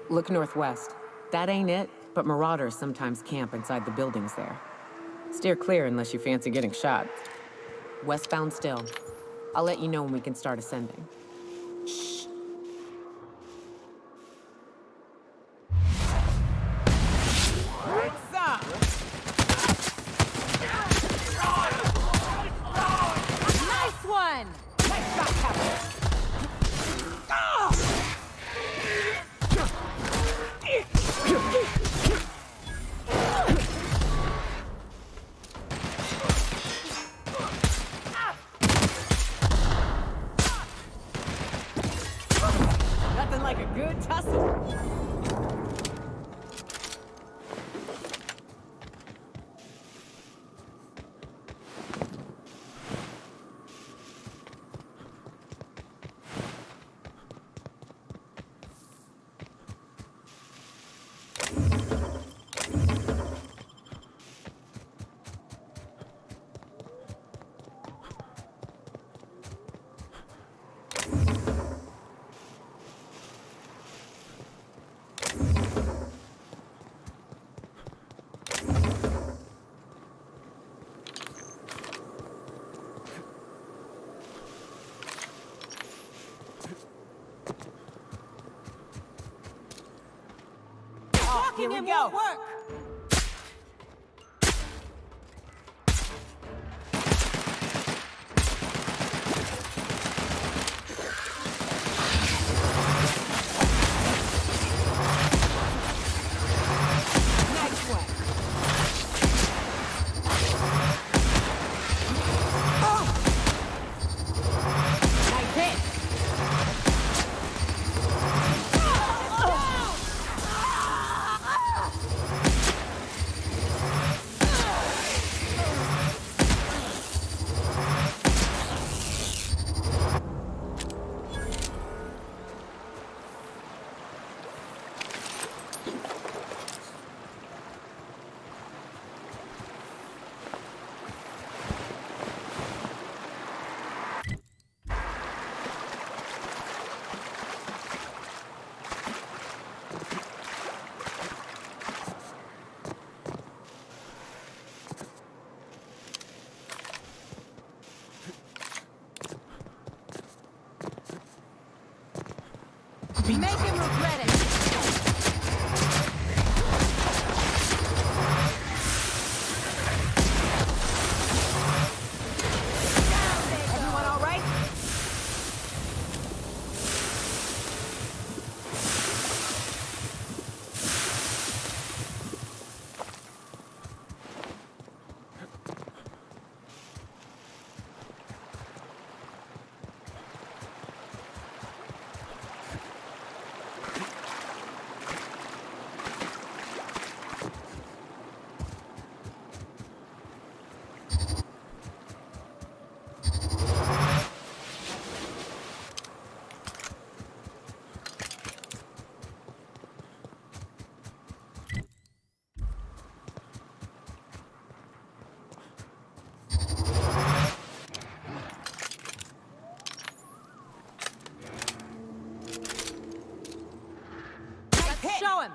Look northwest. That ain't it, but marauders sometimes camp inside the buildings there. Steer clear unless you fancy getting shot. Westbound still. I'll let you know when we can start ascending. Shh. What's up? Nice one! Nice shot, Captain. Here we go. Make him regret it. Everyone all right? Show him!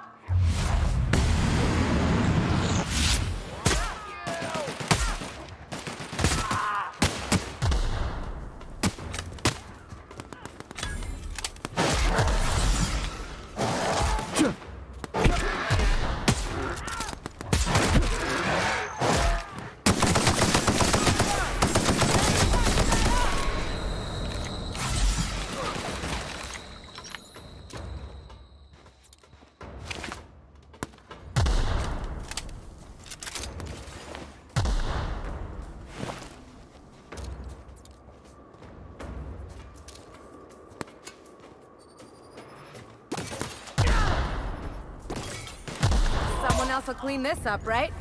Someone else will clean this up, right?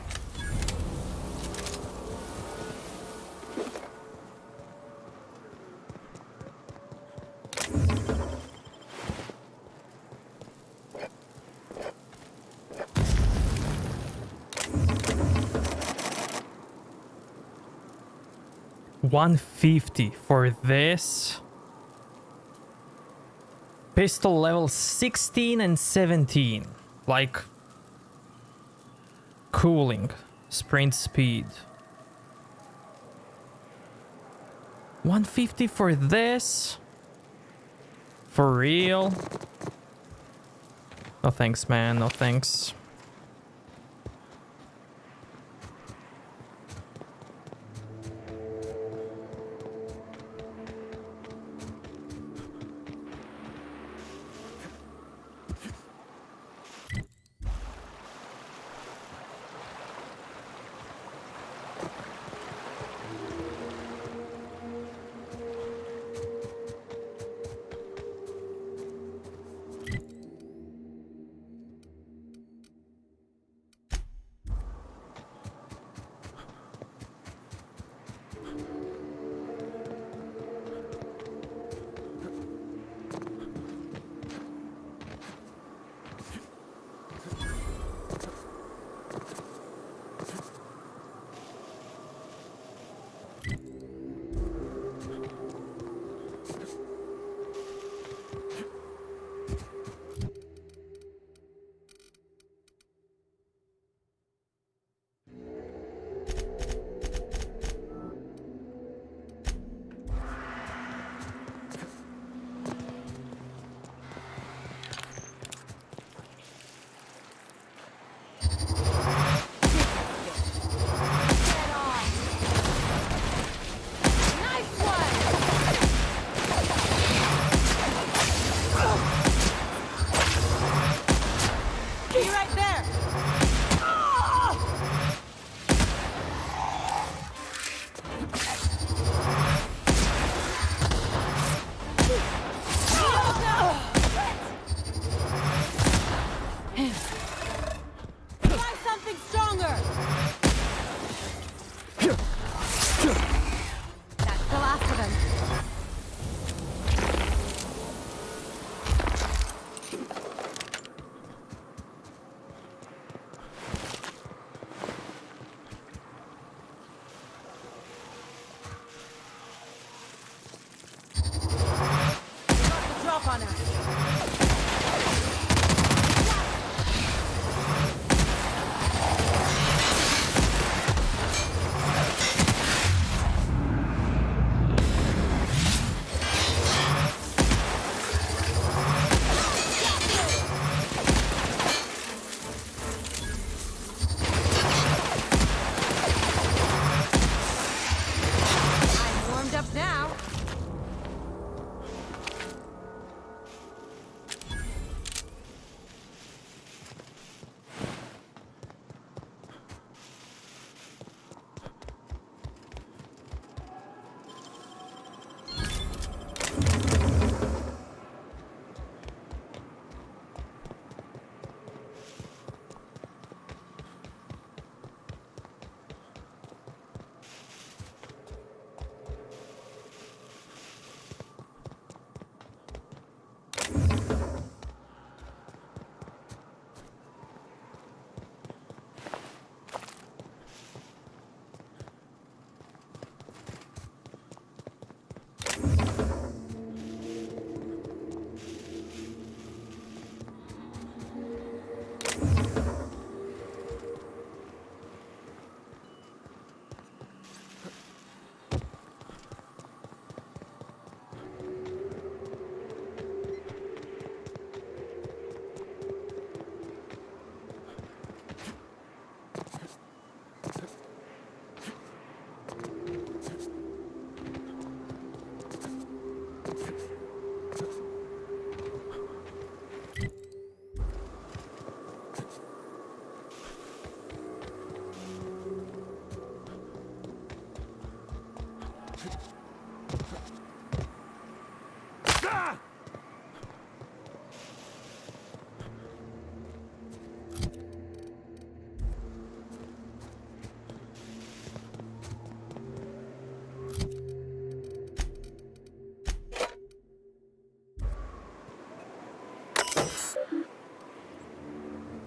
$150 for this. Pistol level 16 and 17. Like cooling, sprint speed. 150 for this? For real? No thanks, man. No thanks. Be right there! Try something stronger! That's the last of them. Drop on us! I'm warmed up now.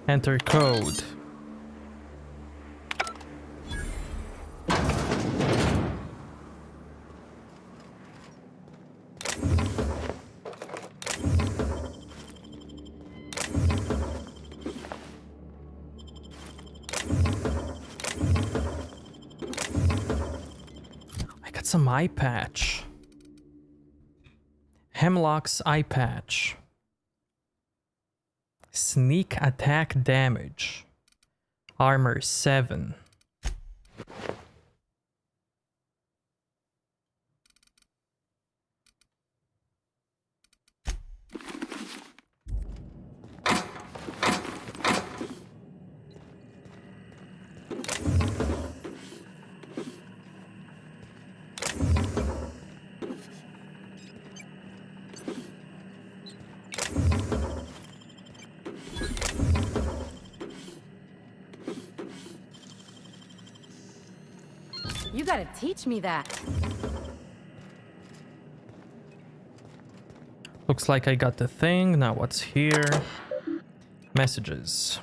Enter code. I got some eye patch. Hemlock's eye patch. Sneak attack damage. Armor 7. You gotta teach me that. Looks like I got the thing. Now what's here? Messages.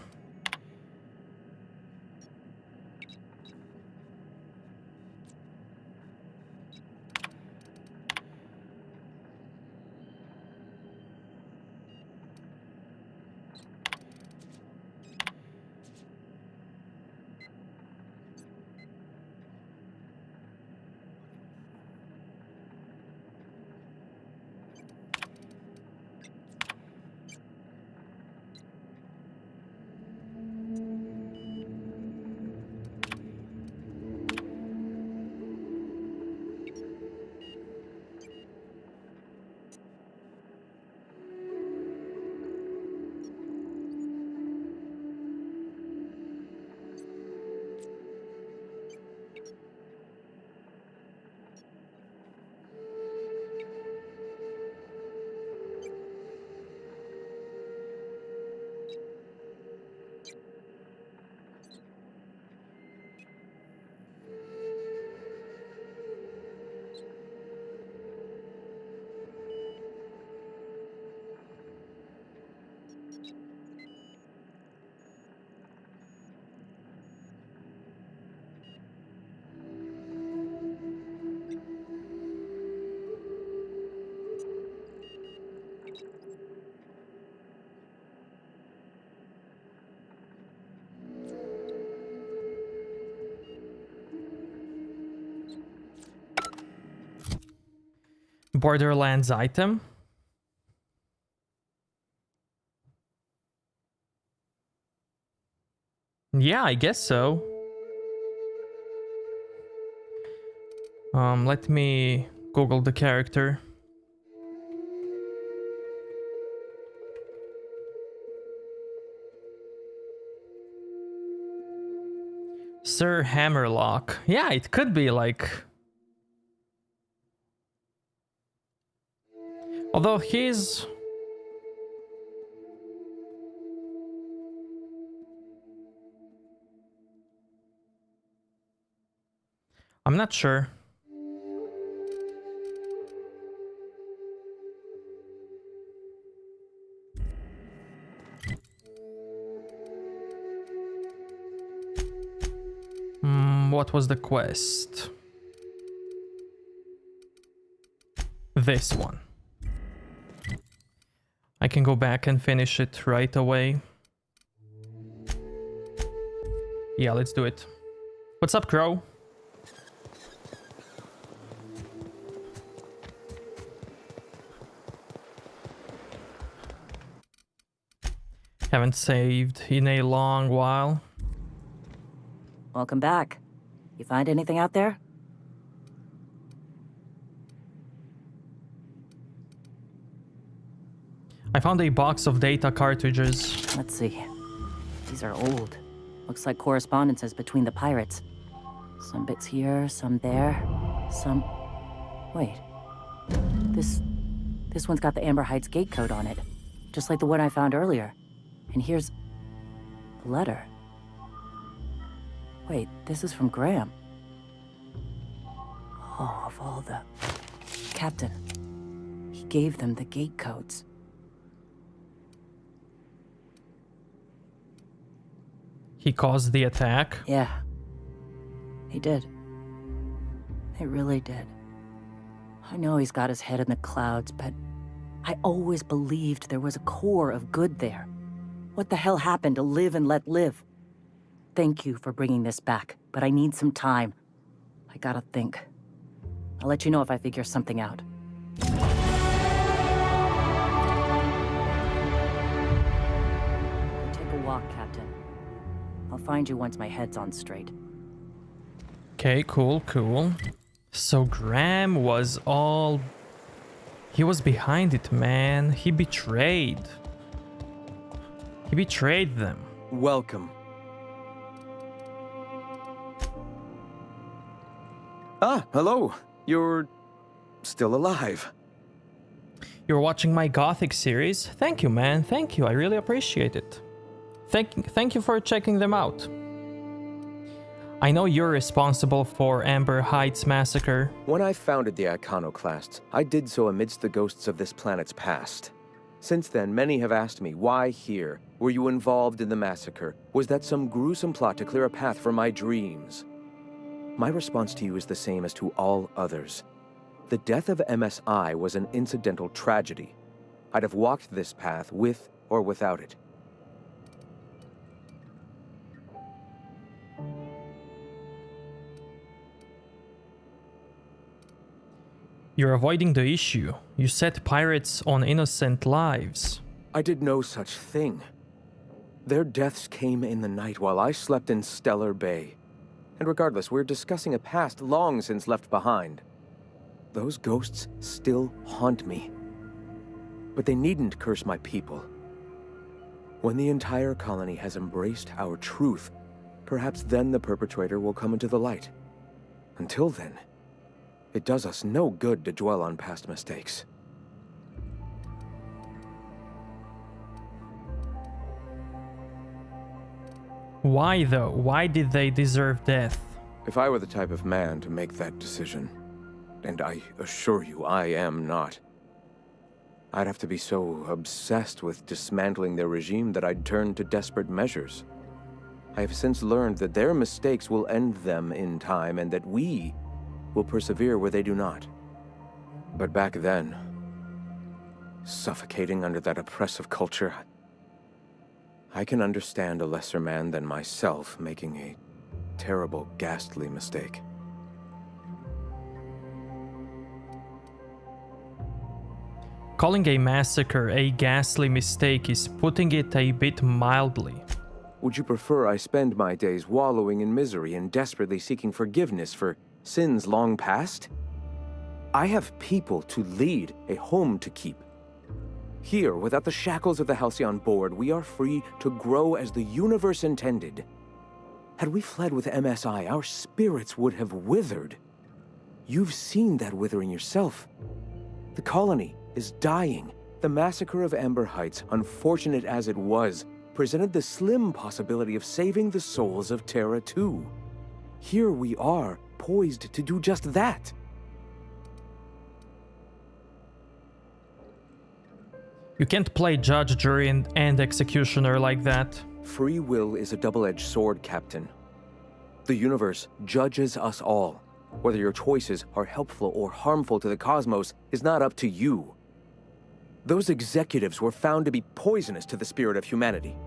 Borderlands item. Yeah, I guess so. Let me Google the character. Sir Hammerlock. Yeah, it could be like... Although he's... I'm not sure. What was the quest? This one. I can go back and finish it right away. Yeah, let's do it. What's up, Crow? Haven't saved in a long while. Welcome back. You find anything out there? I found a box of data cartridges. Let's see. These are old. Looks like correspondences between the pirates. Some bits here, some there, some... Wait. This one's got the Amber Heights gate code on it. Just like the one I found earlier. And here's... a letter. Wait, this is from Graham. Oh, of all the... Captain. He gave them the gate codes. He caused the attack? Yeah. He did. He really did. I know he's got his head in the clouds, but I always believed there was a core of good there. What the hell happened to live and let live? Thank you for bringing this back, but I need some time. I gotta think. I'll let you know if I figure something out. Take a walk, Captain. I'll find you once my head's on straight. Okay, cool. So Graham was all... He was behind it, man. He betrayed them. Welcome. Ah, hello. You're still alive. You're watching my Gothic series? Thank you, man. Thank you. I really appreciate it. Thank you for checking them out. I know you're responsible for Amber Heights massacre. When I founded the Iconoclasts, I did so amidst the ghosts of this planet's past. Since then, many have asked me, why here? Were you involved in the massacre? Was that some gruesome plot to clear a path for my dreams? My response to you is the same as to all others. The death of MSI was an incidental tragedy. I'd have walked this path with or without it. You're avoiding the issue. You set pirates on innocent lives. I did no such thing. Their deaths came in the night while I slept in Stellar Bay. And regardless, we're discussing a past long since left behind. Those ghosts still haunt me. But they needn't curse my people. When the entire colony has embraced our truth, perhaps then the perpetrator will come into the light. Until then, it does us no good to dwell on past mistakes. Why though? Why did they deserve death? If I were the type of man to make that decision, and I assure you I am not, I'd have to be so obsessed with dismantling their regime that I'd turn to desperate measures. I have since learned that their mistakes will end them in time and that we will persevere where they do not. But back then, suffocating under that oppressive culture, I can understand a lesser man than myself making a terrible, ghastly mistake. Calling a massacre a ghastly mistake is putting it a bit mildly. Would you prefer I spend my days wallowing in misery and desperately seeking forgiveness for sins long past? I have people to lead, a home to keep. Here, without the shackles of the Halcyon Board, we are free to grow as the universe intended. Had we fled with MSI, our spirits would have withered. You've seen that withering yourself. The colony is dying. The massacre of Amber Heights, unfortunate as it was, presented the slim possibility of saving the souls of Terra too. Here we are, poised to do just that. You can't play judge, jury, and executioner like that. Free will is a double-edged sword, Captain. The universe judges us all. Whether your choices are helpful or harmful to the cosmos is not up to you. Those executives were found to be poisonous to the spirit of humanity.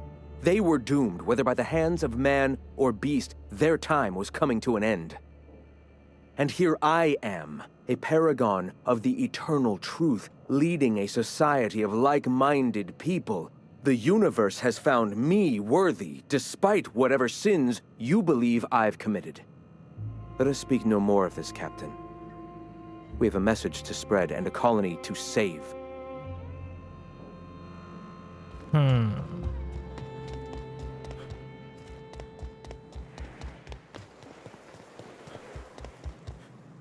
They were doomed, whether by the hands of man or beast, their time was coming to an end. And here I am, a paragon of the eternal truth, leading a society of like-minded people. The universe has found me worthy, despite whatever sins you believe I've committed. Let us speak no more of this, Captain. We have a message to spread and a colony to save.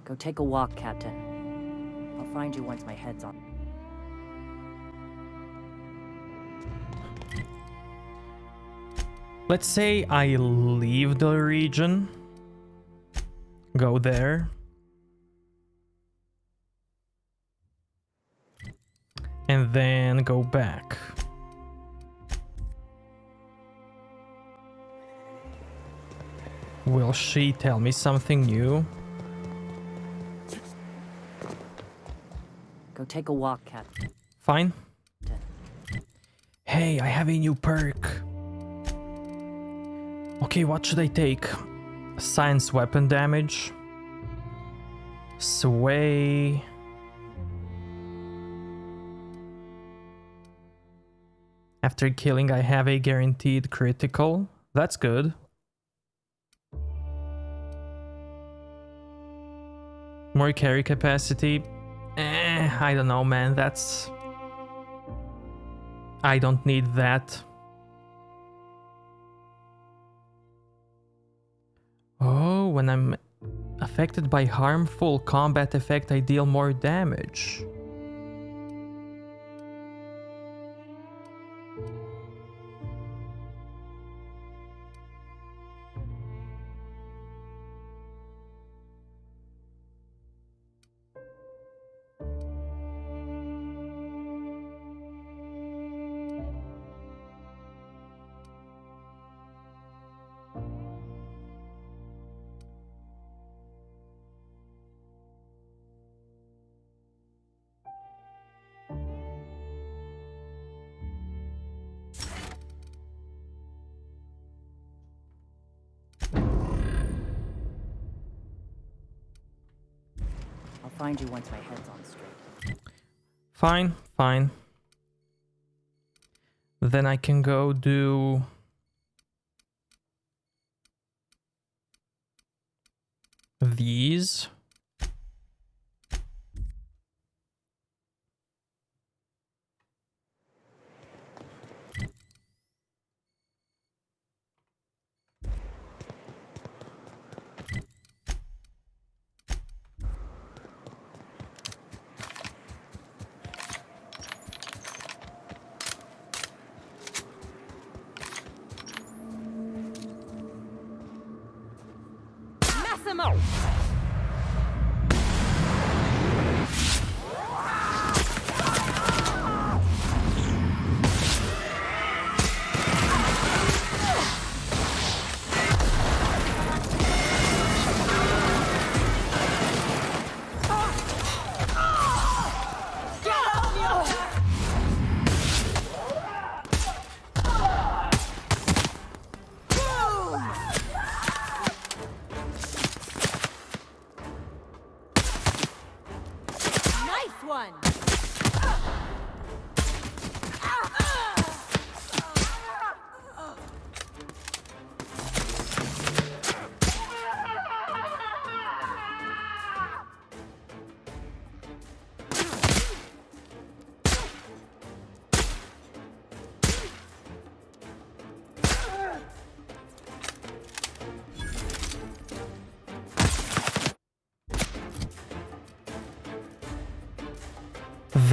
Go take a walk, Captain. I'll find you once my head's on. Let's say I leave the region, go there, and then go back. Will she tell me something new? Go take a walk, Captain. Fine. Hey, I have a new perk. Okay, what should I take? Science weapon damage. Sway. After killing, I have a guaranteed critical. That's good. More carry capacity. I don't know, man. That's... I don't need that. Oh, when I'm affected by harmful combat effect, I deal more damage. Find you once my head's on straight. Fine, fine. Then I can go do... these. Massimo!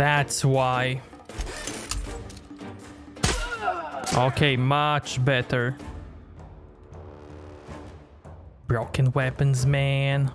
That's why. Okay, much better. Broken weapons, man.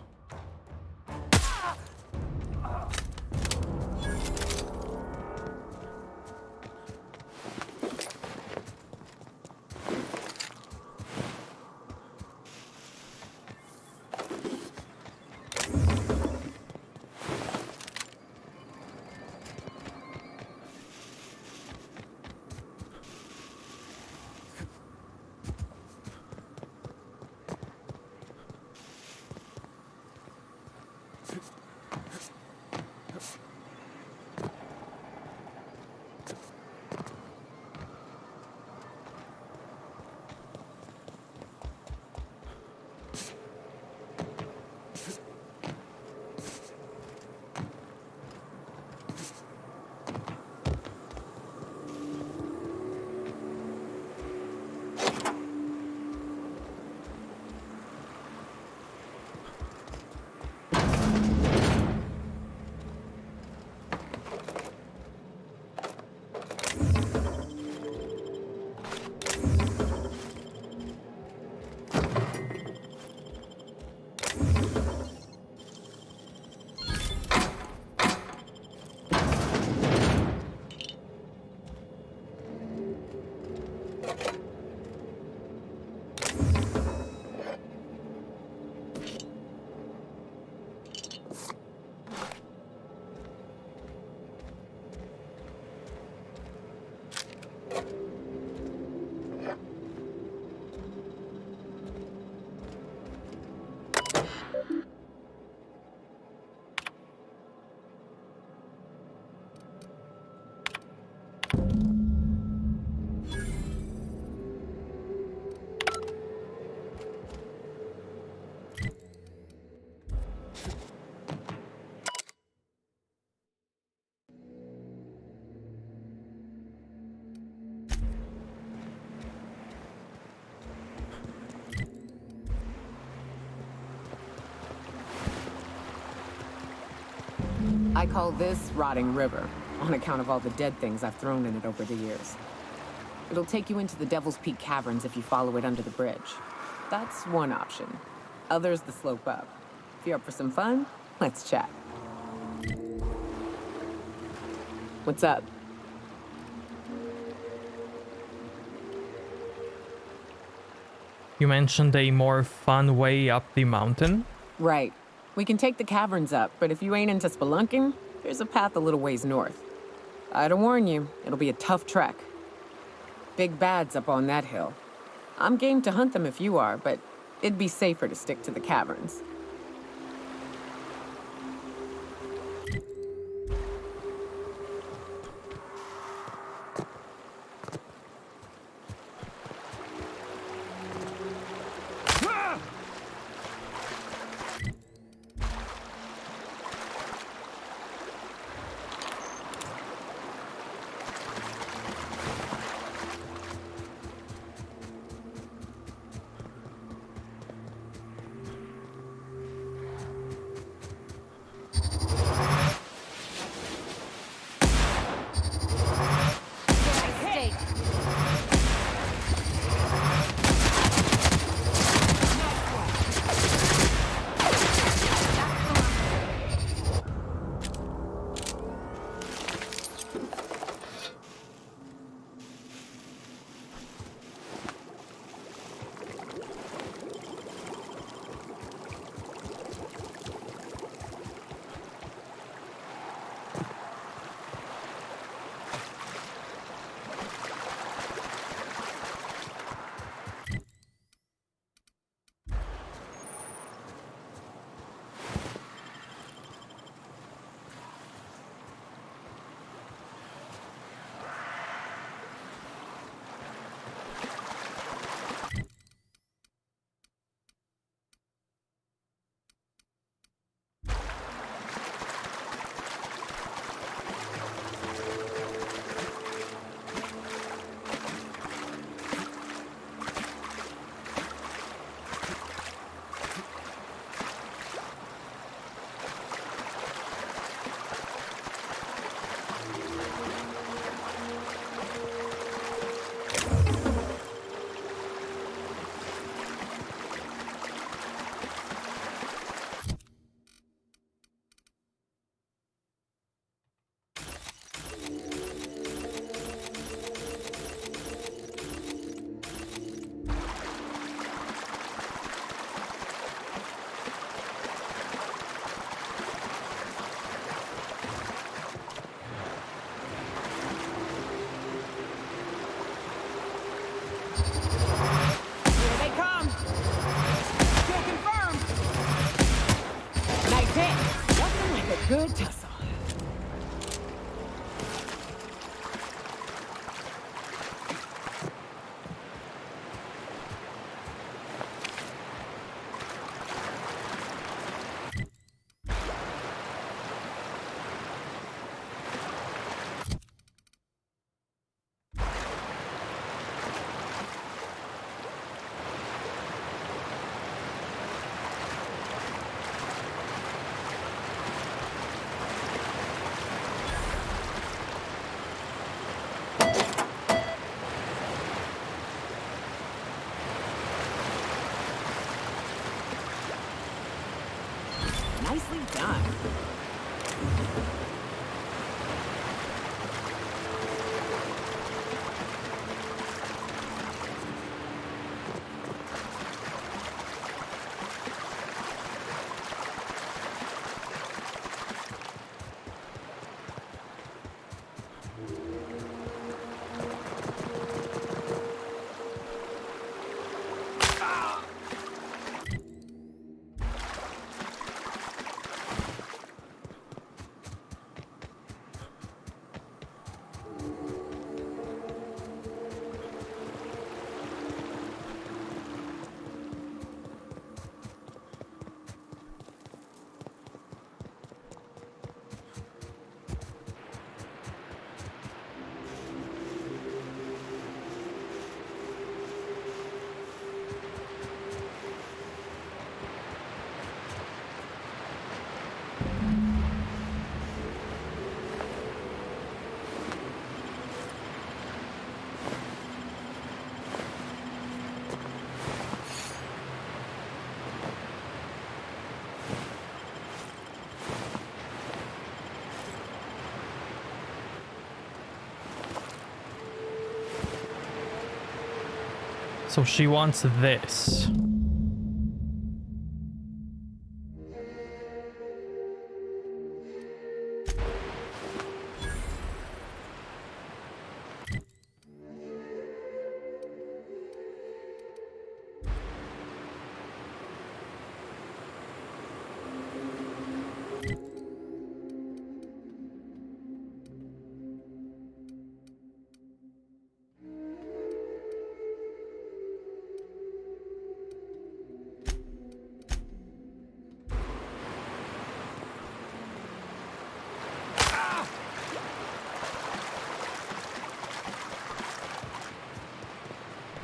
I call this Rotting River, on account of all the dead things I've thrown in it over the years. It'll take you into the Devil's Peak Caverns if you follow it under the bridge. That's one option. Others the slope up. If you're up for some fun, let's chat. What's up? You mentioned a more fun way up the mountain? Right. We can take the caverns up, but if you ain't into spelunking, there's a path a little ways north. I'd warn you, it'll be a tough trek. Big bad's up on that hill. I'm game to hunt them if you are, but it'd be safer to stick to the caverns. Nicely done. So she wants this.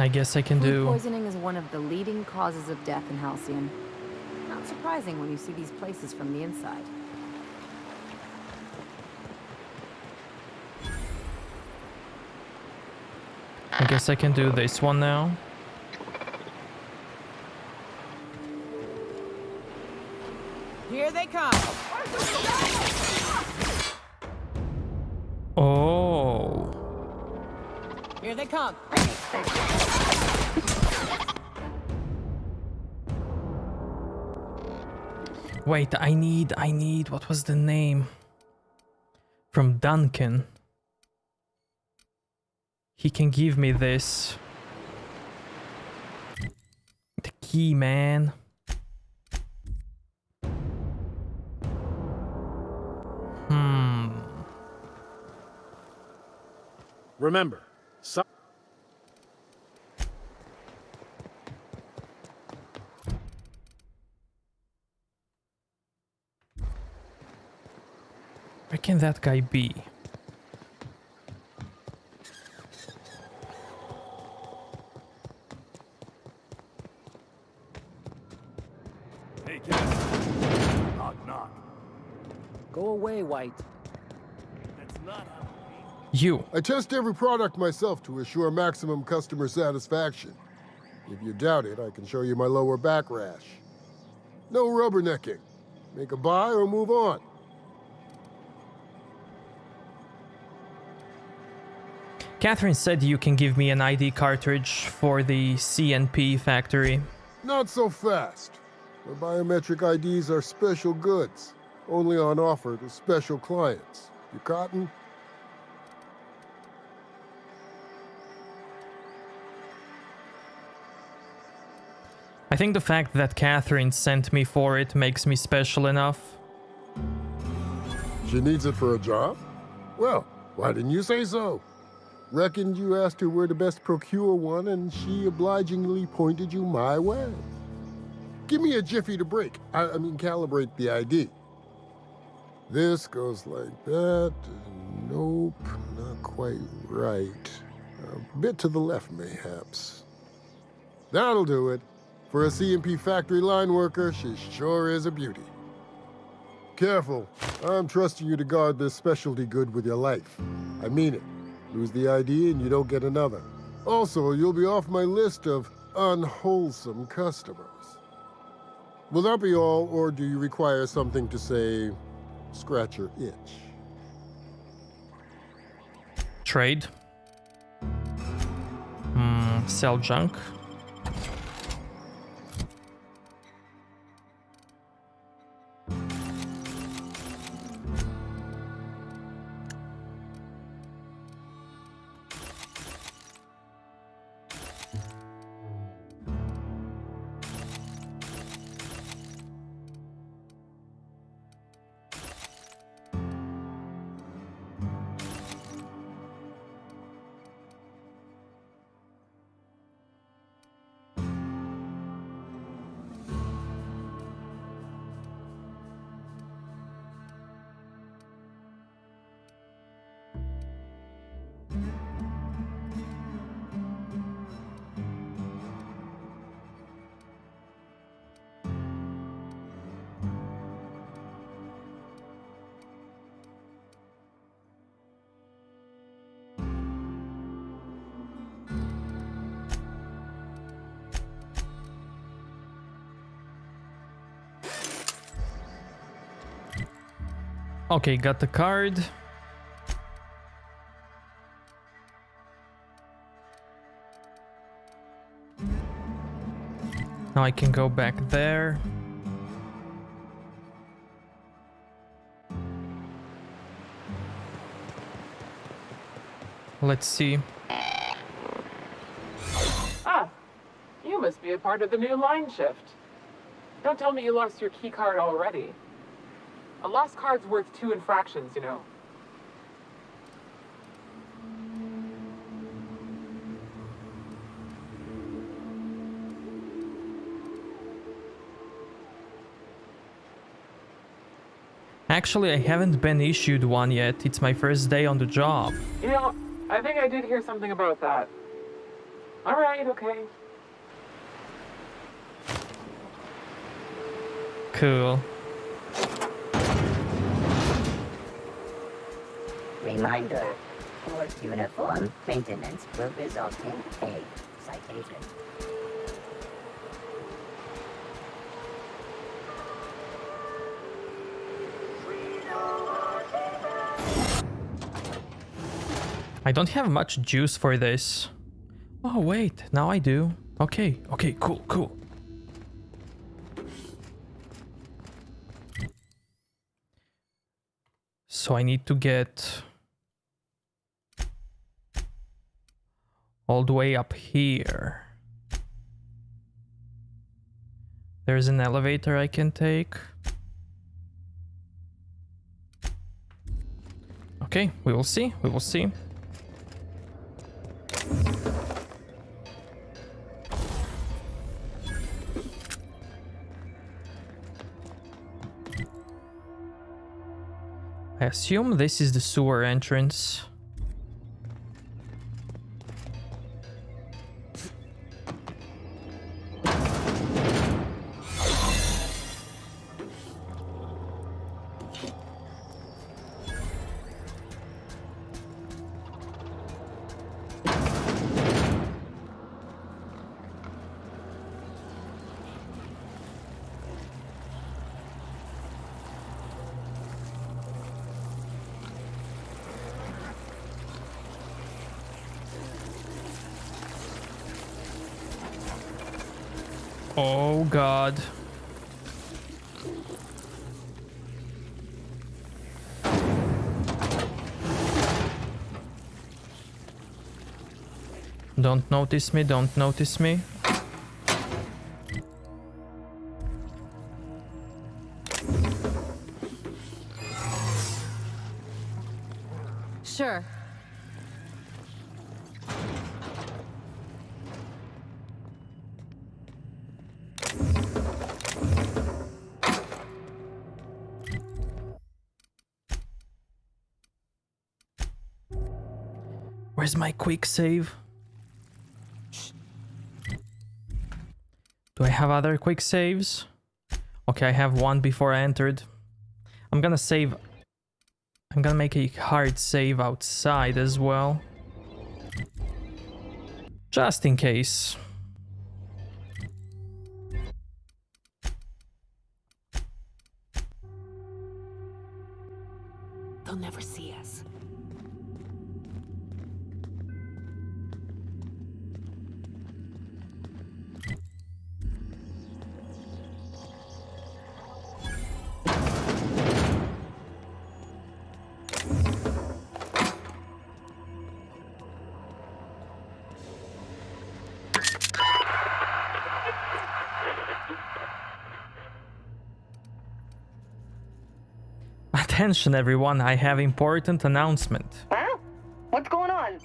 I guess I can Food do... poisoning is one of the leading causes of death in Halcyon. Not surprising when you see these places from the inside. I guess I can do this one now. Here they come. Oh. Here they come. Wait, I need, what was the name? From Duncan. He can give me this. The key, man. Remember, Where can that guy be? Hey, Captain. Knock, knock. Go away, White. That's not how... You. I test every product myself to assure maximum customer satisfaction. If you doubt it, I can show you my lower back rash. No rubbernecking. Make a buy or move on. Catherine said you can give me an ID cartridge for the CNP factory. Not so fast. My biometric IDs are special goods, only on offer to special clients. You cotton? I think the fact that Catherine sent me for it makes me special enough. She needs it for a job? Well, why didn't you say so? Reckoned you asked her where to best procure one, and she obligingly pointed you my way. Give me a jiffy to break. I mean, calibrate the ID. This goes like that. Nope, not quite right. A bit to the left, mayhaps. That'll do it. For a CMP factory line worker, she sure is a beauty. Careful. I'm trusting you to guard this specialty good with your life. I mean it. Lose the ID and you don't get another. Also, you'll be off my list of unwholesome customers. Will that be all, or do you require something to say, scratch your itch? Trade. Sell junk. Okay, got the card. Now I can go back there. Let's see. Ah, you must be a part of the new line shift. Don't tell me you lost your key card already. A lost card's worth 2 infractions, you know. Actually, I haven't been issued one yet. It's my first day on the job. You know, I think I did hear something about that. Alright, okay. Cool. Reminder, poor uniform maintenance will result in a citation. I don't have much juice for this. Oh wait, now I do. Okay, okay, cool, cool. So I need to get all the way up here. There's an elevator I can take. Okay, we will see, we will see. I assume this is the sewer entrance. Oh God. Don't notice me, don't notice me. Sure. Where's my quick save? Do I have other quick saves? Okay, I have one before I entered. I'm gonna save. I'm gonna make a hard save outside as well. Just in case. they'll never see us. Attention everyone, I have important announcement. Huh? What's going on?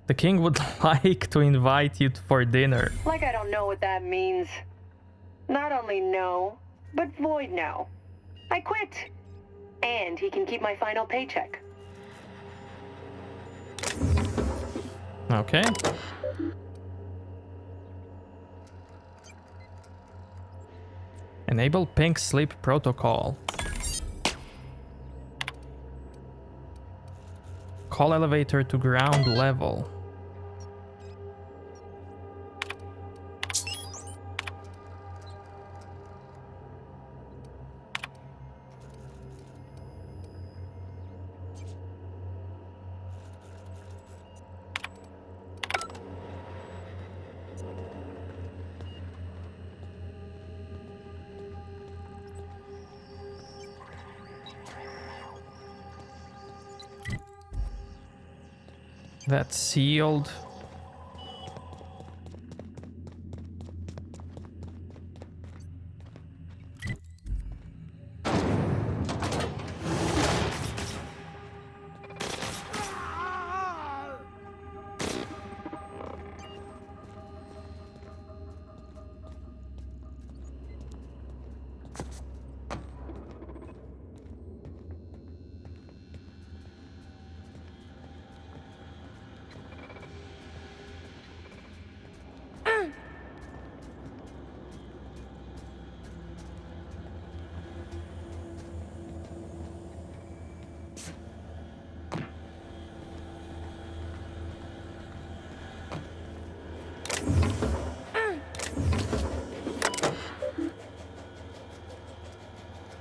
The king would like to invite you for dinner. Like I don't know what that means. Not only no, but void no. I quit. And he can keep my final paycheck. Okay. Enable pink sleep protocol. Call elevator to ground level. That's sealed.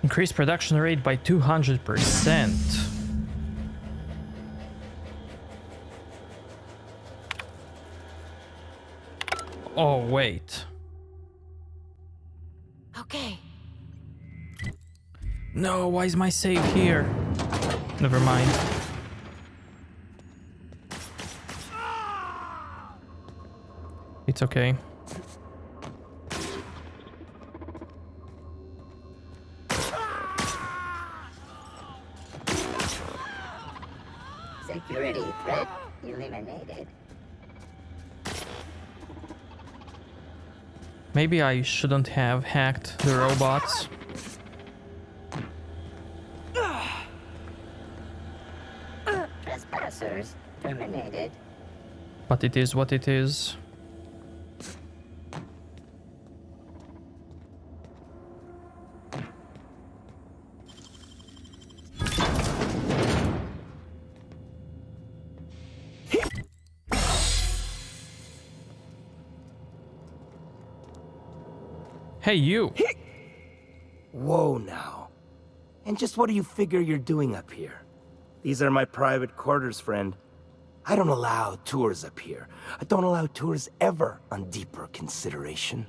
Increase production rate by 200%. Oh, wait. Okay. No, why is my save here? Never mind. It's okay. Security threat eliminated. Maybe I shouldn't have hacked the robots. Trespassers terminated. But it is what it is. Hey, you! Whoa, now. And just what do you figure you're doing up here? These are my private quarters, friend. I don't allow tours up here. I don't allow tours ever on deeper consideration.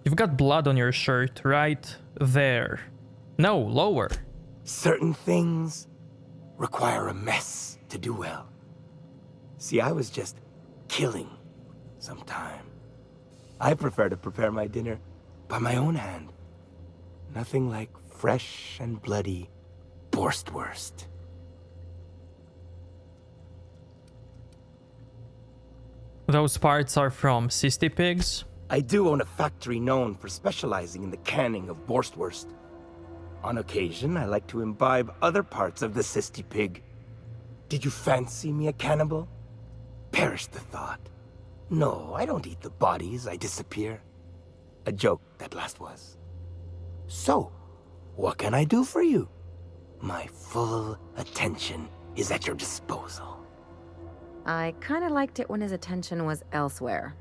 You've got blood on your shirt right there. No, lower. Certain things require a mess to do well. See, I was just killing sometime. I prefer to prepare my dinner by my own hand. Nothing like fresh and bloody Borstwurst. Those parts are from Cysty Pigs? I do own a factory known for specializing in the canning of Borstwurst. On occasion, I like to imbibe other parts of the Cysty Pig. Did you fancy me a cannibal? Perish the thought. No, I don't eat the bodies, I disappear. A joke, that last was. So, what can I do for you? My full attention is at your disposal. I kinda liked it when his attention was elsewhere.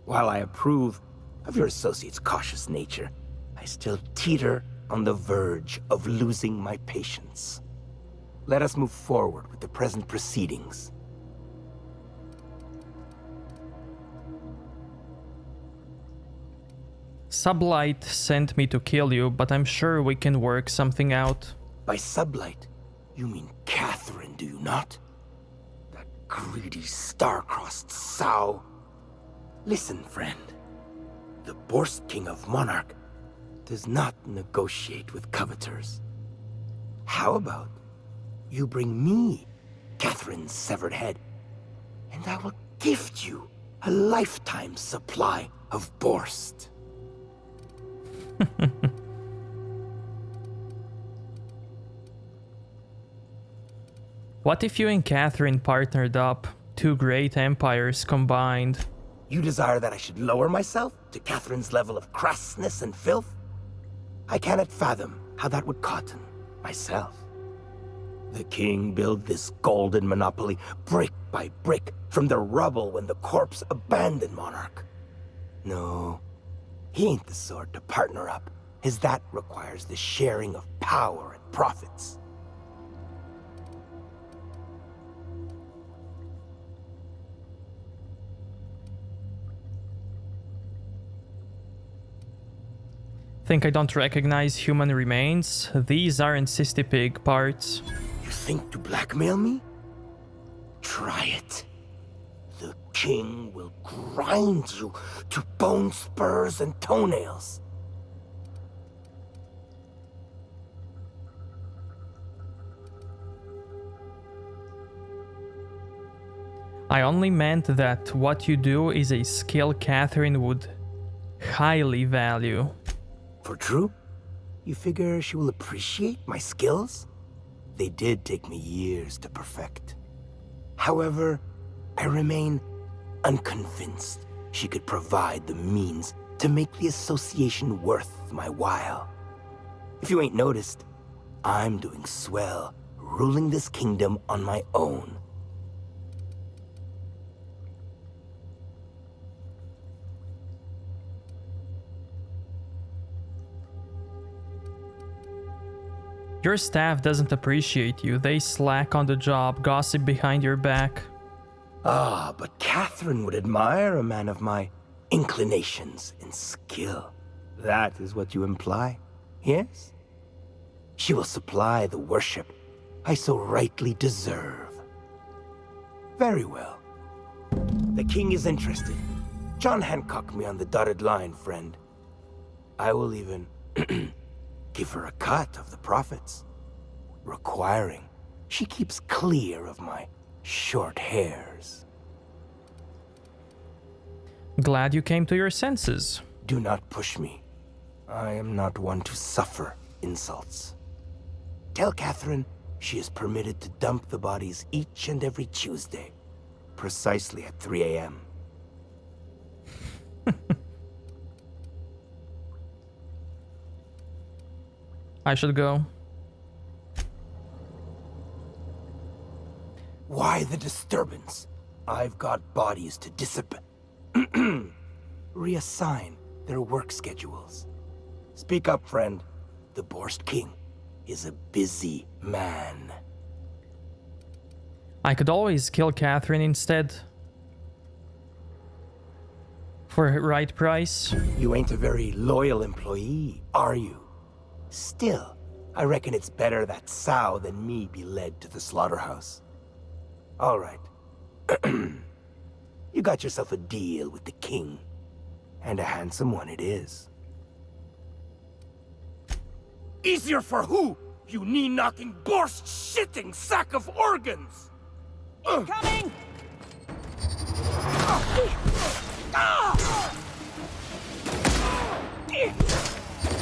While I approve of your associate's cautious nature, I still teeter on the verge of losing my patience. Let us move forward with the present proceedings. Sublight sent me to kill you, but I'm sure we can work something out. By Sublight, you mean Catherine, do you not? That greedy, star-crossed sow. Listen, friend. The Borst King of Monarch does not negotiate with coveters. How about you bring me Catherine's severed head, and I will gift you a lifetime supply of Borst. What if you and Catherine partnered up? Two great empires combined. You desire that I should lower myself to Catherine's level of crassness and filth? I cannot fathom how that would cotton myself. The king built this golden monopoly brick by brick from the rubble when the corpse abandoned Monarch. No, he ain't the sort to partner up, as that requires the sharing of power and profits. Think I don't recognize human remains? These aren't Cystipig parts. You think to blackmail me? Try it. The king will grind you to bone spurs and toenails. I only meant that what you do is a skill Catherine would highly value. For true? You figure she will appreciate my skills? They did take me years to perfect. However, I remain unconvinced she could provide the means to make the association worth my while. If you ain't noticed, I'm doing swell, ruling this kingdom on my own. Your staff doesn't appreciate you. They slack on the job, gossip behind your back. Ah, but Catherine would admire a man of my inclinations and skill. That is what you imply, yes? She will supply the worship I so rightly deserve. Very well. The king is interested. John Hancock me on the dotted line, friend. I will even give her a cut of the profits, requiring she keeps clear of my short hairs. Glad you came to your senses. Do not push me. I am not one to suffer insults. Tell Catherine she is permitted to dump the bodies each and every Tuesday, precisely at 3 a.m. I should go. Why the disturbance? I've got bodies to reassign their work schedules. Speak up, friend. The Borst King is a busy man. I could always kill Catherine instead. For the right price. You ain't a very loyal employee, are you? Still, I reckon it's better that sow than me be led to the slaughterhouse. All right. You got yourself a deal with the king. And a handsome one it is. Easier for who, you knee-knocking, Borst-shitting sack of organs? Coming!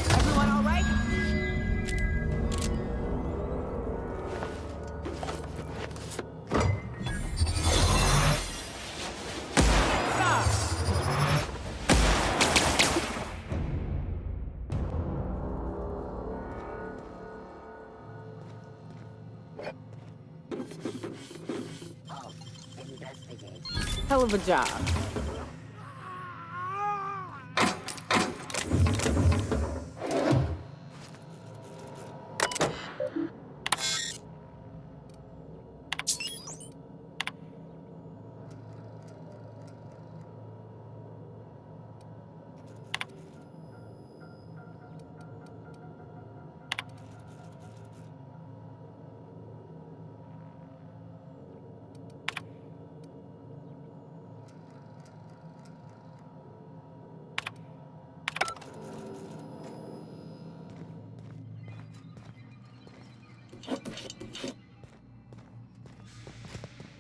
Everyone all right? investigate. Hell of a job.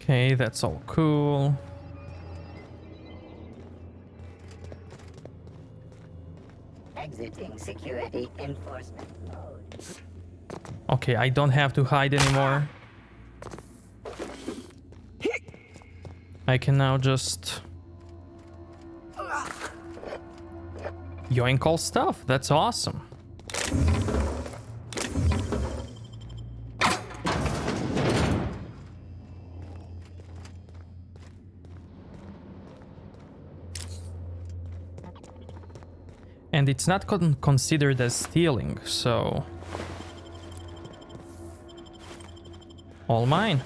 Okay, that's all cool. Exiting security enforcement mode. Okay, I don't have to hide anymore. I can now just yoink all stuff. That's awesome. And it's not considered as stealing, so all mine.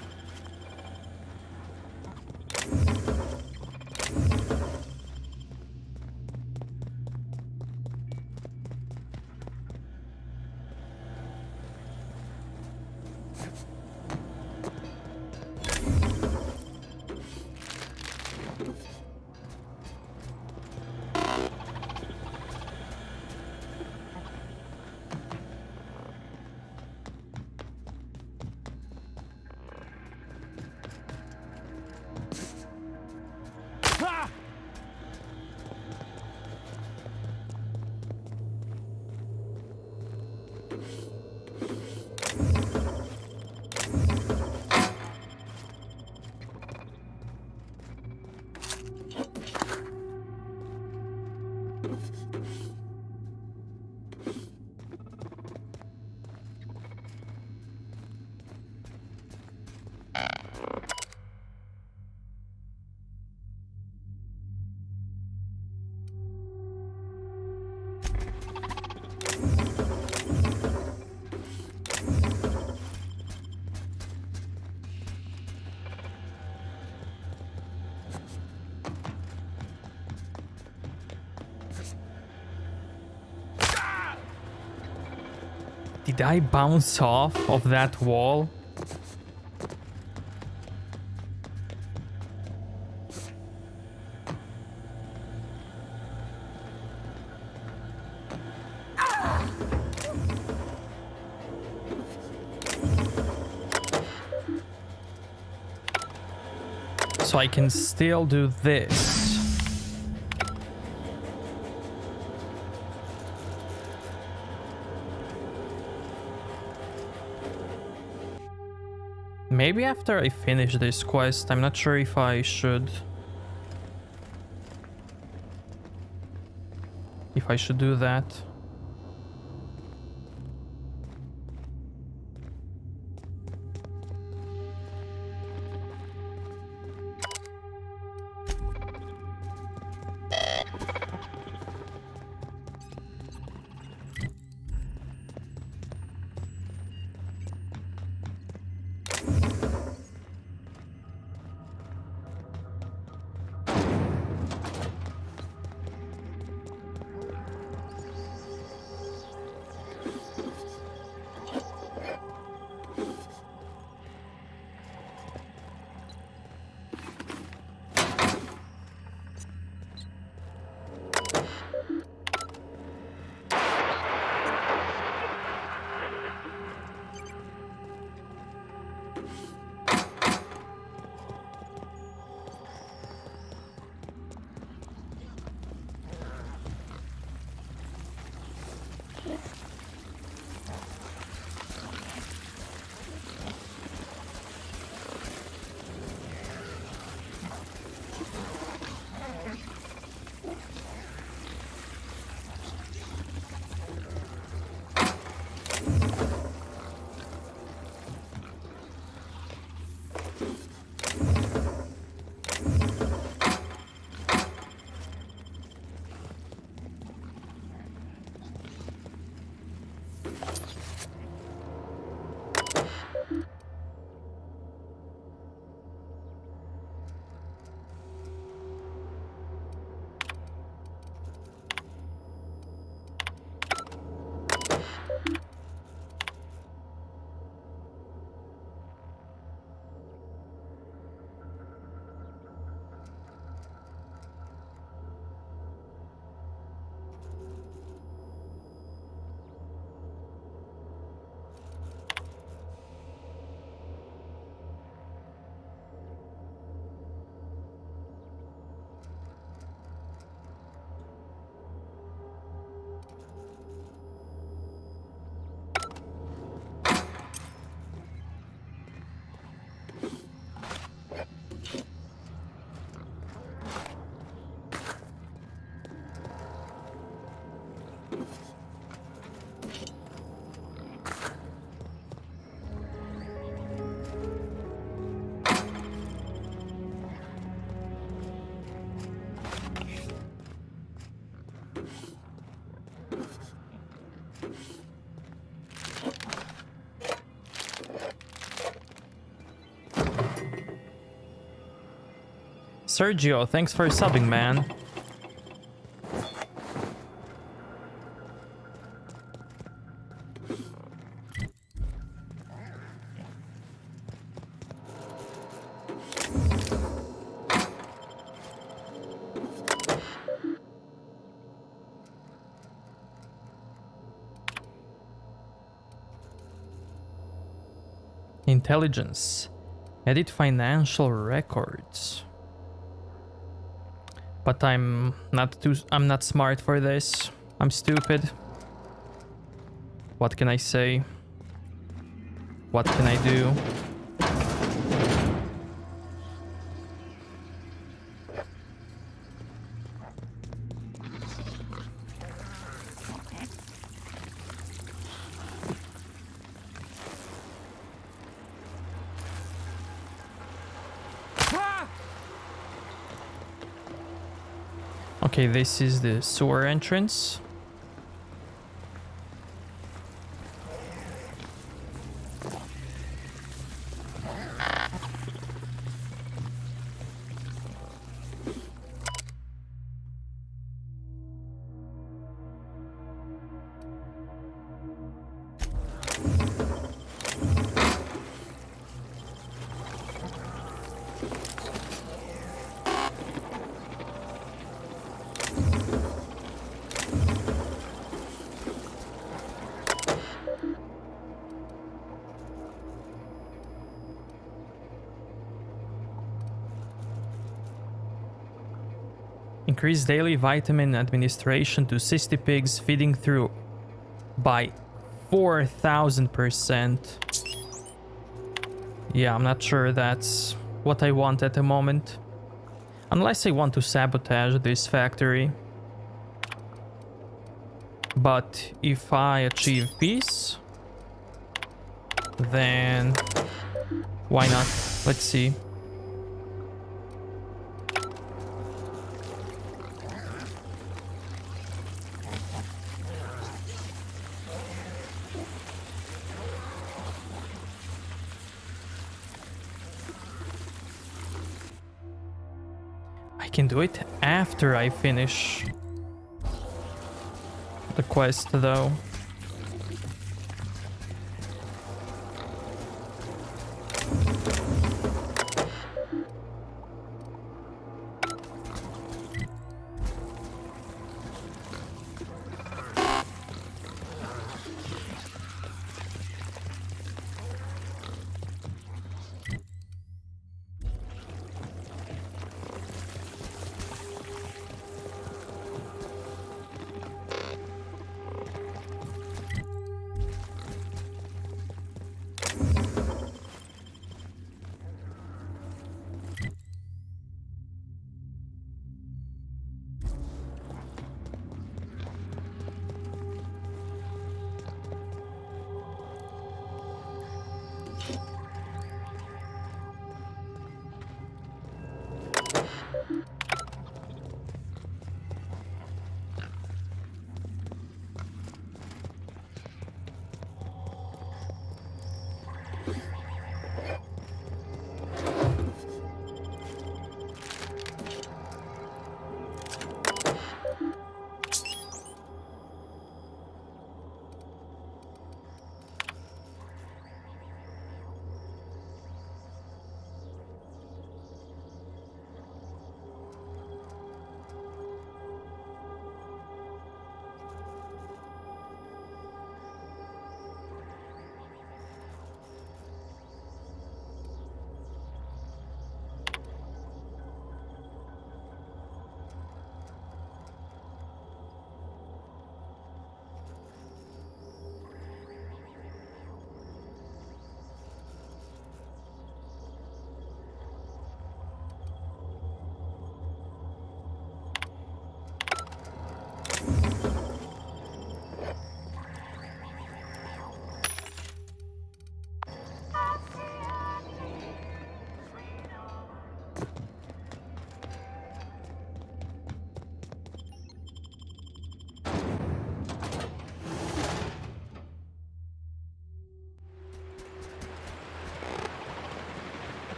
Did I bounce off of that wall? So I can still do this. Maybe after I finish this quest, I'm not sure if I should. If I should do that. Sergio, thanks for subbing, man. Intelligence. Edit financial records. But I'm not smart for this. I'm stupid. What can I say? What can I do? Okay, this is the sewer entrance. Increase daily vitamin administration to cysty pigs feeding through by 4,000%. Yeah, I'm not sure that's what I want at the moment. Unless I want to sabotage this factory. But if I achieve peace, then why not? Let's see. I can do it after I finish the quest, though.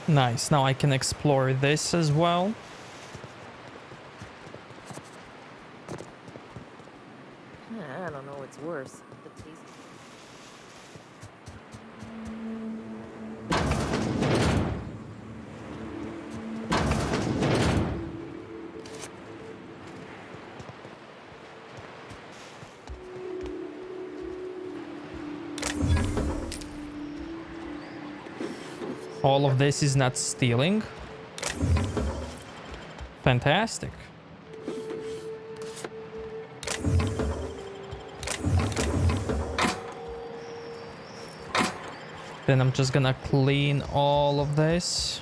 Nice, now I can explore this as well. I don't know what's worse. The taste. All of this is not stealing. Fantastic. Then I'm just gonna clean all of this.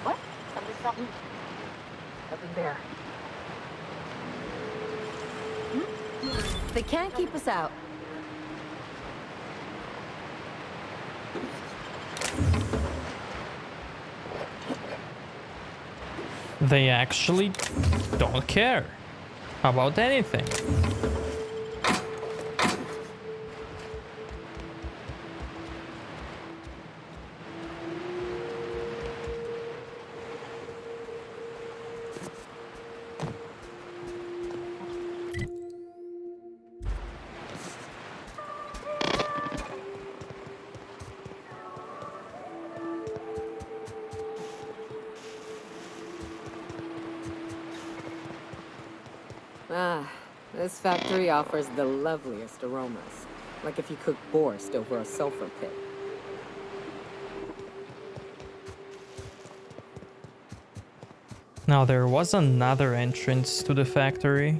What? Something. Nothing there. They can't keep us out. They actually don't care about anything. Ah, this factory offers the loveliest aromas. Like if you cooked borscht over a sulfur pit. Now there was another entrance to the factory.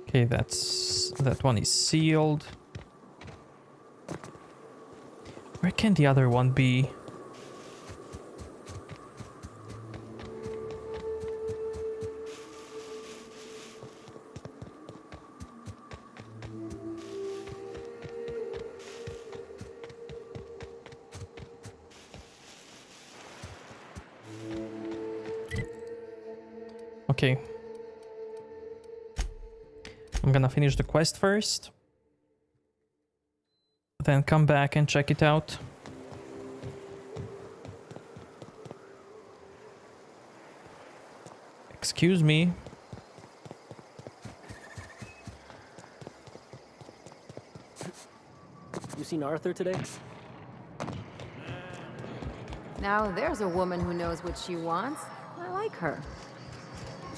Okay, that one is sealed. Where can the other one be? Okay. I'm gonna finish the quest first. Then come back and check it out. Excuse me. You seen Arthur today? Now there's a woman who knows what she wants. I like her.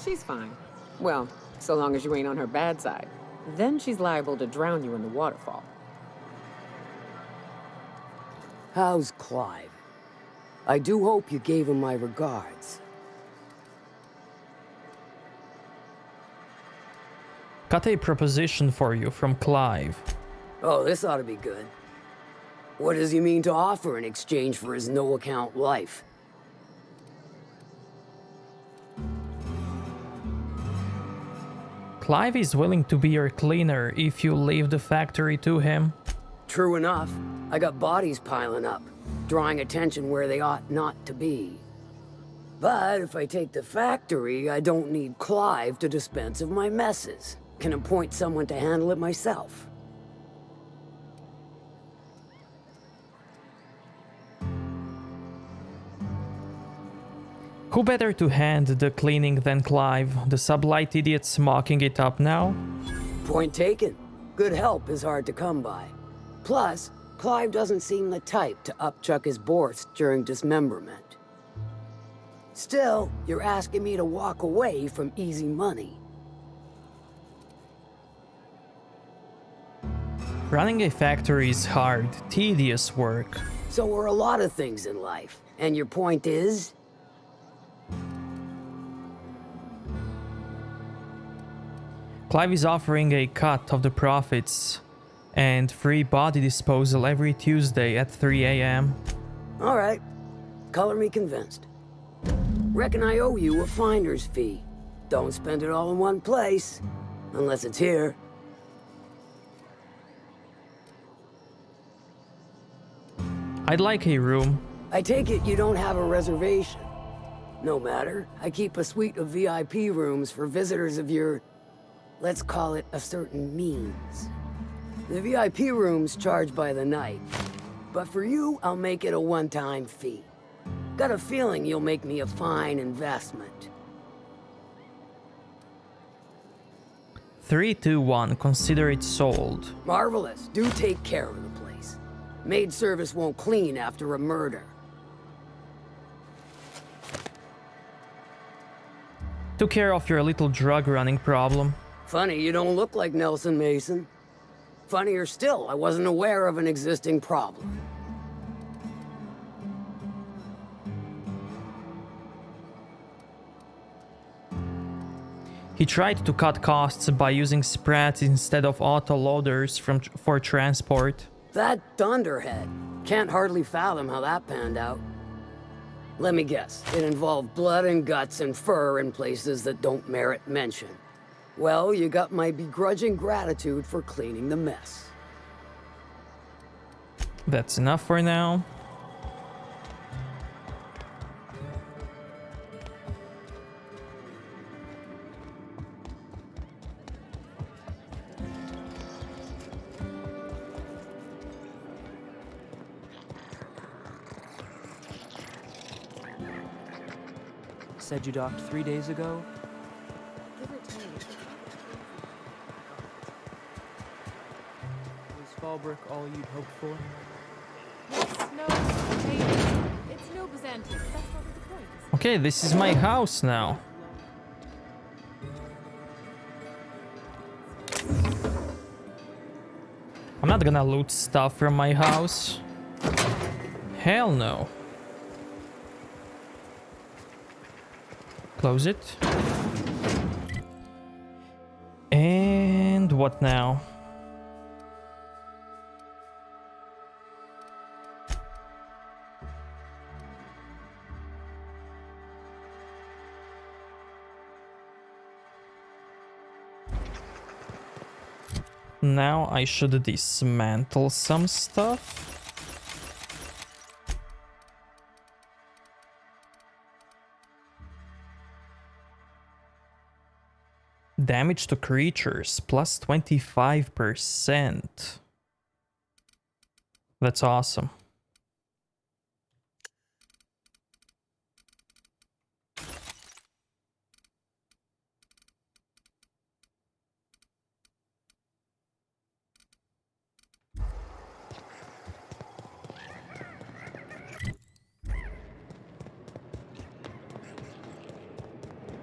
She's fine. Well, so long as you ain't on her bad side. Then she's liable to drown you in the waterfall. How's Clive? I do hope you gave him my regards. Got a proposition for you from Clive. Oh, this ought to be good. What does he mean to offer in exchange for his no-account life? Clive is willing to be your cleaner if you leave the factory to him. True enough. I got bodies piling up, drawing attention where they ought not to be. But if I take the factory, I don't need Clive to dispense of my messes. Can appoint someone to handle it myself. Who better to hand the cleaning than Clive? The sublight idiot's mocking it up now. Point taken. Good help is hard to come by. Plus, Clive doesn't seem the type to upchuck his borscht during dismemberment. Still, you're asking me to walk away from easy money. Running a factory is hard, tedious work. So are a lot of things in life. And your point is? Clive is offering a cut of the profits and free body disposal every Tuesday at 3 a.m. All right. Color me convinced. Reckon I owe you a finder's fee. Don't spend it all in one place. Unless it's here. I'd like a room. I take it you don't have a reservation. No matter. I keep a suite of VIP rooms for visitors of your... let's call it a certain means. The VIP rooms charge by the night. But for you, I'll make it a one-time fee. Got a feeling you'll make me a fine investment. 3, 2, 1. Consider it sold. Marvelous. Do take care of the place. Maid service won't clean after a murder. Took care of your little drug running problem. Funny, you don't look like Nelson Mason. Funnier still, I wasn't aware of an existing problem. He tried to cut costs by using sprats instead of auto-loaders for transport. That dunderhead. Can't hardly fathom how that panned out. Let me guess, it involved blood and guts and fur in places that don't merit mention. Well, you got my begrudging gratitude for cleaning the mess. That's enough for now. Said you docked 3 days ago? Give or take. Was Fallbrook all you'd hoped for? It's no Byzantium. That's not the point. Okay, this is my house now. I'm not gonna loot stuff from my house. Hell no. Close it. And what now? Now I should dismantle some stuff. Damage to creatures plus 25%. That's awesome.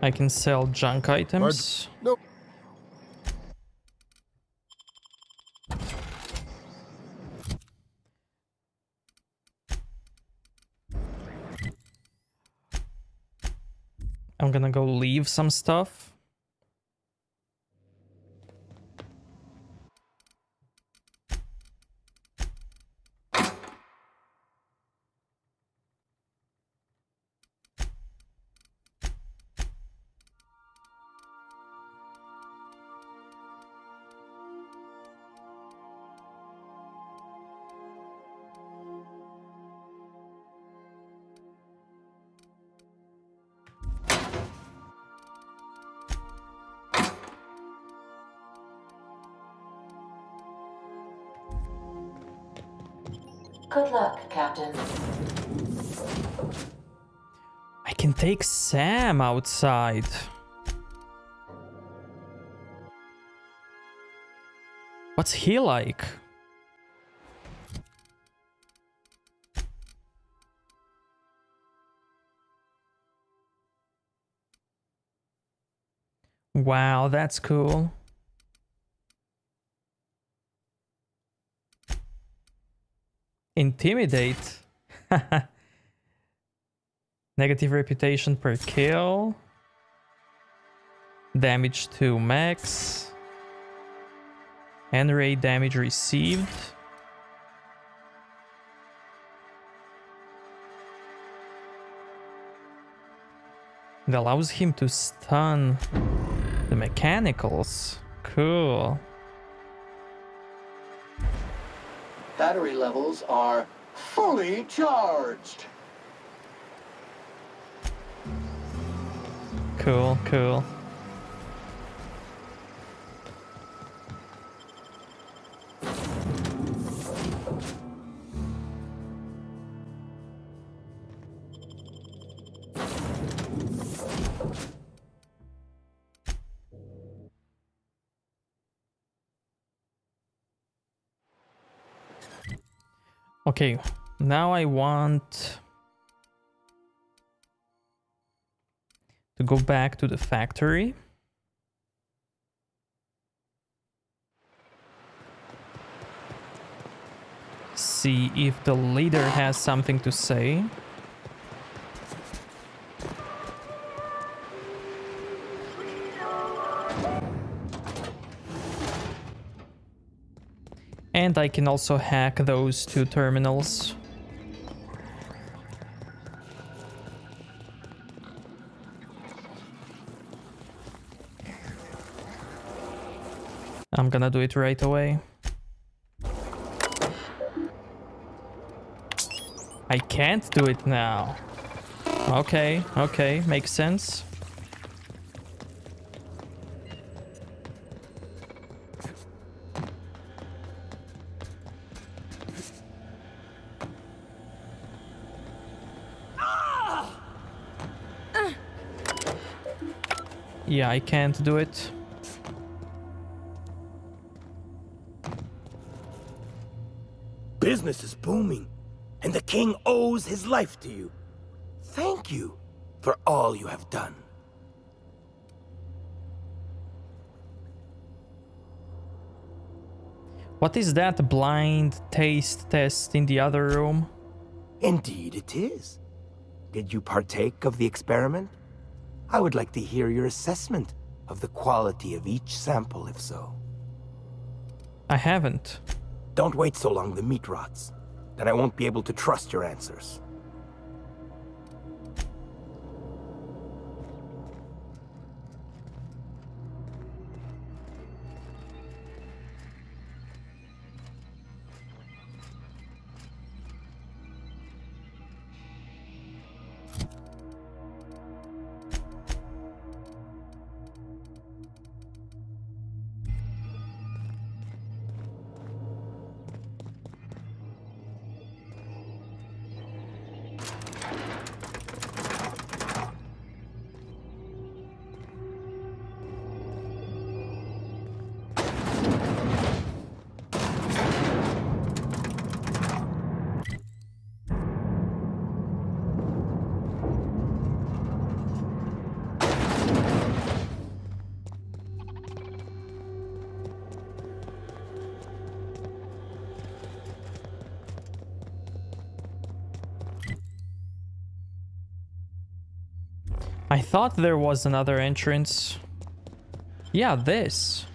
I can sell junk items. Nope. I'm gonna go leave some stuff. Good luck, Captain. I can take Sam outside. What's he like? Wow, that's cool. Intimidate. Negative reputation per kill. Damage to max. And rate damage received. It allows him to stun the mechanicals. Cool. Battery levels are fully charged. Cool, cool. Okay, now I want to go back to the factory. See if the leader has something to say. And I can also hack those two terminals. I'm gonna do it right away. I can't do it now. Okay, okay, makes sense. Yeah, I can't do it. Business is booming, and the king owes his life to you. Thank you for all you have done. What is that blind taste test in the other room? Indeed it is. Did you partake of the experiment? I would like to hear your assessment of the quality of each sample, if so. I haven't. Don't wait so long, the meat rots. Then I won't be able to trust your answers. I thought there was another entrance. Yeah, this.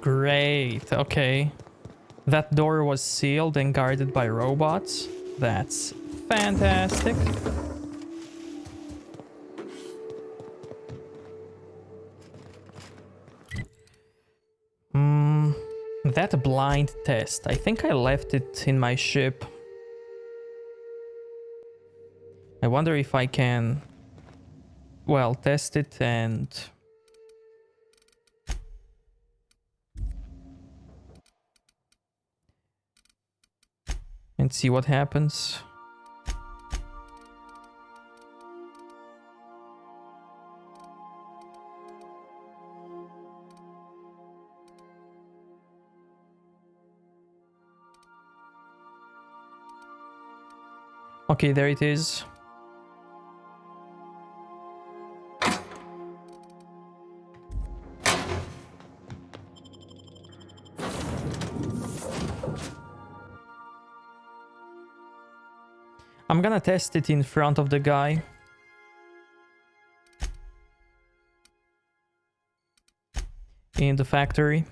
Great, okay. That door was sealed and guarded by robots. That's fantastic. That blind test. I think I left it in my ship. I wonder if I can, well, test it and see what happens. Okay, there it is. I'm gonna test it in front of the guy. In the factory.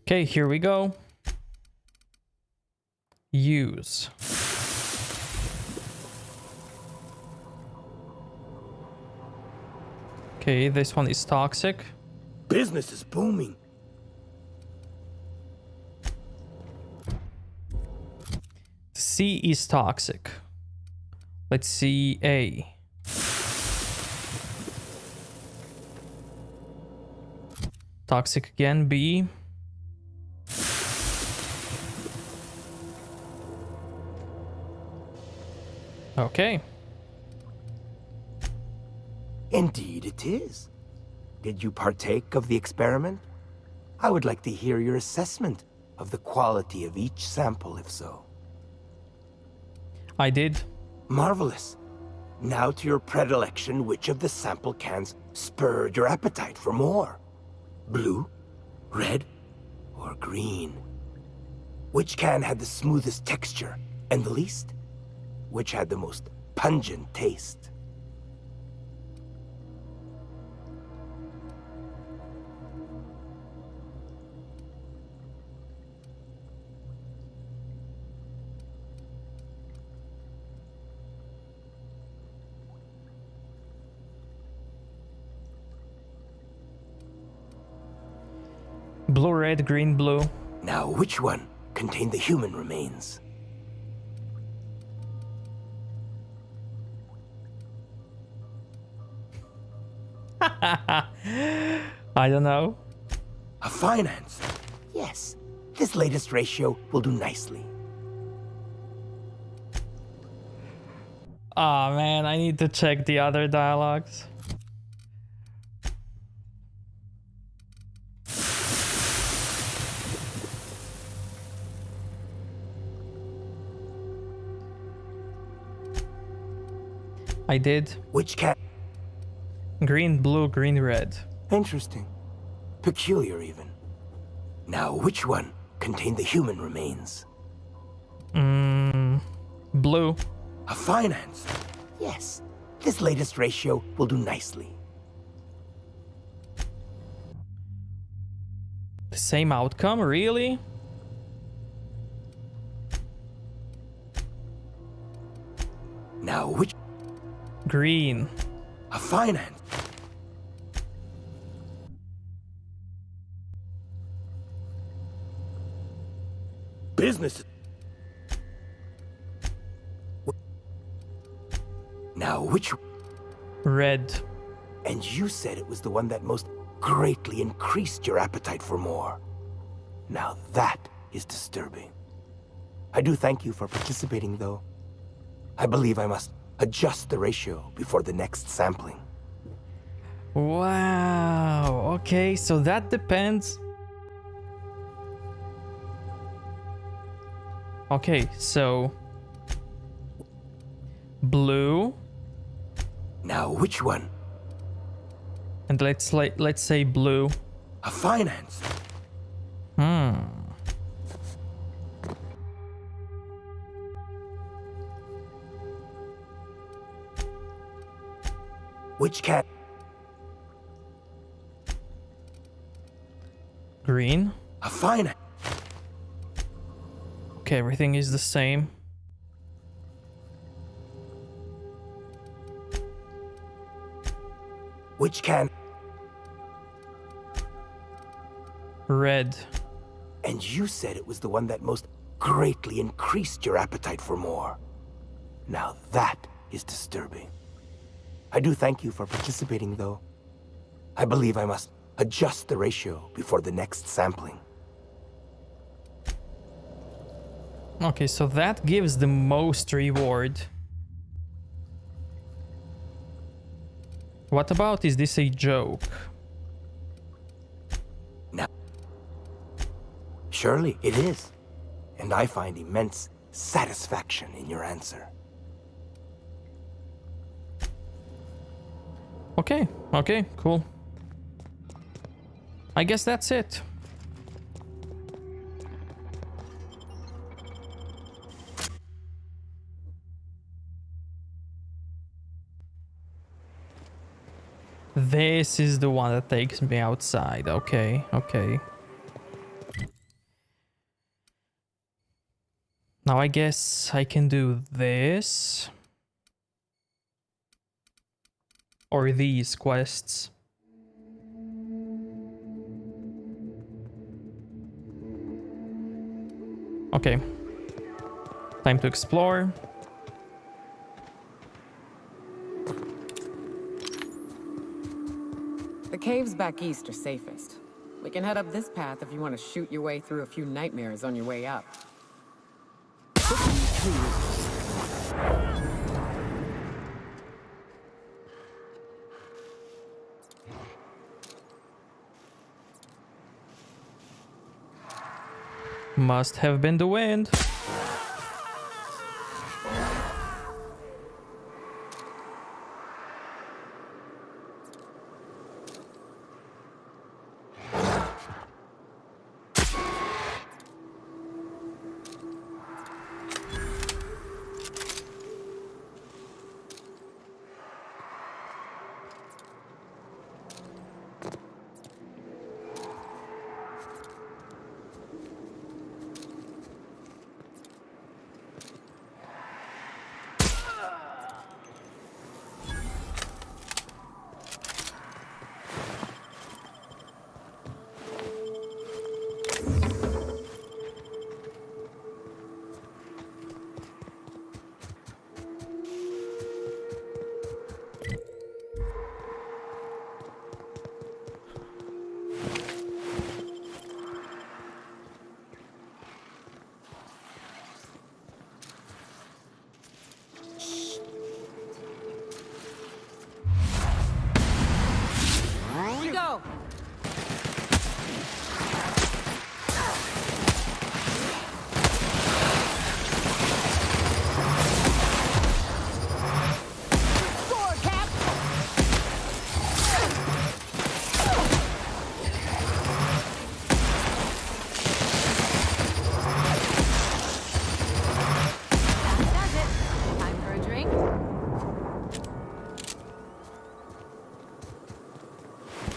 Okay, here we go. Use. Okay, this one is toxic. Business is booming. C is toxic. Let's see A. Toxic again, B. Okay. Indeed it is. Did you partake of the experiment? I would like to hear your assessment of the quality of each sample, if so. I did. Marvelous. Now to your predilection, which of the sample cans spurred your appetite for more? Blue, red, or green? Which can had the smoothest texture and the least? Which had the most pungent taste? Blue, red, green, blue. Now, which one contained the human remains? I don't know. A fine answer. Yes, this latest ratio will do nicely. Oh man, I need to check the other dialogues. I did. Which can? Green, blue, green, red. Interesting. Peculiar, even. Now, which one contained the human remains? Blue. A fine answer. Yes, this latest ratio will do nicely. The same outcome, really? Now, which? Green. A fine answer. Business. Now, which? Red. And you said it was the one that most greatly increased your appetite for more. Now that is disturbing. I do thank you for participating, though. I believe I must adjust the ratio before the next sampling. Wow. Okay, so that depends. Okay, so blue. Now, which one? And let's say blue. A fine answer. Which cat? Green. A fine. Okay, everything is the same. Which can? Red. And you said it was the one that most greatly increased your appetite for more. Now that is disturbing. I do thank you for participating, though. I believe I must adjust the ratio before the next sampling. Okay, so that gives the most reward. What about, is this a joke? No. Surely it is. And I find immense satisfaction in your answer. Okay, okay, cool. I guess that's it. This is the one that takes me outside. Okay, okay. Now I guess I can do this. Or these quests. Okay. Time to explore. The caves back east are safest. We can head up this path if you want to shoot your way through a few nightmares on your way up. Must have been the wind.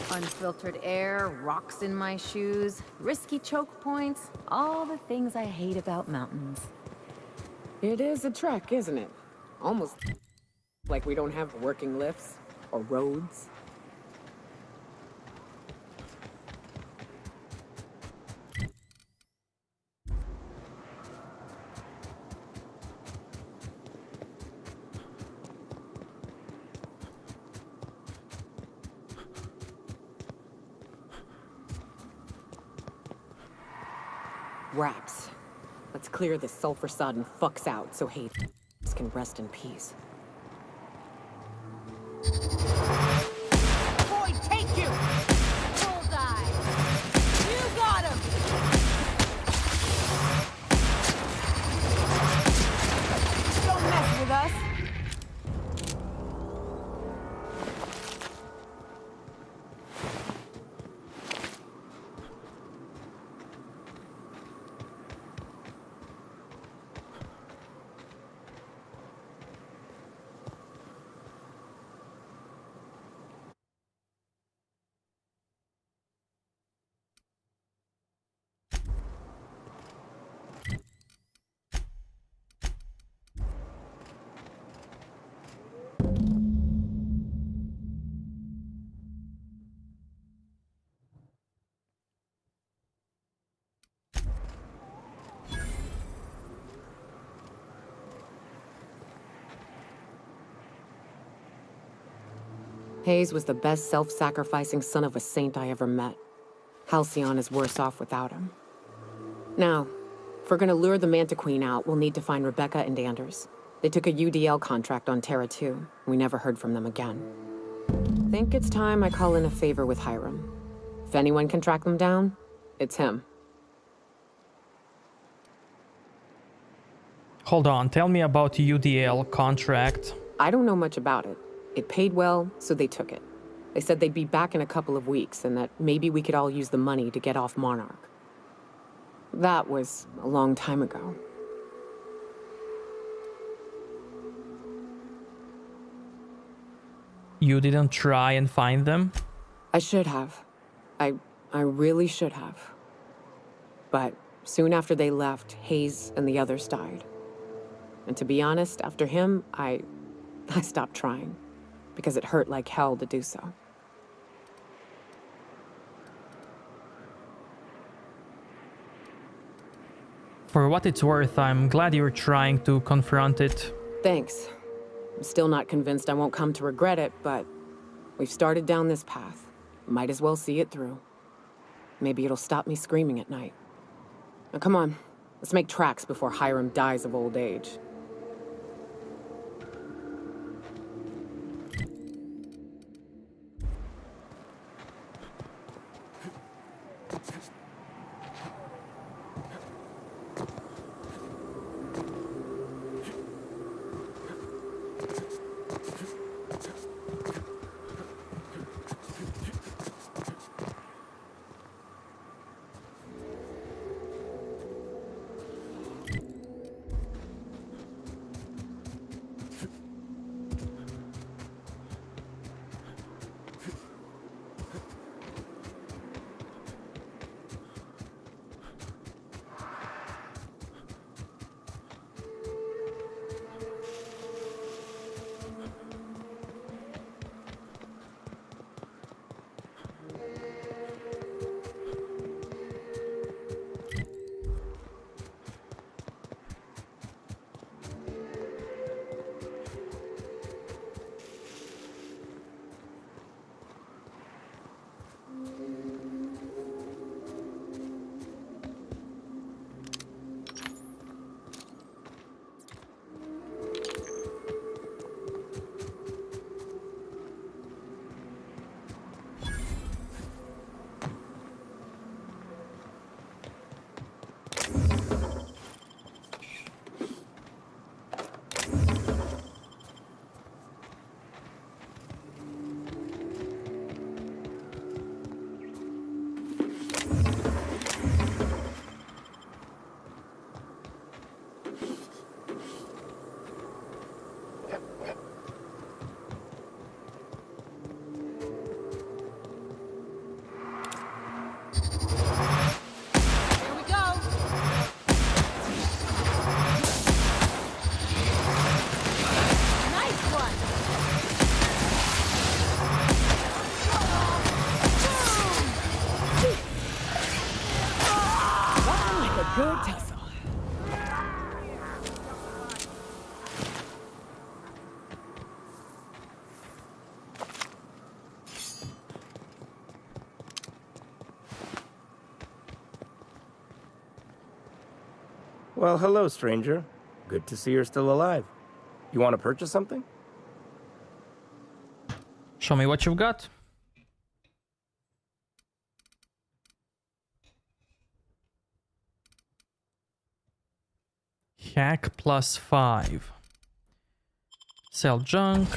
Unfiltered air, rocks in my shoes, risky choke points, all the things I hate about mountains. It is a trek, isn't it? Almost like we don't have working lifts or roads. Wraps. Let's clear this sulfur-sodden fucks out so Hades can rest in peace. Boy, take you! Bullseye! You got him! Don't mess with us! Hayes was the best self-sacrificing son of a saint I ever met. Halcyon is worse off without him. Now, if we're gonna lure the Manta Queen out, we'll need to find Rebecca and Anders. They took a UDL contract on Terra 2. We never heard from them again. think it's time I call in a favor with Hiram. If anyone can track them down, it's him. Hold on, tell me about UDL contract. I don't know much about it. It paid well, so they took it. They said they'd be back in a couple of weeks and that maybe we could all use the money to get off Monarch. That was a long time ago. You didn't try and find them? I should have. I really should have. But soon after they left, Hayes and the others died. And to be honest, after him, I stopped trying. Because it hurt like hell to do so. For what it's worth, I'm glad you're trying to confront it. Thanks. I'm still not convinced I won't come to regret it, but we've started down this path. Might as well see it through. Maybe it'll stop me screaming at night. Now come on, let's make tracks before Hiram dies of old age. Good tussle. Well, hello, stranger. Good to see you're still alive. You want to purchase something? Show me what you've got. Hack +5. Sell junk.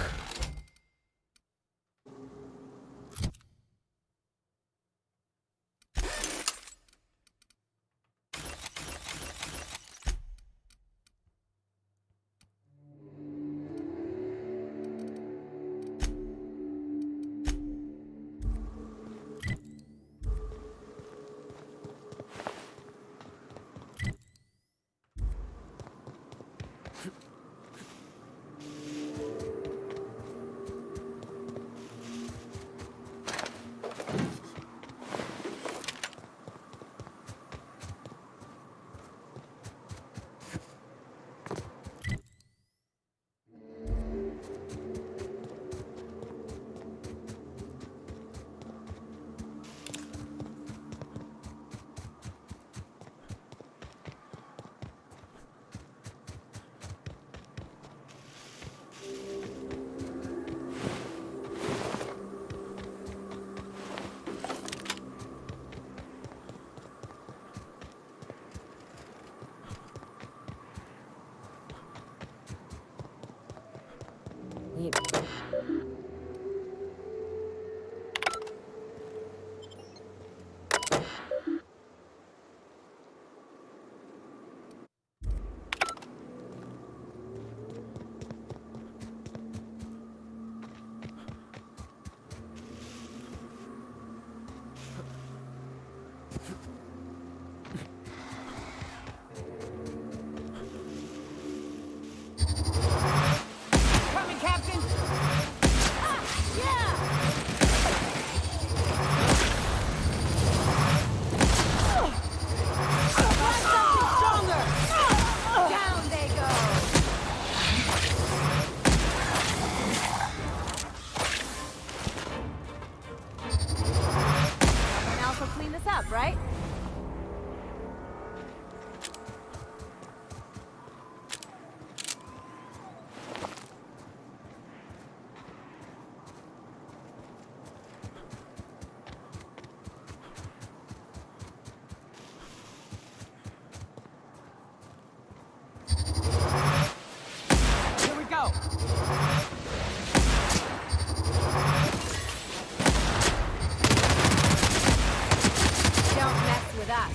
up, right? Here we go. Don't mess with us.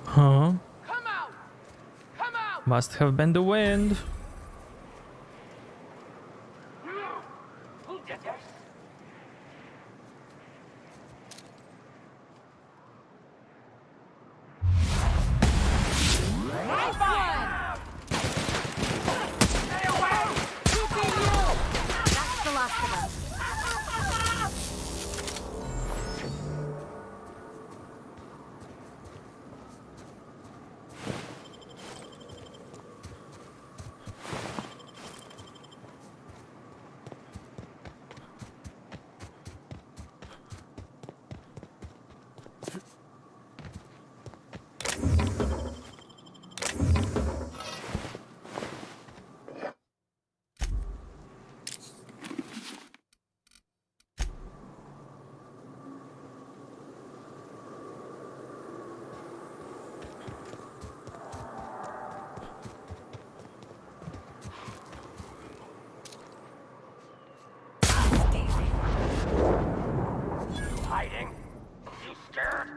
Huh? Must have been the wind. Who did this? Nice one! Stay away! Keeping you! That's the last of us. Hiding? You scared?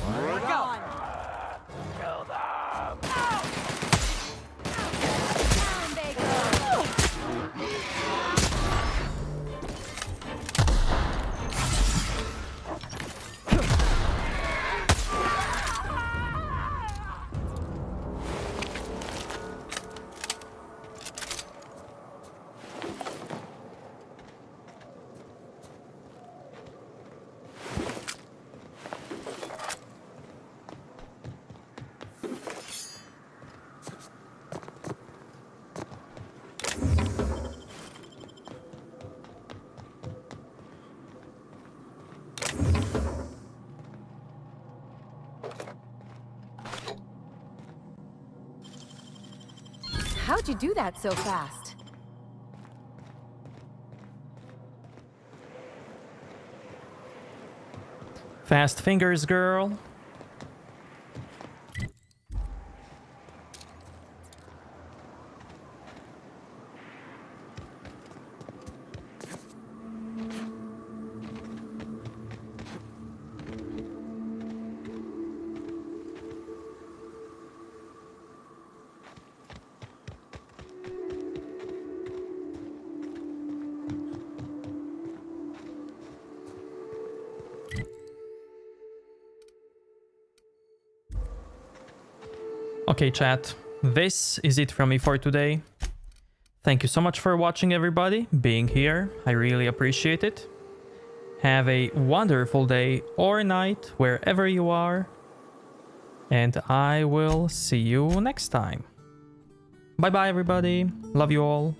We're gone. Kill them! Down they go. How'd you do that so fast? Fast fingers, girl. Okay, chat. This is it from me for today. Thank you so much for watching, everybody, being here. I really appreciate it. Have a wonderful day or night, wherever you are. And I will see you next time. Bye-bye, everybody. Love you all.